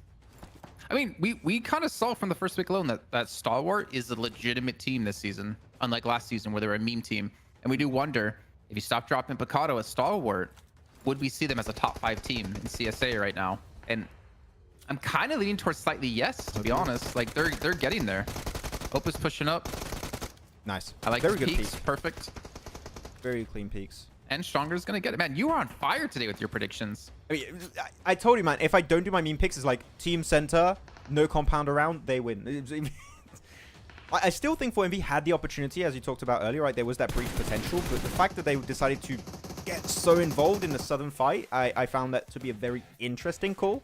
I mean, we kind of saw from the first week alone that Stalwart is a legitimate team this season, unlike last season where they were a meme team. And we do wonder, if you stop dropping Picado as Stalwart, would we see them as a top 5 team in CSA right now? And I'm kind of leaning towards slightly yes, to be honest. Like, they're getting there. Hope is pushing up. Nice. I like Very the good peaks. peak. Perfect. Very clean peaks. And Stronger's going to get it. Man, you are on fire today with your predictions. I mean, I told you, man, if I don't do my meme picks, it's like team center, no compound around, they win. I still think 4MV had the opportunity, as you talked about earlier, right? There was that brief potential, but the fact that they decided to get so involved in the southern fight, I found that to be a very interesting call.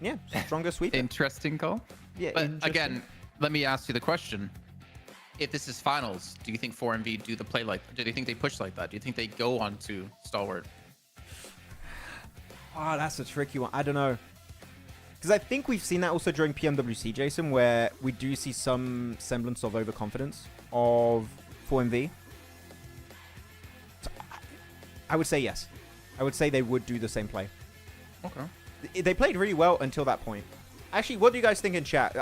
Yeah, stronger sweep. Interesting call. Yeah, But interesting. again, let me ask you the question. If this is finals, do you think 4MV do the play like, do you think they push like that? Do you think they go on to Stalwart? Oh, that's a tricky one. I don't know. Because I think we've seen that also during PMWC, Jason, where we do see some semblance of overconfidence of 4MV. So I would say yes. I would say they would do the same play. Okay. They played really well until that point. Actually, what do you guys think in chat?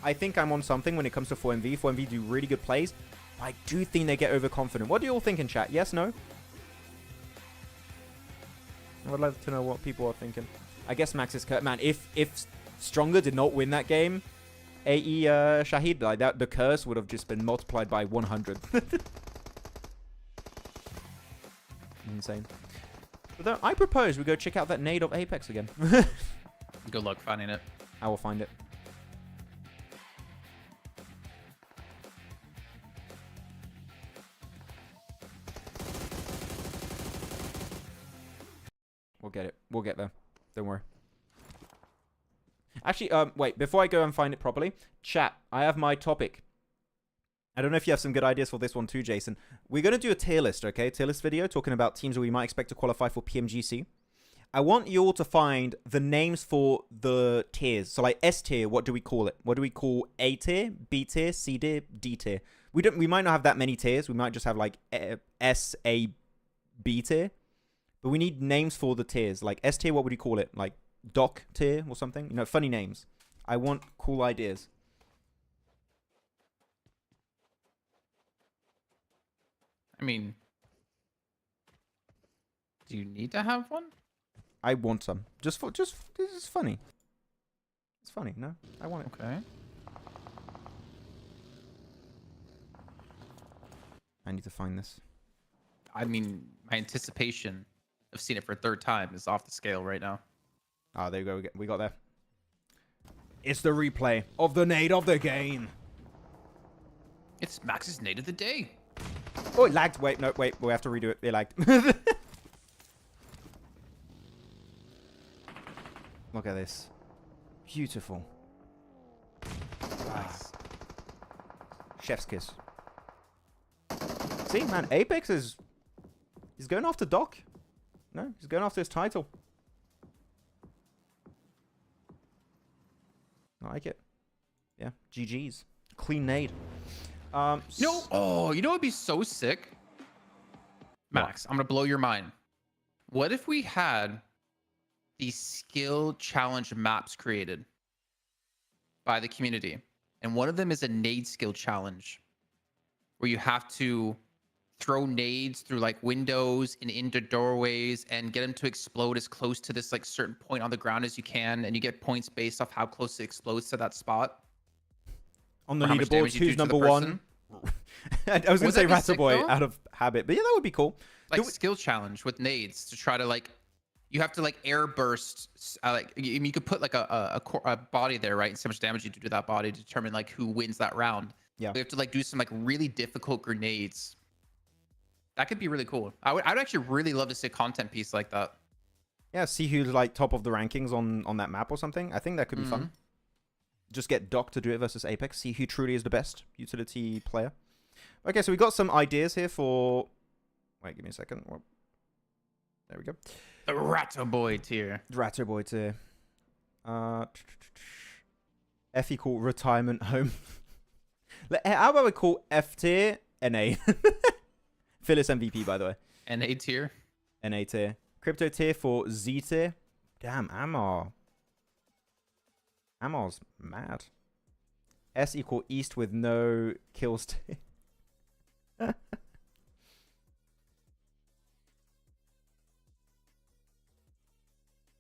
I think I'm on something when it comes to 4MV. 4MV do really good plays. I do think they get overconfident. What do you all think in chat? Yes, no? I would love to know what people are thinking. I guess Max is man. If Stronger did not win that game, AE Shahid, like that, the curse would have just been multiplied by 100. Insane. But then I propose we go check out that nade of Apex again. Good luck finding it. I will find it. We'll get it. We'll get there. Don't worry. Actually, wait. Before I go and find it properly, chat, I have my topic. I don't know if you have some good ideas for this one too, Jason. We're going to do a tier list, okay? Tier list video talking about teams that we might expect to qualify for PMGC. I want you all to find the names for the tiers. So like S tier, what do we call it? What do we call A tier, B tier, C tier, D tier? We might not have that many tiers. We might just have like S, A, B tier. But we need names for the tiers. Like S tier, what would you call it? Like Doc tier or something? You know, funny names. I want cool ideas. I mean, do you need to have one? I want some. Just this is funny. It's funny, no? I want it. Okay. I need to find this. I mean, my anticipation of seeing it for a third time is off the scale right now. Ah, there you go. We got there. It's the replay of the nade of the game. It's Max's nade of the day. Oh, it lagged. Wait, no, wait. We have to redo it. It lagged. Look at this. Beautiful. Nice. Chef's kiss. See, man, Apex is... He's going after Doc. No, he's going after his title. I like it. Yeah, GG's. Clean nade. No. Oh, you know what'd be so sick? Max, I'm gonna blow your mind. What if we had these skill challenge maps created by the community, and one of them is a nade skill challenge, where you have to throw nades through like windows and into doorways and get them to explode as close to this like certain point on the ground as you can, and you get points based off how close it explodes to that spot. On the Or how much leaderboards, damage you do who's to the number one? person. I was going to say Wouldn't that be sick, Ratterboy though? out of habit, but yeah, that would be cool. Like Do we- skill challenge with nades to try to like, you have to like air burst. Like you could put like a body there, right? And so much damage you do to that body to determine like who wins that round. Yeah. We have to like do some like really difficult grenades. That could be really cool. I'd actually really love to see a content piece like that. Yeah, see who's like top of the rankings on that map or something. I think that could be fun. Just get Doc to do it versus Apex. See who truly is the best utility player. Okay, so we got some ideas here for... Wait, give me a second. Well, there we go. The Ratterboy tier. Ratterboy tier. F equal retirement home. How about we call F tier NA? Phyllis MVP, by the way. NA tier. NA tier. Crypto tier for Z tier. Damn, Amar. Amar's mad. S equal East with no kills tier.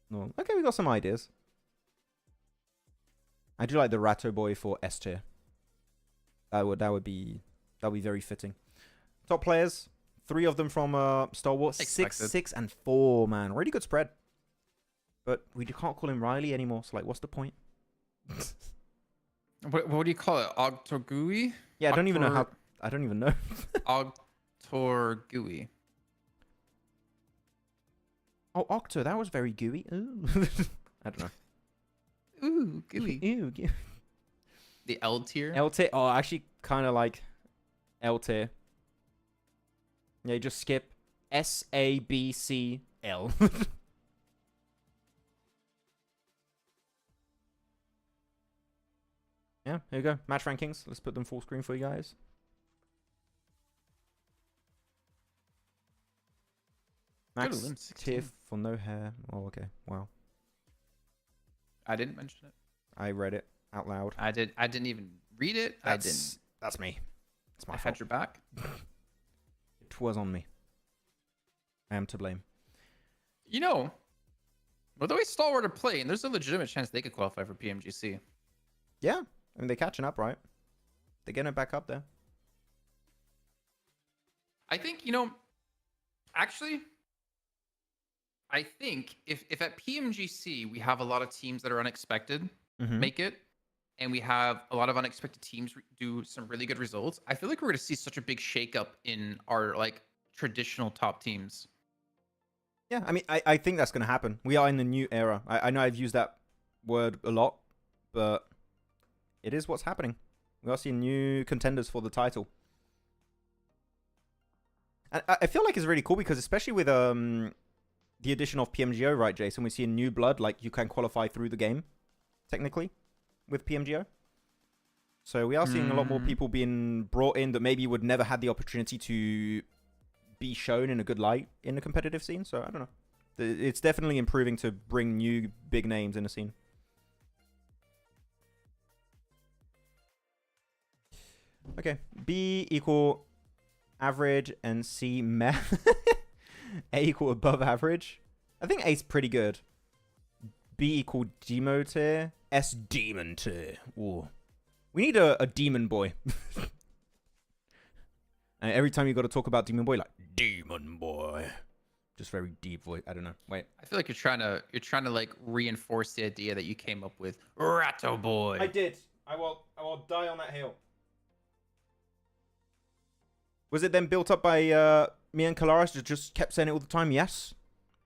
No. Okay, we got some ideas. I do like the Ratto Boy for S tier. That would be very fitting. Top players, 3 of them from Star Wars. 6, 6, and 4, man. Really good spread. But we can't call him Riley anymore. So like, what's the point? What do you call it? Octogui? Yeah, I don't even know how. I don't even know. Octorgui. Oh, Octo, that was very gooey. Ooh. I don't know. Ooh, gooey. Ew, The L tier. L tier. Oh, I actually kind of like L tier. Yeah, you just skip S A B C L. Yeah, here you go. Match rankings. Let's put them full screen for you guys. Max Limb tier 16. for no hair. Oh, okay. Wow. I didn't mention it. I read it out loud. I didn't even read it. I didn't. That's me. It's my I fault. had your back. It was on me. I am to blame. You know, with the way Stalwart are playing, there's a legitimate chance they could qualify for PMGC. Yeah. I mean, they're catching up, right? They're getting it back up there. I think, you know, actually, I think if at PMGC we have a lot of teams that are unexpected make it, and we have a lot of unexpected teams do some really good results, I feel like we're going to see such a big shakeup in our like traditional top teams. Yeah, I mean, I think that's going to happen. We are in the new era. I know I've used that word a lot, but it is what's happening. We are seeing new contenders for the title. And I feel like it's really cool because especially with the addition of PMGO, right, Jason? We see a new blood, like you can qualify through the game, technically, with PMGO. So we are seeing a lot more people being brought in that maybe would never had the opportunity to be shown in a good light in the competitive scene. So I don't know. It's definitely improving to bring new big names in the scene. Okay, B equal average and C meh. A equal above average. I think A's pretty good. B equal demo tier. S demon tier. Ooh. We need a demon boy. And every time you got to talk about demon boy, like demon boy, just very deep voice. I don't know. Wait. I feel like you're trying to like reinforce the idea that you came up with. Ratto boy. I did. I will die on that hill. Was it then built up by me and Kalaris that just kept saying it all the time? Yes.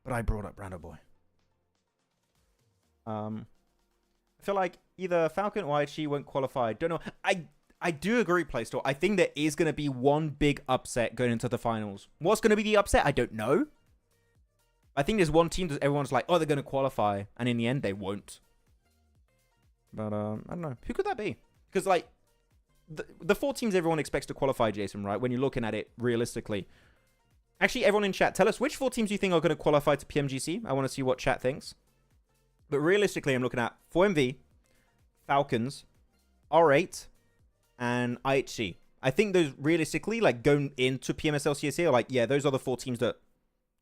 But I brought up Ratto boy. I feel like either Falcon or IHG won't qualify. Don't know. I do agree, Playstore. I think there is going to be one big upset going into the finals. What's going to be the upset? I don't know. I think there's one team that everyone's like, oh, they're going to qualify. And in the end, they won't. But I don't know. Who could that be? Because, like, the 4 teams everyone expects to qualify, Jason, right? When you're looking at it realistically. Actually, everyone in chat, tell us which 4 teams you think are going to qualify to PMGC. I want to see what chat thinks. But realistically, I'm looking at 4MV, Falcons, R8, and IHC. I think those realistically, like going into PMSL CSA, are like, yeah, those are the 4 teams that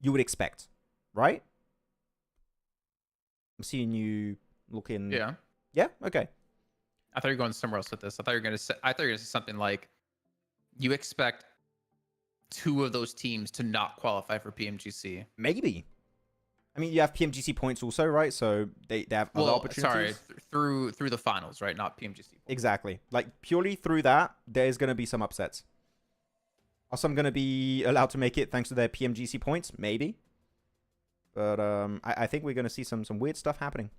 you would expect, right? I'm seeing you looking. Yeah. Yeah. Okay. I thought you were going somewhere else with this. I thought you were going to say something like, you expect 2 of those teams to not qualify for PMGC. Maybe. I mean, you have PMGC points also, right? So they have other opportunities. Sorry, through the finals, right? Not PMGC points. Exactly. Like purely through that, there's going to be some upsets. Are some going to be allowed to make it thanks to their PMGC points? Maybe. But I think we're going to see some weird stuff happening.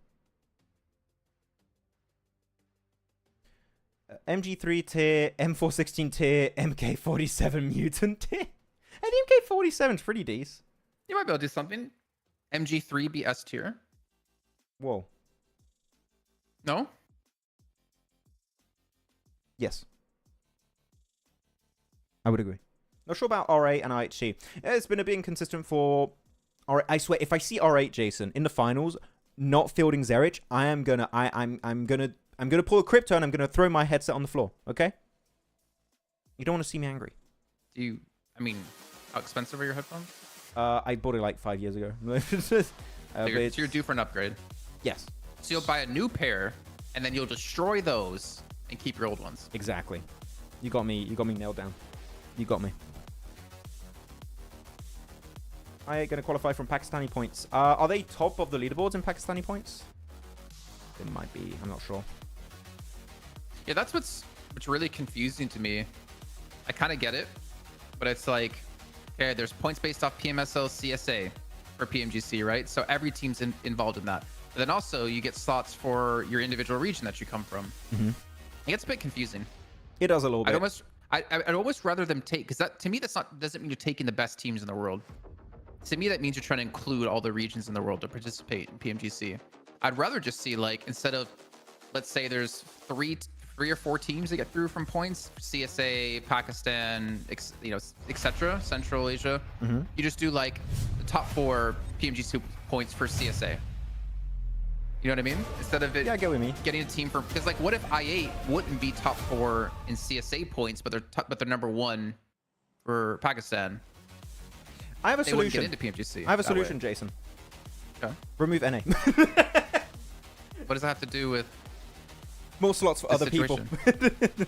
MG3 tier, M416 tier, MK47 mutant tier. And MK47 is pretty decent. You might be able to do something. MG3 be S tier. Whoa. No? Yes. I would agree. Not sure about R8 and IHC. It's been a bit inconsistent for R8. I swear, if I see R8, Jason, in the finals, not fielding Zerich, I'm gonna pull a crypto and I'm gonna throw my headset on the floor. Okay? You don't want to see me angry. How expensive are your headphones? I bought it like 5 years ago. So you're due for an upgrade. Yes. So you'll buy a new pair, and then you'll destroy those and keep your old ones. Exactly. You got me nailed down. You got me. I ain't gonna qualify from Pakistani points. Are they top of the leaderboards in Pakistani points? They might be. I'm not sure. Yeah, that's what's really confusing to me. I kind of get it, but it's like, okay, there's points based off PMSL CSA for PMGC, right? So every team's involved in that. But then also you get slots for your individual region that you come from. Mm-hmm. It gets a bit confusing. It does a little bit. I'd almost rather them take, because that to me doesn't mean you're taking the best teams in the world. To me, that means you're trying to include all the regions in the world to participate in PMGC. I'd rather just see, like, instead of, let's say there's three or 4 teams that get through from points, CSA, Pakistan, etc., Central Asia. Mm-hmm. You just do like the top 4 PMGC points for CSA. You know what I mean? Instead of it, yeah, I get what you mean. Getting a team from, because like, what if I8 wouldn't be top 4 in CSA points, but they're number 1 for Pakistan? I have a They solution. wouldn't get into PMGC. I have a solution, Jason. Okay. Remove NA. What does that have to do with More slots for the other people.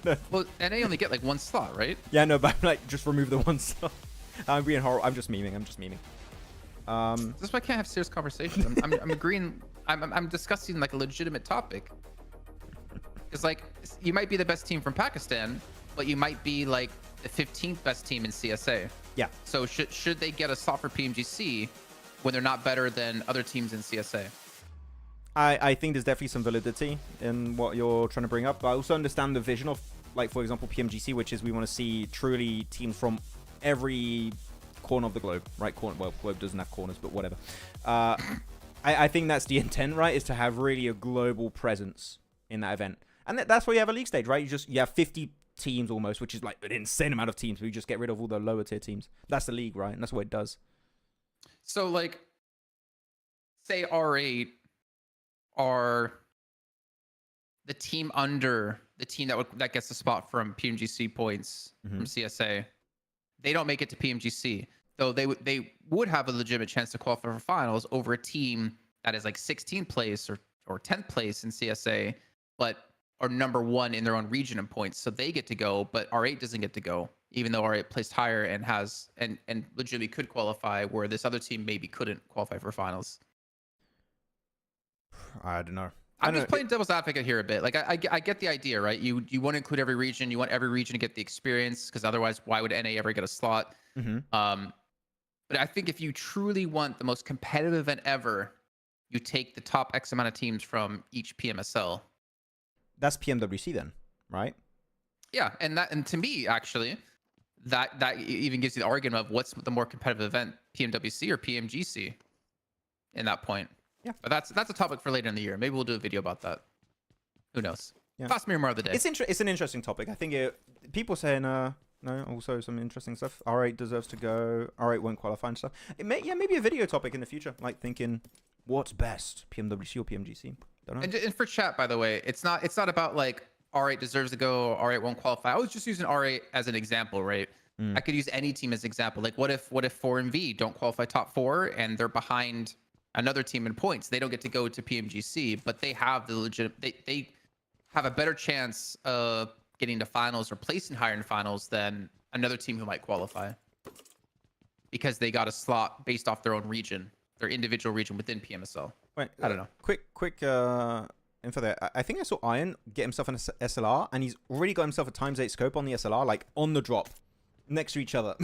No. Well, NA only get like 1 slot, right? Yeah, no, but like just remove the 1 slot. I'm being horrible. I'm just memeing. That's why I can't have serious conversations. I'm agreeing. I'm discussing like a legitimate topic. It's like, you might be the best team from Pakistan, but you might be like the 15th best team in CSA. Yeah. So should they get a slot for PMGC when they're not better than other teams in CSA? I think there's definitely some validity in what you're trying to bring up. But I also understand the vision of, like, for example, PMGC, which is we want to see truly teams from every corner of the globe, right? Well, globe doesn't have corners, but whatever. I think that's the intent, right? Is to have really a global presence in that event. And that's why you have a league stage, right? You have 50 teams almost, which is like an insane amount of teams. We just get rid of all the lower tier teams. That's the league, right? And that's what it does. So, like, say R8 are the team under the team that gets the spot from PMGC points from CSA. They don't make it to PMGC, though they would have a legitimate chance to qualify for finals over a team that is like 16th place or 10th place in CSA, but are number 1 in their own region in points, so they get to go, but R8 doesn't get to go, even though R8 placed higher and has and legitimately could qualify, where this other team maybe couldn't qualify for finals. I don't know. I'm just playing devil's advocate here a bit. Like, I get the idea, right? You want to include every region. You want every region to get the experience, because otherwise, why would NA ever get a slot? Mm-hmm. But I think if you truly want the most competitive event ever, you take the top X amount of teams from each PMSL. That's PMWC then, right? Yeah, and to me, actually, that even gives you the argument of what's the more competitive event, PMWC or PMGC, in that point. Yeah, but that's a topic for later in the year. Maybe we'll do a video about that. Who knows? Yeah. Last Miramar of the day. It's an interesting topic. I think people saying no, also some interesting stuff. R8 deserves to go. R8 won't qualify and stuff. Maybe a video topic in the future, like thinking what's best, PMWC or PMGC. Don't know. And for chat, by the way, it's not about like R8 deserves to go, R8 won't qualify. I was just using R8 as an example, right? I could use any team as an example. Like, what if 4MV don't qualify top 4 and they're behind another team in points? They don't get to go to PMGC, but they have the they have a better chance of getting to finals or placing higher in finals than another team who might qualify because they got a slot based off their own region, their individual region within PMSL. Wait, I don't know. Quick info there. I think I saw Iron get himself an SLR, and he's already got himself a ×8 scope on the SLR, like on the drop, next to each other.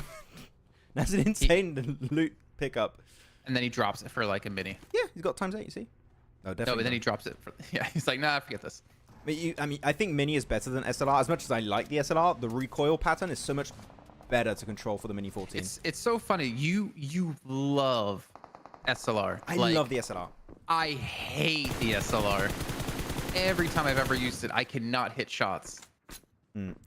That's an insane loot pickup. And then he drops it for like a mini. Yeah, he's got ×8. You see? No, definitely. No, but then he not. drops it for. Yeah, he's like, nah, forget this. But I mean, I think Mini is better than SLR. As much as I like the SLR, the recoil pattern is so much better to control for the Mini 14. It's so funny. You love SLR. I Like, love the SLR. I hate the SLR. Every time I've ever used it, I cannot hit shots.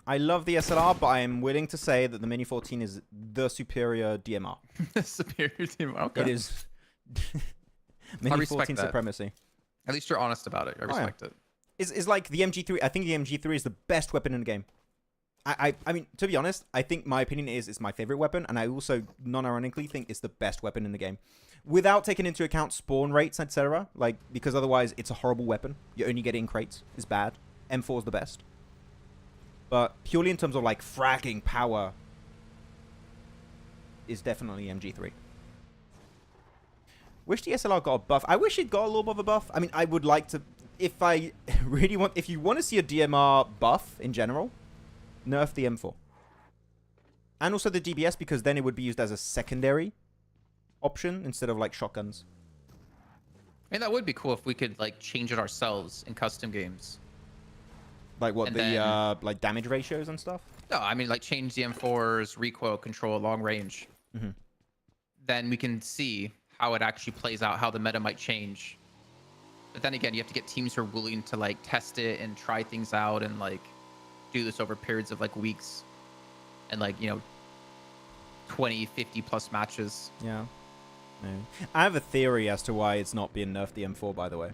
I love the SLR, but I am willing to say that the Mini 14 is the superior DMR. Superior team. Okay. It is Mini respect 14 that. supremacy. At least you're honest about it. I respect it. It's like the MG3. I think the MG3 is the best weapon in the game. I mean, to be honest, I think my opinion is it's my favorite weapon, and I also non-ironically think it's the best weapon in the game, without taking into account spawn rates, etc. Like, because otherwise it's a horrible weapon. You only get it in crates. It's bad. M4 is the best, but purely in terms of like fragging power, is definitely MG3. Wish the SLR got a buff. I wish it got a little bit of a buff. I mean, I would like to. If I really want, if you want to see a DMR buff in general, nerf the M4. And also the DBS, because then it would be used as a secondary option instead of like shotguns. I mean, that would be cool if we could like change it ourselves in custom games. Like what, And the then- like damage ratios and stuff? No, I mean like change the M4's recoil control long range. Then we can see how it actually plays out, how the meta might change. But then again, you have to get teams who are willing to like test it and try things out and like do this over periods of like weeks and like, 20, 50 plus matches. Yeah. No. I have a theory as to why it's not being nerfed the M4, by the way.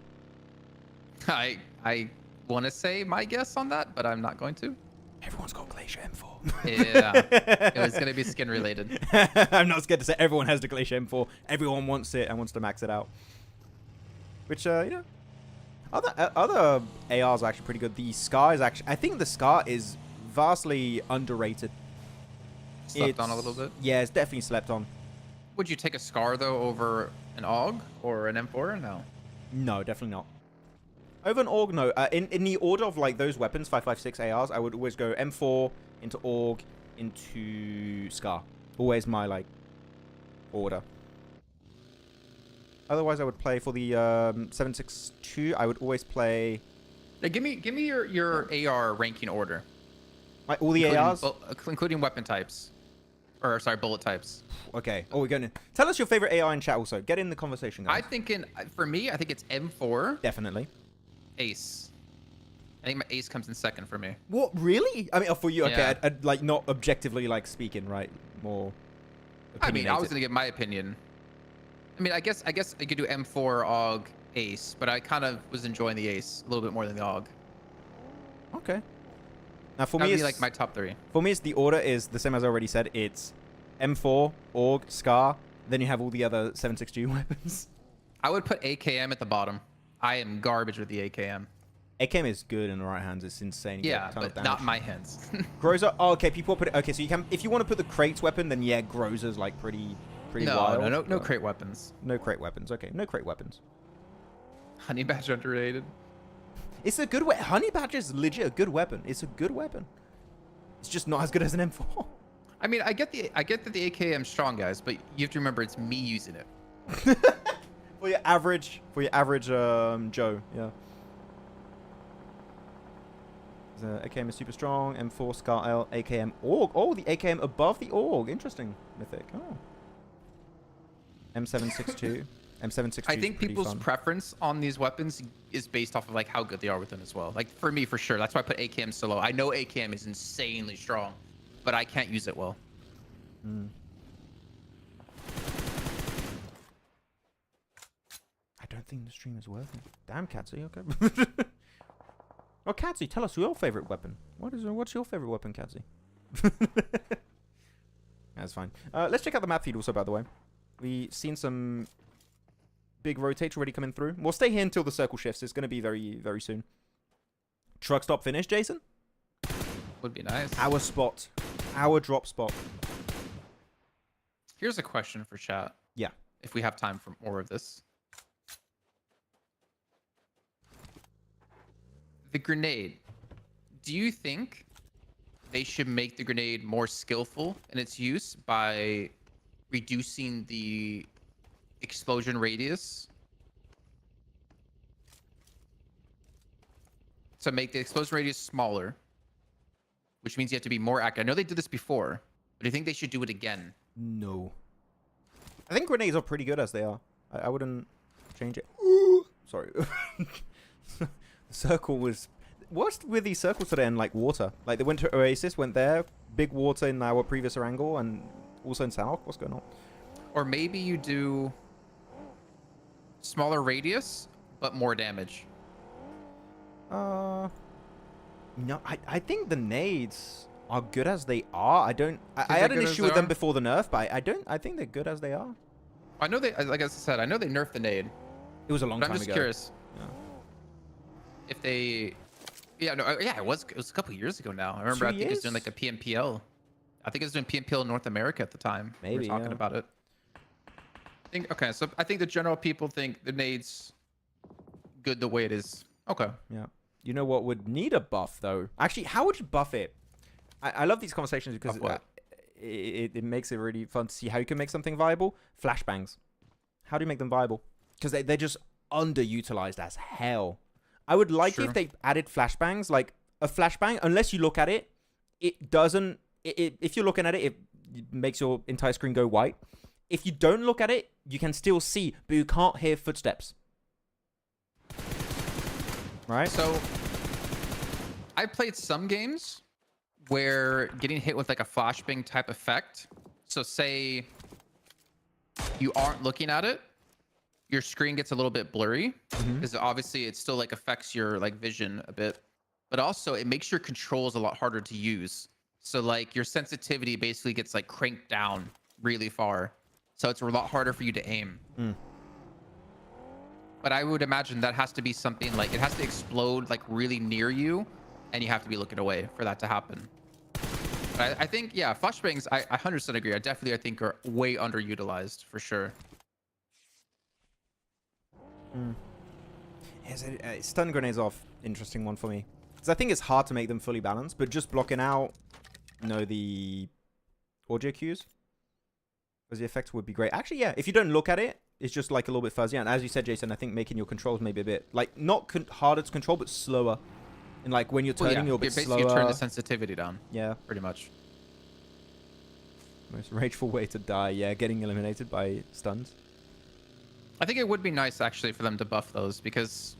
I want to say my guess on that, but I'm not going to. Everyone's got Glacier M4. Yeah, it was going to be skin related. I'm not scared to say everyone has the Glacier M4. Everyone wants it and wants to max it out. Which, other ARs are actually pretty good. The Scar is actually... I think the Scar is vastly underrated. Slept on a little bit. Yeah, it's definitely slept on. Would you take a Scar, though, over an AUG or an M4 or no? No, definitely not. Over an AUG, no. In the order of, like, those weapons, 5.56 ARs, I would always go M4 into AUG into Scar. Always my, like, order. Otherwise, I would play for the 7.62. I would always play... Now, give me your AR ranking order. Like, all the including ARs? Including weapon types. Or, sorry, bullet types. Okay. Oh, we're going to... Tell us your favorite AR in chat also. Get in the conversation, guys. For me, I think it's M4. Definitely. Ace. I think my Ace comes in second for me. What? Really? I mean, for you, okay. Yeah. I'd, like, not objectively, like, speaking, right? More... I mean, I was opinionated. going to give my opinion. I mean, I guess I could do M4, AUG, Ace, but I kind of was enjoying the Ace a little bit more than the AUG. Okay. Now, for That me, would it's be like my top 3. For me, it's the order is the same as I already said. It's M4, AUG, Scar. Then you have all the other 7.62 weapons. I would put AKM at the bottom. I am garbage with the AKM. AKM is good in the right hands. It's insane. You get Yeah, a ton of but damage. not my hands. Groza. Oh, okay. People put it. Okay, so you can. If you want to put the crates weapon, then yeah, Groza's like pretty wild. no but crate weapons. No crate weapons. Okay, no crate weapons. Honey Badger underrated. It's a good weapon. Honey Badger's legit a good weapon. It's a good weapon. It's just not as good as an M4. I mean, I get that the AKM's strong, guys, but you have to remember it's me using it. For your average Joe, yeah. AKM is super strong. M4, Scar L, AKM, AUG. Oh, the AKM above the AUG. Interesting, Mythic. Oh. M762. M762. I think people's preference on these weapons is based off of like how good they are with them as well. Like for me, for sure. That's why I put AKM so low. I know AKM is insanely strong, but I can't use it well. I don't think the stream is working. Damn, Cats, are you okay? Oh, Katzy, tell us your favorite weapon. What's your favorite weapon, Katzy? That's fine. Let's check out the map feed also, by the way. We've seen some big rotates already coming through. We'll stay here until the circle shifts. It's going to be very, very soon. Truck stop finish, Jason? Would be nice. Our spot. Our drop spot. Here's a question for chat. Yeah. If we have time for more of this. The grenade. Do you think they should make the grenade more skillful in its use by reducing the explosion radius? So make the explosion radius smaller, which means you have to be more accurate. I know they did this before, but do you think they should do it again? No. I think grenades are pretty good as they are. I wouldn't change it. Sorry. The circle was... What's with these circles today and like water? Like they went to Oasis, went there, big water in our previous Erangel, and also in Sanhok. What's going on? Or maybe you do smaller radius, but more damage. No, I think the nades are good as they are. I had an issue with them before the nerf, but I think they're good as they are. I know they, like I said, I know they nerfed the nade. It was a long time ago. I'm just curious. Yeah. If they, it was a couple years ago now. I remember, I think it's doing like a PMPL. I think it was doing PMPL in North America at the time. Maybe we were talking about it. So I think the general people think the nade's good the way it is. Okay. Yeah. You know what would need a buff though? Actually, how would you buff it? I love these conversations because it makes it really fun to see how you can make something viable. Flashbangs. How do you make them viable? Because they're just underutilized as hell. I would like if they added flashbangs, like a flashbang, unless you look at it, it doesn't, if you're looking at it, it makes your entire screen go white. If you don't look at it, you can still see, but you can't hear footsteps. Right? So I played some games where getting hit with like a flashbang type effect. So say you aren't looking at it, your screen gets a little bit blurry because obviously it still like affects your like vision a bit, but also it makes your controls a lot harder to use. So like your sensitivity basically gets like cranked down really far. So it's a lot harder for you to aim. But I would imagine that has to be something like it has to explode like really near you and you have to be looking away for that to happen. But I think, yeah, flashbangs, I 100% agree. I think are way underutilized for sure. Stun grenades off, interesting one for me. Because I think it's hard to make them fully balanced, but just blocking out, the audio cues as the effect would be great. Actually, yeah, if you don't look at it, it's just like a little bit fuzzy. And as you said, Jason, I think making your controls maybe a bit, like, not harder to control, but slower. And like when you're turning, you're a bit slower. You turn the sensitivity down. Yeah. Pretty much. Most rageful way to die. Yeah, getting eliminated by stuns. I think it would be nice actually for them to buff those because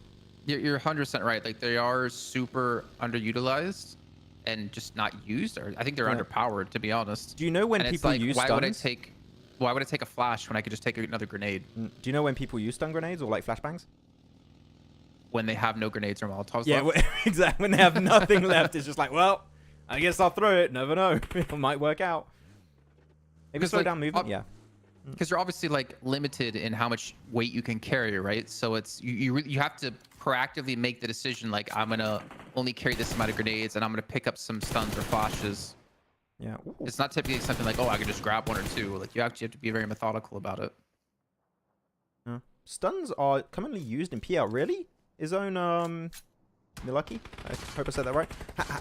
you're 100% right. Like they are super underutilized and just not used. Or I think they're underpowered, to be honest. Do you know when people use stuns? Why would I take a flash when I could just take another grenade? Do you know when people use stun grenades or like flashbangs? When they have no grenades or Molotovs left. Yeah, exactly. When they have nothing left, it's just like, well, I guess I'll throw it. Never know. It might work out. Maybe slow down movement. Yeah. Because you're obviously like limited in how much weight you can carry, right? So it's you have to proactively make the decision like I'm gonna only carry this amount of grenades and I'm gonna pick up some stuns or flashes. Yeah. Ooh. It's not typically something like, oh, I can just grab one or two. Like you actually have to be very methodical about it. Yeah. Stuns are commonly used in PL. Really? His own Milwaukee? I hope I said that right.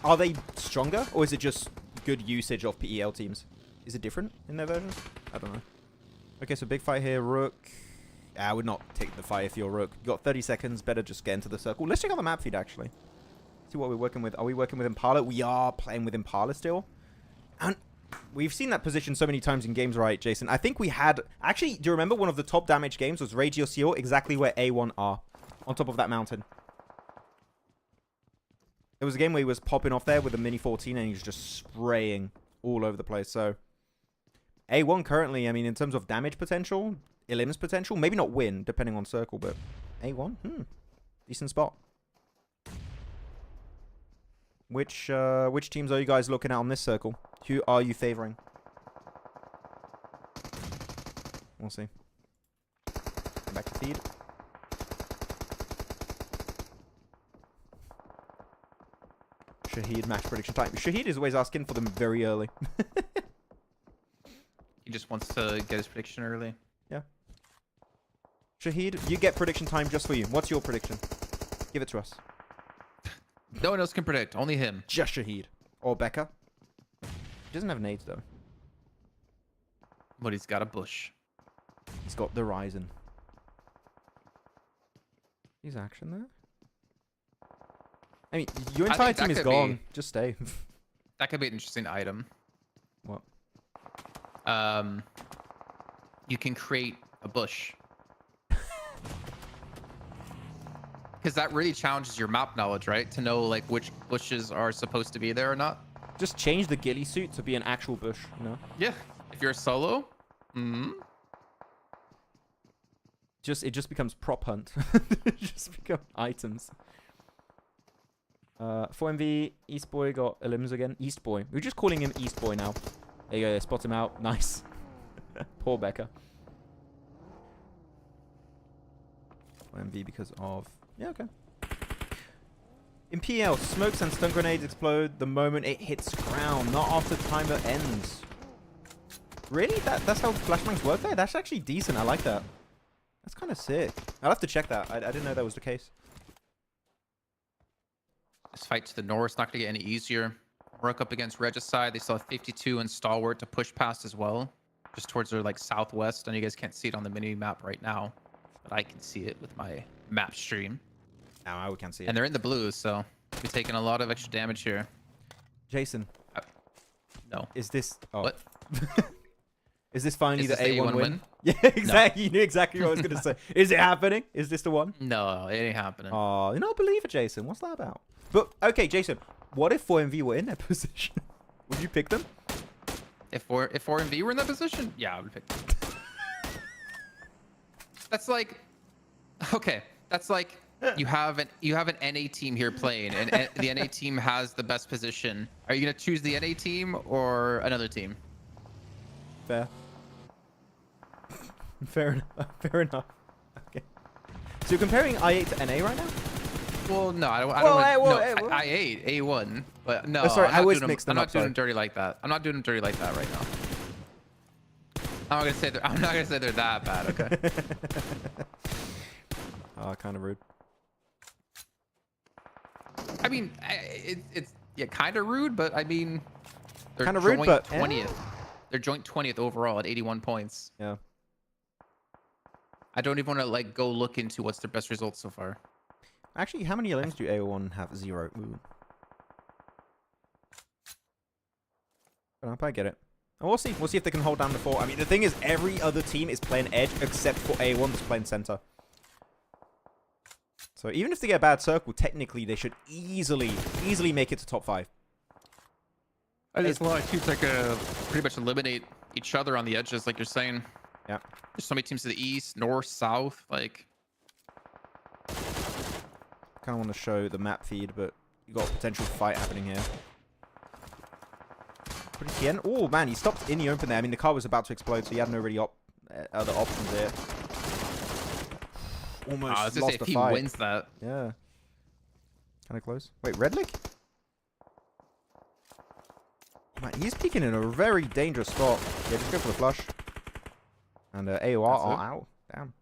Are they stronger or is it just good usage of PEL teams? Is it different in their versions? I don't know. Okay, so big fight here, Rook. I would not take the fight if you're Rook. You got 30 seconds, better just get into the circle. Let's check out the map feed, actually. See what we're working with. Are we working with Impala? We are playing with Impala still. And we've seen that position so many times in games, right, Jason? I think we had... Actually, do you remember one of the top damage games was Rage Your Seal, exactly where A1 are, on top of that mountain. There was a game where he was popping off there with a Mini 14 and he was just spraying all over the place, so... A1 currently, I mean, in terms of damage potential, elims potential, maybe not win, depending on circle, but A1, decent spot. Which teams are you guys looking at on this circle? Who are you favoring? We'll see. Back to feed. Shahid match prediction time. Shahid is always asking for them very early. He just wants to get his prediction early. Yeah. Shahid, you get prediction time just for you. What's your prediction? Give it to us. No one else can predict. Only him. Just Shahid. Or Becca. He doesn't have nades though. But he's got a bush. He's got the Ryzen. He's action there. I mean, your entire team is gone. Just stay. That could be an interesting item. What? You can create a bush. Because that really challenges your map knowledge, right? To know like which bushes are supposed to be there or not. Just change the ghillie suit to be an actual bush, you know? Yeah. If you're a solo. It just becomes prop hunt. It just become items. 4MV, East Boy got elims again. East Boy. We're just calling him East Boy now. There you go, spot him out. Nice. Poor Becca. 4MV because of... Yeah, okay. In PL, smokes and stun grenades explode the moment it hits ground, not after timer ends. Really? That's how flashbangs work there? That's actually decent. I like that. That's kind of sick. I'll have to check that. I didn't know that was the case. This fight to the north not going to get any easier. Work up against Regicide. They saw 52 and Stalwart to push past as well. Just towards their like southwest. And you guys can't see it on the mini map right now. But I can see it with my map stream. No, we can't see it. And they're in the blue, so we're taking a lot of extra damage here. Jason. No. Is this... Oh. What? Is this finally Is the this A1 A1 win? Yeah, exactly. You knew exactly what I was going to say. Is it happening? Is this the one? No, it ain't happening. Oh, you're not a believer, Jason. What's that about? But, okay, Jason. What if 4MV were in that position? Would you pick them? If 4MV were in that position, yeah, I would pick them. That's like... Okay, that's like... You have an NA team here playing, and the NA team has the best position. Are you gonna choose the NA team or another team? Fair. Fair enough. Fair enough. Okay. So you're comparing I8 to NA right now? Well, no, I don't. I8 A1, but no. Oh, sorry, I always mix them I'm up. not doing them dirty like that. I'm not doing them dirty like that right now. I'm not gonna say they're that bad. Okay. Oh, kind of rude. I mean, it's yeah, kind of rude, but I mean, they're Kind of rude, but 20th. They're joint 20th overall at 81 points. Yeah. I don't even want to like go look into what's their best results so far. Actually, how many elims do AO1 have? 0. Ooh. I don't know, I get it. And we'll see. We'll see if they can hold down the fort. I mean, the thing is, every other team is playing edge except for A1 that's playing center. So even if they get a bad circle, technically they should easily make it to top 5. And it's a lot of teams that pretty much eliminate each other on the edges, like you're saying. Yeah. There's so many teams to the east, north, south, like. Kind of want to show the map feed, but you got a potential fight happening here. Pretty TN. Oh man, he stopped in the open there. I mean, the car was about to explode, so he had no really other options there. Almost lost the fight. If he wins that. Yeah. Kind of close. Wait, Red Lick? Man, he's peeking in a very dangerous spot. Yeah, just go for the flush. And AOR are out. Damn.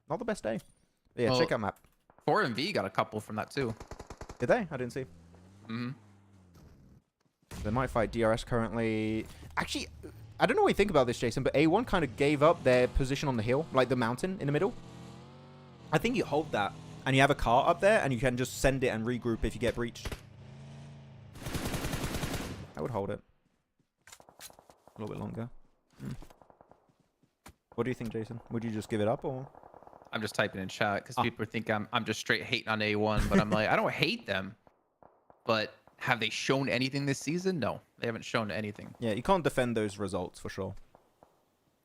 Not the best day. But yeah, well, check out map. 4MV got a couple from that too. Did they? I didn't see. Mm-hmm. They might fight DRS currently. Actually, I don't know what you think about this, Jason, but A1 kind of gave up their position on the hill, like the mountain in the middle. I think you hold that, and you have a car up there, and you can just send it and regroup if you get breached. I would hold it. A little bit longer. What do you think, Jason? Would you just give it up, or...? I'm just typing in chat, because people think I'm just straight hating on A1, but I'm like, I don't hate them. But have they shown anything this season? No, they haven't shown anything. Yeah, you can't defend those results, for sure.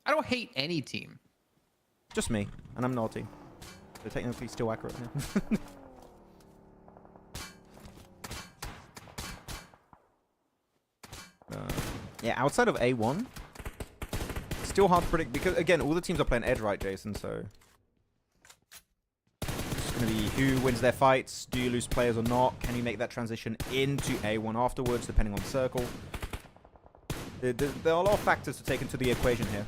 I don't hate any team. Just me, and I'm naughty. They're technically still accurate. Yeah. Yeah, outside of A1, still hard to predict because, again, all the teams are playing Edge, right, Jason? So it's going to be who wins their fights. Do you lose players or not? Can you make that transition into A1 afterwards, depending on the circle? There are a lot of factors to take into the equation here.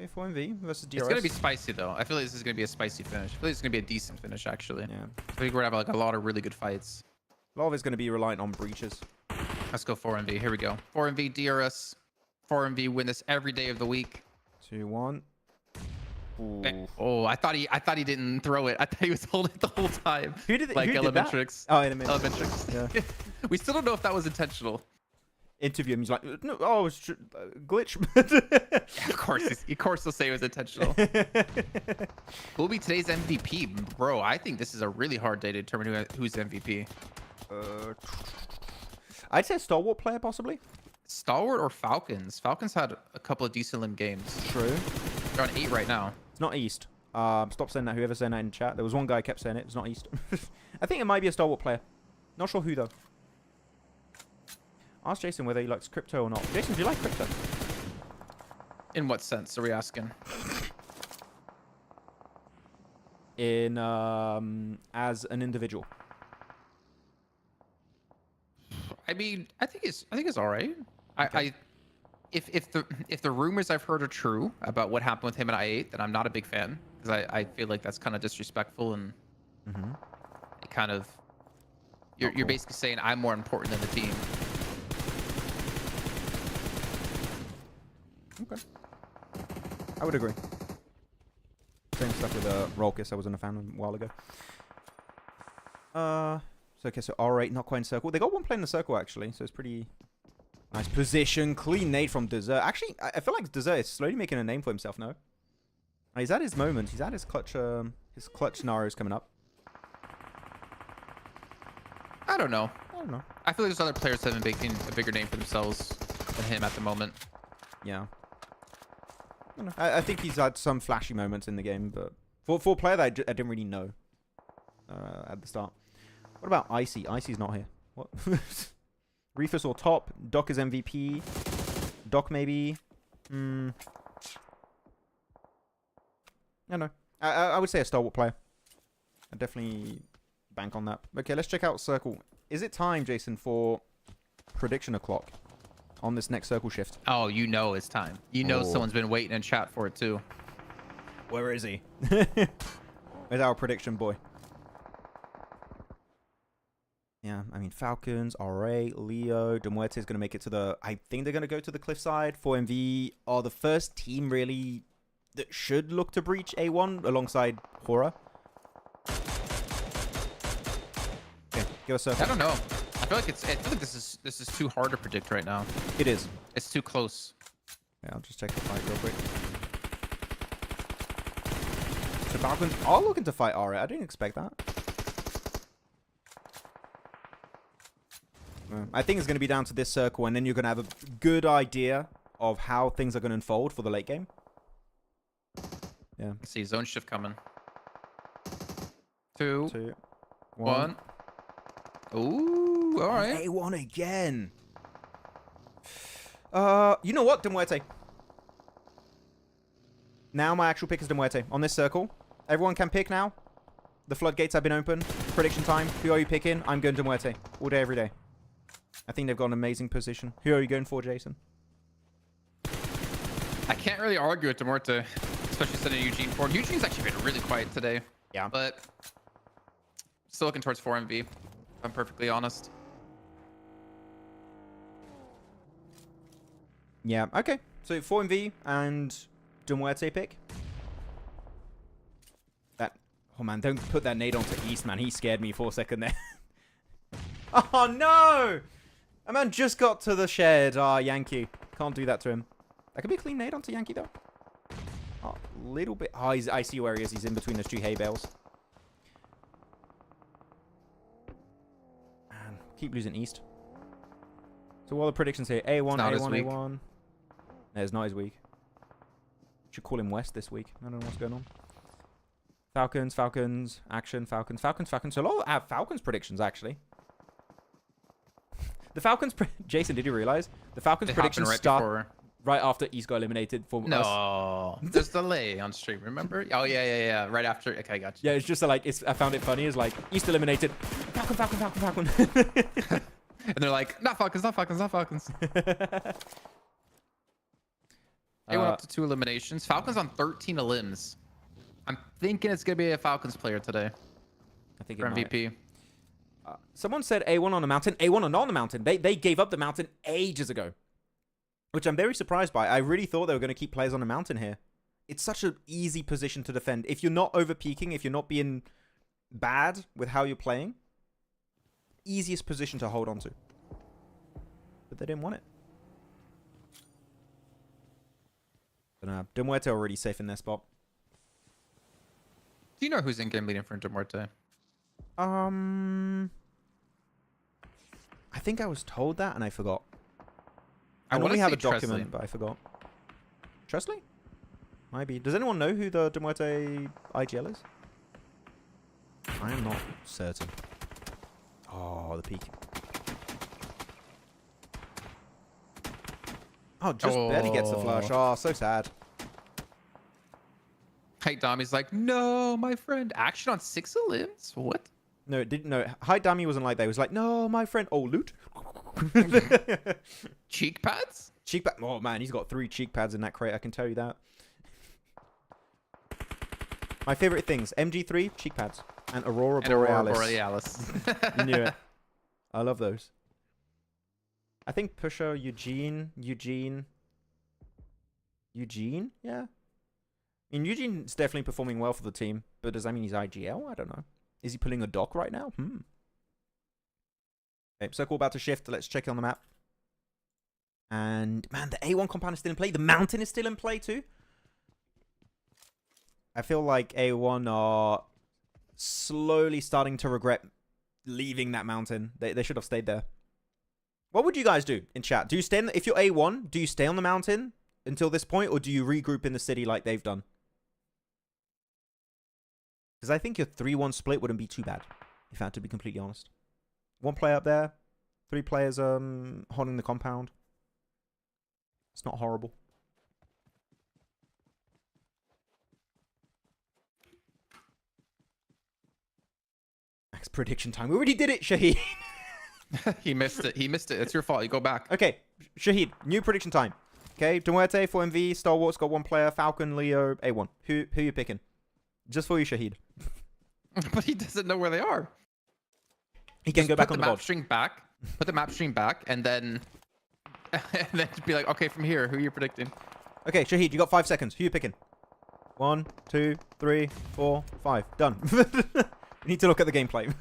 Okay, 4MV versus DRS. It's going to be spicy, though. I feel like this is going to be a spicy finish. I feel like it's going to be a decent finish, actually. Yeah. I think we're going to have like a lot of really good fights. A lot of it's going to be reliant on breaches. Let's go 4MV. Here we go. 4MV DRS. 4MV win this every day of the week. 2-1. Ooh. Oh, I thought he didn't throw it. I thought he was holding it the whole time. Who did it? Like who did that? Elementrix. Oh, Elementrix. Elementrix. Yeah. We still don't know if that was intentional. Interview him. He's like, no, oh, it's glitch. Yeah, of course he'll say it was intentional. Who'll be today's MVP? Bro, I think this is a really hard day to determine who's MVP. I'd say a Stalwart player, possibly. Stalwart or Falcons? Falcons had a couple of decent limb games. True. They're on 8 right now. It's not East. Stop saying that. Whoever's saying that in chat. There was one guy who kept saying it. It's not East. I think it might be a Stalwart player. Not sure who, though. Ask Jason whether he likes crypto or not. Jason, do you like crypto? In what sense are we asking? In, as an individual. I mean, I think it's all right. Okay. If the rumors I've heard are true about what happened with him at I8, then I'm not a big fan because I feel like that's kind of disrespectful and it kind of you're basically saying I'm more important than the team. Okay, I would agree. Same stuff with Rolkis. I wasn't a fan of a while ago. So okay, so R8 not quite in circle. They got one play in the circle actually, so it's pretty nice position. Clean nade from Desert. Actually, I feel like Desert is slowly making a name for himself now. He's at his moment. He's at his clutch scenarios coming up. I don't know. I feel like there's other players that have been making a bigger name for themselves than him at the moment. Yeah. I don't know. I think he's had some flashy moments in the game, but for a player that I didn't really know at the start. What about Icy? Icy's not here. What? Reefus or top? Doc is MVP. Doc maybe. I don't know. I would say a Stalwart player. I definitely bank on that. Okay, let's check out Circle. Is it time, Jason, for prediction o'clock on this next Circle shift? Oh, you know it's time. You know someone's been waiting in chat for it too. Where is he? Where's our prediction boy? Yeah, I mean, Falcons, RA, Leo, Muerte is going to make it to the... I think they're going to go to the cliffside. 4MV are the first team, really, that should look to breach A1 alongside Hora. Okay, give us a... I don't know. I feel like this is too hard to predict right now. It is. It's too close. Yeah, I'll just check the fight real quick. So Falcons are looking to fight RA. I didn't expect that. I think it's going to be down to this circle, and then you're going to have a good idea of how things are going to unfold for the late game. Yeah. Let's see, zone shift coming. 2, 1. Ooh, all right. A1 again. You know what, Muerte? Now my actual pick is Muerte on this circle. Everyone can pick now. The floodgates have been open. Prediction time. Who are you picking? I'm going Muerte all day, every day. I think they've got an amazing position. Who are you going for, Jason? I can't really argue with Muerte, especially sending Eugene forward. Eugene's actually been really quiet today. Yeah. But still looking towards 4MV, if I'm perfectly honest. Yeah, okay. So 4MV and Muerte pick. That... Oh, man, don't put that nade onto East, man. He scared me for a second there. Oh, no! That man just got to the shed. Ah, Yankee. Can't do that to him. That could be a clean nade onto Yankee, though. Oh, a little bit. Oh, I see where he is. He's in between those two hay bales. Man, keep losing East. So what are the predictions here? A1, A1, A1. No, it's not his week. Should call him West this week. I don't know what's going on. Falcons, Falcons, action, Falcons, Falcons, Falcons. So a lot of Falcons predictions, actually. The Falcons... Jason, did you realize? The Falcons It predictions happened start right after East got eliminated for us. No, there's delay on stream. Remember? Oh yeah. Right after. Okay, gotcha. Yeah, it's just like I found it funny. It's like East eliminated, Falcon. And they're like, not Falcons. They went up to 2 eliminations. Falcons on 13 elims. I'm thinking it's gonna be a Falcons player today I think for it might. MVP. Someone said A1 on the mountain. A1 are not on the mountain. They gave up the mountain ages ago, which I'm very surprised by. I really thought they were going to keep players on the mountain here. It's such an easy position to defend. If you're not over peaking, if you're not being bad with how you're playing, easiest position to hold on to. But they didn't want it. But Muerte already safe in their spot. Do you know who's in-game leading for Muerte? I think I was told that and I forgot. I I normally wanna have a say document, Tresley. but I forgot. Tresley? Might be. Does anyone know who the Muerte IGL is? I am not certain. Oh, the peak. Oh, just barely gets the flush. Oh, so sad. Hey, Dommy's like, no, my friend. Action on 6 elims? What? No, it didn't. No, Hi Dummy wasn't like that. It was like, no, my friend. Oh, loot. Cheek pads? Cheek pad. Oh man, he's got 3 cheek pads in that crate. I can tell you that. My favorite things: MG3 cheek pads and Aurora Borealis. You knew it. I love those. I think Pusher Eugene. Yeah. I mean, Eugene's definitely performing well for the team, but does that mean he's IGL? I don't know. Is he pulling a dock right now? Okay, circle about to shift. Let's check it on the map. And, man, the A1 compound is still in play. The mountain is still in play, too. I feel like A1 are slowly starting to regret leaving that mountain. They should have stayed there. What would you guys do in chat? Do you stay if you're A1, do you stay on the mountain until this point, or do you regroup in the city like they've done? Because I think your 3-1 split wouldn't be too bad, if I had to be completely honest. 1 player up there, 3 players holding the compound. It's not horrible. Max prediction time. We already did it, Shahid. He missed it. It's your fault. You go back. Okay, Shahid, new prediction time. Okay, Muerte, 4MV, Star Wars got 1 player, Falcon, Leo, A1. Who you picking? Just for you, Shahid. But he doesn't know where they are. He can Just go back put on the the map VOD. string back. Put the map string back, and then be like, okay, from here, who are you predicting? Okay, Shahid, you got 5 seconds. Who you picking? 1, 2, 3, 4, 5. Done. We need to look at the gameplay.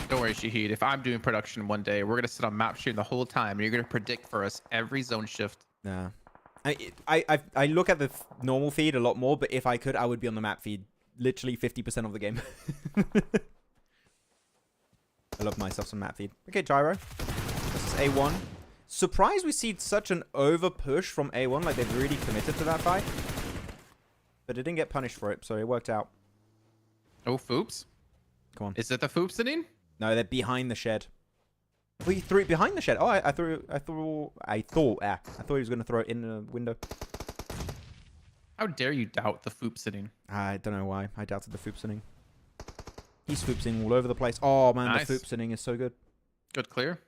Don't worry, Shahid. If I'm doing production one day, we're gonna sit on map stream the whole time, and you're gonna predict for us every zone shift. Nah. I look at the normal feed a lot more, but if I could, I would be on the map feed literally 50% of the game. I love myself some map feed. Okay, Gyro. This is A1. Surprised we see such an over push from A1, like they've really committed to that fight. But it didn't get punished for it, so it worked out. Oh, Foops. Come on. Is it the Foops inning? No, they're behind the shed. We threw it behind the shed. Oh, I thought he was going to throw it in the window. How dare you doubt the Foops inning? I don't know why. I doubted the foopsening. He's foopsing all over the place. Oh, man, Nice. the foopsening is so good. Good clear.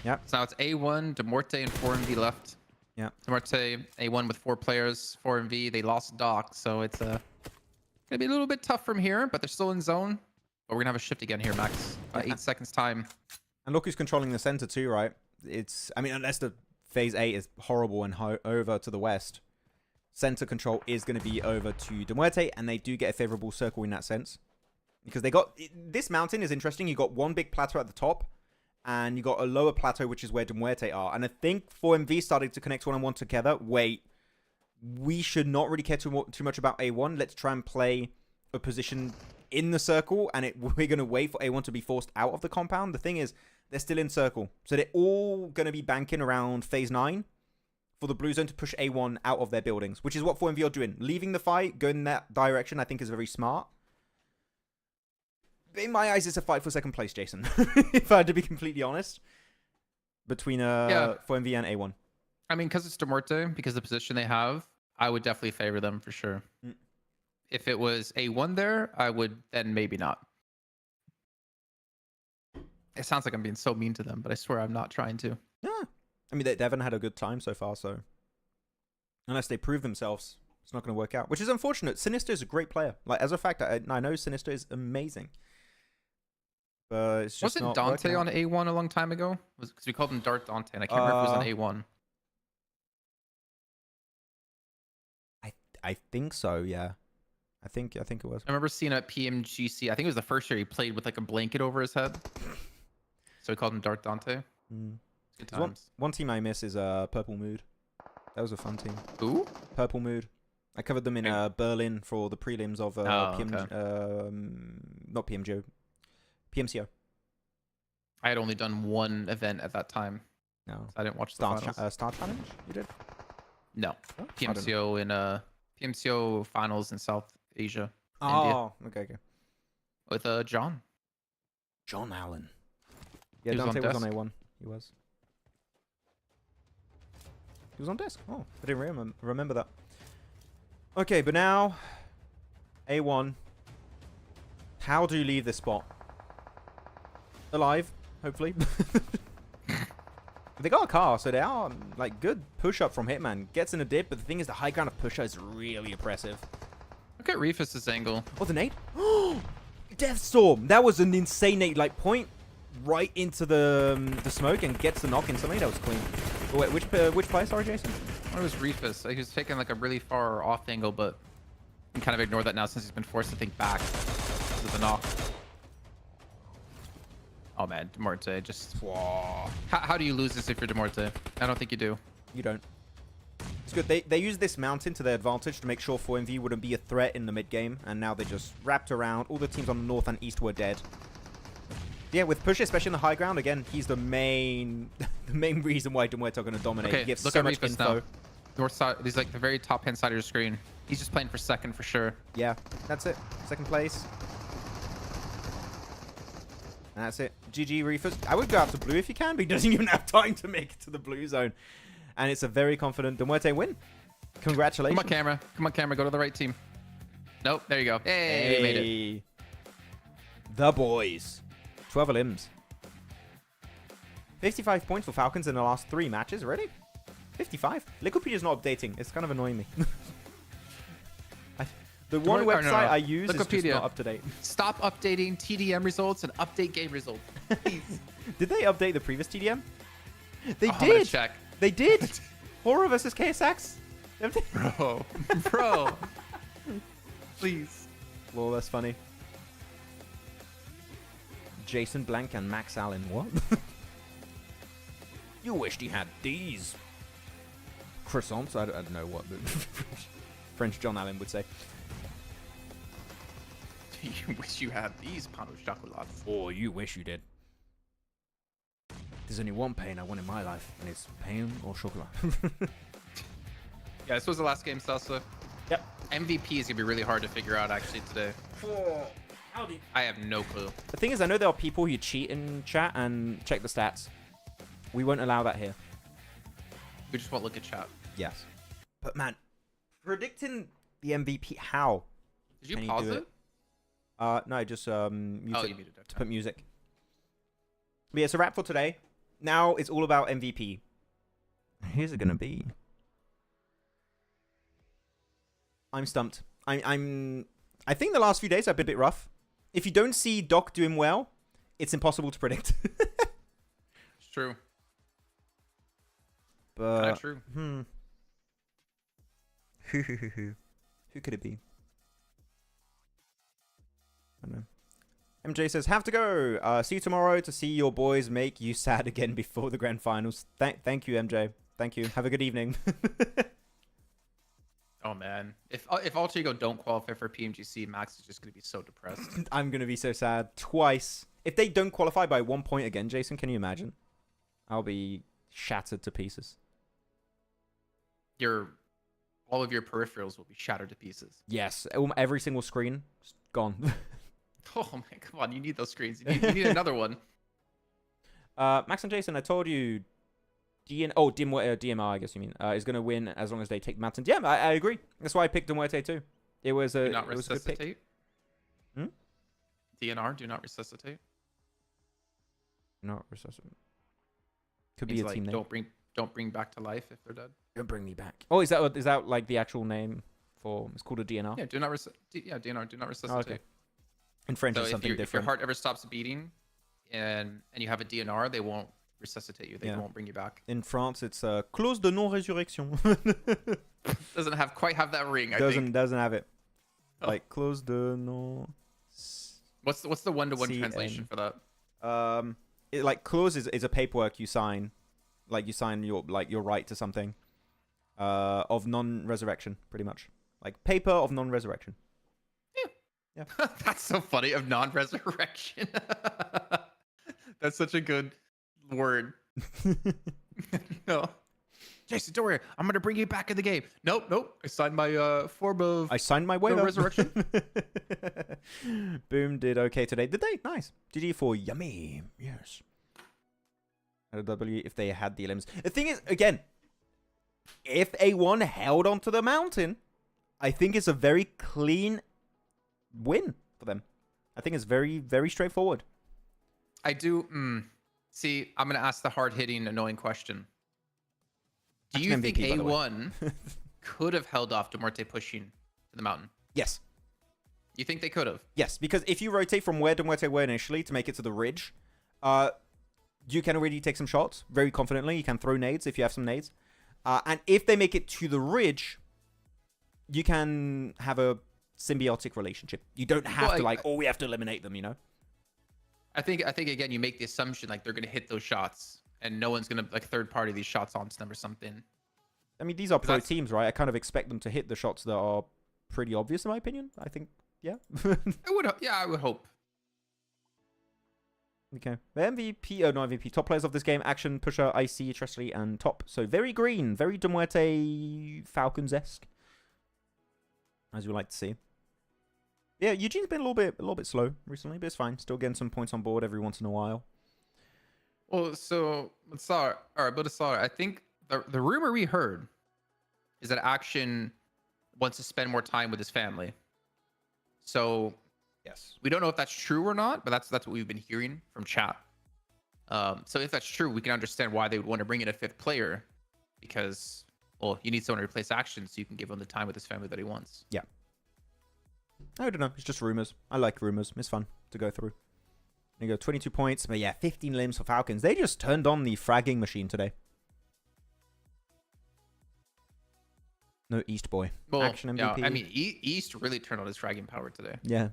Yep. So now it's A1, Muerte, and 4MV left. Yeah. Muerte, A1 with 4 players, 4MV. They lost Doc, so it's gonna be a little bit tough from here, but they're still in zone. But we're gonna have a shift again here, Max. 8 seconds time. And look who's controlling the center too, right? I mean, unless the phase 8 is horrible and over to the west, center control is going to be over to Muerte, and they do get a favorable circle in that sense. Because they got... This mountain is interesting. You got 1 big plateau at the top, and you got a lower plateau, which is where Muerte are. And I think 4MV started to connect 1-on-1 together. Wait, we should not really care too much about A1. Let's try and play a position in the circle, and we're going to wait for A1 to be forced out of the compound. The thing is, they're still in circle. So they're all going to be banking around phase 9 for the blue zone to push A1 out of their buildings, which is what 4MV are doing. Leaving the fight, going in that direction, I think is very smart. in my eyes, it's a fight for second place, Jason. If I had to be completely honest, between 4MV and A1. I mean, because it's Muerte, because of the position they have, I would definitely favor them for sure. If it was A1 there, I would then maybe not. It sounds like I'm being so mean to them, but I swear I'm not trying to. Yeah. I mean, they haven't had a good time so far, so unless they prove themselves, it's not going to work out, which is unfortunate. Sinister is a great player. Like, as a fact, I know Sinister is amazing. But it's just Wasn't not Dante working on out. A1 a long time ago? Because we called him Dart Dante, and I can't remember if it was on A1. I think so, yeah. I think it was. I remember seeing him at PMGC. I think it was the first year he played with like a blanket over his head. So we called him Dart Dante. Good times. One team I miss is Purple Mood. That was a fun team. Who? Purple Mood. I covered them in Berlin for the prelims of not PMGO, PMCO. I had only done one event at that time. No. So I didn't watch the finals. Star Challenge? You did? No. Oh, PMCO in PMCO finals in South Asia. Oh, okay. With John. John Allen. Yeah, He was on Dante was on desk. A1. He was. He was on desk. Oh, I didn't remember that. Okay, but now A1. How do you leave this spot? Alive, hopefully. They got a car, so they are like good push up from Hitman. Gets in a dip, but the thing is, the high ground of pusher is really oppressive. Look at Reefus' angle. Oh, the nade! Deathstorm! That was an insane nade. Like, point right into the smoke and gets the knock instantly. That was clean. Oh, wait, which play? Sorry, Jason? What was Reefus? He was taking like a really far off angle, but you can kind of ignore that now since he's been forced to think back to the knock. Oh man, Muerte just... How do you lose this if you're Muerte? I don't think you do. You don't. It's good. They used this mountain to their advantage to make sure 4MV wouldn't be a threat in the mid game, and now they just wrapped around. All the teams on the north and east were dead. Yeah, with push, especially in the high ground, again, he's the main reason why Muerte are going to dominate. Okay, He gives look so at much Reefus info. now. North side, he's like the very top hand side of your screen. He's just playing for second for sure. Yeah, that's it. Second place. And that's it. GG Reefus. I would go out to blue if you can, but he doesn't even have time to make it to the blue zone. And it's a very confident Muerte win. Congratulations. Come on, camera. Come on, camera. Go to the right team. Nope. There you go. Hey, we made it. The boys. 12 limbs. 55 points for Falcons in the last 3 matches. Really? 55? Liquidpedia's not updating. It's kind of annoying me. The one website I use is just not up to date. Stop updating TDM results and update game results. Please. Did they update the previous TDM? They I'm gonna did. check. They did. Horror versus KSX. Bro. Please. Well, that's funny. Jason Blank and Max Allen. What? You wished he had these croissants. I don't know what the French John Allen would say. You wish you had these pain au chocolat. Or you wish you did. There's only one pain I want in my life, and it's pain or chocolat. Yeah, this was the last game, Salsa. Yep. MVP is gonna be really hard to figure out actually today. I have no clue. The thing is, I know there are people who cheat in chat and check the stats. We won't allow that here. We just won't look at chat. Yes. But man, predicting the MVP, how? Did you Can you pause do it? No, I just muted Oh, you muted it. to put music. But yeah, it's a wrap for today. Now it's all about MVP. Who's it gonna be? I'm stumped. I think the last few days have been a bit rough. If you don't see Doc doing well, it's impossible to predict. It's true. But True. Who could it be? I don't know. MJ says, have to go. See you tomorrow to see your boys make you sad again before the grand finals. Thank you, MJ. Thank you. Have a good evening. Oh man, if Alter Ego don't qualify for PMGC, Max is just gonna be so depressed. I'm gonna be so sad twice. If they don't qualify by 1 point again, Jason, can you imagine? I'll be shattered to pieces. All of your peripherals will be shattered to pieces. Yes, every single screen just gone. Oh man, come on! You need those screens. You need another one. Max and Jason, I told you, DMR, I guess you mean, is going to win as long as they take the mountains. Yeah, I agree. That's why I picked Muerte too. It was a, Do not it was a good pick. resuscitate. DNR, do not resuscitate. Not resuscitate. Could Means be a like, team name. don't bring back to life if they're dead. Don't bring me back. Oh, is that like the actual name for? It's called a DNR. Yeah, DNR, do not resuscitate. In French, So it's if, something if your different. heart ever stops beating, and you have a DNR, they won't resuscitate you. They Yeah. won't bring you back. In France, it's clause de non-résurrection. Doesn't quite have that ring. I think. doesn't have it. Oh. Like clause de non. What's the one-to-one CN. translation for that? Like clause is a paperwork you sign, like you sign your right to something, of non-resurrection, pretty much. Like paper of non-resurrection. Yeah. That's so funny. Of non-resurrection. That's such a good word. No. Jason, don't worry. I'm gonna bring you back in the game. Nope. I signed my form of. I signed my waiver. resurrection. Boom did okay today. Did they? Nice. GG for Yummy. Yes. W if they had the limbs. The thing is, again, if A1 held onto the mountain, I think it's a very clean win for them. I think it's very, very straightforward. I do. See, I'm gonna ask the hard-hitting, annoying question. Do you think MVP, by the way. A1 could have held off Muerte pushing to the mountain? Yes. You think they could have? Yes, because if you rotate from where Muerte were initially to make it to the ridge, you can already take some shots very confidently. You can throw nades if you have some nades. And if they make it to the ridge, you can have a symbiotic relationship. You don't have to we have to eliminate them, you know? I think again, you make the assumption like they're gonna hit those shots, and no one's gonna like third party these shots onto them or something. I mean, these are pro teams, right? I kind of expect them to hit the shots that are pretty obvious, in my opinion. I think, yeah. I would hope. Okay. The MVP, not MVP, top players of this game: Action, Pusher, IC, Tresley, and Top. So very green, very De Muerte Falcons-esque, as we like to see. Yeah, Eugene's been a little bit slow recently, but it's fine. Still getting some points on board every once in a while. Well, so I think the rumor we heard is that Action wants to spend more time with his family. So Yes. we don't know if that's true or not, but that's what we've been hearing from chat. So if that's true, we can understand why they would want to bring in a fifth player, because you need someone to replace Action so you can give him the time with his family that he wants. Yeah. I don't know. It's just rumors. I like rumors. It's fun to go through. There you go, 22 points. But yeah, 15 limbs for Falcons. They just turned on the fragging machine today. No East boy. Well, Action MVP. Yeah, I mean, East really turned on his fragging power today. Yeah.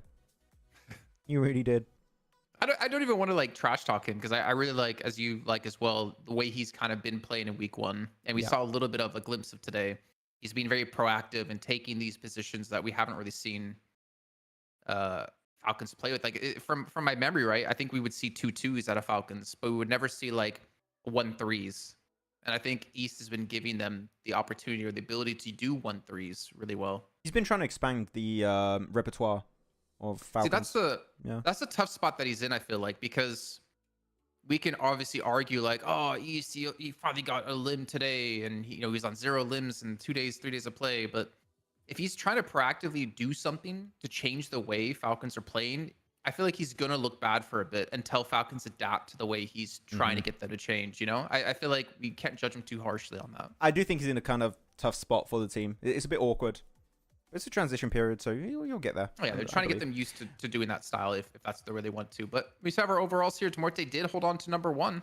You really did. I don't even want to like trash talk him, because I really like, as you like as well, the way he's kind of been playing in week one. And we saw a little bit of a glimpse of today. He's been very proactive in taking these positions that we haven't really seen Falcons play with. Like from my memory, right? I think we would see 2-2s out of Falcons, but we would never see like 1-3s. And I think East has been giving them the opportunity or the ability to do 1-3s really well. He's been trying to expand the repertoire of Falcons. See, that's the tough spot that he's in, I feel like, because we can obviously argue like, oh, East, he finally got a limb today, and he's on 0 limbs in 2 days, 3 days of play. But if he's trying to proactively do something to change the way Falcons are playing, I feel like he's gonna look bad for a bit until Falcons adapt to the way he's trying to get them to change. I feel like we can't judge him too harshly on that. I do think he's in a kind of tough spot for the team. It's a bit awkward. It's a transition period, so you'll get there. Oh yeah, they're trying to get them used to doing that style if that's the way they want to. But we have our overalls here. Muerte did hold on to number 1.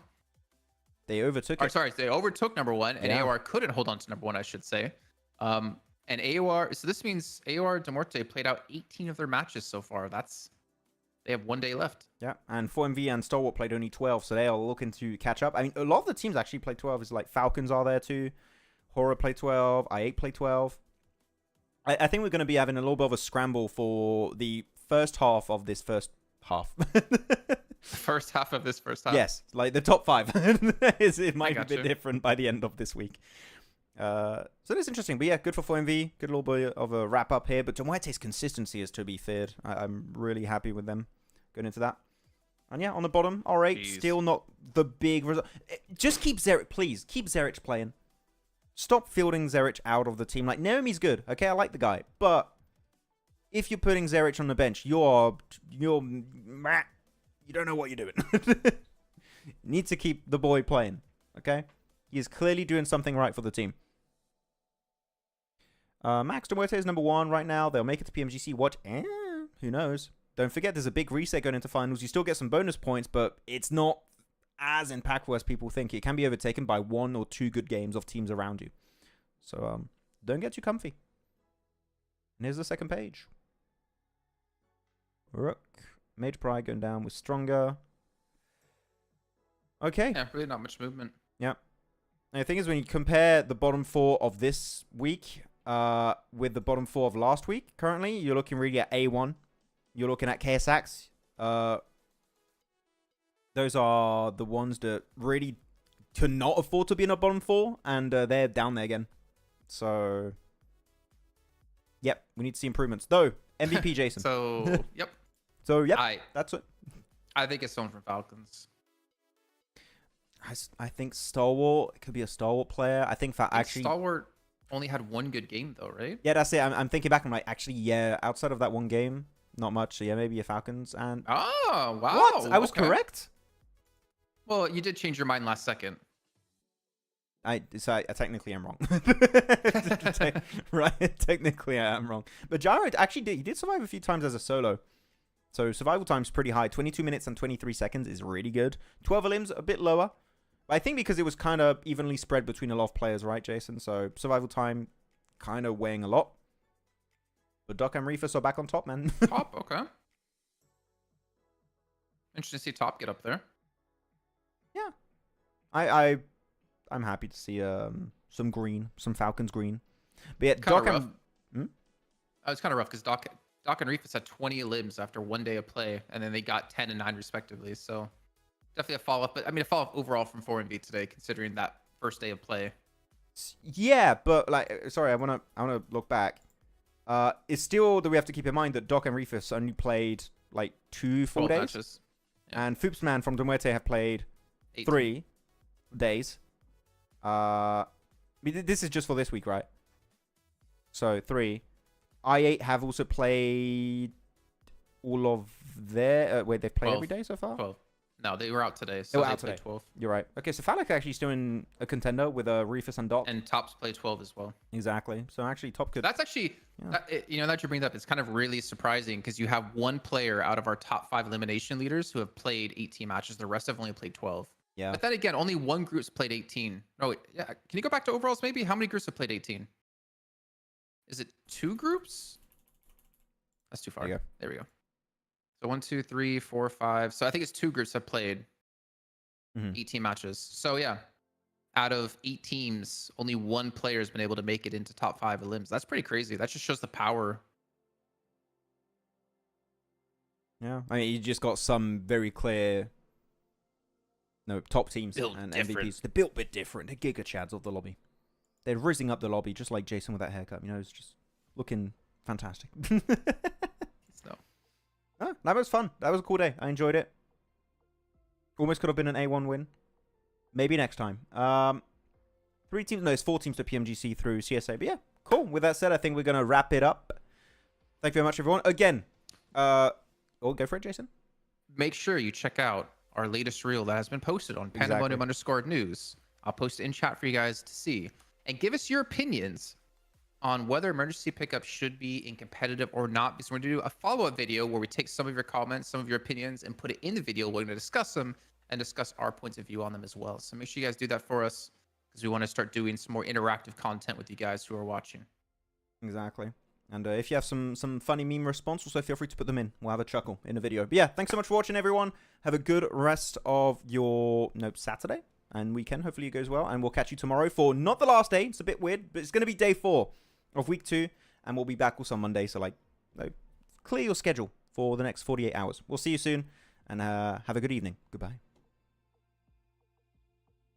They overtook it. Sorry, they overtook number 1, and AOR couldn't hold on to number 1, I should say. And AOR, so this means AOR De Muerte played out 18 of their matches so far. They have 1 day left. Yeah, and 4MV and Stalwart played only 12, so they are looking to catch up. I mean, a lot of the teams actually played 12. It's like Falcons are there too. Horror played 12. I8 played 12. I think we're going to be having a little bit of a scramble for the first half of this first half. First half of this first half. Yes, like the top 5. It might be a bit you. different by the end of this week. So it's interesting. But yeah, good for 4MV. Good little bit of a wrap up here. But Muerte's consistency is to be feared. I'm really happy with them going into that. And yeah, on the bottom, R8, still not the big result. Just keep Zerich, please. Keep Zerich playing. Stop fielding Zerich out of the team. Like, Naomi's good. Okay, I like the guy. But if you're putting Zerich on the bench, you don't know what you're doing. Need to keep the boy playing. Okay? He is clearly doing something right for the team. Max de Muerte is number 1 right now. They'll make it to PMGC. What? Who knows? Don't forget, there's a big reset going into finals. You still get some bonus points, but it's not as impactful as people think. It can be overtaken by 1 or 2 good games of teams around you. So, don't get too comfy. And here's the second page. Rook. Mage Pride going down with Stronger. Okay. Yeah, really not much movement. Yeah. And the thing is, when you compare the bottom 4 of this week with the bottom 4 of last week, currently, you're looking really at A1. You're looking at KSX. Those are the ones that really cannot afford to be in a bottom 4, and they're down there again. So, yep, we need to see improvements. Though, MVP Jason. So, yep. So, yep, that's it. I think it's someone from Falcons. I think Stalwart, it could be a Stalwart player. I think that actually... Stalwart only had 1 good game, though, right? Yeah, that's it. I'm thinking back. I'm like, actually, yeah, outside of that 1 game, not much. So, yeah, maybe a Falcons. And oh, wow. What? I was correct? Well, you did change your mind last second. I technically am wrong. Right? Technically, I am wrong. But Gyro actually he did survive a few times as a solo. So survival time's pretty high. 22 minutes and 23 seconds is really good. 12 limbs, a bit lower. But I think because it was kind of evenly spread between a lot of players, right, Jason? So survival time kind of weighing a lot. But Doc and Reefus are back on top, man. Top, okay. Interesting to see Top get up there. Yeah. I'm happy to see some green, some Falcons green. But yeah, Doc and... It's kind of rough because Doc and Reefus had 20 limbs after 1 day of play, and then they got 10 and 9 respectively. So definitely a follow-up. But I mean, a follow-up overall from 4MV today, considering that first day of play. Yeah, but like, sorry, I wanna look back. It's still that we have to keep in mind that Doc and Reefus only played like 2 full days, matches. Yeah. and Foopsman from Muerte have played 18. 3 days. I mean, this is just for this week, right? So 3. I8 have also played all of their... wait, they've played 12. every day so far? 12. No, they were out today. So they were they out played today. 12. You're right. Okay, so Falak actually still in a contender with Reefus and Doc. And Tops played 12 as well. Exactly. So actually, Top could... That's actually... Yeah. That you bring that up, it's kind of really surprising because you have 1 player out of our top 5 elimination leaders who have played 18 matches. The rest have only played 12. Yeah. But then again, only 1 group's played 18. Oh, wait, yeah. Can you go back to overalls maybe? How many groups have played 18? Is it 2 groups? That's too far. There we go. So 1, 2, 3, 4, 5. So I think it's 2 groups have played 18 matches. So yeah, out of 8 teams, only 1 player has been able to make it into top 5 elims. That's pretty crazy. That just shows the power. Yeah. I mean, you just got some very clear... top teams Built and different. MVPs. They're built a bit different. They're Giga Chads of the lobby. They're rizzing up the lobby just like Jason with that haircut. You know, it's just looking fantastic. So. Oh, that was fun. That was a cool day. I enjoyed it. Almost could have been an A1 win. Maybe next time. 3 teams. No, it's 4 teams to PMGC through CSA. But yeah, cool. With that said, I think we're going to wrap it up. Thank you very much, everyone. Again, go for it, Jason. Make sure you check out our latest reel that has been posted on Pandemonium_news. I'll post it in chat for you guys to see. And give us your opinions on whether emergency pickup should be in competitive or not. Because we're going to do a follow-up video where we take some of your comments, some of your opinions, and put it in the video. We're going to discuss them and discuss our points of view on them as well. So make sure you guys do that for us because we want to start doing some more interactive content with you guys who are watching. Exactly. And if you have some funny meme response, also feel free to put them in. We'll have a chuckle in the video. But yeah, thanks so much for watching, everyone. Have a good rest of your Saturday and weekend. Hopefully it goes well. And we'll catch you tomorrow for not the last day. It's a bit weird, but it's going to be day 4 of week 2. And we'll be back also on Monday. So, clear your schedule for the next 48 hours. We'll see you soon. And have a good evening. Goodbye.